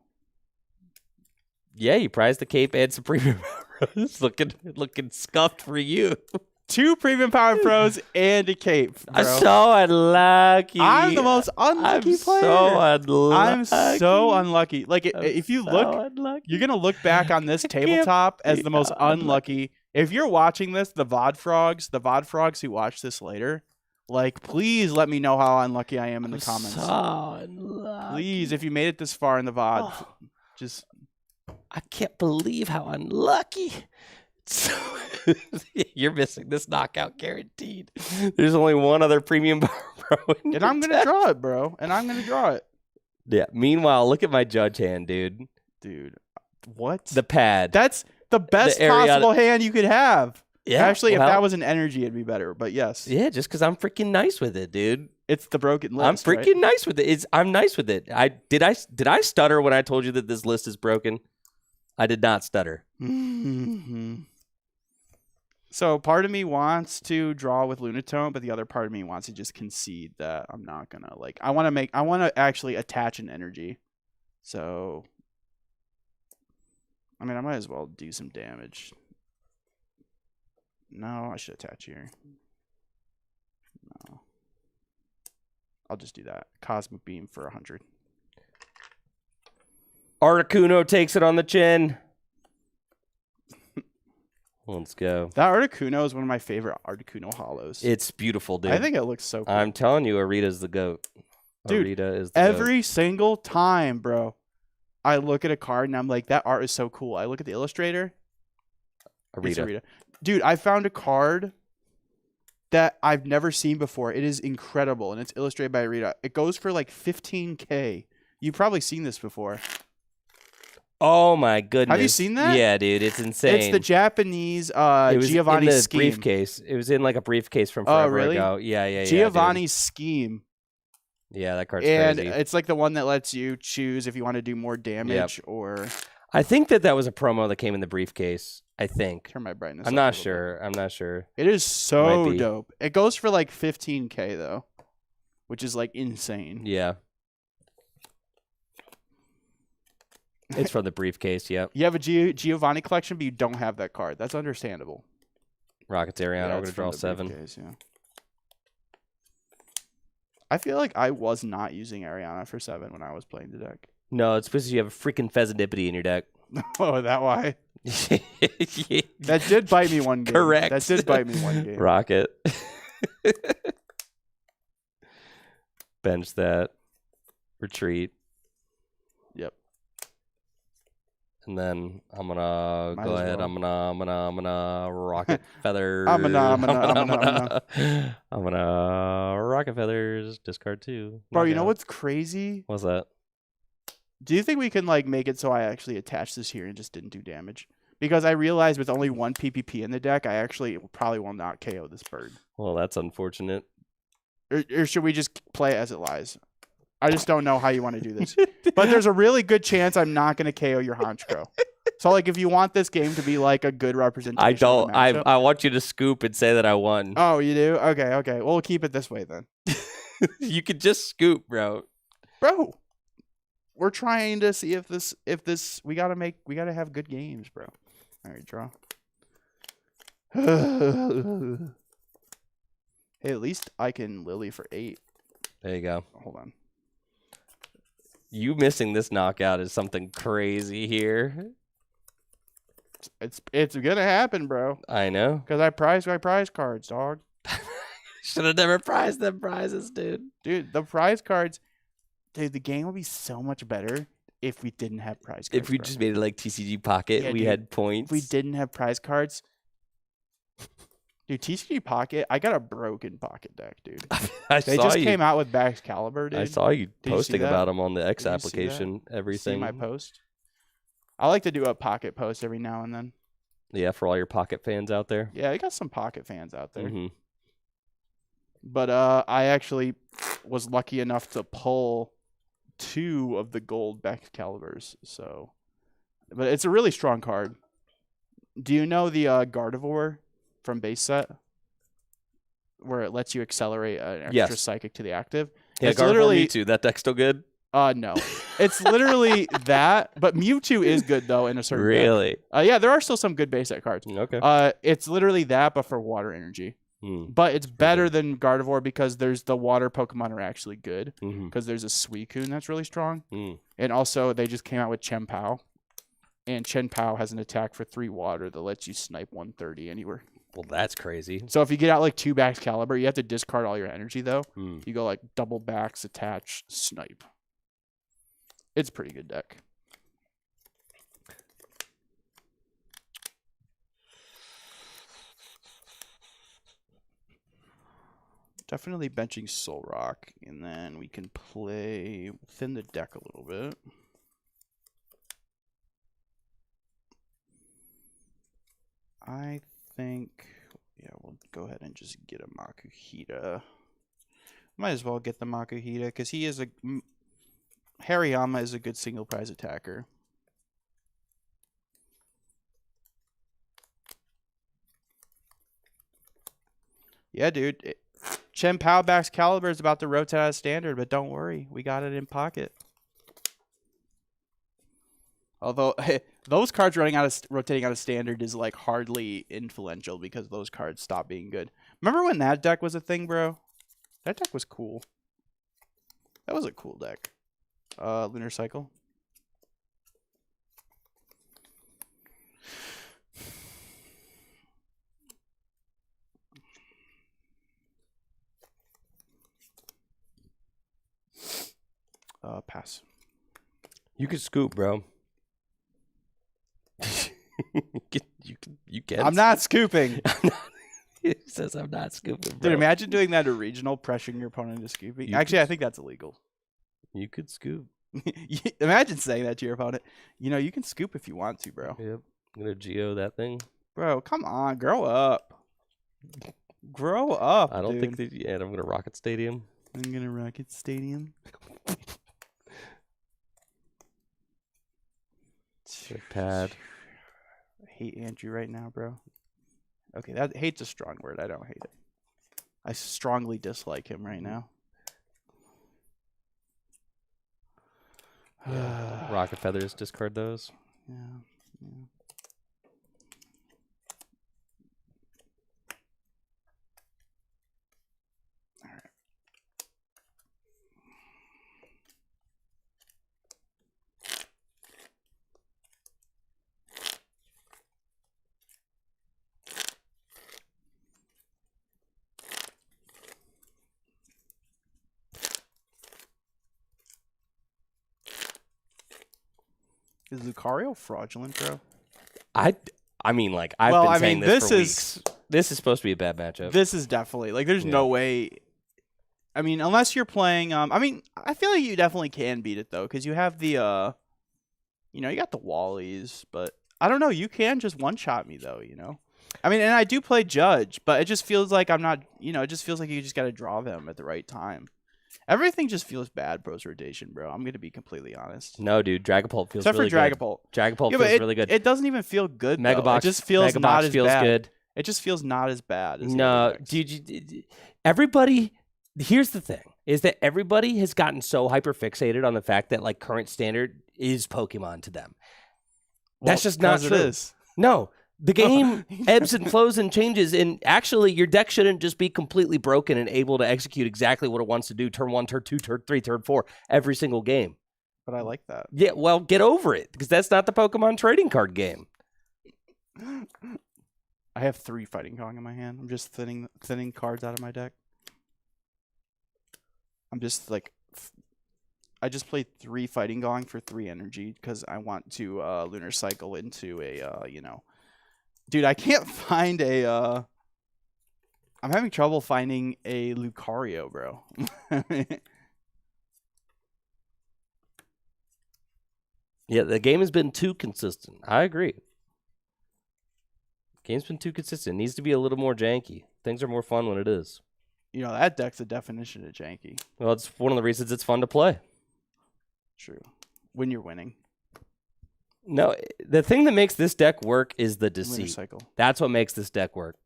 Yeah, you prized the cape and some premium pros. looking scuffed for you. 2 premium power pros and a cape, bro. I'm so unlucky. I'm the most unlucky player. So unlucky. I'm so unlucky. Like, if you look, unlucky. you're going to look back on this tabletop as the most unlucky. If you're watching this, the VOD frogs who watch this later, like, please let me know how unlucky I am in the comments. So unlucky. Please, if you made it this far in the VOD, just... I can't believe how unlucky. So, you're missing this knockout guaranteed. There's only one other premium power pro. And I'm going to draw it, bro. And I'm going to draw it. Yeah. Meanwhile, look at my judge hand, dude. Dude, what? The pad. That's the best possible hand you could have. Yeah. Actually, if that was an energy, it'd be better. But yes. Yeah, just because I'm freaking nice with it, dude. It's the broken list. I'm freaking nice with it. I'm nice with it. Did I stutter when I told you that this list is broken? I did not stutter. So part of me wants to draw with Lunatone, but the other part of me wants to just concede that I'm not gonna I want to actually attach an energy. So I mean, I might as well do some damage. No, I should attach here. No. I'll just do that. Cosmic Beam for 100. Articuno takes it on the chin. Let's go. That Articuno is one of my favorite Articuno hollows. It's beautiful, dude. I think it looks so cool. I'm telling you, Arita's the GOAT. Dude, Arita is the every GOAT. single time, bro, I look at a card and I'm like, that art is so cool. I look at the illustrator. It's Arita. Dude, I found a card that I've never seen before. It is incredible, and it's illustrated by Arita. It goes for like 15K. You've probably seen this before. Oh my goodness! Have you seen that? Yeah, dude, it's insane. It's the Japanese it was Giovanni in the scheme. briefcase. It was in like a briefcase from forever really? ago. Yeah. Giovanni's scheme. Yeah, that card's and crazy. It's like the one that lets you choose if you want to do more damage or. I think that was a promo that came in the briefcase. I think. Turn my brightness. I'm not sure. I'm not sure. It is so dope. It goes for like 15K though, which is like insane. Yeah. It's from the briefcase, yep. You have a Giovanni collection, but you don't have that card. That's understandable. Rockets Ariana, we're going to draw 7. Yeah. I feel like I was not using Ariana for 7 when I was playing the deck. No, it's because you have a freaking Pheasantipity in your deck. Oh, that why? That did bite me one game. Correct. That did bite me one game. Rocket. Bench that. Retreat. Yep. And then I'm gonna go ahead. Well. I'm gonna rocket feathers. I'm gonna rocket feathers. Discard 2. Bro, you know what's crazy? What's that? Do you think we can like make it so I actually attach this here and just didn't do damage? Because I realized with only 1 PPP in the deck, I actually probably will not KO this bird. Well, that's unfortunate. Or should we just play it as it lies? I just don't know how you want to do this. But there's a really good chance I'm not going to KO your Honchkrow. So, like, if you want this game to be, like, a good representation I don't. of the matchup, I want you to scoop and say that I won. Oh, you do? Okay. Well, we'll keep it this way, then. You could just scoop, bro. Bro, we're trying to see if this, we got to have good games, bro. All right, draw. Hey, at least I can Lily for 8. There you go. Hold on. You missing this knockout is something crazy here. It's gonna happen, bro. I know. Because I prize my prize cards, dog. Should have never prized them prizes, dude. Dude, the prize cards. Dude, the game would be so much better if we didn't have prize cards. If we just made it like TCG Pocket, we had points. If we didn't have prize cards. Dude, TCG Pocket, I got a broken Pocket deck, dude. They just came out with Bax Caliber, dude. I saw you posting about them on the X Did application, everything. See my post? I like to do a Pocket post every now and then. Yeah, for all your Pocket fans out there. Yeah, I got some Pocket fans out there. Mm-hmm. But I actually was lucky enough to pull 2 of the gold Excaliburs. So, but it's a really strong card. Do you know the Gardevoir from base set, where it lets you accelerate an extra psychic to the active? Yeah, it's Gardevoir literally Mewtwo. That deck's still good. No, it's literally that. But Mewtwo is good though in a certain really. Deck. Yeah, there are still some good base set cards. Okay. It's literally that, but for water energy. But it's better than Gardevoir because there's the water Pokemon are actually good. Because there's a Suicune that's really strong. And also, they just came out with Chien-Pao. And Chien-Pao has an attack for 3 water that lets you snipe 130 anywhere. Well, that's crazy. So if you get out like 2 Excalibur, you have to discard all your energy, though. You go like double backs, attach, snipe. It's a pretty good deck. Definitely benching Zoroark, and then we can play thin the deck a little bit. I think, yeah, we'll go ahead and just get a Makuhita. Might as well get the Makuhita because he is Hariyama is a good single prize attacker. Yeah, dude. Chien-Pao Excalibur is about to rotate out of standard, but don't worry. We got it in pocket. Although, those cards rotating out of standard is like hardly influential because those cards stop being good. Remember when that deck was a thing, bro? That deck was cool. That was a cool deck. Lunar Cycle. Pass. You can scoop, bro. you can. I'm not scooping. He says I'm not scooping, bro. Dude, imagine doing that at regional, pressuring your opponent into scooping. Actually, I think that's illegal. You could scoop. Imagine saying that to your opponent. You know, you can scoop if you want to, bro. Yep. I'm going to Geo that thing. Bro, come on. Grow up. Grow up, I don't dude. think that... Yeah, I'm going to Rocket Stadium. I'm going to Rocket Stadium. Pad. I hate Andrew right now, bro. Okay, that hate's a strong word. I don't hate it. I strongly dislike him right now. Yeah. Rocket Feathers, discard those. Yeah. All right. Is Lucario fraudulent, bro? I mean, like, I've been saying this for weeks. This is supposed to be a bad matchup. This is definitely, like, there's no way. I mean, unless you're playing, I mean, I feel like you definitely can beat it, though, because you have the, you know, you got the Wallies, but I don't know, you can just one-shot me, though, you know? I mean, and I do play Judge, but it just feels like I'm not, you know, it just feels like you just got to draw them at the right time. Everything just feels bad post-rotation, bro. I'm going to be completely honest. No, dude. Dragapult feels Except really good. Except for Dragapult. Dragapult feels really good. It doesn't even feel good, though. Megabox, it just feels Megabox not as feels bad. good. It just feels not as bad. As no, dude. Everybody... Here's the thing, is that everybody has gotten so hyper-fixated on the fact that, like, current standard is Pokemon to them. Well, that's just not true. It is. No. The game ebbs and flows and changes, and actually your deck shouldn't just be completely broken and able to execute exactly what it wants to do turn 1, turn 2, turn 3, turn 4 every single game. But I like that. Yeah, well, get over it, because that's not the Pokemon trading card game. I have 3 Fighting Kong in my hand. I'm just thinning cards out of my deck. I'm just like... I just played 3 Fighting Gong for 3 energy because I want to Lunar Cycle into a, you know... Dude, I can't find a, I'm having trouble finding a Lucario, bro. Yeah, the game has been too consistent. I agree. The game's been too consistent. It needs to be a little more janky. Things are more fun when it is. You know, that deck's a definition of janky. Well, it's one of the reasons it's fun to play. True. When you're winning. No, the thing that makes this deck work is the deceit. Cycle. That's what makes this deck work.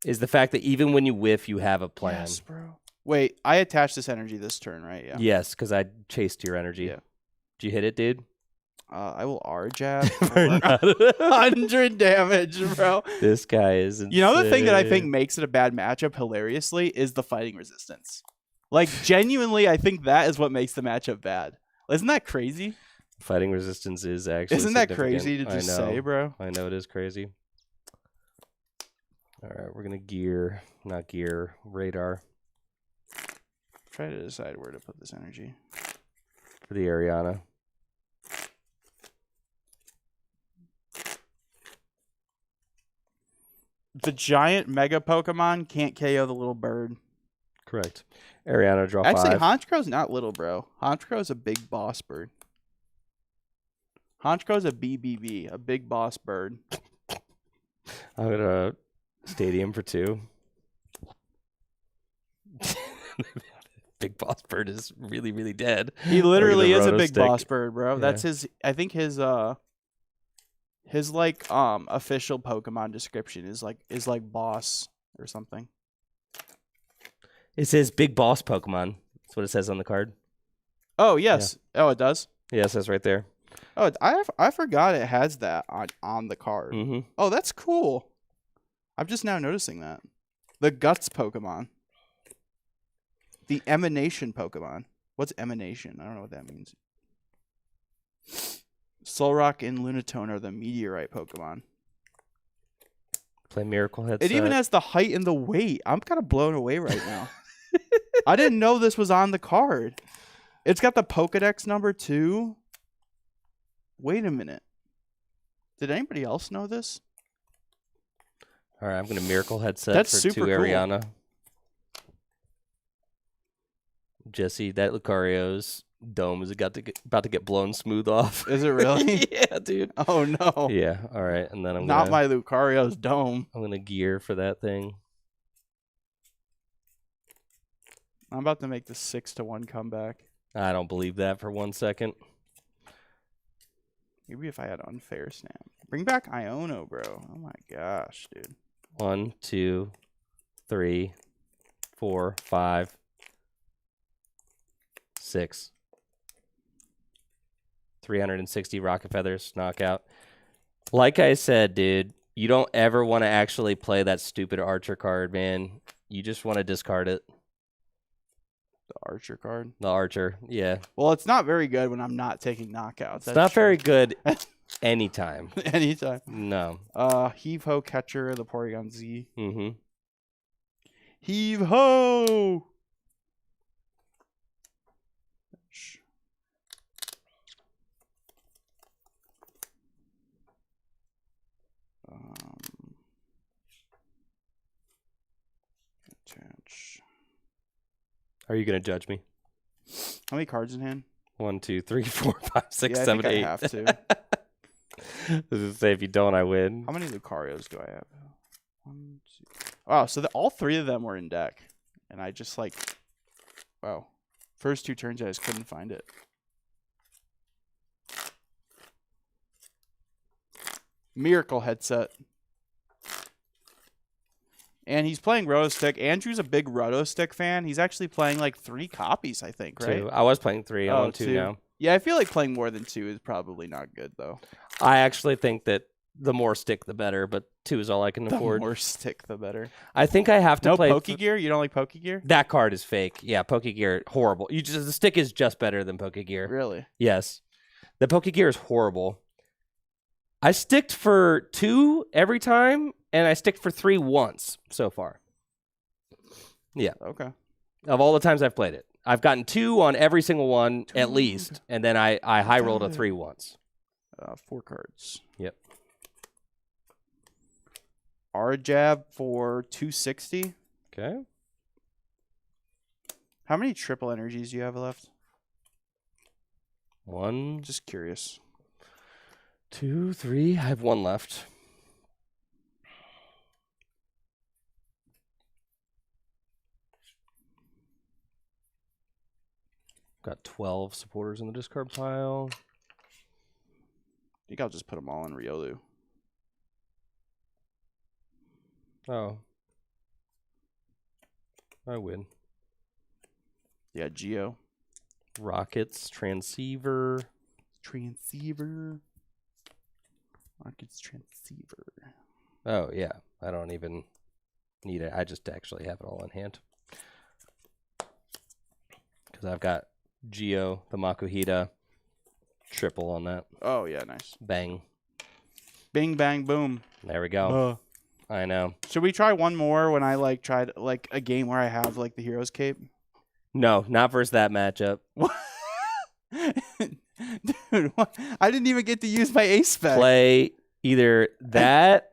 Is the fact that even when you whiff, you have a plan. Yes, bro. Wait, I attached this energy this turn, right? Yeah. Yes, because I chased your energy. Yeah. Did you hit it, dude? I will R-jab for 100 damage, bro. This guy is insane. You know the thing that I think makes it a bad matchup, hilariously, is the fighting resistance. Like, genuinely, I think that is what makes the matchup bad. Isn't that crazy? Fighting resistance is actually Isn't that crazy to just say, bro? I know it is crazy. All right, we're going to radar. Try to decide where to put this energy. For the Ariana. The giant mega Pokemon can't KO the little bird. Correct. Ariana, draw 5. Actually, Honchkrow's not little, bro. Honchkrow's a big boss bird. Honchkrow's a BBB, a big boss bird. I'm going to Stadium for 2. Big boss bird is really, really dead. He literally is a big boss bird, bro. Yeah. That's his, I think his like official Pokemon description is like boss or something. It says big boss Pokemon. That's what it says on the card. Oh yes. Yeah. Oh, it does. Yeah, it says right there. Oh, I forgot it has that on the card. Mm-hmm. Oh, that's cool. I'm just now noticing that. The Guts Pokemon. The Emanation Pokemon. What's Emanation? I don't know what that means. Zoroark and Lunatone are the Meteorite Pokemon. Play Miracle Headset. It even has the height and the weight. I'm kind of blown away right now. I didn't know this was on the card. It's got the Pokedex number too. Wait a minute. Did anybody else know this? All right, I'm going to Miracle Headset That's for super 2 cool. Ariana. Jesse, that Lucario's dome is about to get blown smooth off. Is it really? Yeah, dude. Oh no. Yeah. All right, and then I'm not my Lucario's dome. I'm gonna gear for that thing. I'm about to make the 6-1 comeback. I don't believe that for 1 second. Maybe if I had unfair snap. Bring back Iono, bro. Oh my gosh, dude. 1, 2, 3, 4, 5, 6. 360 Rocket Feathers, knockout. Like I said, dude, you don't ever want to actually play that stupid Archer card, man. You just want to discard it. The Archer card? The Archer, yeah. Well, it's not very good when I'm not taking knockouts. It's not very good anytime. Anytime. No. Heave-Ho Catcher, the Porygon Z. Mm-hmm. Heave-Ho! Attach. Are you going to judge me? How many cards in hand? 1, 2, 3, 4, 5, 6, yeah, 7, I 8. have to. Does it say if you don't, I win? How many Lucarios do I have? 1, 2. Wow, so all 3 of them were in deck. And I just like... Wow. First 2 turns, I just couldn't find it. Miracle Headset. And he's playing Rotostick. Andrew's a big Rotostick fan. He's actually playing like 3 copies, I think, right? 2. I was playing 3. I'm on 2 now. Yeah, I feel like playing more than 2 is probably not good, though. I actually think that the more stick, the better, but 2 is all I can afford. The more stick, the better. I think I have to play... No Pokegear? You don't like Pokegear? That card is fake. Yeah, Pokegear, horrible. The stick is just better than Pokegear. Really? Yes. The Pokegear is horrible. I sticked for 2 every time, and I sticked for 3 once so far. Yeah. Okay. Of all the times I've played it. I've gotten 2 on every single one, at least, and then I high rolled a 3 once. 4 cards. Yep. R-Jab for 260. Okay. How many triple energies do you have left? 1. Just curious. 2, 3. I have 1 left. got 12 supporters in the discard pile. I think I'll just put them all in Riolu. Oh. I win. Yeah, Geo. Rockets, Transceiver. Rockets, Transceiver. Oh, yeah. I don't even need it. I just actually have it all in hand. Because I've got Geo, the Makuhita, triple on that. Oh, yeah, nice. Bang. Bing, bang, boom. There we go. I know. Should we try one more when I tried a game where I have the Hero's Cape? No, not versus that matchup. Dude, what? I didn't even get to use my ace spec. Play either that.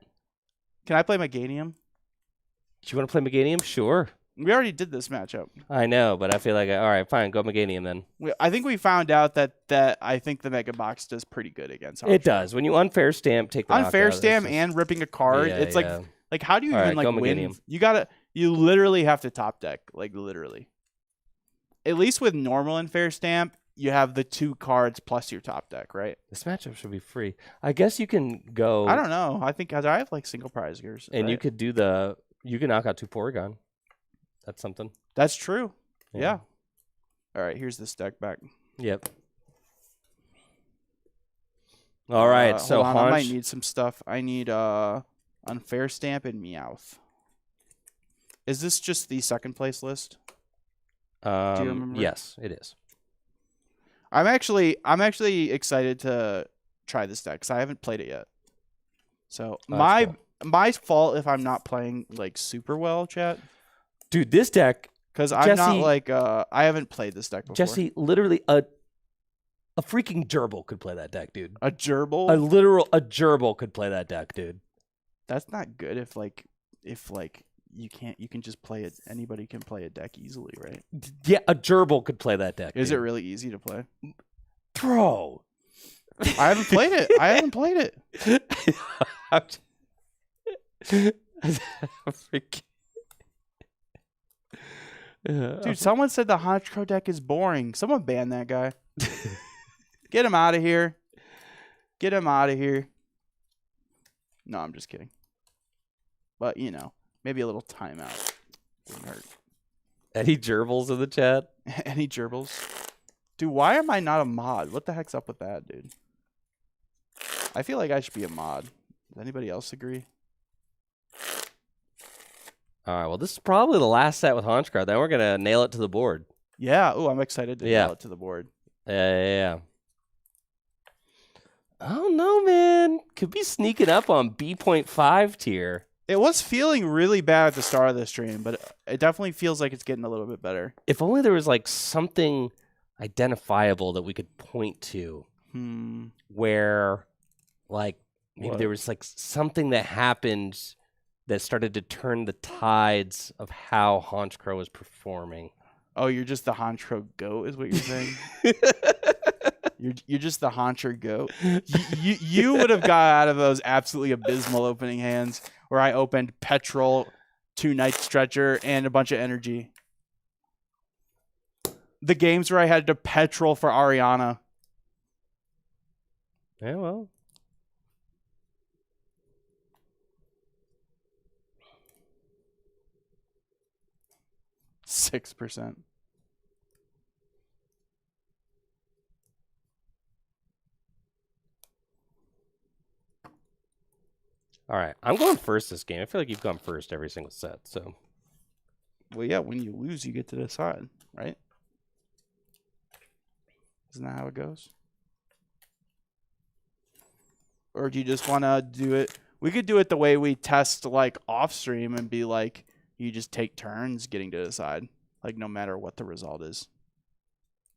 Can I play Meganium? Do you want to play Meganium? Sure. We already did this matchup. I know, but I feel like, all right, fine, go Meganium then. I think we found out that I think the Mega Box does pretty good against Honchkrow. It does. When you unfair stamp, take the unfair knockout, stamp and ripping a card. Yeah, it's yeah. like how do you All even right, go win? Meganium. You literally have to top deck, literally. At least with normal unfair stamp, you have the 2 cards plus your top deck, right? This matchup should be free. I guess you can go. I don't know. I think I have single prize gears. And right? you could do you can knock out 2 Porygon. That's something. That's true. Yeah. All right, here's this deck back. Yep. All right, so hold on, I might need some stuff. I need unfair stamp and Meowth. Is this just the second place list? Do you remember? Yes, it is. I'm actually excited to try this deck because I haven't played it yet. So my fault if I'm not playing super well, chat. Dude, this deck, because I'm not I haven't played this deck before. Jesse, literally a freaking gerbil could play that deck, dude. A gerbil? A gerbil could play that deck, dude. That's not good if you can just play it. Anybody can play a deck easily, right? Yeah, a gerbil could play that deck. Is it really easy to play? Bro. I haven't played it. I haven't played it. Dude, someone said the Honchkrow deck is boring. Someone ban that guy. Get him out of here. Get him out of here. No, I'm just kidding. But, maybe a little timeout wouldn't hurt. Any gerbils in the chat? Any gerbils? Dude, why am I not a mod? What the heck's up with that, dude? I feel like I should be a mod. Does anybody else agree? All right, well, this is probably the last set with Honchkrow. Then we're going to nail it to the board. Yeah. Oh, I'm excited to nail it to the board. Yeah. Oh, no, man. Could be sneaking up on B.5 tier. It was feeling really bad at the start of the stream, but it definitely feels like it's getting a little bit better. If only there was something identifiable that we could point to where maybe there was something that happened that started to turn the tides of how Honchkrow was performing. Oh, you're just the Honchkrow goat is what you're saying? You're just the Honchkrow goat. You would have got out of those absolutely abysmal opening hands where I opened Petrol, 2 Night Stretcher, and a bunch of energy. The games where I had to Petrol for Ariana. Yeah, well. %6. All right, I'm going first this game. I feel like you've gone first every single set. So, well, yeah. When you lose, you get to decide, right? Isn't that how it goes? Or do you just want to do it? We could do it the way we test off stream and be you just take turns getting to decide, no matter what the result is.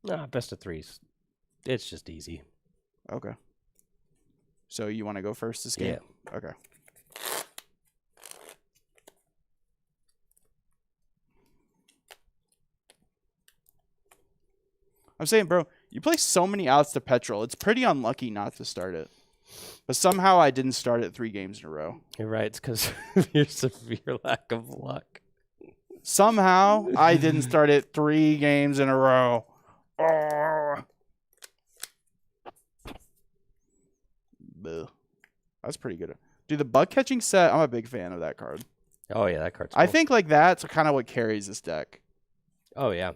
Nah, best of 3s. It's just easy. Okay. So you want to go first this game? Yeah. Okay. I'm saying, bro, you play so many outs to Petrol. It's pretty unlucky not to start it. But somehow I didn't start it 3 games in a row. You're right. It's because of your severe lack of luck. Somehow I didn't start it 3 games in a row. Oh. Bleh. That's pretty good. Dude, the bug catching set, I'm a big fan of that card. Oh, yeah, that card's cool. I think like that's kind of what carries this deck. Oh, yeah.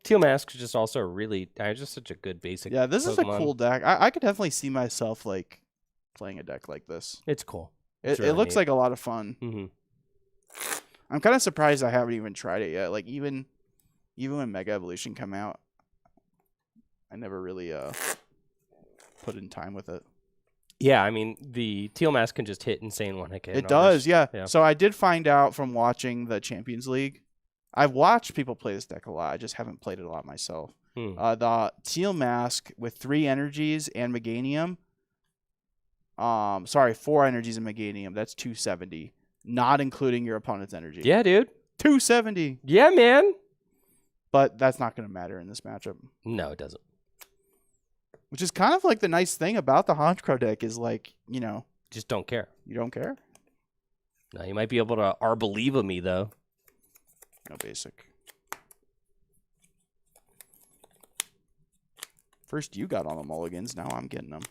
Teal Mask is just also really, just such a good basic Yeah, this Pokemon. is a cool deck. I could definitely see myself like playing a deck like this. It's cool. It really looks neat. like a lot of fun. Mm-hmm. I'm kind of surprised I haven't even tried it yet. Like even when Mega Evolution came out, I never really put in time with it. Yeah, I mean, the Teal Mask can just hit insane one-hit KO. It does, yeah. So I did find out from watching the Champions League. I've watched people play this deck a lot. I just haven't played it a lot myself. The Teal Mask with 3 energies and Meganium. 4 energies and Meganium. That's 270. Not including your opponent's energy. Yeah, dude. 270. Yeah, man. But that's not going to matter in this matchup. No, it doesn't. Which is kind of like the nice thing about the Honchkrow deck is like, you know. Just don't care. You don't care? No, you might be able to Arboliva me, though. No basic. First you got all the mulligans. Now I'm getting them.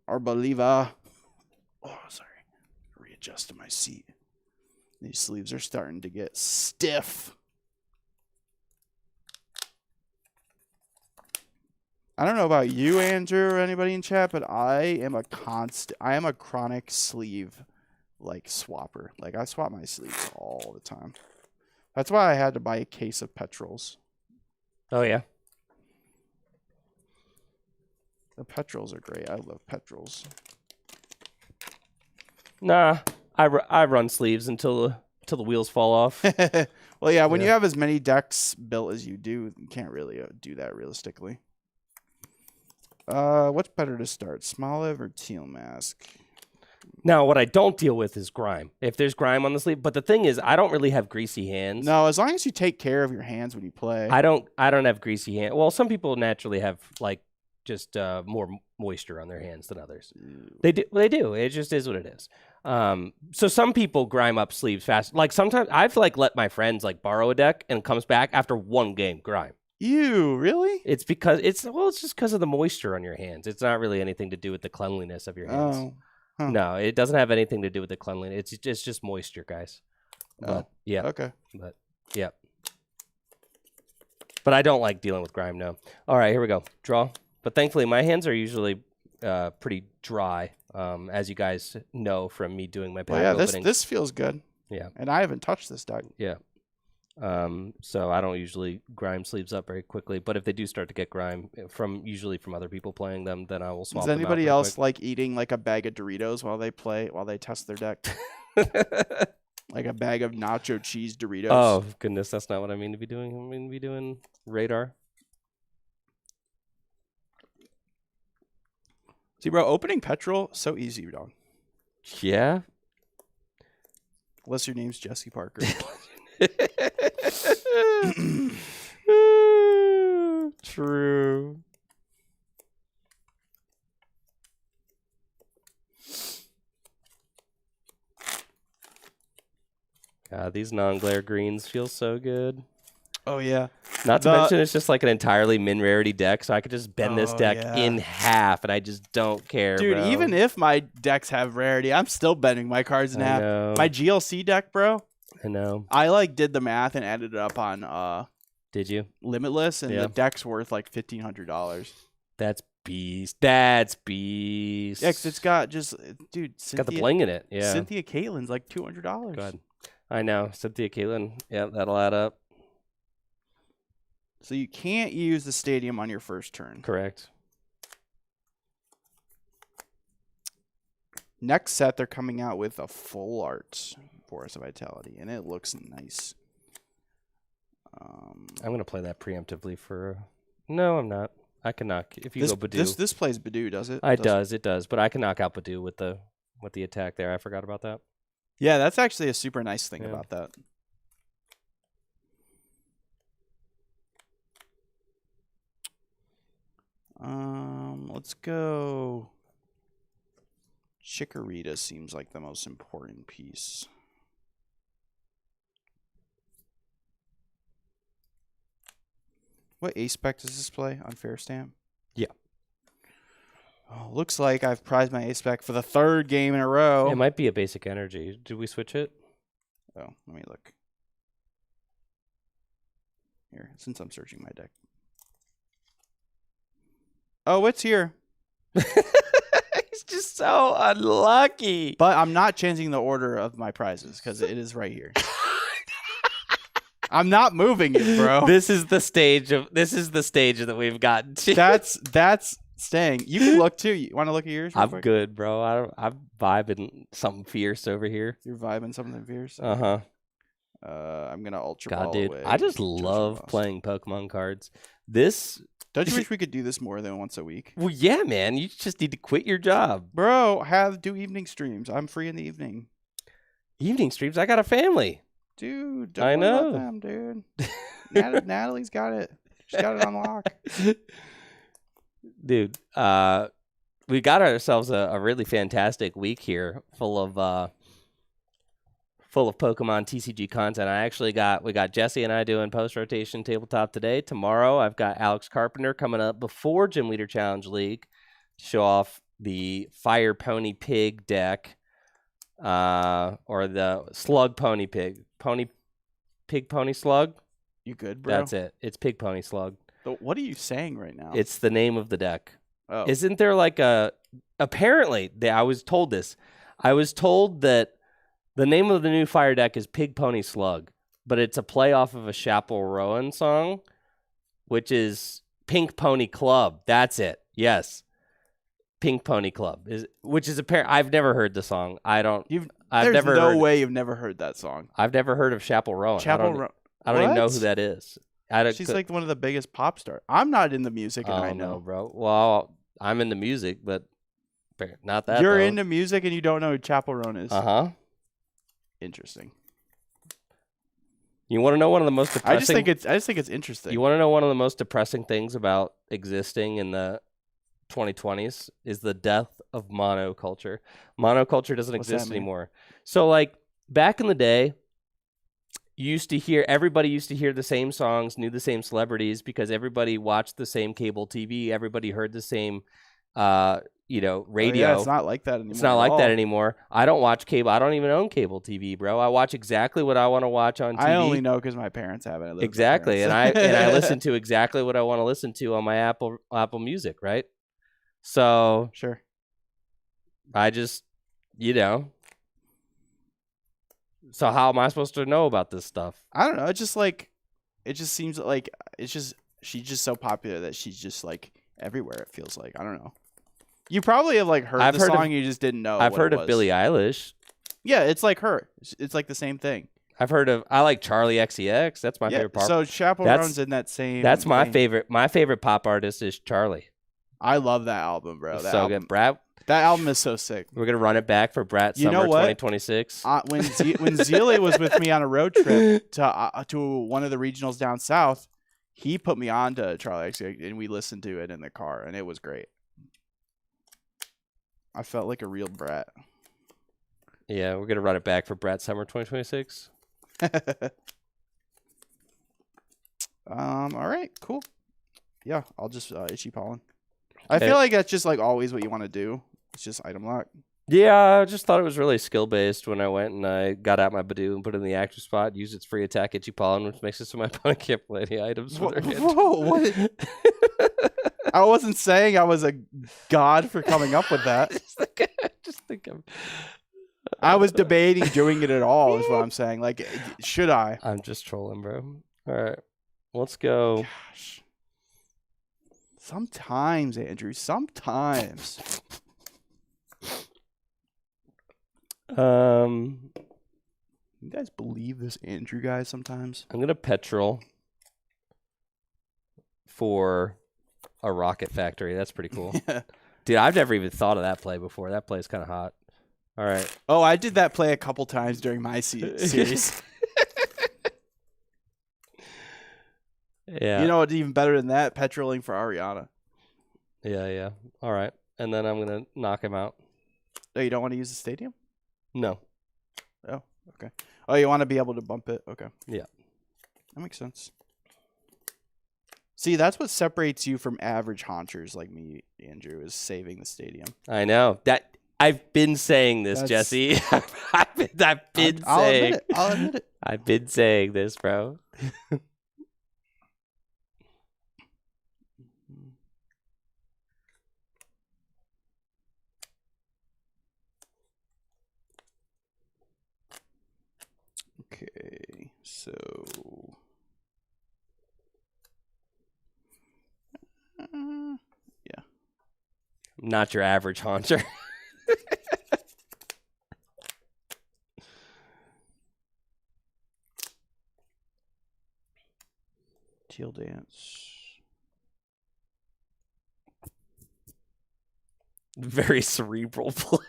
Arboliva. Oh, sorry. Readjusting my seat. These sleeves are starting to get stiff. I don't know about you, Andrew, or anybody in chat, but I am a chronic sleeve like swapper. Like I swap my sleeves all the time. That's why I had to buy a case of petrols. Oh yeah. The petrols are great. I love petrols. Nah, I run sleeves until the wheels fall off. Well, yeah, when you have as many decks built as you do, you can't really do that realistically. What's better to start, Smoliv or Teal Mask? Now, what I don't deal with is grime. If there's grime on the sleeve, but the thing is, I don't really have greasy hands. No, as long as you take care of your hands when you play. I don't have greasy hands. Well, some people naturally have like just more moisture on their hands than others. They do. They do. It just is what it is. So some people grime up sleeves fast. Like sometimes I've like let my friends like borrow a deck and it comes back after one game grime. Ew, really? It's because it's just because of the moisture on your hands. It's not really anything to do with the cleanliness of your hands. Oh. Huh. No, it doesn't have anything to do with the cleanliness. It's just moisture, guys. But yeah. Okay. But yeah. But I don't like dealing with grime, no. All right, here we go. Draw. But thankfully my hands are usually pretty dry, as you guys know from me doing my pack openings. This feels good. Yeah. And I haven't touched this deck. Yeah. So I don't usually grime sleeves up very quickly, but if they do start to get grime usually from other people playing them, then I will swap them out. Does anybody else like eating like a bag of Doritos while they test their deck? Like a bag of nacho cheese Doritos. Oh goodness, that's not what I mean to be doing. I mean to be doing radar. See, bro, opening petrol so easy, dog. Yeah. Unless your name's Jesse Parker. True. God, these non-glare greens feel so good. Oh, yeah. Not to mention it's just like an entirely min rarity deck, so I could just bend this deck in half, and I just don't care, dude, bro. Even if my decks have rarity, I'm still bending my cards in half. Know. My GLC deck, bro. I know. I like did the math and added it up on Did you? Limitless, and the deck's worth like $1,500. That's beast. That's beast. Yeah, 'cause it's got just, dude, it's got the bling in it. Yeah. Cynthia Caitlin's like $200. God. I know. Cynthia Caitlin. Yeah, that'll add up. So you can't use the stadium on your first turn. Correct. Next set, they're coming out with a full art Forest of Vitality, and it looks nice. I'm going to play that preemptively for... No, I'm not. I can knock... If you go Badoo... This plays Badoo, does it? It does. But I can knock out Badoo with the attack there. I forgot about that. Yeah, that's actually a super nice thing about that. Let's go. Chikorita seems like the most important piece. What A-Spec does this play on Fair Stamp? Yeah. Oh, looks like I've prized my A-Spec for the 3rd game in a row. It might be a basic energy. Did we switch it? Oh, let me look. Here, since I'm searching my deck. Oh, it's here. He's just so unlucky. But I'm not changing the order of my prizes because it is right here. I'm not moving it, bro. This is the stage that we've gotten to. That's staying. You can look too. You want to look at yours? Real I'm quick? good, bro. I'm vibing something fierce over here. You're vibing something fierce. Uh-huh. I'm gonna ultra God, ball dude, away. I just love playing Pokemon cards. This. Don't you wish we could do this more than once a week? Well, yeah, man. You just need to quit your job, Bro, do evening streams. I'm free in the evening. Evening streams. I got a family. Dude, don't I worry know. about them, dude. Natalie's got it. She's got it on lock. Dude, we got ourselves a really fantastic week here, full of Pokemon TCG content. We got Jesse and I doing post rotation tabletop today. Tomorrow, I've got Alex Carpenter coming up before Gym Leader Challenge League to show off the Fire Pony Pig deck, or the Slug Pony Pig Pony Slug. You good, bro? That's it. It's Pig Pony Slug. What are you saying right now? It's the name of the deck. Oh. Isn't there like apparently, I was told this. I was told that the name of the new fire deck is Pig Pony Slug, but it's a play off of a Chappell Rowan song, which is Pink Pony Club. That's it. Yes. Pink Pony Club which is apparent. I've never heard the song. There's no way you've never heard that song. I've never heard of Chappell Rowan. I don't even know who that is. She's like one of the biggest pop stars. I'm not in the music, and I know, bro. Well, I'm into music, but not that. You're into music, and you don't know who Chappell Roan is. Interesting. You want to know one of the most depressing? I just think it's interesting. You want to know one of the most depressing things about existing in the 2020s is the death of monoculture. Monoculture doesn't exist anymore. So, like back in the day, everybody used to hear the same songs, knew the same celebrities because everybody watched the same cable TV. Everybody heard the same, radio. Oh, yeah, it's not like that anymore. It's not like that anymore. I don't watch cable. I don't even own cable TV, bro. I watch exactly what I want to watch on TV. I only know because my parents have it. Exactly, and I listen to exactly what I want to listen to on my Apple Music, right? So sure. I just, So how am I supposed to know about this stuff? I don't know. It just seems like she's just so popular that she's just like everywhere. It feels like. I don't know. You probably have like heard the song, you just didn't know. I've heard of Billie Eilish. Yeah, it's like her. It's like the same thing. I like Charlie XCX. That's my favorite pop. So Chappell Roan's in that same. That's my favorite. My favorite pop artist is Charlie. I love that album, bro. It's so good, Brat. That album is so sick. We're gonna run it back for Brat Summer 2026. When Zealy was with me on a road trip to one of the regionals down south, he put me on to Charlie XCX, and we listened to it in the car, and it was great. I felt like a real brat. Yeah, we're gonna run it back for Brat Summer 2026. All right, cool. Yeah, I'll just Itchy Pollen. I feel like that's just like always what you want to do. It's just item lock. Yeah, I just thought it was really skill based when I went and I got out my Badoo and put it in the active spot, used its free attack Itchy Pollen, which makes it so my opponent can't play any items for their hand. Whoa, what? I wasn't saying I was a god for coming up with that. just think I was debating doing it at all, is what I'm saying. Like, should I? I'm just trolling, bro. All right, let's go. Gosh. Sometimes, Andrew. Sometimes. You guys believe this Andrew guy sometimes? I'm gonna petrol for a rocket factory. That's pretty cool. Yeah. Dude, I've never even thought of that play before. That play is kind of hot. All right. Oh, I did that play a couple times during my series. Yeah. You know what's even better than that? Petroling for Ariana. Yeah. All right. And then I'm going to knock him out. Oh, you don't want to use the stadium? No. Oh, okay. Oh, you want to be able to bump it? Okay. Yeah. That makes sense. See, that's what separates you from average haunchers like me, Andrew, is saving the stadium. I know that I've been saying this, Jesse. I've been I'll saying. admit it. I'll admit it. I've been saying this, bro. Okay, so yeah, Not your average haunter. Teal Dance. Very cerebral play.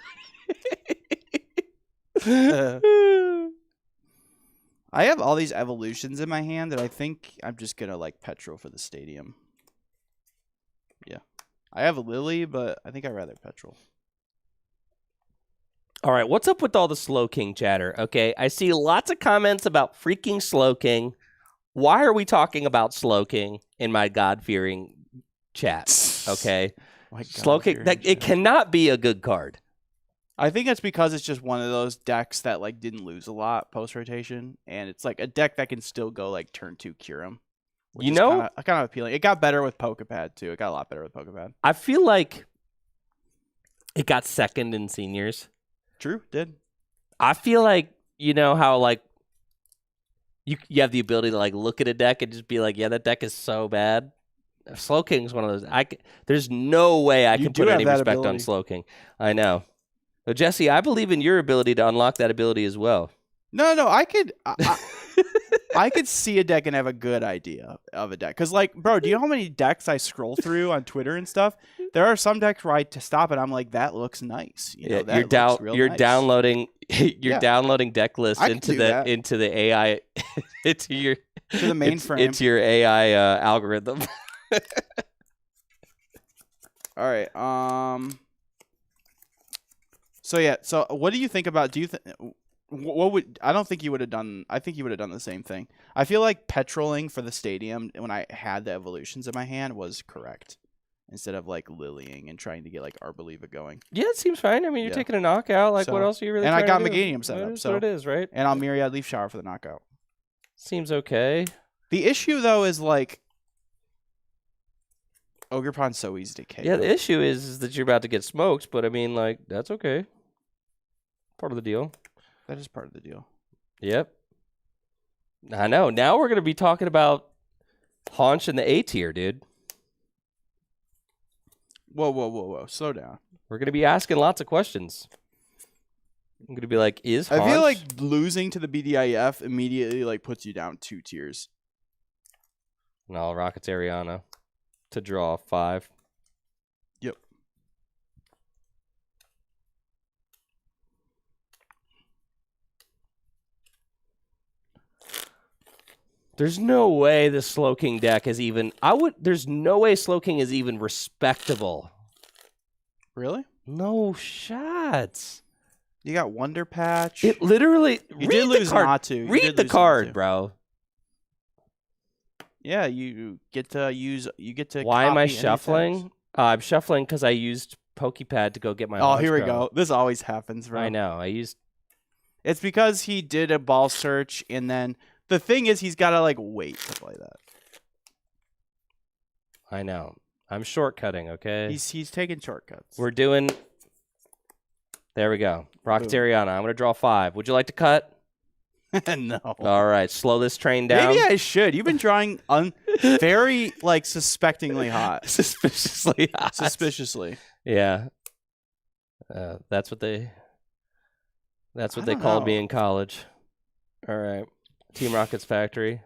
I have all these evolutions in my hand that I think I'm just gonna like Petro for the stadium. Yeah, I have a Lily, but I think I'd rather Petrol. All right, what's up with all the Slow King chatter? Okay, I see lots of comments about freaking Slow King. Why are we talking about Slow King in my God-fearing chat? Okay, Slow King, it cannot be a good card. I think it's because it's just one of those decks that like didn't lose a lot post rotation, and it's like a deck that can still go like turn 2 Kyurem. You know, kind of appealing. It got better with Pokepad too. It got a lot better with Pokepad. I feel like it got second in seniors. True, did. I feel like, you know how like you have the ability to like look at a deck and just be like, yeah, that deck is so bad. Slow King's one of those. There's no way I can put any respect on Slow King. I know. But Jesse, I believe in your ability to unlock that ability as well. No, I could. I could see a deck and have a good idea of a deck. Because, like, bro, do you know how many decks I scroll through on Twitter and stuff? There are some decks where I stop and I'm like, that looks nice. You know, that looks real you're nice. downloading downloading deck list into the AI into the mainframe into your AI algorithm. All right. So yeah. So what do you think about? What would I don't think you would have done. I think you would have done the same thing. I feel like petroling for the stadium when I had the evolutions in my hand was correct, instead of like lilying and trying to get like Arboliva going. Yeah, it seems fine. I mean, you're taking a knockout. Like, what else are you really? And I got to Meganium set up, so what it is, right? And I'll Myriad Leaf Shower for the knockout. Seems okay. The issue though is like Ogerpon's so easy to KO. Yeah, the issue is that you're about to get smoked, but I mean, like, that's okay. Part of the deal. That is part of the deal. Yep. I know. Now we're going to be talking about Haunch in the A tier, dude. Whoa. Slow down. We're going to be asking lots of questions. I'm going to be like, is Haunch... I feel like losing to the BDIF immediately like puts you down 2 tiers. No, Rockets Ariana to draw 5. Yep. There's no way the Slow King deck is even... There's no way Slow King is even respectable. Really? No shots. You got Wonder Patch. It literally... You did lose Natu. Read the card, bro. Yeah, you get to use... You get to... Why am I shuffling? I'm shuffling because I used Pokepad to go get my... Oh, here we go. This always happens, bro. I know. I used... It's because he did a ball search, and then... The thing is, he's got to, like, wait to play that. I know. I'm shortcutting, okay? He's taking shortcuts. We're doing... There we go. Rockets Ariana. I'm going to draw 5. Would you like to cut? No. All right. Slow this train down. Maybe I should. You've been drawing very, like, suspectingly hot. Suspiciously hot. Suspiciously. Yeah. That's what they called me in college. All right. Team Rockets Factory.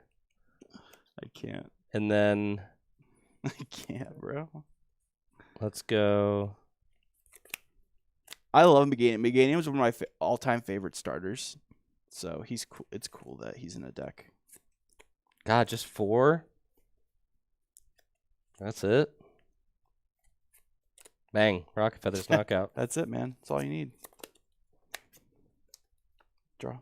I can't. And then... I can't, bro. Let's go... I love Meganium. Meganium is one of my all-time favorite starters. So he's cool. It's cool that he's in a deck. God, just 4? That's it? Bang. Rocket Feathers knockout. That's it, man. That's all you need. Draw.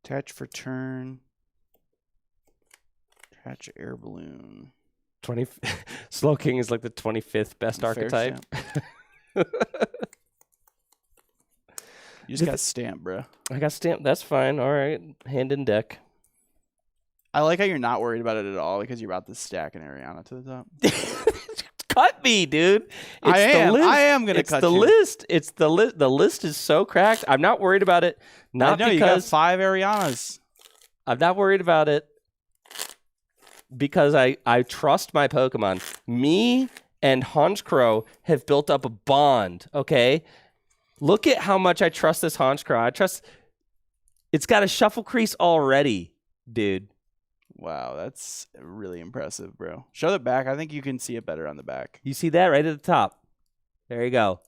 Attach for turn. Scratch air balloon. 20. Slowking is like the 25th best Fair archetype. You just got stamped, bro. I got stamped. That's fine. All right. Hand in deck. I like how you're not worried about it at all because you're about to stack an Ariana to the top. Cut me, dude. I am gonna cut you. List. It's the list. The list is so cracked. I'm not worried about it. Not I know, because you got 5 Arianas. I'm not worried about it because I trust my Pokemon. Me and Honchkrow have built up a bond. Okay, look at how much I trust this Honchkrow. I trust. It's got a shuffle crease already, dude. Wow, that's really impressive, bro. Show the back. I think you can see it better on the back. You see that right at the top? There you go.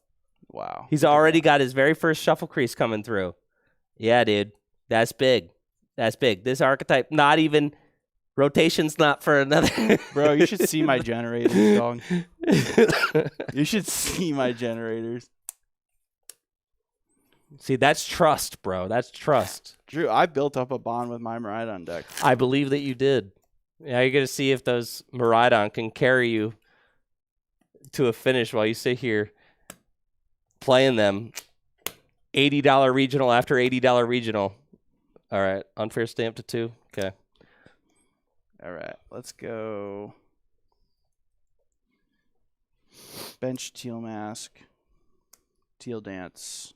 Wow. He's already got his very first shuffle crease coming through. Yeah, dude. That's big. That's big. This archetype, not even... Rotation's not for another... Bro, you should see my generators, dog. You should see my generators. See, that's trust, bro. That's trust. Drew, I built up a bond with my Miraidon deck. I believe that you did. Yeah, you're going to see if those Miraidon can carry you to a finish while you sit here playing them. $80 regional after $80 regional. All right. Unfair stamp to 2. Okay. All right. Let's go. Bench Teal Mask. Teal Dance.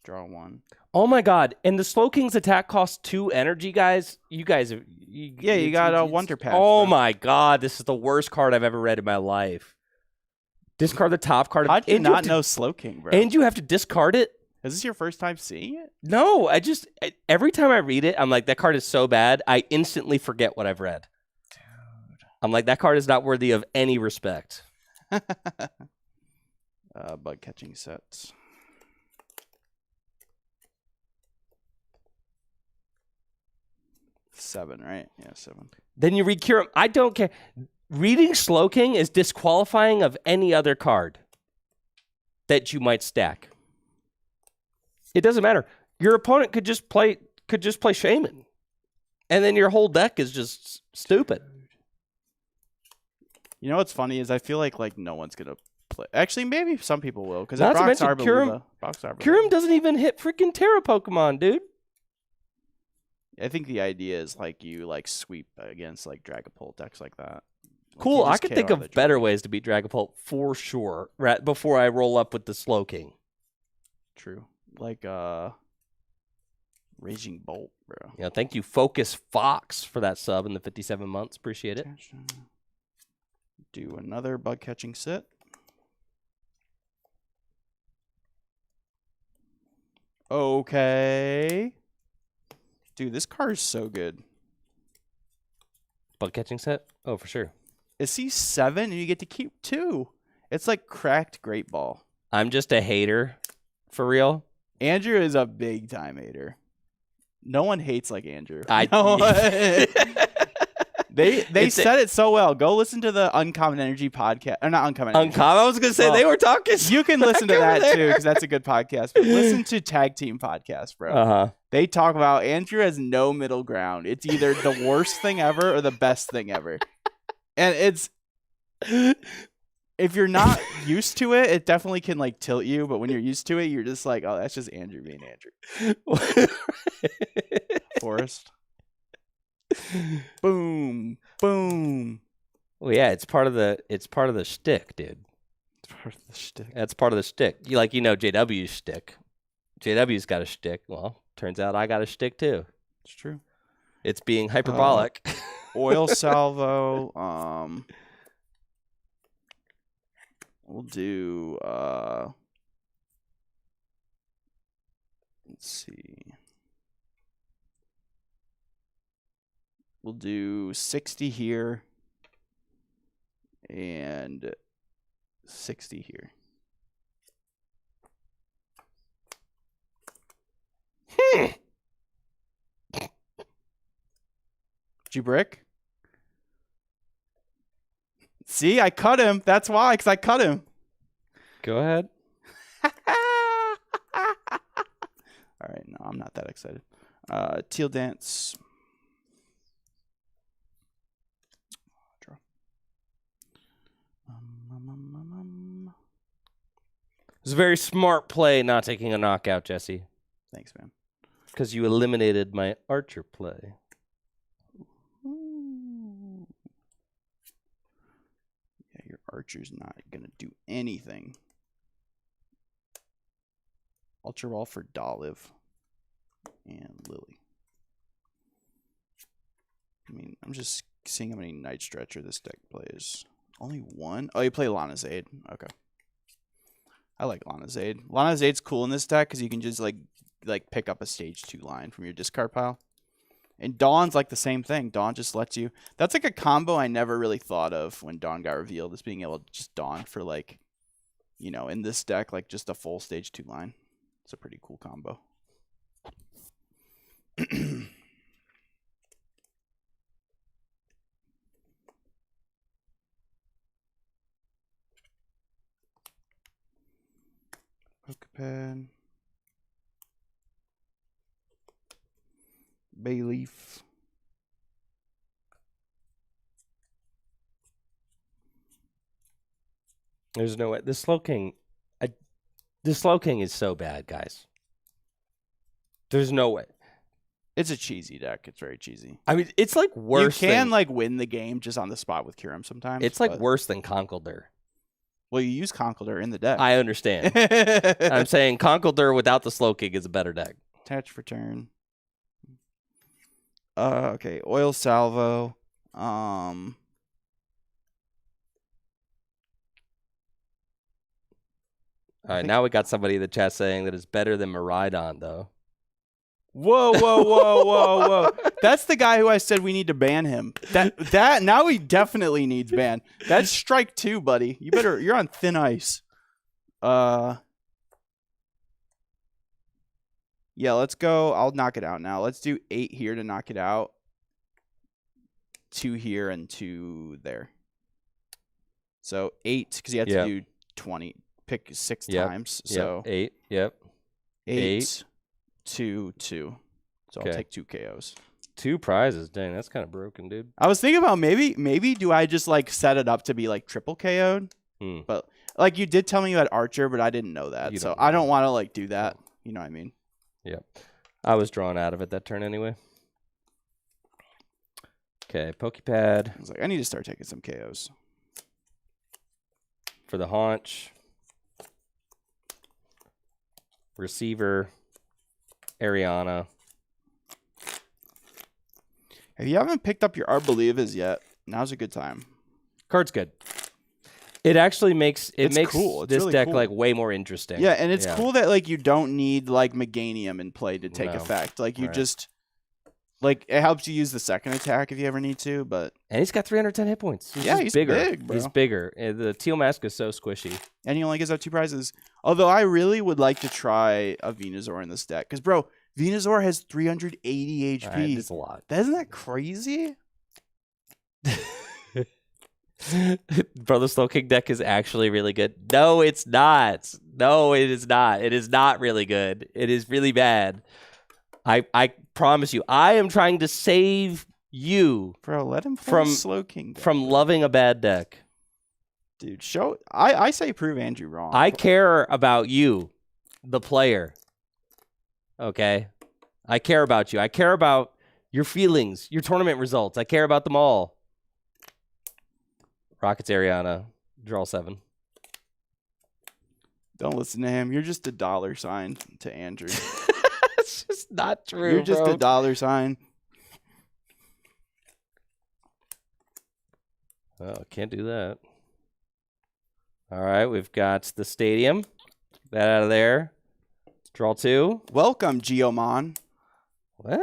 Draw 1. Oh my God! And the Slowking's attack costs 2 energy, guys. You guys, you got a Wonder Patch. Oh my God! This is the worst card I've ever read in my life. Discard the top card. How'd you not know Slowking, bro? And you have to discard it. Is this your first time seeing it? No, every time I read it, I'm like, that card is so bad. I instantly forget what I've read. Dude, I'm like, that card is not worthy of any respect. Bug catching sets. Seven, right? Yeah, 7. Then you read Cure. I don't care. Reading Slowking is disqualifying of any other card that you might stack. It doesn't matter. Your opponent could just play Shaman, and then your whole deck is just stupid. You know what's funny is I feel like no one's gonna play. Actually, maybe some people will because Not to mention Kyurem doesn't even hit freaking Terra Pokemon, dude. I think the idea is you sweep against Dragapult decks like that. Cool. I could think of better ways to beat Dragapult for sure. Right before I roll up with the Slowking. True. Raging Bolt, bro. Yeah. Thank you, Focus Fox, for that sub in the 57 months. Appreciate it. Do another bug catching sit. Okay. Dude, this card is so good. Bug catching set? Oh, for sure. Is he 7 and you get to keep 2? It's like cracked Great Ball. I'm just a hater, for real. Andrew is a big time hater. No one hates like Andrew. They said it so well. Go listen to the Uncommon Energy podcast. Or not Uncommon Energy. Uncommon? I was going to say they were talking. You can listen to that too because that's a good podcast. But listen to Tag Team Podcast, bro. Uh-huh. They talk about Andrew has no middle ground. It's either the worst thing ever or the best thing ever. And it's... If you're not used to it, it definitely can tilt you. But when you're used to it, you're just like, oh, that's just Andrew being Andrew. Forest. Boom. Boom. Well, yeah, it's part of the shtick, dude. It's part of the shtick. That's part of the shtick. JW's shtick. JW's got a shtick. Well, turns out I got a shtick too. It's true. It's being hyperbolic. Oil salvo. We'll do let's see. We'll do 60 here and 60 here. Did you brick? See, I cut him. That's why, because I cut him. Go ahead. All right, no, I'm not that excited. Teal Dance. Draw. It's a very smart play not taking a knockout, Jesse. Thanks, man. Because you eliminated my Archer play. Yeah, your Archer's not going to do anything. Ultra Ball for Dolive and Lily. I mean, I'm just seeing how many Night Stretcher this deck plays. Only one? Oh, you play Lana Zade. Okay. I like Lana Zade. Lana Zade's cool in this deck because you can just like pick up a stage 2 line from your discard pile. And Dawn's like the same thing. Dawn just lets you. That's like a combo I never really thought of when Dawn got revealed, is being able to just Dawn for like, you know, in this deck, like just a full stage 2 line. It's a pretty cool combo. Pokepad. Bayleaf. There's no way. This Slowking is so bad, guys. There's no way. It's a cheesy deck. It's very cheesy. I mean, it's like worse. You can like win the game just on the spot with Kyurem sometimes. It's like worse than Conkeldurr. Well, you use Conkeldurr in the deck. I understand. I'm saying Conkeldurr without the Slowking is a better deck. Attach for turn. Okay, Oil Salvo. All right, now we got somebody in the chat saying that it's better than Miraidon, though. Whoa, whoa, whoa, whoa, whoa. That's the guy who I said we need to ban him. That now he definitely needs ban. That's strike 2, buddy. You're on thin ice. Yeah, let's go. I'll knock it out now. Let's do 8 here to knock it out. 2 here and 2 there. So 8, because you have to do 20. Pick 6 times. So 8. Yep. 8, 2, 2. So I'll take 2 KOs. 2 prizes. Dang, that's kind of broken, dude. I was thinking about maybe do I just like set it up to be like triple KO'd? But like you did tell me you had Archer, but I didn't know that. So I don't want to like do that. You know what I mean? Yep. I was drawn out of it that turn anyway. Okay, Pokepad. I was like, I need to start taking some KOs. For the Haunch. Receiver. Ariana. If you haven't picked up your Arbolives yet, now's a good time. Card's good. It actually makes cool. This really deck cool. like way more interesting. Yeah, and it's cool that like you don't need like Meganium in play to take effect. Like you just like it helps you use the second attack if you ever need to, but and he's got 310 hit points. He's bigger. Big, bro. He's bigger. The Teal Mask is so squishy. And he only gives out 2 prizes. Although I really would like to try a Venusaur in this deck. Because, bro, Venusaur has 380 HP. Right, that's a lot. Isn't that crazy? Bro, the Slowking deck is actually really good. No, it's not. No, it is not. It is not really good. It is really bad. I promise you. I am trying to save you. Bro, let him play Slowking deck. From loving a bad deck. Dude, I say prove Andrew wrong. I care about you, the player. Okay? I care about you. I care about your feelings, your tournament results. I care about them all. Rockets Ariana. Draw 7. Don't listen to him. You're just a $sign to Andrew. It's just not true, You're just a $sign. Oh, can't do that. All right, we've got the stadium. That out of there. Draw 2. Welcome, Geomon. Well,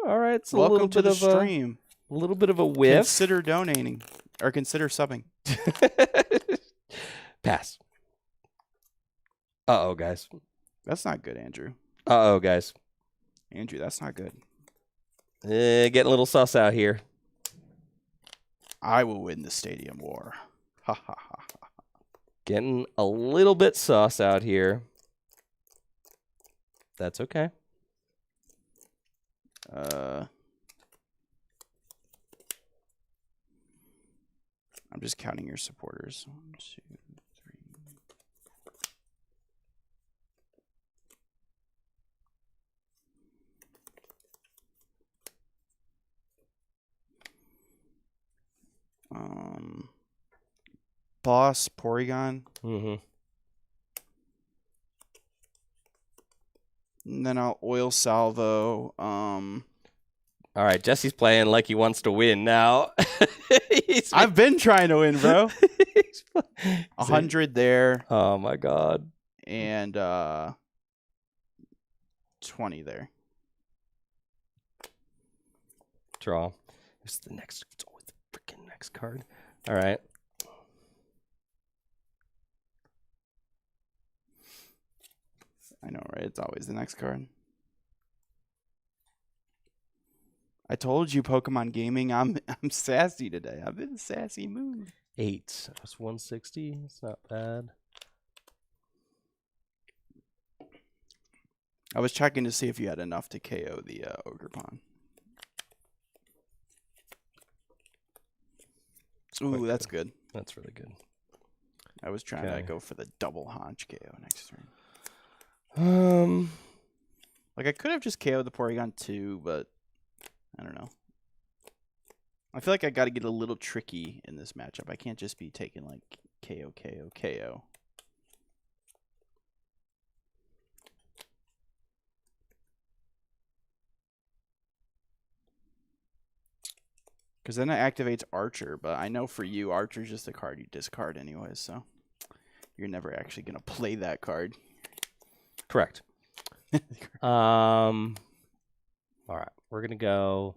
all right. It's Welcome to the stream. A little bit of a whiff. Consider donating or consider subbing. Pass. Uh-oh, guys. That's not good, Andrew. Uh-oh, guys. Andrew, that's not good. Getting a little sus out here. I will win the stadium war. Ha ha ha. Getting a little bit sus out here. That's okay. I'm just counting your supporters. 1, 2, 3. Boss Porygon. Mm-hmm. And then I'll oil salvo. All right, Jesse's playing like he wants to win now. I've been trying to win, bro. 100 there. Oh my god. And 20 there. Draw. It's the next. It's always the freaking next card. All right. I know, right? It's always the next card. I told you, Pokemon Gaming, I'm sassy today. I'm in a sassy mood. 8. That's 160. It's not bad. I was checking to see if you had enough to KO the Ogerpon. Ooh, that's good. That's really good. I was trying to go for the double Honch KO next turn. Like I could have just KO'd the Porygon too, but I don't know. I feel like I got to get a little tricky in this matchup. I can't just be taking like KO, KO, KO. Because then it activates Archer, but I know for you, Archer's just a card you discard anyways, so you're never actually going to play that card. Correct. All right, we're going to go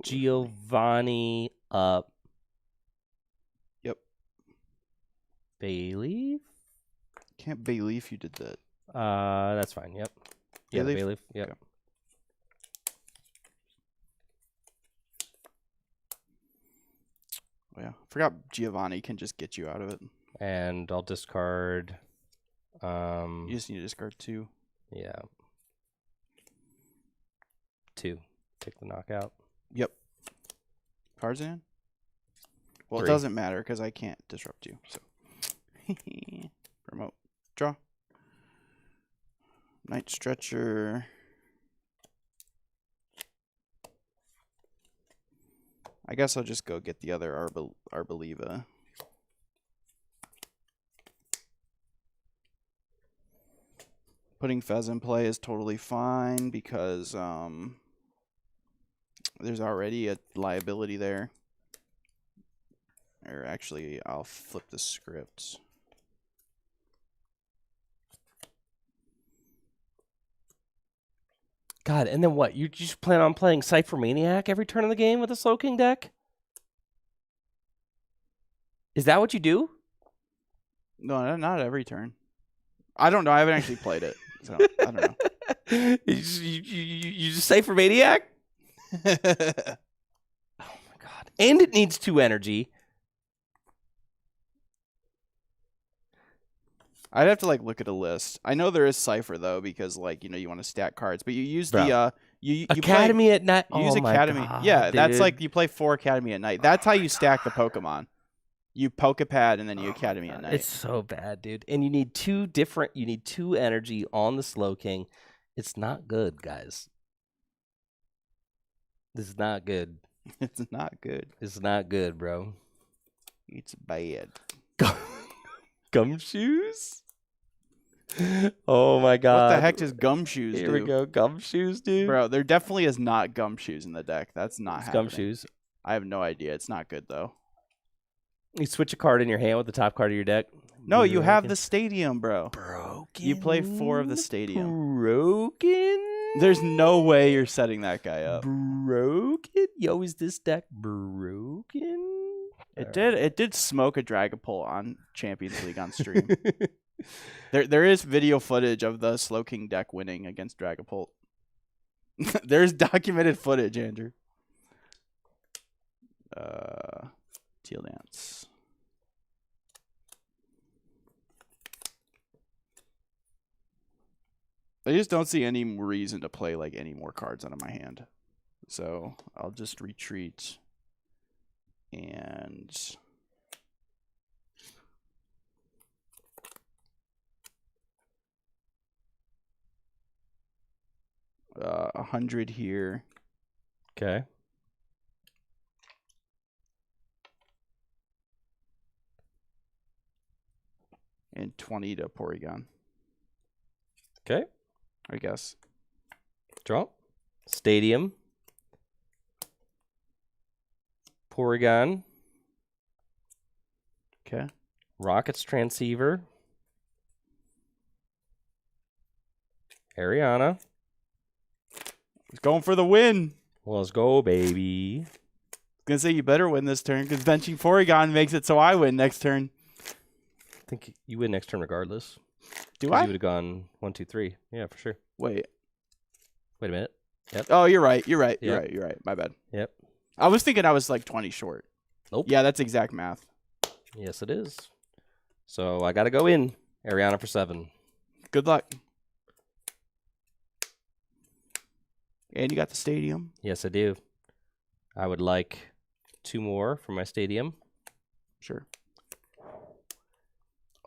Giovanni up. Yep. Bayleaf? Can't Bayleaf you did that. That's fine, yep. Yeah, Bayleaf? Bayleaf, yep. Okay. Oh, yeah, forgot Giovanni can just get you out of it. And I'll discard. You just need to discard 2. Yeah. 2. Take the knockout. Yep. Tarzan? Well, 3. It doesn't matter because I can't disrupt you. So, remote draw. Night Stretcher. I guess I'll just go get the other Arboliva. Putting Fez in play is totally fine because there's already a liability there. Or actually, I'll flip the script. God, and then what? You just plan on playing Cypher Maniac every turn of the game with a Slow King deck? Is that what you do? No, not every turn. I don't know. I haven't actually played it, so I don't know. You just Cypher Maniac? Oh my god! And it needs 2 energy. I'd have to like look at a list. I know there is Cypher though because like you want to stack cards, but you use the you Academy play, at night. You use Academy. God, yeah, dude. that's like you play 4 Academy at night. That's how you stack the Pokemon. You Pokepad and then you Academy at night. It's so bad, dude. And you need 2 different. You need 2 energy on the Slow King. It's not good, guys. This is not good. It's not good. It's not good, bro. It's bad. Gumshoes? Oh my god. What the heck does Gumshoes do? Here we go. Gumshoes, dude. Bro, there definitely is not Gumshoes in the deck. That's not happening. Gumshoes. I have no idea. It's not good though. You switch a card in your hand with the top card of your deck. No, you have the stadium, bro. Broken. You play 4 of the stadium. Broken. There's no way you're setting that guy up. Broken. Yo, is this deck broken? It did smoke a Dragapult on Champions League on stream. There is video footage of the Slow King deck winning against Dragapult. There's documented footage, Andrew. Teal Dance. I just don't see any reason to play like any more cards out of my hand. So I'll just retreat and 100 here. Okay. And 20 to Porygon. Okay. I guess. Draw. Stadium. Porygon. Okay. Rockets Transceiver. Ariana. He's going for the win. Let's go, baby. Gonna say you better win this turn because benching Porygon makes it so I win next turn. I think you win next turn regardless. Do I? You would have gone 1, 2, 3. Yeah, for sure. Wait a minute. Yep. Oh, you're right. You're right. Yep. You're right. My bad. Yep. I was thinking I was like 20 short. Nope. Yeah, that's exact math. Yes, it is. So I got to go in. Ariana for 7. Good luck. And you got the stadium. Yes, I do. I would like 2 more for my stadium. Sure.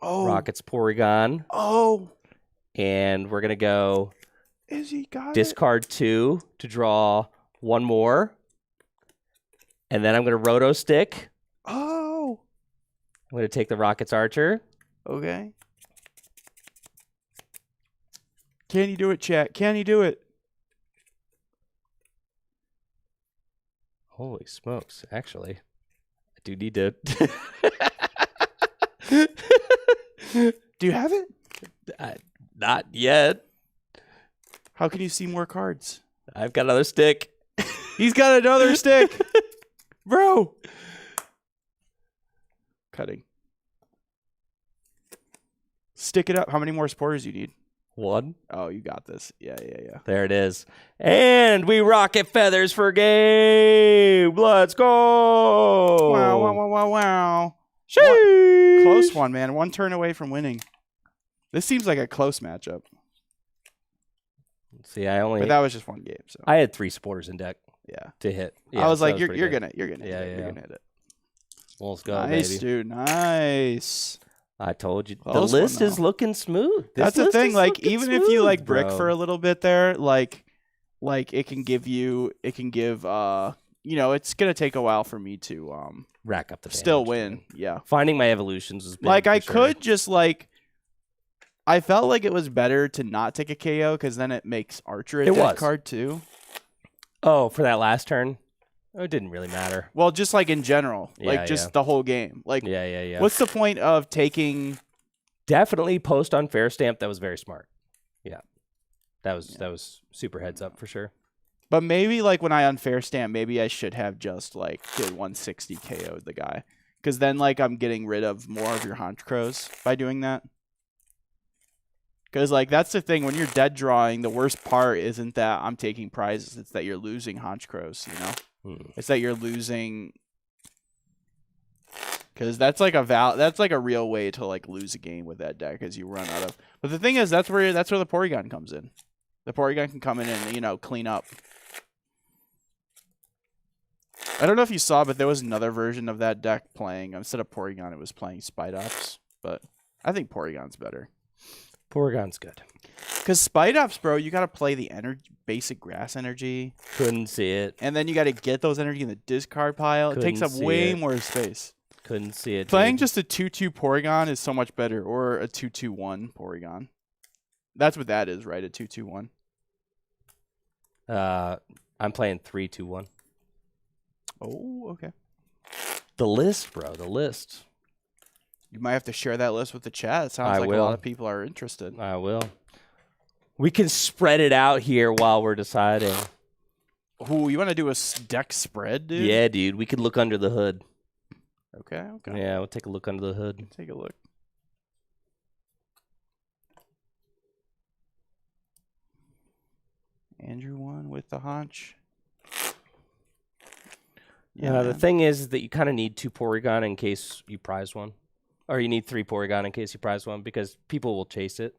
Oh. Rockets Porygon. Oh. And we're going to go Is he got discard 2 to draw 1 more. And then I'm going to Roto Stick. Oh. I'm going to take the Rockets Archer. Okay. Can you do it, chat? Can you do it? Holy smokes. Actually, I do need to. Do you have it? Not yet. How can you see more cards? I've got another stick. He's got another stick. Bro. Cutting. Stick it up. How many more supporters do you need? 1. Oh, you got this. Yeah. There it is. And we rocket feathers for game. Let's go. Wow. Sheesh. Close one, man. 1 turn away from winning. This seems like a close matchup. See, But that was just 1 game. So I had 3 supporters in deck. Yeah. To hit. I was so like, that you're pretty gonna good. hit it. Yeah. You're gonna hit it. Well, let's go, Nice, baby. dude. Nice. I told you. Close the list one, is though. looking smooth. That's the thing. Like, even if you like brick bro. for a little bit there, like it can give, it's gonna take a while for me to rack up the still damage, win. man. Yeah. Finding my evolutions is big, Like, I for sure. could just like, I felt like it was better to not take a KO because then it makes Archer a dead card too. Oh, for that last turn? It didn't really matter. Well, just like in general, like just the whole game. Like, yeah. What's the point of taking? Definitely post unfair stamp. That was very smart. Yeah, that was super heads up for sure. But maybe like when I unfair stamp, maybe I should have just like did 160 KO'd the guy, because then like I'm getting rid of more of your Honchkrows by doing that. Because like that's the thing, when you're dead drawing, the worst part isn't that I'm taking prizes; it's that you're losing Honchkrows. You know. It's that you're losing, because that's like a real way to like lose a game with that deck, as you run out of. But the thing is, that's where the Porygon comes in. The Porygon can come in and clean up. I don't know if you saw, but there was another version of that deck playing, instead of Porygon, it was playing Spidops. But I think Porygon's better. Porygon's good. Because Spidops, bro, you got to play the basic grass energy. Couldn't see it. And then you got to get those energy in the discard pile. It takes up way more space. Couldn't see it. Playing just a 2/2 Porygon is so much better. Or a 2/2/1 Porygon. That's what that is, right? A 2/2/1. I'm playing 3-2-1. Oh, okay. The list, bro. The list. You might have to share that list with the chat. It sounds like a lot of people are interested. I will. We can spread it out here while we're deciding. Ooh, you want to do a deck spread, dude? Yeah, dude. We could look under the hood. Okay. Yeah, we'll take a look under the hood. Take a look. Andrew won with the Honch. Yeah, the thing is that you kind of need 2 Porygon in case you prize one. Or you need 3 Porygon in case you prize one, because people will chase it.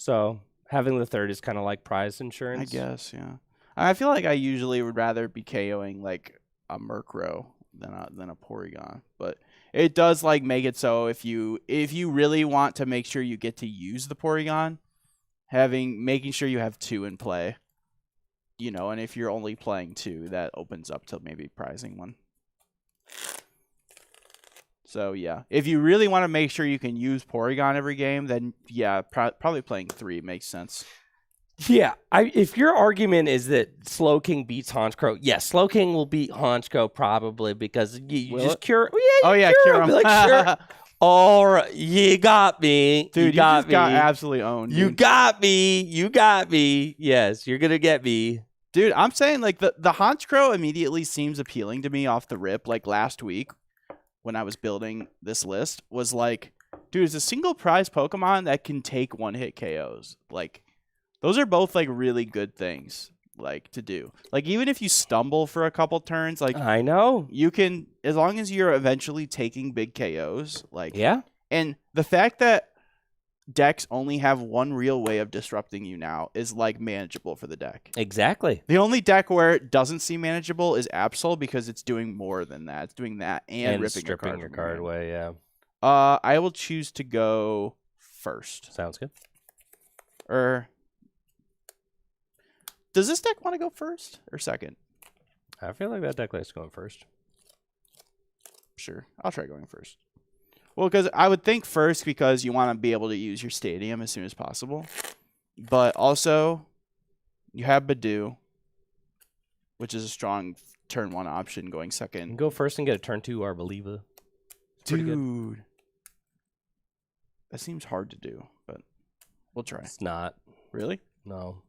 So having the third is kind of like prize insurance. I guess, yeah. I feel like I usually would rather be KOing like a Murkrow than a Porygon, but it does like make it so if you really want to make sure you get to use the Porygon, making sure you have 2 in play, you know, and if you're only playing 2, that opens up to maybe prizing 1. So yeah, if you really want to make sure you can use Porygon every game, then yeah, probably playing 3 makes sense. Yeah, if your argument is that Slowking beats Honchkrow, yes, Slowking will beat Honchkrow probably because you just cure. Well, yeah, cure him. Like, sure. All right, you got me, dude. You just got absolutely owned. You got me. You got me. Yes, you're gonna get me, dude. I'm saying like the Honchkrow immediately seems appealing to me off the rip. Like last week when I was building this list was like, dude, it's a single prize Pokemon that can take 1-hit KOs. Like. Those are both like really good things like to do. Like even if you stumble for a couple turns, like I know you can, as long as you're eventually taking big KOs. Like yeah, and the fact that decks only have one real way of disrupting you now is like manageable for the deck. Exactly. The only deck where it doesn't seem manageable is Absol because it's doing more than that. It's doing that and ripping stripping your card away. Yeah. I will choose to go first. Sounds good. Does this deck want to go first or second? I feel like that deck likes going first. Sure. I'll try going first. Well, because I would think first because you want to be able to use your stadium as soon as possible. But also, you have Badoo, which is a strong turn 1 option going second. You can go first and get a turn 2 Arboliva. Dude. That seems hard to do, but we'll try. It's not. Really? No.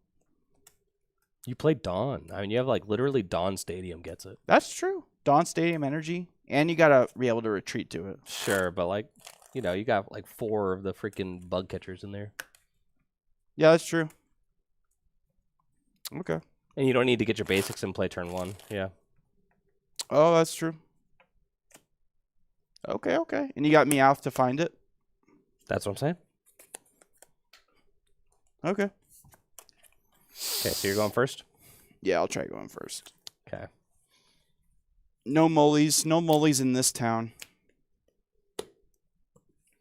You play Dawn. I mean, you have like literally Dawn Stadium gets it. That's true. Dawn Stadium energy, and you gotta be able to retreat to it. Sure, but like, you know, you got like 4 of the freaking bug catchers in there. Yeah, that's true. Okay. And you don't need to get your basics and play turn 1. Yeah. Oh, that's true. Okay. And you got Meowth to find it? That's what I'm saying. Okay. Okay, so you're going first? Yeah, I'll try going first. Okay. No mollies in this town.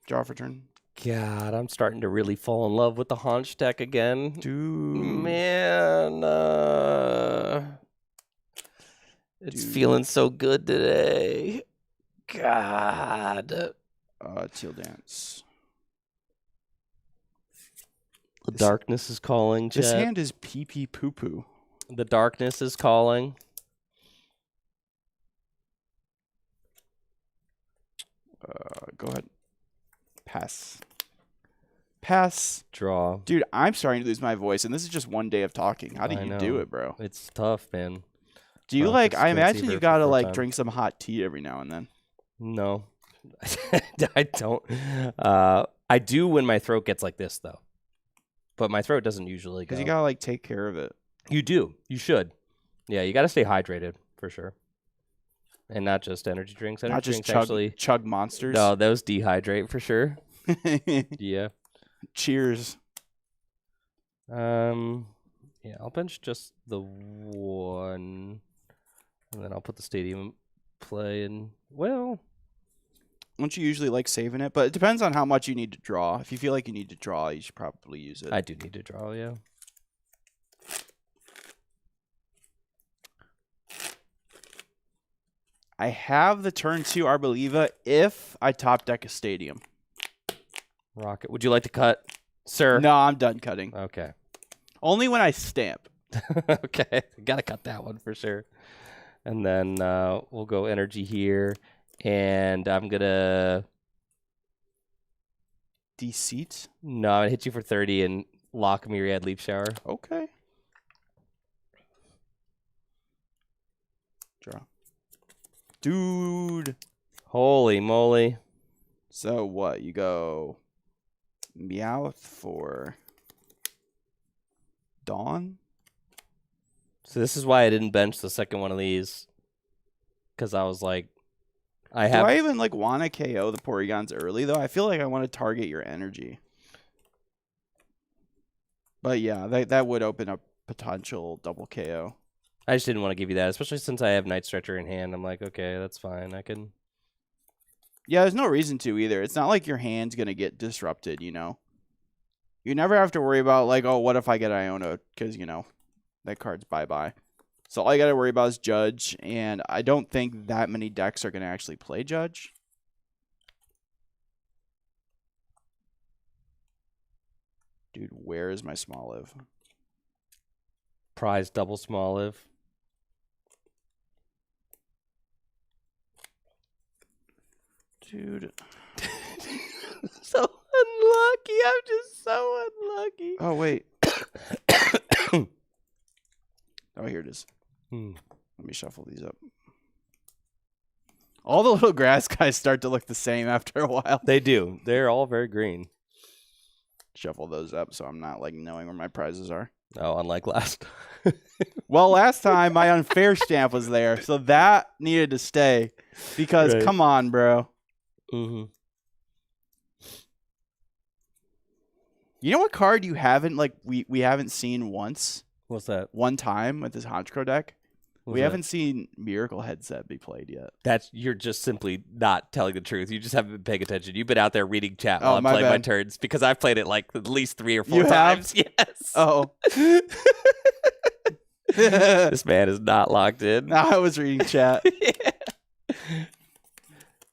Draw for turn. God, I'm starting to really fall in love with the Honch deck again. Dude. Man, it's feeling so good today. God. Teal Dance. The darkness is calling, Jet. This hand is pee-pee poo-poo. The darkness is calling. Go ahead. Pass. Draw. Dude, I'm starting to lose my voice, and this is just one day of talking. How do you do it, bro? It's tough, man. Do you like, I imagine you gotta like drink some hot tea every now and then. No. I don't. I do when my throat gets like this, though. But my throat doesn't usually go. Because you gotta like take care of it. You do. You should. Yeah, you gotta stay hydrated for sure. And not just energy drinks. Not just chug monsters. No, those dehydrate for sure. Yeah. Cheers. Yeah, I'll bench just the 1, and then I'll put the stadium play in. Well, don't you usually like saving it? But it depends on how much you need to draw. If you feel like you need to draw, you should probably use it. I do need to draw, yeah. I have the turn 2 Arboliva if I top deck a stadium. Rocket. Would you like to cut, sir? No, I'm done cutting. Okay. Only when I stamp. Okay. Gotta cut that one for sure. And then we'll go energy here. And I'm gonna Deceit? No, I'm gonna hit you for 30 and lock Myriad Leaf Shower. Okay. Draw. Dude. Holy moly. So what? You go Meowth for Dawn? So this is why I didn't bench the second one of these. Because I was like, Do I even like want to KO the Porygons early though? I feel like I want to target your energy. But yeah, that would open up potential double KO. I just didn't want to give you that, especially since I have Night Stretcher in hand. I'm like, okay, that's fine. I can. Yeah, there's no reason to either. It's not like your hand's gonna get disrupted. You know. You never have to worry about like, oh, what if I get Iona? Because that card's bye. So all you got to worry about is Judge, and I don't think that many decks are going to actually play Judge. Dude, where is my small live? Prize double small live. Dude. So unlucky. I'm just so unlucky. Oh, wait. Oh, here it is. Let me shuffle these up. All the little grass guys start to look the same after a while. They do. They're all very green. Shuffle those up so I'm not like knowing where my prizes are. Oh, unlike last. Well, last time my unfair stamp was there, so that needed to stay. Because Right. Come on, bro. Mm-hmm. You know what card you haven't we haven't seen once? What's that? One time with this Honchkrow deck? What's We that? haven't seen Miracle Headset be played yet. You're just simply not telling the truth. You just haven't been paying attention. You've been out there reading chat Oh, while I'm my playing my bad. turns because I've played it like at least 3 or 4 You have? times. Yes. Oh. This man is not locked in. No, I was reading chat. Yeah.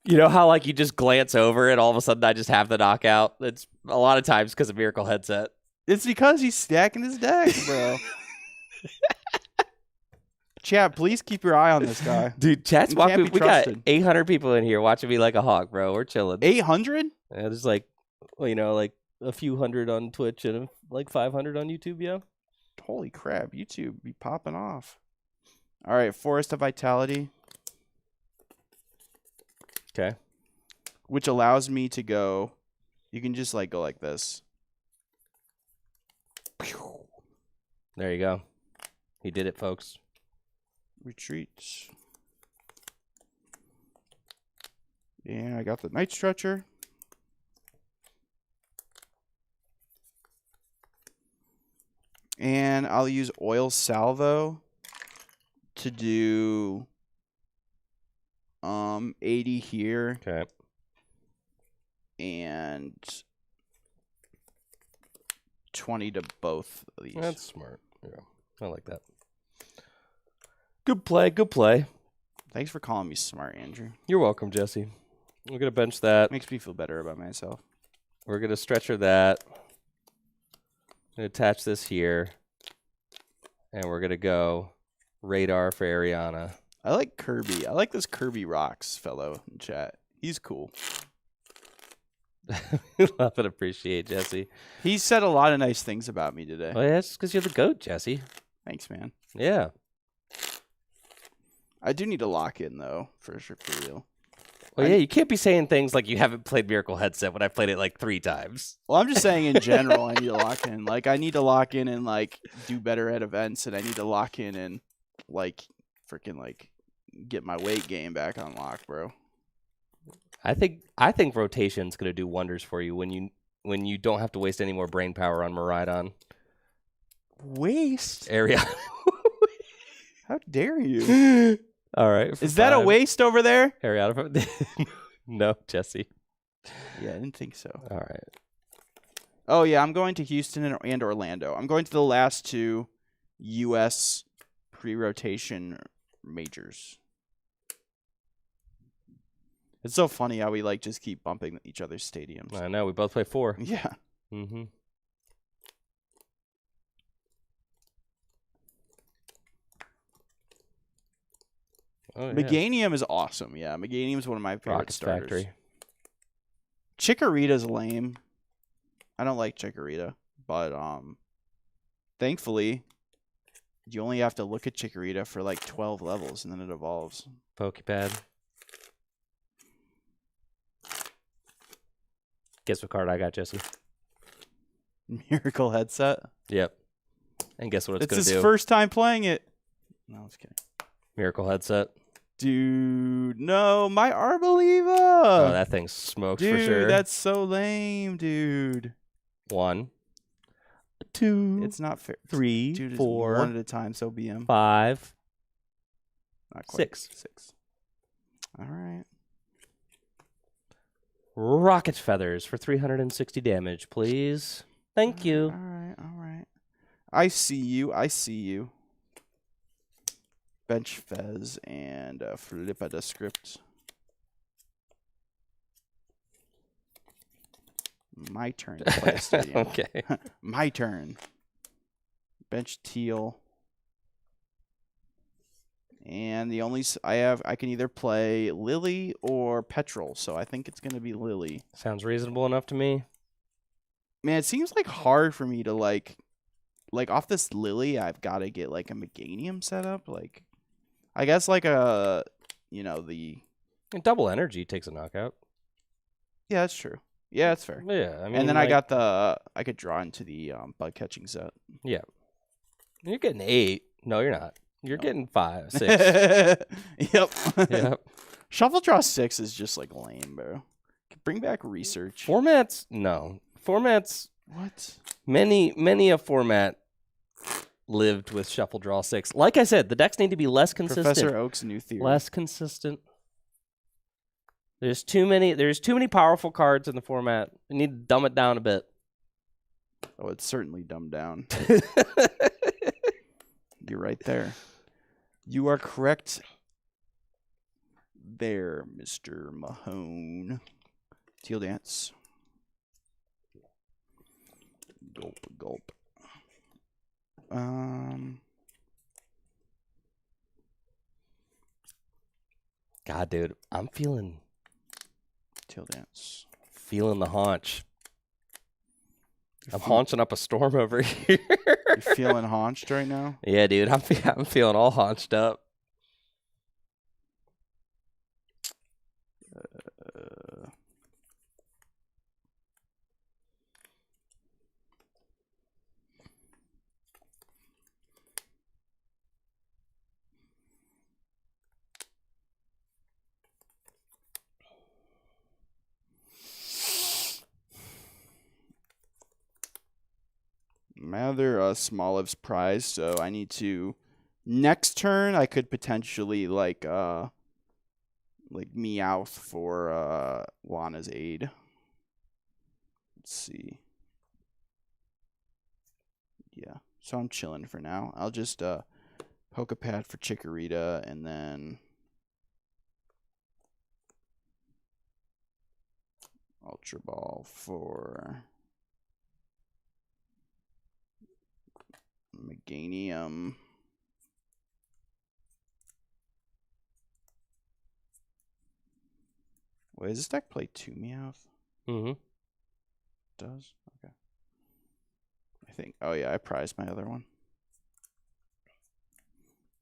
You know how like you just glance over and all of a sudden I just have the knockout? It's a lot of times because of Miracle Headset. It's because he's stacking his deck, bro. Chat, please keep your eye on this guy. Dude, chat's You can't walking. be We got trusted. 800 people in here watching me like a hawk, bro. We're chilling. 800? Yeah, there's like, like a few hundred on Twitch and like 500 on YouTube, yeah. Holy crap, YouTube be popping off. All right, Forest of Vitality. Okay. Which allows me to go. You can just like go like this. There you go. He did it, folks. Retreat. Yeah, I got the Night Stretcher. And I'll use Oil Salvo to do 80 here Okay. and 20 to both of these. That's smart. Yeah. I like that. Good play. Good play. Thanks for calling me smart, Andrew. You're welcome, Jesse. We're going to bench that. Makes me feel better about myself. We're going to stretcher that. Gonna attach this here. And we're going to go radar for Ariana. I like Kirby. I like this Kirby Rocks fellow in chat. He's cool. Love and appreciate, Jesse. He said a lot of nice things about me today. Oh, yeah, it's because you're the GOAT, Jesse. Thanks, man. Yeah. I do need to lock in, though, for sure, for real. Well, yeah, you can't be saying things like you haven't played Miracle Headset when I've played it like 3 times. Well, I'm just saying in general, I need to lock in. Like, I need to lock in and, like, do better at events, and I need to lock in and, like, freaking, like, get my weight gain back on lock, bro. I think rotation's gonna do wonders for you when you don't have to waste any more brain power on Miraidon. Waste? Area. How dare you? All right. Is that a waste over there? Ariana. No, Jesse. Yeah, I didn't think so. All right. Oh, yeah, I'm going to Houston and Orlando. I'm going to the last 2 U.S. pre-rotation majors. It's so funny how we, like, just keep bumping each other's stadiums. I know. We both play 4. Yeah. Mm-hmm. Oh, yeah. Meganium is awesome. Yeah, Meganium is one of my favorite Rocket starters. Factory. Chikorita's lame. I don't like Chikorita, but thankfully, you only have to look at Chikorita for like 12 levels, and then it evolves. Pokepad. Guess what card I got, Jesse? Miracle Headset. Yep. And guess what it's It's going to his do? first time playing it. No, I'm just kidding. Miracle Headset. Dude, no, my Arboliva. Oh, that thing's smoked dude, for sure. that's so lame, dude. 1. 2, It's not fair. 3, Dude, 4, one at a time. So BM. 5, Not quite. 6. 6. All right. Rocket Feathers for 360 damage, please. Thank you. All right. All right. I see you. I see you. Bench Fez and flip at a script. My turn to play a stadium. Okay. My turn. Bench Teal. And the only I can either play Lily or Petrol, so I think it's going to be Lily. Sounds reasonable enough to me. Man, it seems like hard for me to like off this Lily, I've got to get like a Meganium set up. Like, I guess like the And double energy takes a knockout. Yeah, that's true. Yeah, that's fair. Yeah, I mean, and then I got I could draw into the bug catching set. Yeah, you're getting 8. No, you're not. You're getting 5, 6. Yep. Yep. Shuffle draw 6 is just like lame, bro. Bring back research. Formats? No. Formats. What? Many a format lived with shuffle draw 6. Like I said, the decks need to be less consistent. Professor Oak's new theory. Less consistent. There's too many powerful cards in the format. We need to dumb it down a bit. Oh, it's certainly dumbed down. You're right there. You are correct there, Mr. Mahone. Teal dance. Gulp, gulp. God, dude, I'm feeling Teal dance. Feeling the haunch. I'm haunching up a storm over here. You're feeling haunched right now? Yeah, dude. I'm feeling all haunched up. My other Smoliv's prize, so I need to next turn I could potentially like Meowth for Lana's aid. Let's see. Yeah. So I'm chilling for now. I'll just Pokepad for Chikorita and then Ultra Ball for Meganium. Wait, does this deck play 2 Meowth? Mm-hmm. Does? Okay. I think. Oh yeah, I prized my other one.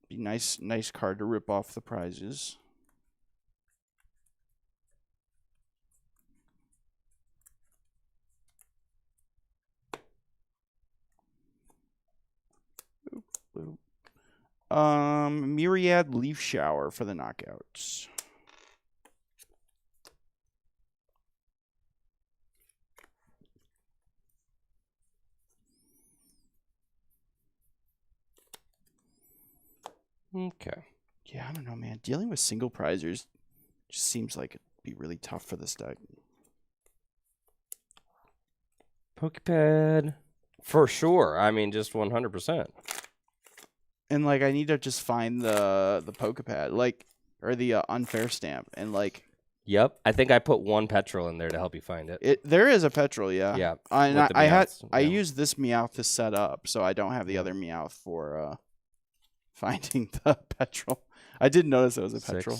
Be nice card to rip off the prizes. Boop, boop. Myriad Leaf Shower for the knockouts. Okay. Yeah, I don't know, man. Dealing with single prizers just seems like it'd be really tough for this deck. Pokepad. For sure. I mean, just 100%. And like, I need to just find the Pokepad, like, or the unfair stamp, and like. Yep. I think I put 1 petrol in there to help you find it. There is a petrol, yeah. Yeah. And I used this Meowth to set up, so I don't have the other Meowth for finding the petrol. I did notice it was a 6. petrol.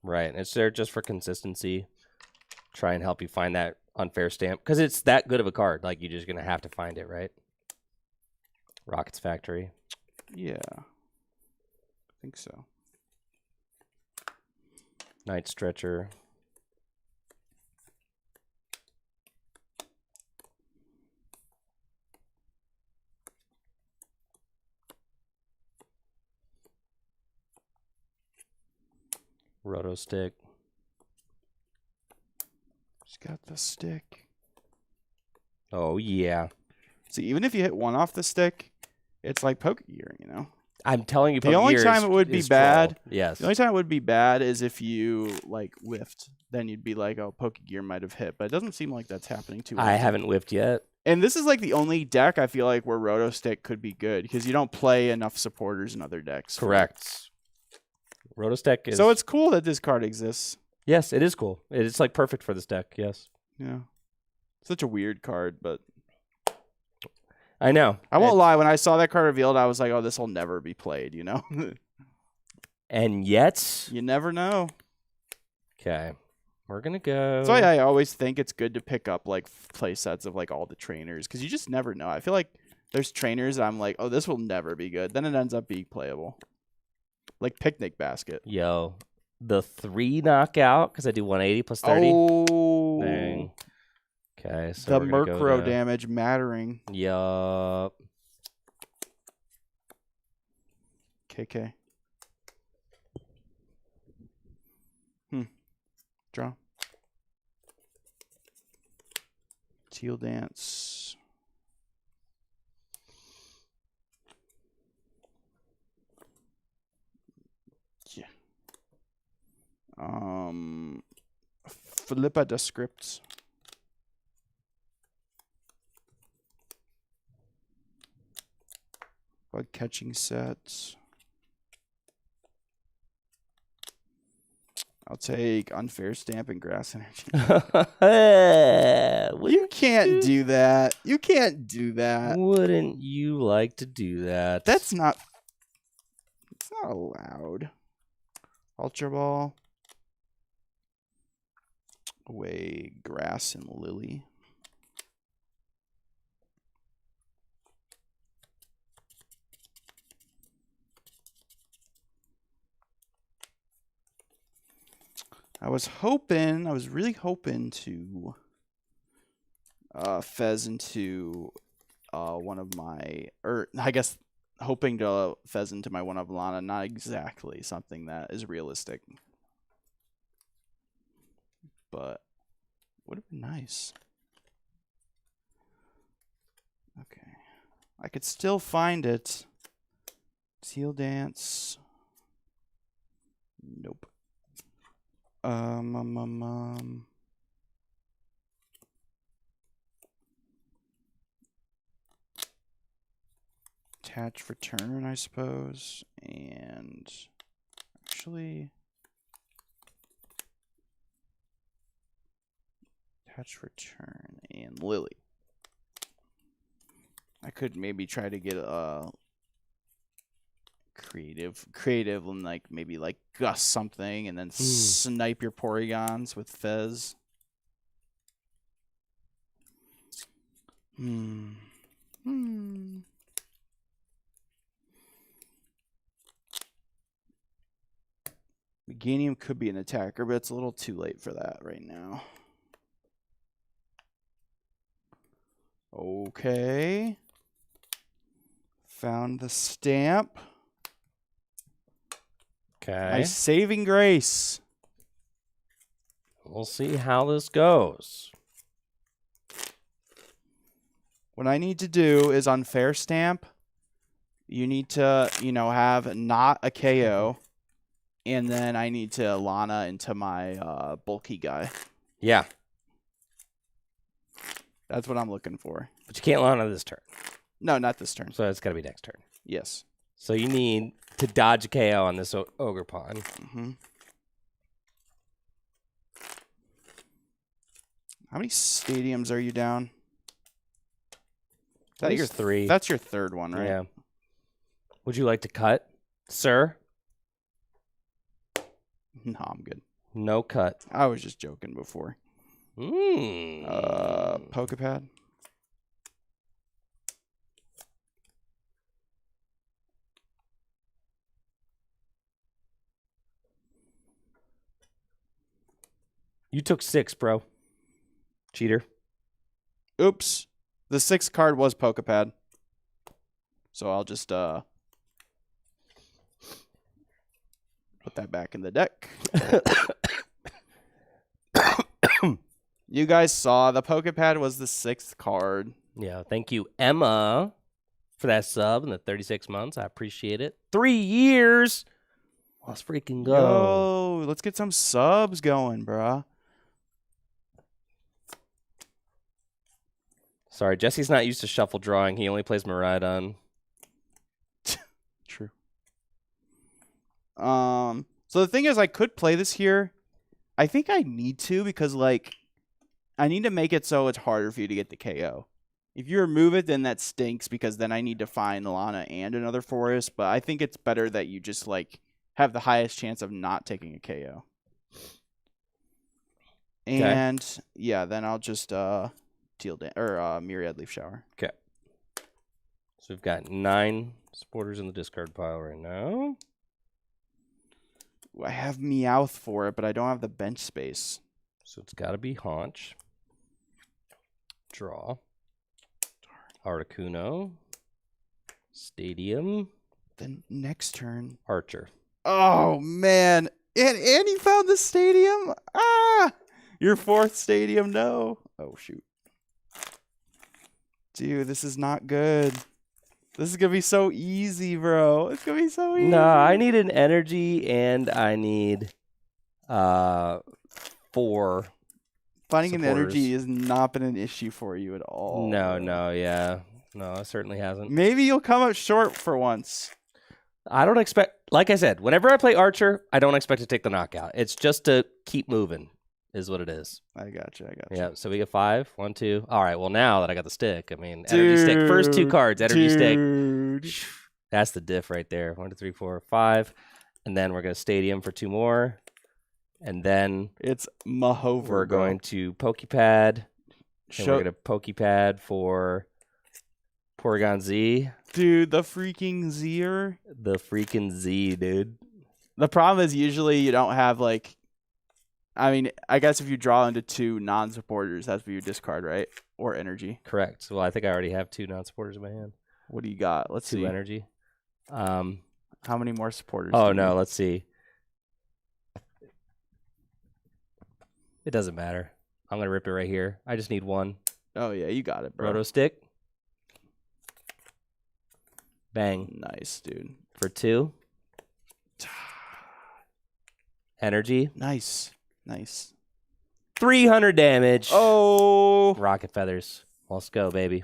Right. It's there just for consistency. Try and help you find that unfair stamp. Because it's that good of a card. Like, you're just going to have to find it, right? Rockets Factory. Yeah. I think so. Night Stretcher. Roto Stick. Just got the stick. Oh, yeah. See, even if you hit one off the stick, it's like Pokegear, you know? I'm telling you, the only time it would be bad. Yes. The only time it would be bad is if you like whiffed. Then you'd be like, "Oh, Pokegear might have hit," but it doesn't seem like that's happening too often. I haven't whiffed yet. And this is like the only deck I feel like where Roto Stick could be good because you don't play enough supporters in other decks. Correct. Rotostick is. So it's cool that this card exists. Yes, it is cool. It's like perfect for this deck. Yes. Yeah. Such a weird card, but I know. I won't lie. When I saw that card revealed, I was like, "Oh, this will never be played." You know. And yet, you never know. Okay. We're going to go. That's why I always think it's good to pick up like play sets of like all the trainers because you just never know. I feel like there's trainers that I'm like, oh, this will never be good. Then it ends up being playable. Like Picnic Basket. Yo, the 3 knockout because I do 180 plus 30. Oh. Dang. Okay. So the Murkrow damage mattering. Yup. KK. Draw. Teal Dance. Yeah. Flippa the scripts. Bug catching sets. I'll take Unfair Stamp and Grass Energy. You can't do that. You can't do that. Wouldn't you like to do that? That's not. It's not allowed. Ultra Ball. Away Grass and Lily. I was really hoping to fez into one of my, or I guess hoping to fez into my one of Lana, not exactly something that is realistic. But would have been nice. Okay. I could still find it. Teal Dance. Nope. Attach return, I suppose, and actually attach return and Lily. I could maybe try to get a creative and like maybe like gust something and then snipe your Porygons with Fez. Meganium could be an attacker, but it's a little too late for that right now. Okay. Found the stamp. Okay. Nice saving grace. We'll see how this goes. What I need to do is Unfair Stamp. You need to, have not a KO. And then I need to Lana into my bulky guy. Yeah. That's what I'm looking for. But you can't Lana this turn. No, not this turn. So it's got to be next turn. Yes. So you need to dodge a KO on this Ogre Pawn. How many stadiums are you down? That's your 3. That's your third one, right? Yeah. Would you like to cut, sir? No, I'm good. No cut. I was just joking before. Pokepad. You took 6, bro. Cheater. Oops. The 6th card was Pokepad. So I'll just put that back in the deck. You guys saw the Pokepad was the 6th card. Yeah, thank you, Emma, for that sub in the 36 months. I appreciate it. 3 years. Let's freaking go. Yo, let's get some subs going, bruh. Sorry, Jesse's not used to shuffle drawing. He only plays Miraidon. True. So the thing is, I could play this here. I think I need to because, like, I need to make it so it's harder for you to get the KO. If you remove it, then that stinks because then I need to find Lana and another forest. But I think it's better that you just, like, have the highest chance of not taking a KO. And, yeah, then I'll just Myriad Leaf Shower. Okay. So we've got 9 supporters in the discard pile right now. I have Meowth for it, but I don't have the bench space. So it's got to be Haunch. Draw. Articuno. Stadium. Then next turn. Archer. Oh, man. And he found the stadium? Ah! Your 4th stadium, no. Oh, shoot. Dude, this is not good. This is going to be so easy, bro. It's going to be so easy. No, I need an energy, and I need 4 Finding supporters. an energy has not been an issue for you at all. No, yeah. No, it certainly hasn't. Maybe you'll come up short for once. I don't expect, like I said, whenever I play Archer, I don't expect to take the knockout. It's just to keep moving is what it is. I got you. Yeah, so we get 5. 1, 2. All right, well, now that I got the stick, I mean, energy stick. First 2 cards, energy stick. That's the diff right there. 1, 2, 3, 4, 5. And then we're going to Stadium for 2 more. And then it's Mahover. We're going to Pokepad. And we're going to Pokepad for Porygon Z. Dude, the freaking Zer. The freaking Z, dude. The problem is usually you don't have, like, I mean, I guess if you draw into 2 non-supporters, that's what you discard, right? Or energy. Correct. Well, I think I already have 2 non-supporters in my hand. What do you got? Let's see. 2 energy. How many more supporters? Oh, no, let's see. It doesn't matter. I'm going to rip it right here. I just need 1. Oh, yeah, you got it, bro. Roto Stick. Bang. Nice, dude. For 2. Energy. Nice. 300 damage. Oh. Rocket Feathers. Let's go, baby.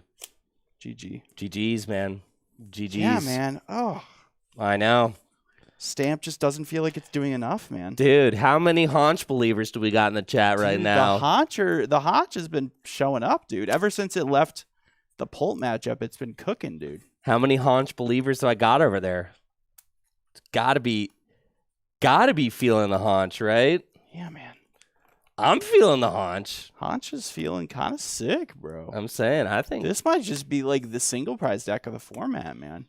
GG. GG's, man. GG's. Yeah, man. Oh. I know. Stamp just doesn't feel like it's doing enough, man. Dude, how many Haunch believers do we got in the chat right now? The Haunch has been showing up, dude. Ever since it left the Pult matchup, it's been cooking, dude. How many Haunch believers do I got over there? It's gotta be feeling the Haunch, right? Yeah, man. I'm feeling the Haunch. Haunch is feeling kind of sick, bro. I'm saying, I think this might just be like the single prize deck of the format, man.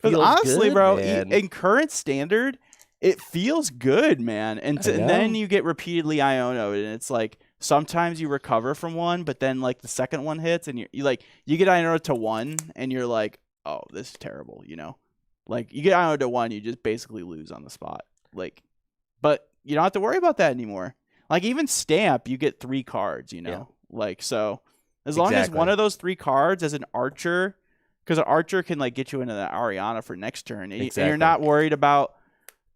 Because feels honestly, good, bro, man. in current standard, it feels good, man. And then you get repeatedly Iono'd, and it's like sometimes you recover from one, but then like the second one hits, and you get Iono'd to 1, and you're like, oh, this is terrible, you know? Like you get Iono'd to 1, you just basically lose on the spot. Like, but you don't have to worry about that anymore. Like even Stamp, you get 3 cards, you know? Yeah. Like, so as long as one of those 3 cards as an Archer, because an Archer can like get you into the Ariana for next turn, and you're not worried about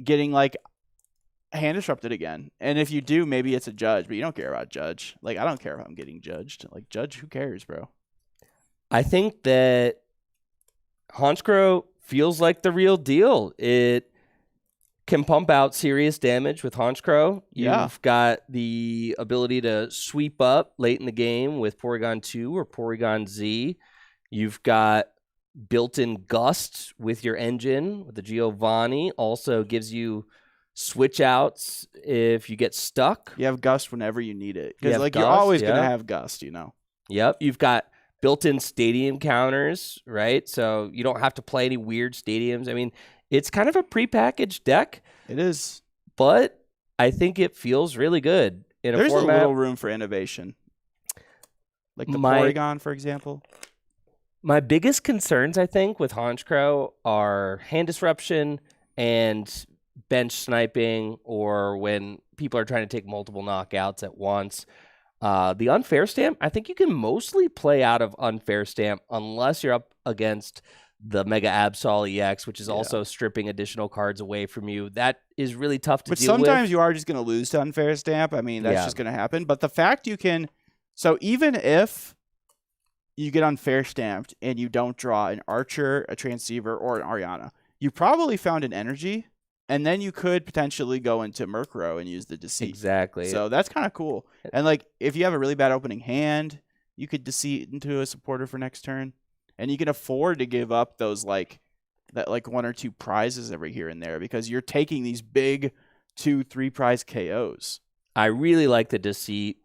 getting like hand disrupted again. And if you do, maybe it's a Judge, but you don't care about Judge. Like I don't care if I'm getting judged. Like Judge, who cares, bro? I think that Honchkrow feels like the real deal. It can pump out serious damage with Honchkrow. You've got the ability to sweep up late in the game with Porygon 2 or Porygon Z. You've got built-in Gust with your engine. With the Giovanni also gives you switch outs if you get stuck. You have Gust whenever you need it. Because like you're always going to have Gust, you know. Yep. You've got built-in stadium counters, right? So you don't have to play any weird stadiums. I mean, it's kind of a prepackaged deck. It is. But I think it feels really good in a format. There's a little room for innovation. Like the Porygon, for example. My biggest concerns, I think, with Honchkrow are hand disruption and bench sniping, or when people are trying to take multiple knockouts at once. The Unfair Stamp, I think you can mostly play out of Unfair Stamp unless you're up against the Mega Absol EX, which is also stripping additional cards away from you. That is really tough to deal with. But sometimes you are just going to lose to Unfair Stamp. I mean, that's just going to happen. But the fact you can... So even if you get Unfair Stamped and you don't draw an Archer, a Transceiver, or an Ariana, you probably found an Energy, and then you could potentially go into Murkrow and use the Deceit. Exactly. So that's kind of cool. And like, if you have a really bad opening hand, you could Deceit into a supporter for next turn. And you can afford to give up those like 1 or 2 prizes every here and there because you're taking these big 2-3 prize KOs. I really like the Deceit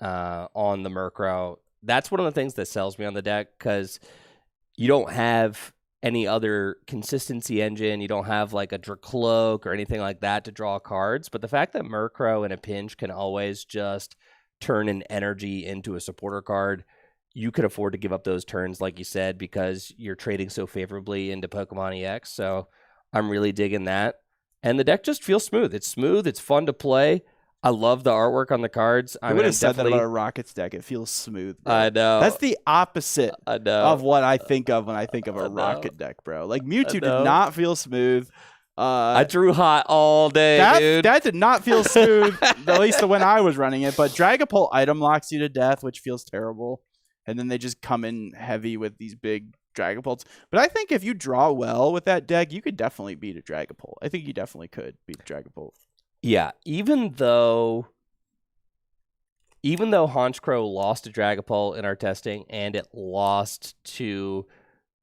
on the Murkrow. That's one of the things that sells me on the deck because you don't have any other consistency engine. You don't have like a Dracloak or anything like that to draw cards. But the fact that Murkrow in a pinch can always just turn an energy into a supporter card, you could afford to give up those turns, like you said, because you're trading so favorably into Pokemon EX. So I'm really digging that. And the deck just feels smooth. It's smooth. It's fun to play. I love the artwork on the cards. I would have said that about a Rockets deck. It feels smooth, bro. I know. That's the opposite of what I think of when I think of a Rocket deck, bro. Like, Mewtwo did not feel smooth. I drew hot all day, dude. That did not feel smooth, at least when I was running it. But Dragapult item locks you to death, which feels terrible. And then they just come in heavy with these big Dragapults. But I think if you draw well with that deck, you could definitely beat a Dragapult. I think you definitely could beat a Dragapult. Yeah, even though Honchkrow lost to Dragapult in our testing and it lost to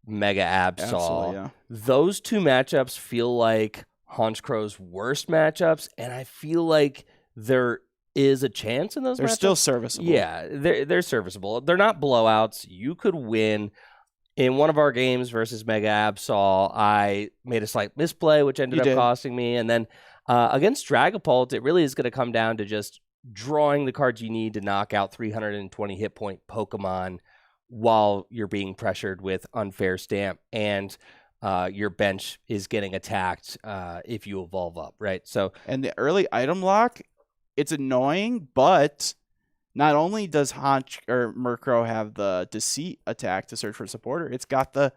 Mega Absol, those 2 matchups feel like Honchkrow's worst matchups, and I feel like there is a chance in those matchups. They're still serviceable. Yeah, they're serviceable. They're not blowouts. You could win. In one of our games versus Mega Absol, I made a slight misplay, which ended up costing me. And then against Dragapult, it really is going to come down to just drawing the cards you need to knock out 320 hit point Pokemon while you're being pressured with Unfair Stamp and your bench is getting attacked if you evolve up, right? So, and the early item lock, it's annoying, but not only does Murkrow have the Deceit attack to search for a supporter, it's got the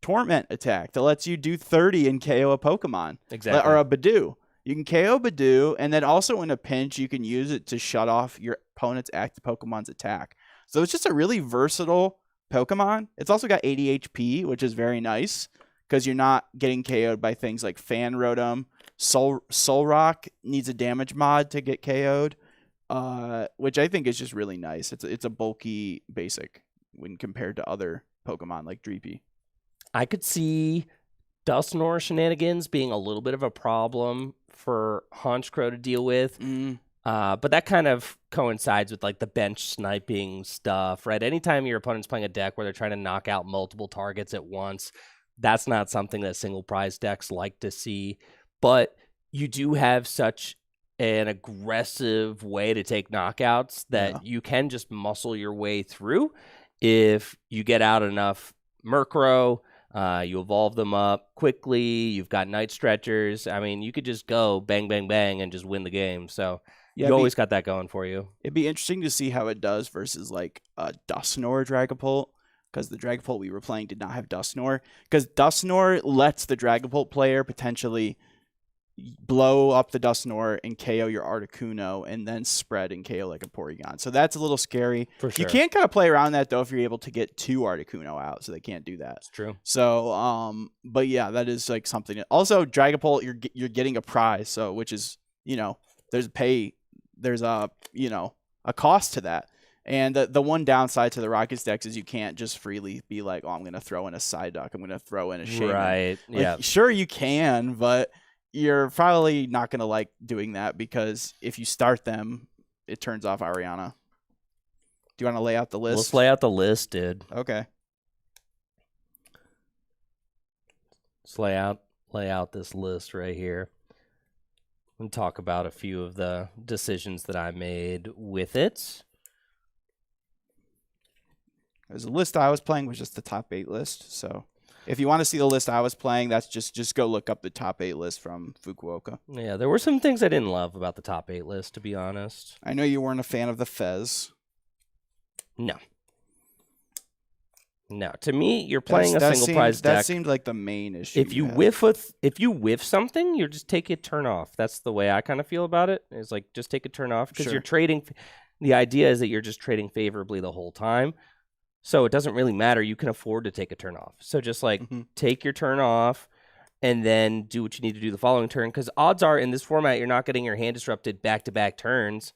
Torment attack that lets you do 30 and KO a Pokemon. Exactly. Or a Badoo. You can KO Badoo, and then also in a pinch, you can use it to shut off your opponent's active Pokemon's attack. So it's just a really versatile Pokemon. It's also got 80 HP, which is very nice because you're not getting KO'd by things like Fan Rotom. Zoroark needs a damage mod to get KO'd, which I think is just really nice. It's a bulky basic when compared to other Pokemon like Dreepy. I could see Dusknoir shenanigans being a little bit of a problem for Honchkrow to deal with. But that kind of coincides with like the bench sniping stuff, right? Anytime your opponent's playing a deck where they're trying to knock out multiple targets at once, that's not something that single prize decks like to see. But you do have such an aggressive way to take knockouts that you can just muscle your way through if you get out enough Murkrow. You evolve them up quickly. You've got Night Stretchers. I mean, you could just go bang, bang, bang and just win the game. So you always got that going for you. It'd be interesting to see how it does versus like a Dusknoir Dragapult, because the Dragapult we were playing did not have Dusknoir. Because Dusknoir lets the Dragapult player potentially blow up the Dusknoir and KO your Articuno and then spread and KO like a Porygon. So that's a little scary. For sure. You can't kind of play around that though if you're able to get 2 Articuno out, so they can't do that. It's true. So but yeah, that is like something. Also, Dragapult, you're getting a prize, so which is, there's a cost to that. And the one downside to the Rockets decks is you can't just freely be like, oh, I'm going to throw in a Psyduck, I'm going to throw in a Shaman. Right. Like, sure you can, but you're probably not going to like doing that because if you start them, it turns off Ariana. Do you want to lay out the list? Let's lay out the list, dude. Okay. Let's lay out this list right here and talk about a few of the decisions that I made with it. There's a list I was playing was just the top 8 list, so If you want to see the list I was playing, that's just go look up the top 8 list from Fukuoka. Yeah, there were some things I didn't love about the top 8 list, to be honest. I know you weren't a fan of the Fez. No. No, to me, you're playing a single prize deck. That seemed like the main issue. If you whiff something, you just take a turn off. That's the way I kind of feel about it. Is like just take a turn off because you're trading. The idea is that you're just trading favorably the whole time, so it doesn't really matter. You can afford to take a turn off. So just like take your turn off, and then do what you need to do the following turn. Because odds are in this format, you're not getting your hand disrupted back-to-back turns.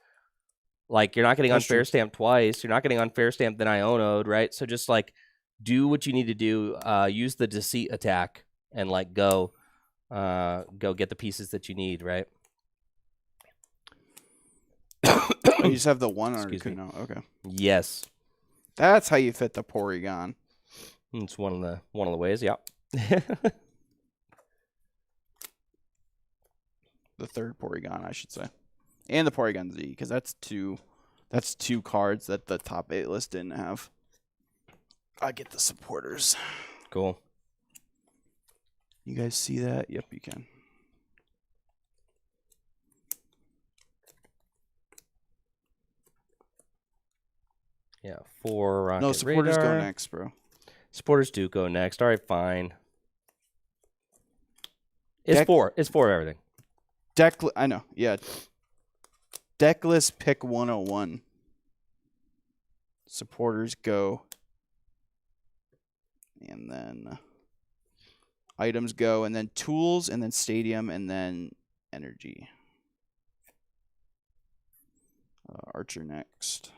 Like you're not getting unfair stamp twice. You're not getting unfair stamp then Iono'd, right? So just like. Do what you need to do. Use the deceit attack and like go get the pieces that you need. Right. You just have the one Articuno. Okay. Yes. That's how you fit the Porygon. It's one of the ways. Yeah. The third Porygon, I should say, and the Porygon Z, because that's two cards that the top 8 list didn't have. I get the supporters. Cool. You guys see that? Yep, you can. Yeah, 4 rocket. No, supporters radar. go next, bro. Supporters do go next. All right, fine. It's 4. It's 4 of everything. I know. Yeah. Deck list pick 101. Supporters go. And then items go, and then tools, and then stadium, and then energy. Archer next.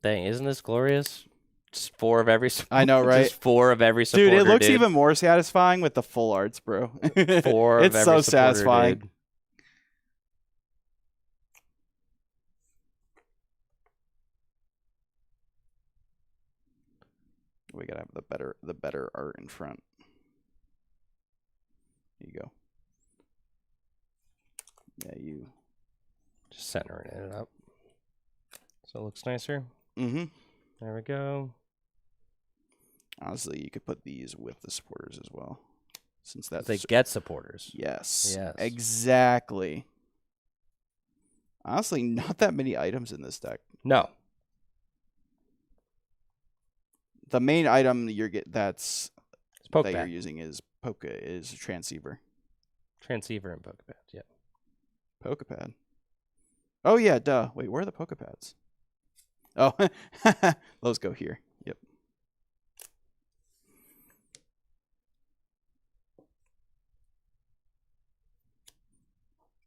Dang, isn't this glorious? Just 4 of every. I know, right? Just 4 of every supporter. Dude, it looks even more satisfying with the full arts, bro. 4 of every it's so satisfying. Dude. We gotta have the better art in front. There you go. Yeah, you just centering it up so it looks nicer. Mm-hmm. There we go. Honestly, you could put these with the supporters as well, since that's they get supporters. Yes. Yes. Exactly. Honestly, not that many items in this deck. No. The main item that you're using is Transceiver. Transceiver and Pokepad, yeah. Pokepad. Oh yeah, duh. Wait, where are the Pokepads? Oh, those go here. Yep.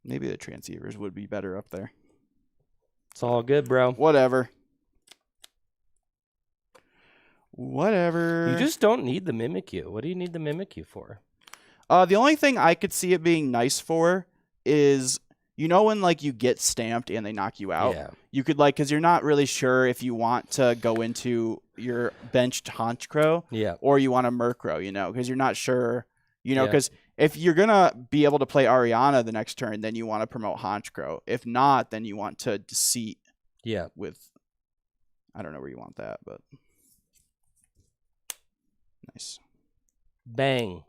Maybe the Transceivers would be better up there. It's all good, bro. Whatever. Whatever. You just don't need the Mimikyu. What do you need the Mimikyu for? The only thing I could see it being nice for is, you know, when like you get stamped and they knock you out. Yeah. You could because you're not really sure if you want to go into your benched Honchkrow. Yeah. Or you want a Murkrow, because you're not sure, because if you're gonna be able to play Ariana the next turn, then you want to promote Honchkrow. If not, then you want to Deceit. Yeah. With, I don't know where you want that, but. Nice. Bang.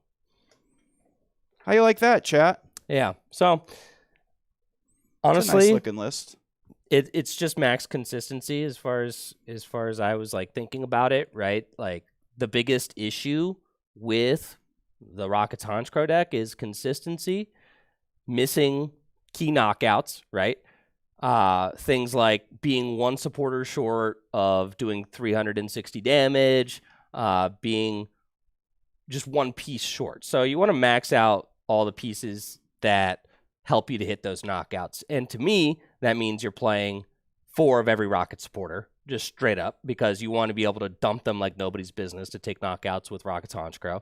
How you like that, chat? Yeah. So honestly, it's a nice looking list. It's just max consistency as far as I was like thinking about it, right? Like the biggest issue with the Rockets Honchkrow deck is consistency, missing key knockouts, right? Things like being one supporter short of doing 360 damage, being just one piece short. So you want to max out all the pieces that help you to hit those knockouts. And to me, that means you're playing 4 of every Rocket supporter, just straight up, because you want to be able to dump them like nobody's business to take knockouts with Rocket's Honchkrow.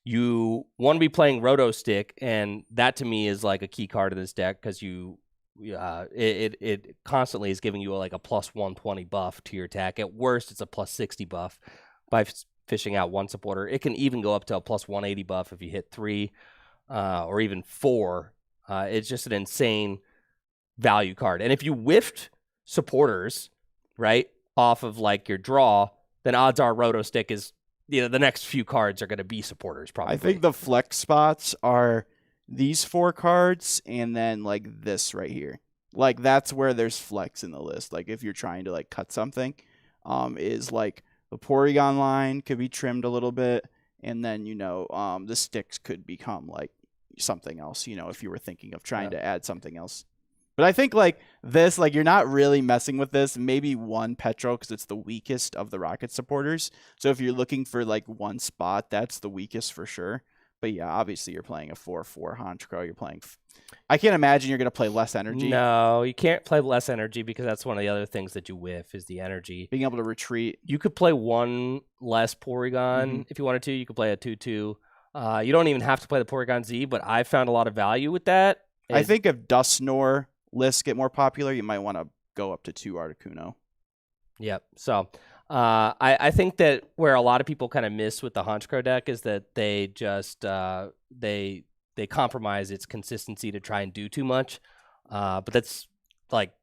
You want to be playing Roto Stick, and that to me is like a key card of this deck because it constantly is giving you like a plus 120 buff to your attack. At worst, it's a plus 60 buff by fishing out one supporter. It can even go up to a plus 180 buff if you hit 3 or even 4. It's just an insane value card. And if you whiffed supporters, right, off of like your draw, then odds are Roto Stick is the next few cards are going to be supporters probably. I think the flex spots are these 4 cards and then like this right here. Like that's where there's flex in the list. Like if you're trying to like cut something, is like the Porygon line could be trimmed a little bit, and then the sticks could become like something else. If you were thinking of trying to add something else. But I think like this, like you're not really messing with this. Maybe 1 Petro because it's the weakest of the Rocket supporters. So if you're looking for like 1 spot, that's the weakest for sure. But yeah, obviously you're playing a 4/4 Honchkrow. You're playing. I can't imagine you're going to play less energy. No, you can't play less energy because that's one of the other things that you whiff is the energy. Being able to retreat. You could play 1 less Porygon if you wanted to. You could play a 2/2. You don't even have to play the Porygon Z, but I found a lot of value with that. I think if Dusknoir lists get more popular, you might want to go up to 2 Articuno. Yep. So I think that where a lot of people kind of miss with the Honchkrow deck is that they just they compromise its consistency to try and do too much. But that's like,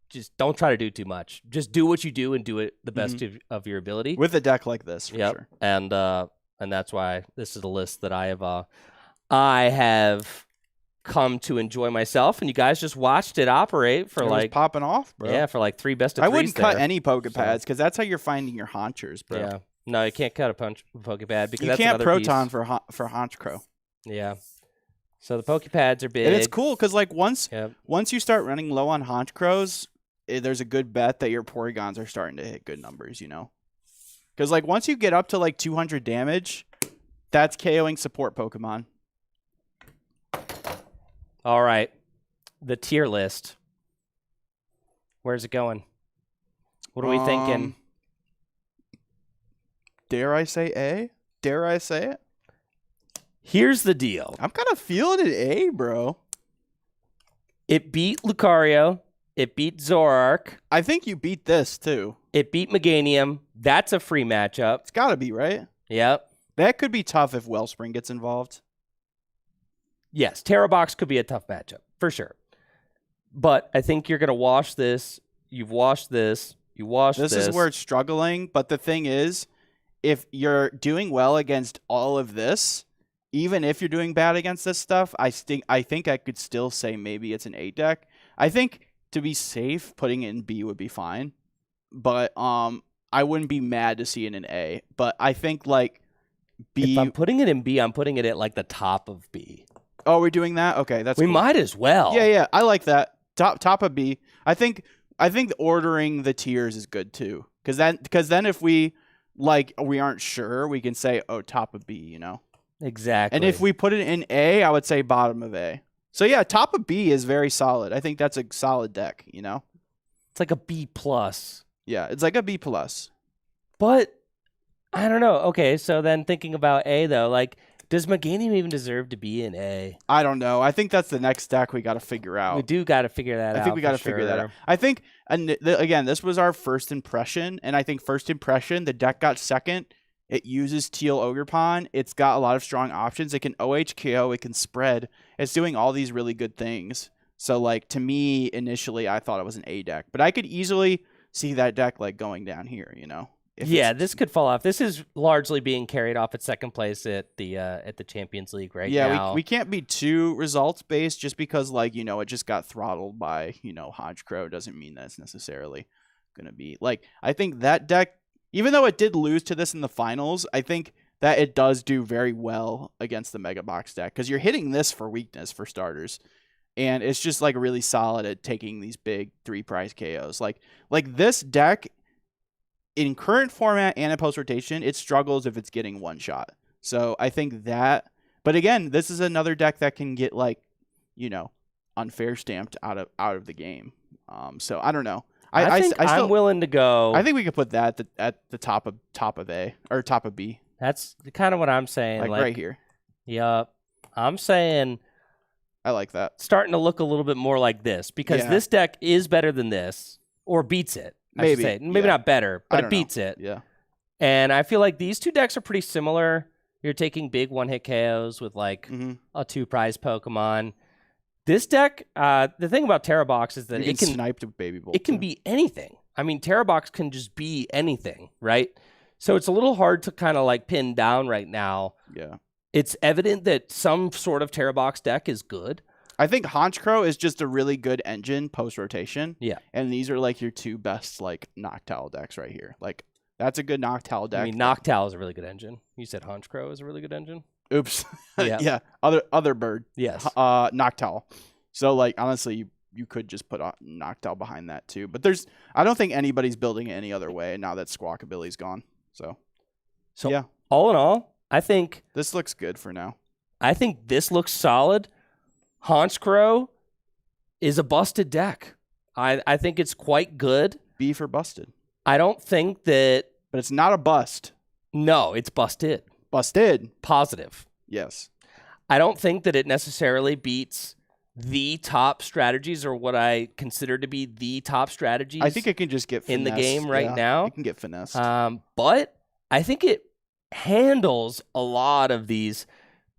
just don't try to do too much. Just do what you do and do it the best of your ability. With a deck like this, for sure. And that's why this is a list that I have come to enjoy myself, and you guys just watched it operate for like popping off, bro. Yeah, for like 3 best of 3s. I wouldn't cut any Pokepads because that's how you're finding your Honchers, bro. Yeah, no, you can't cut a Pokepad because you that's can't Proton piece. for Honchkrow. Yeah, so the Pokepads are big, and it's cool because like once you start running low on Honchkrows, there's a good bet that your Porygons are starting to hit good numbers. Because like once you get up to like 200 damage, that's KOing support Pokemon. All right, the tier list. Where's it going? What are we thinking? Dare I say A? Dare I say it? Here's the deal. I'm kind of feeling it A, bro. It beat Lucario. It beat Zoroark. I think you beat this, too. It beat Meganium. That's a free matchup. It's got to be, right? Yep. That could be tough if Wellspring gets involved. Yes, Terra Box could be a tough matchup, for sure. But I think you're going to wash this. You've washed this. You washed this. This is where it's struggling. But the thing is, if you're doing well against all of this, even if you're doing bad against this stuff, I think I could still say maybe it's an A deck. I think to be safe, putting it in B would be fine. But I wouldn't be mad to see it in A. But I think like B. If I'm putting it in B, I'm putting it at like the top of B. Oh, we're doing that? Okay, that's we cool. Might as well. Yeah, I like that. Top of B. I think ordering the tiers is good too. Because then if we aren't sure, we can say, oh, top of B, Exactly. And if we put it in A, I would say bottom of A. So yeah, top of B is very solid. I think that's a solid deck, It's like a B+. Yeah, it's like a B+. But I don't know. Okay, so then thinking about A though, like, does Meganium even deserve to be in A? I don't know. I think that's the next deck we got to figure out. We do got to figure that out. I think we got to figure that out. I think, and again, this was our first impression, and I think first impression, the deck got second. It uses Teal Ogerpon. It's got a lot of strong options. It can OHKO. It can spread. It's doing all these really good things. So, like, to me, initially, I thought it was an A deck. But I could easily see that deck, like, going down here, Yeah, this could fall off. This is largely being carried off at second place at the Champions League now. Yeah, we can't be too results based just because it just got throttled by Honchkrow doesn't mean that it's necessarily gonna be like. I think that deck, even though it did lose to this in the finals, I think that it does do very well against the Mega Box deck because you're hitting this for weakness for starters, and it's just like really solid at taking these big 3-prize KOs. Like this deck. In current format and in post-rotation, it struggles if it's getting one shot. So I think that... But again, this is another deck that can get, unfair stamped out of the game. So I don't know. I'm willing to go... I think we could put that at the top of A, or top of B. That's kind of what I'm saying. Like right here. Yep. I'm saying... I like that. Starting to look a little bit more like this, because this deck is better than this, or beats it. Maybe not better, but it beats it. Yeah. And I feel like these two decks are pretty similar. You're taking big one-hit KOs with like a 2-prize Pokemon. This deck, the thing about Terra Box is that it can snipe to Baby Bolt. It can be anything. I mean, Terra Box can just be anything, right? So it's a little hard to kind of like pin down right now. Yeah. It's evident that some sort of Terra Box deck is good. I think Honchkrow is just a really good engine post-rotation. Yeah. And these are like your two best like Noctowl decks right here. Like that's a good Noctowl deck. I mean, Noctowl is a really good engine. You said Honchkrow is a really good engine? Oops. Yeah. Yeah. Other bird. Yes. Noctowl. So like honestly, you could just put Noctowl behind that too. But I don't think anybody's building it any other way now that Squawkabilly's gone. So yeah. All in all, I think this looks good for now. I think this looks solid. Honchkrow is a busted deck. I think it's quite good. B for busted. I don't think that... But it's not a bust. No, it's busted. Busted. Positive. Yes. I don't think that it necessarily beats the top strategies or what I consider to be the top strategies. I think it can just get finessed. In the game right now. It can get finessed. But I think it handles a lot of these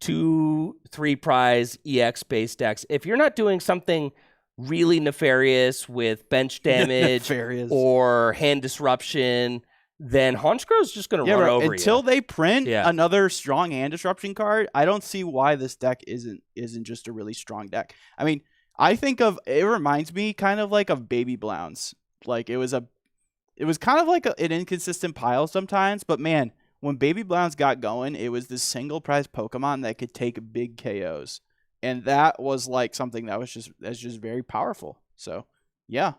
2-3 prize EX based decks. If you're not doing something really nefarious with bench damage or hand disruption, then Honchkrow's just going to run over until you. They print another strong hand disruption card. I don't see why this deck isn't just a really strong deck. I mean, I think it reminds me kind of like of Baby Blounds. Like it was kind of like an inconsistent pile sometimes, but man, when Baby Blounds got going, it was this single prize Pokemon that could take big KOs. And that was like something that's just very powerful. So yeah,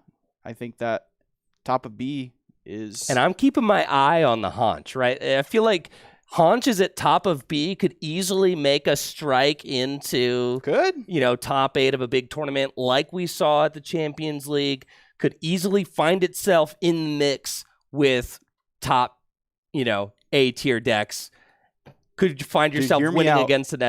I think that top of B is... And I'm keeping my eye on the Honch, right? I feel like Honch is at top of B, could easily make a strike into top 8 of a big tournament like we saw at the Champions League, could easily find itself in the mix with top, A-tier decks. Could you find yourself winning against an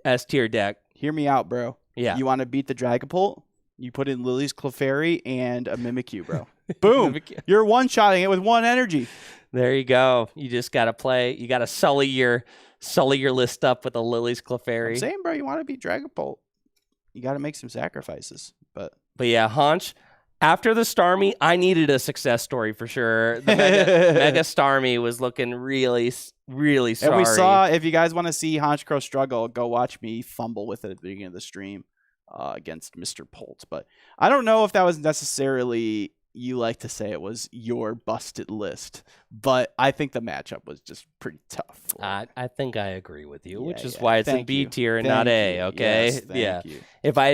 S-tier deck? Hear me out, bro. Yeah. You want to beat the Dragapult? You put in Lily's Clefairy and a Mimikyu, bro. Boom. You're one-shotting it with one energy. There you go. You just got to play. You got to sully your list up with a Lily's Clefairy. I'm saying, bro, you want to beat Dragapult. You got to make some sacrifices. But yeah, Honch, after the Starmie, I needed a success story for sure. The Mega Starmie was looking really, really sorry. And we saw, if you guys want to see Honchkrow struggle, go watch me fumble with it at the beginning of the stream against Mr. Polt. But I don't know if that was necessarily, you like to say it was your busted list, but I think the matchup was just pretty tough. I think I agree with you, which is why it's a B tier and not A. Okay, yes, thank you. If I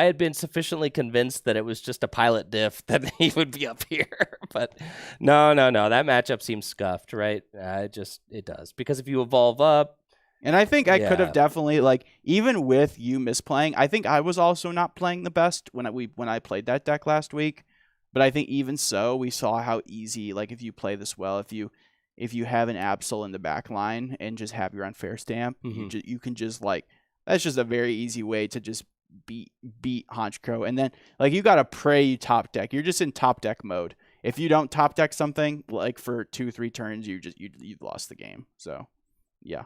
had been sufficiently convinced that it was just a pilot diff, then he would be up here. But no, that matchup seems scuffed, right? It does, because if you evolve up. And I think I could have definitely, like, even with you misplaying, I think I was also not playing the best when I played that deck last week. But I think even so, we saw how easy, like, if you play this well, if you have an Absol in the back line and just have your unfair stamp, you can just, like, that's just a very easy way to just beat Honchkrow. And then, like, you got to pray you top deck. You're just in top deck mode. If you don't top deck something, like, for 2-3 turns, you've lost the game. So, yeah.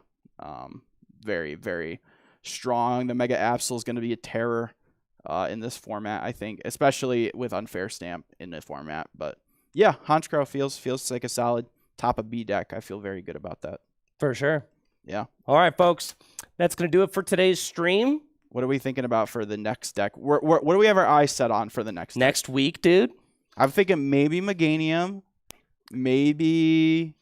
Very, very strong. The Mega Absol is going to be a terror in this format, I think, especially with unfair stamp in the format. But yeah, Honchkrow feels like a solid top of B deck. I feel very good about that. For sure. Yeah. All right, folks. That's going to do it for today's stream. What are we thinking about for the next deck? What do we have our eyes set on for the next deck? Week, dude? I'm thinking maybe Meganium. Maybe...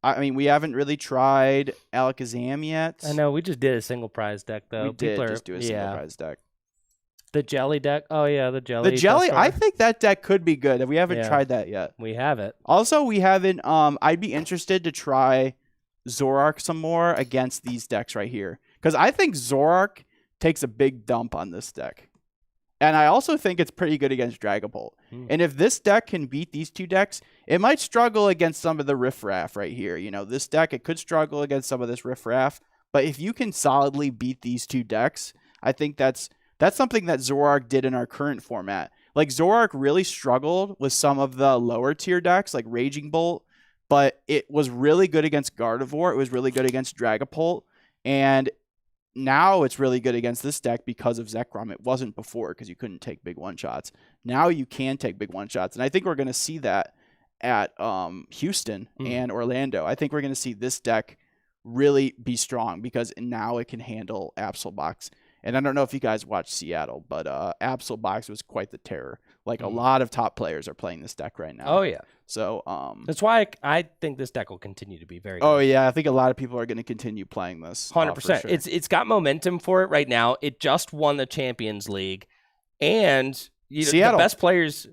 I mean, we haven't really tried Alakazam yet. I know. We just did a single prize deck, though. We did just do a single prize deck. The jelly deck? Oh, yeah, the jelly. The jelly, I think that deck could be good. We haven't tried that yet. We haven't. Also, we haven't... I'd be interested to try Zoroark some more against these decks right here. Because I think Zoroark takes a big dump on this deck. And I also think it's pretty good against Dragapult. And if this deck can beat these two decks, it might struggle against some of the riffraff right here. This deck, it could struggle against some of this riffraff. But if you can solidly beat these two decks, I think that's something that Zoroark did in our current format. Like, Zoroark really struggled with some of the lower tier decks, like Raging Bolt. But it was really good against Gardevoir. It was really good against Dragapult. And now it's really good against this deck because of Zekrom. It wasn't before because you couldn't take big one-shots. Now you can take big one-shots. And I think we're going to see that at Houston and Orlando. I think we're going to see this deck really be strong because now it can handle Absolbox. And I don't know if you guys watched Seattle, but Absolbox was quite the terror. Like a lot of top players are playing this deck right now. Oh yeah. So that's why I think this deck will continue to be very good. Oh yeah, I think a lot of people are going to continue playing this. 100%. Sure. It's got momentum for it right now. It just won the Champions League, and the best players,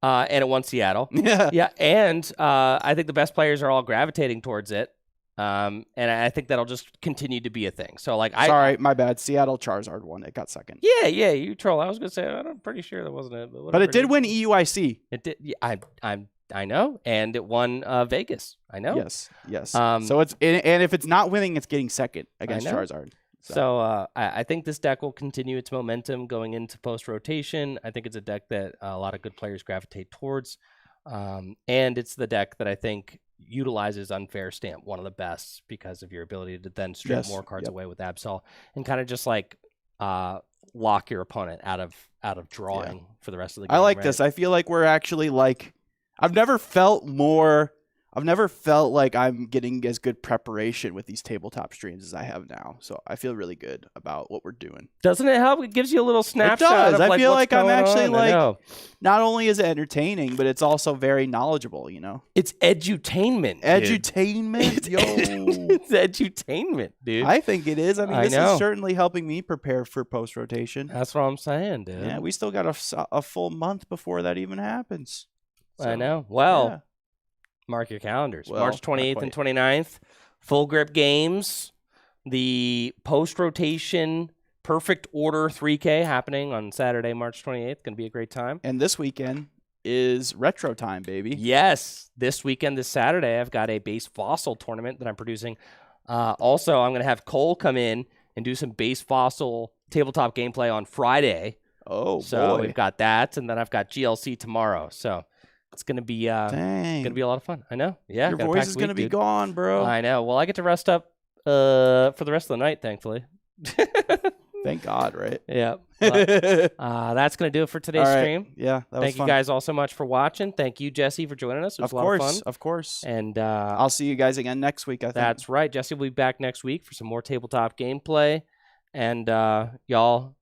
and it won Seattle. Yeah, and I think the best players are all gravitating towards it. And I think that'll just continue to be a thing. So like, sorry, my bad. Seattle Charizard won. It got second. Yeah, you troll. I was gonna say I'm pretty sure that wasn't it, but it did win EUIC. It did. Yeah, I know, and it won Vegas. I know. Yes. So it's and if it's not winning, it's getting second against Charizard. So I think this deck will continue its momentum going into post rotation. I think it's a deck that a lot of good players gravitate towards, and it's the deck that I think utilizes Unfair Stamp, one of the best, because of your ability to then strip more cards away with Absol and kind of just like lock your opponent out of drawing for the rest of the game. I like this. I feel like we're actually like I've never felt like I'm getting as good preparation with these tabletop streams as I have now. So I feel really good about what we're doing. Doesn't it help? It gives you a little snapshot. It does. Of, I feel like I'm actually on. like, not only is it entertaining, but it's also very knowledgeable, you know? It's edutainment. Edutainment? Yo. It's edutainment, dude. I think it is. I mean, this is certainly helping me prepare for post-rotation. That's what I'm saying, dude. Yeah, we still got a full month before that even happens. So, I know. Well, mark your calendars. March 28th and 29th, Full Grip Games. The post-rotation Perfect Order 3K happening on Saturday, March 28th. Going to be a great time. And this weekend is Retro Time, baby. Yes. This weekend, this Saturday, I've got a base fossil tournament that I'm producing. Also, I'm going to have Cole come in and do some base fossil tabletop gameplay on Friday. Oh, so boy. We've got that, and then I've got GLC tomorrow. So it's gonna be a lot of fun. I know. Yeah, your voice is gonna be gone, bro. I know. Well, I get to rest up for the rest of the night, thankfully. Thank God, right? Yeah. But, that's gonna do it for today's stream. Yeah, that was Thank you guys all so much for watching. Thank you, Jesse, for joining us. It was a lot of fun. Of course. And I'll see you guys again next week. I think that's right. Jesse will be back next week for some more tabletop gameplay. And y'all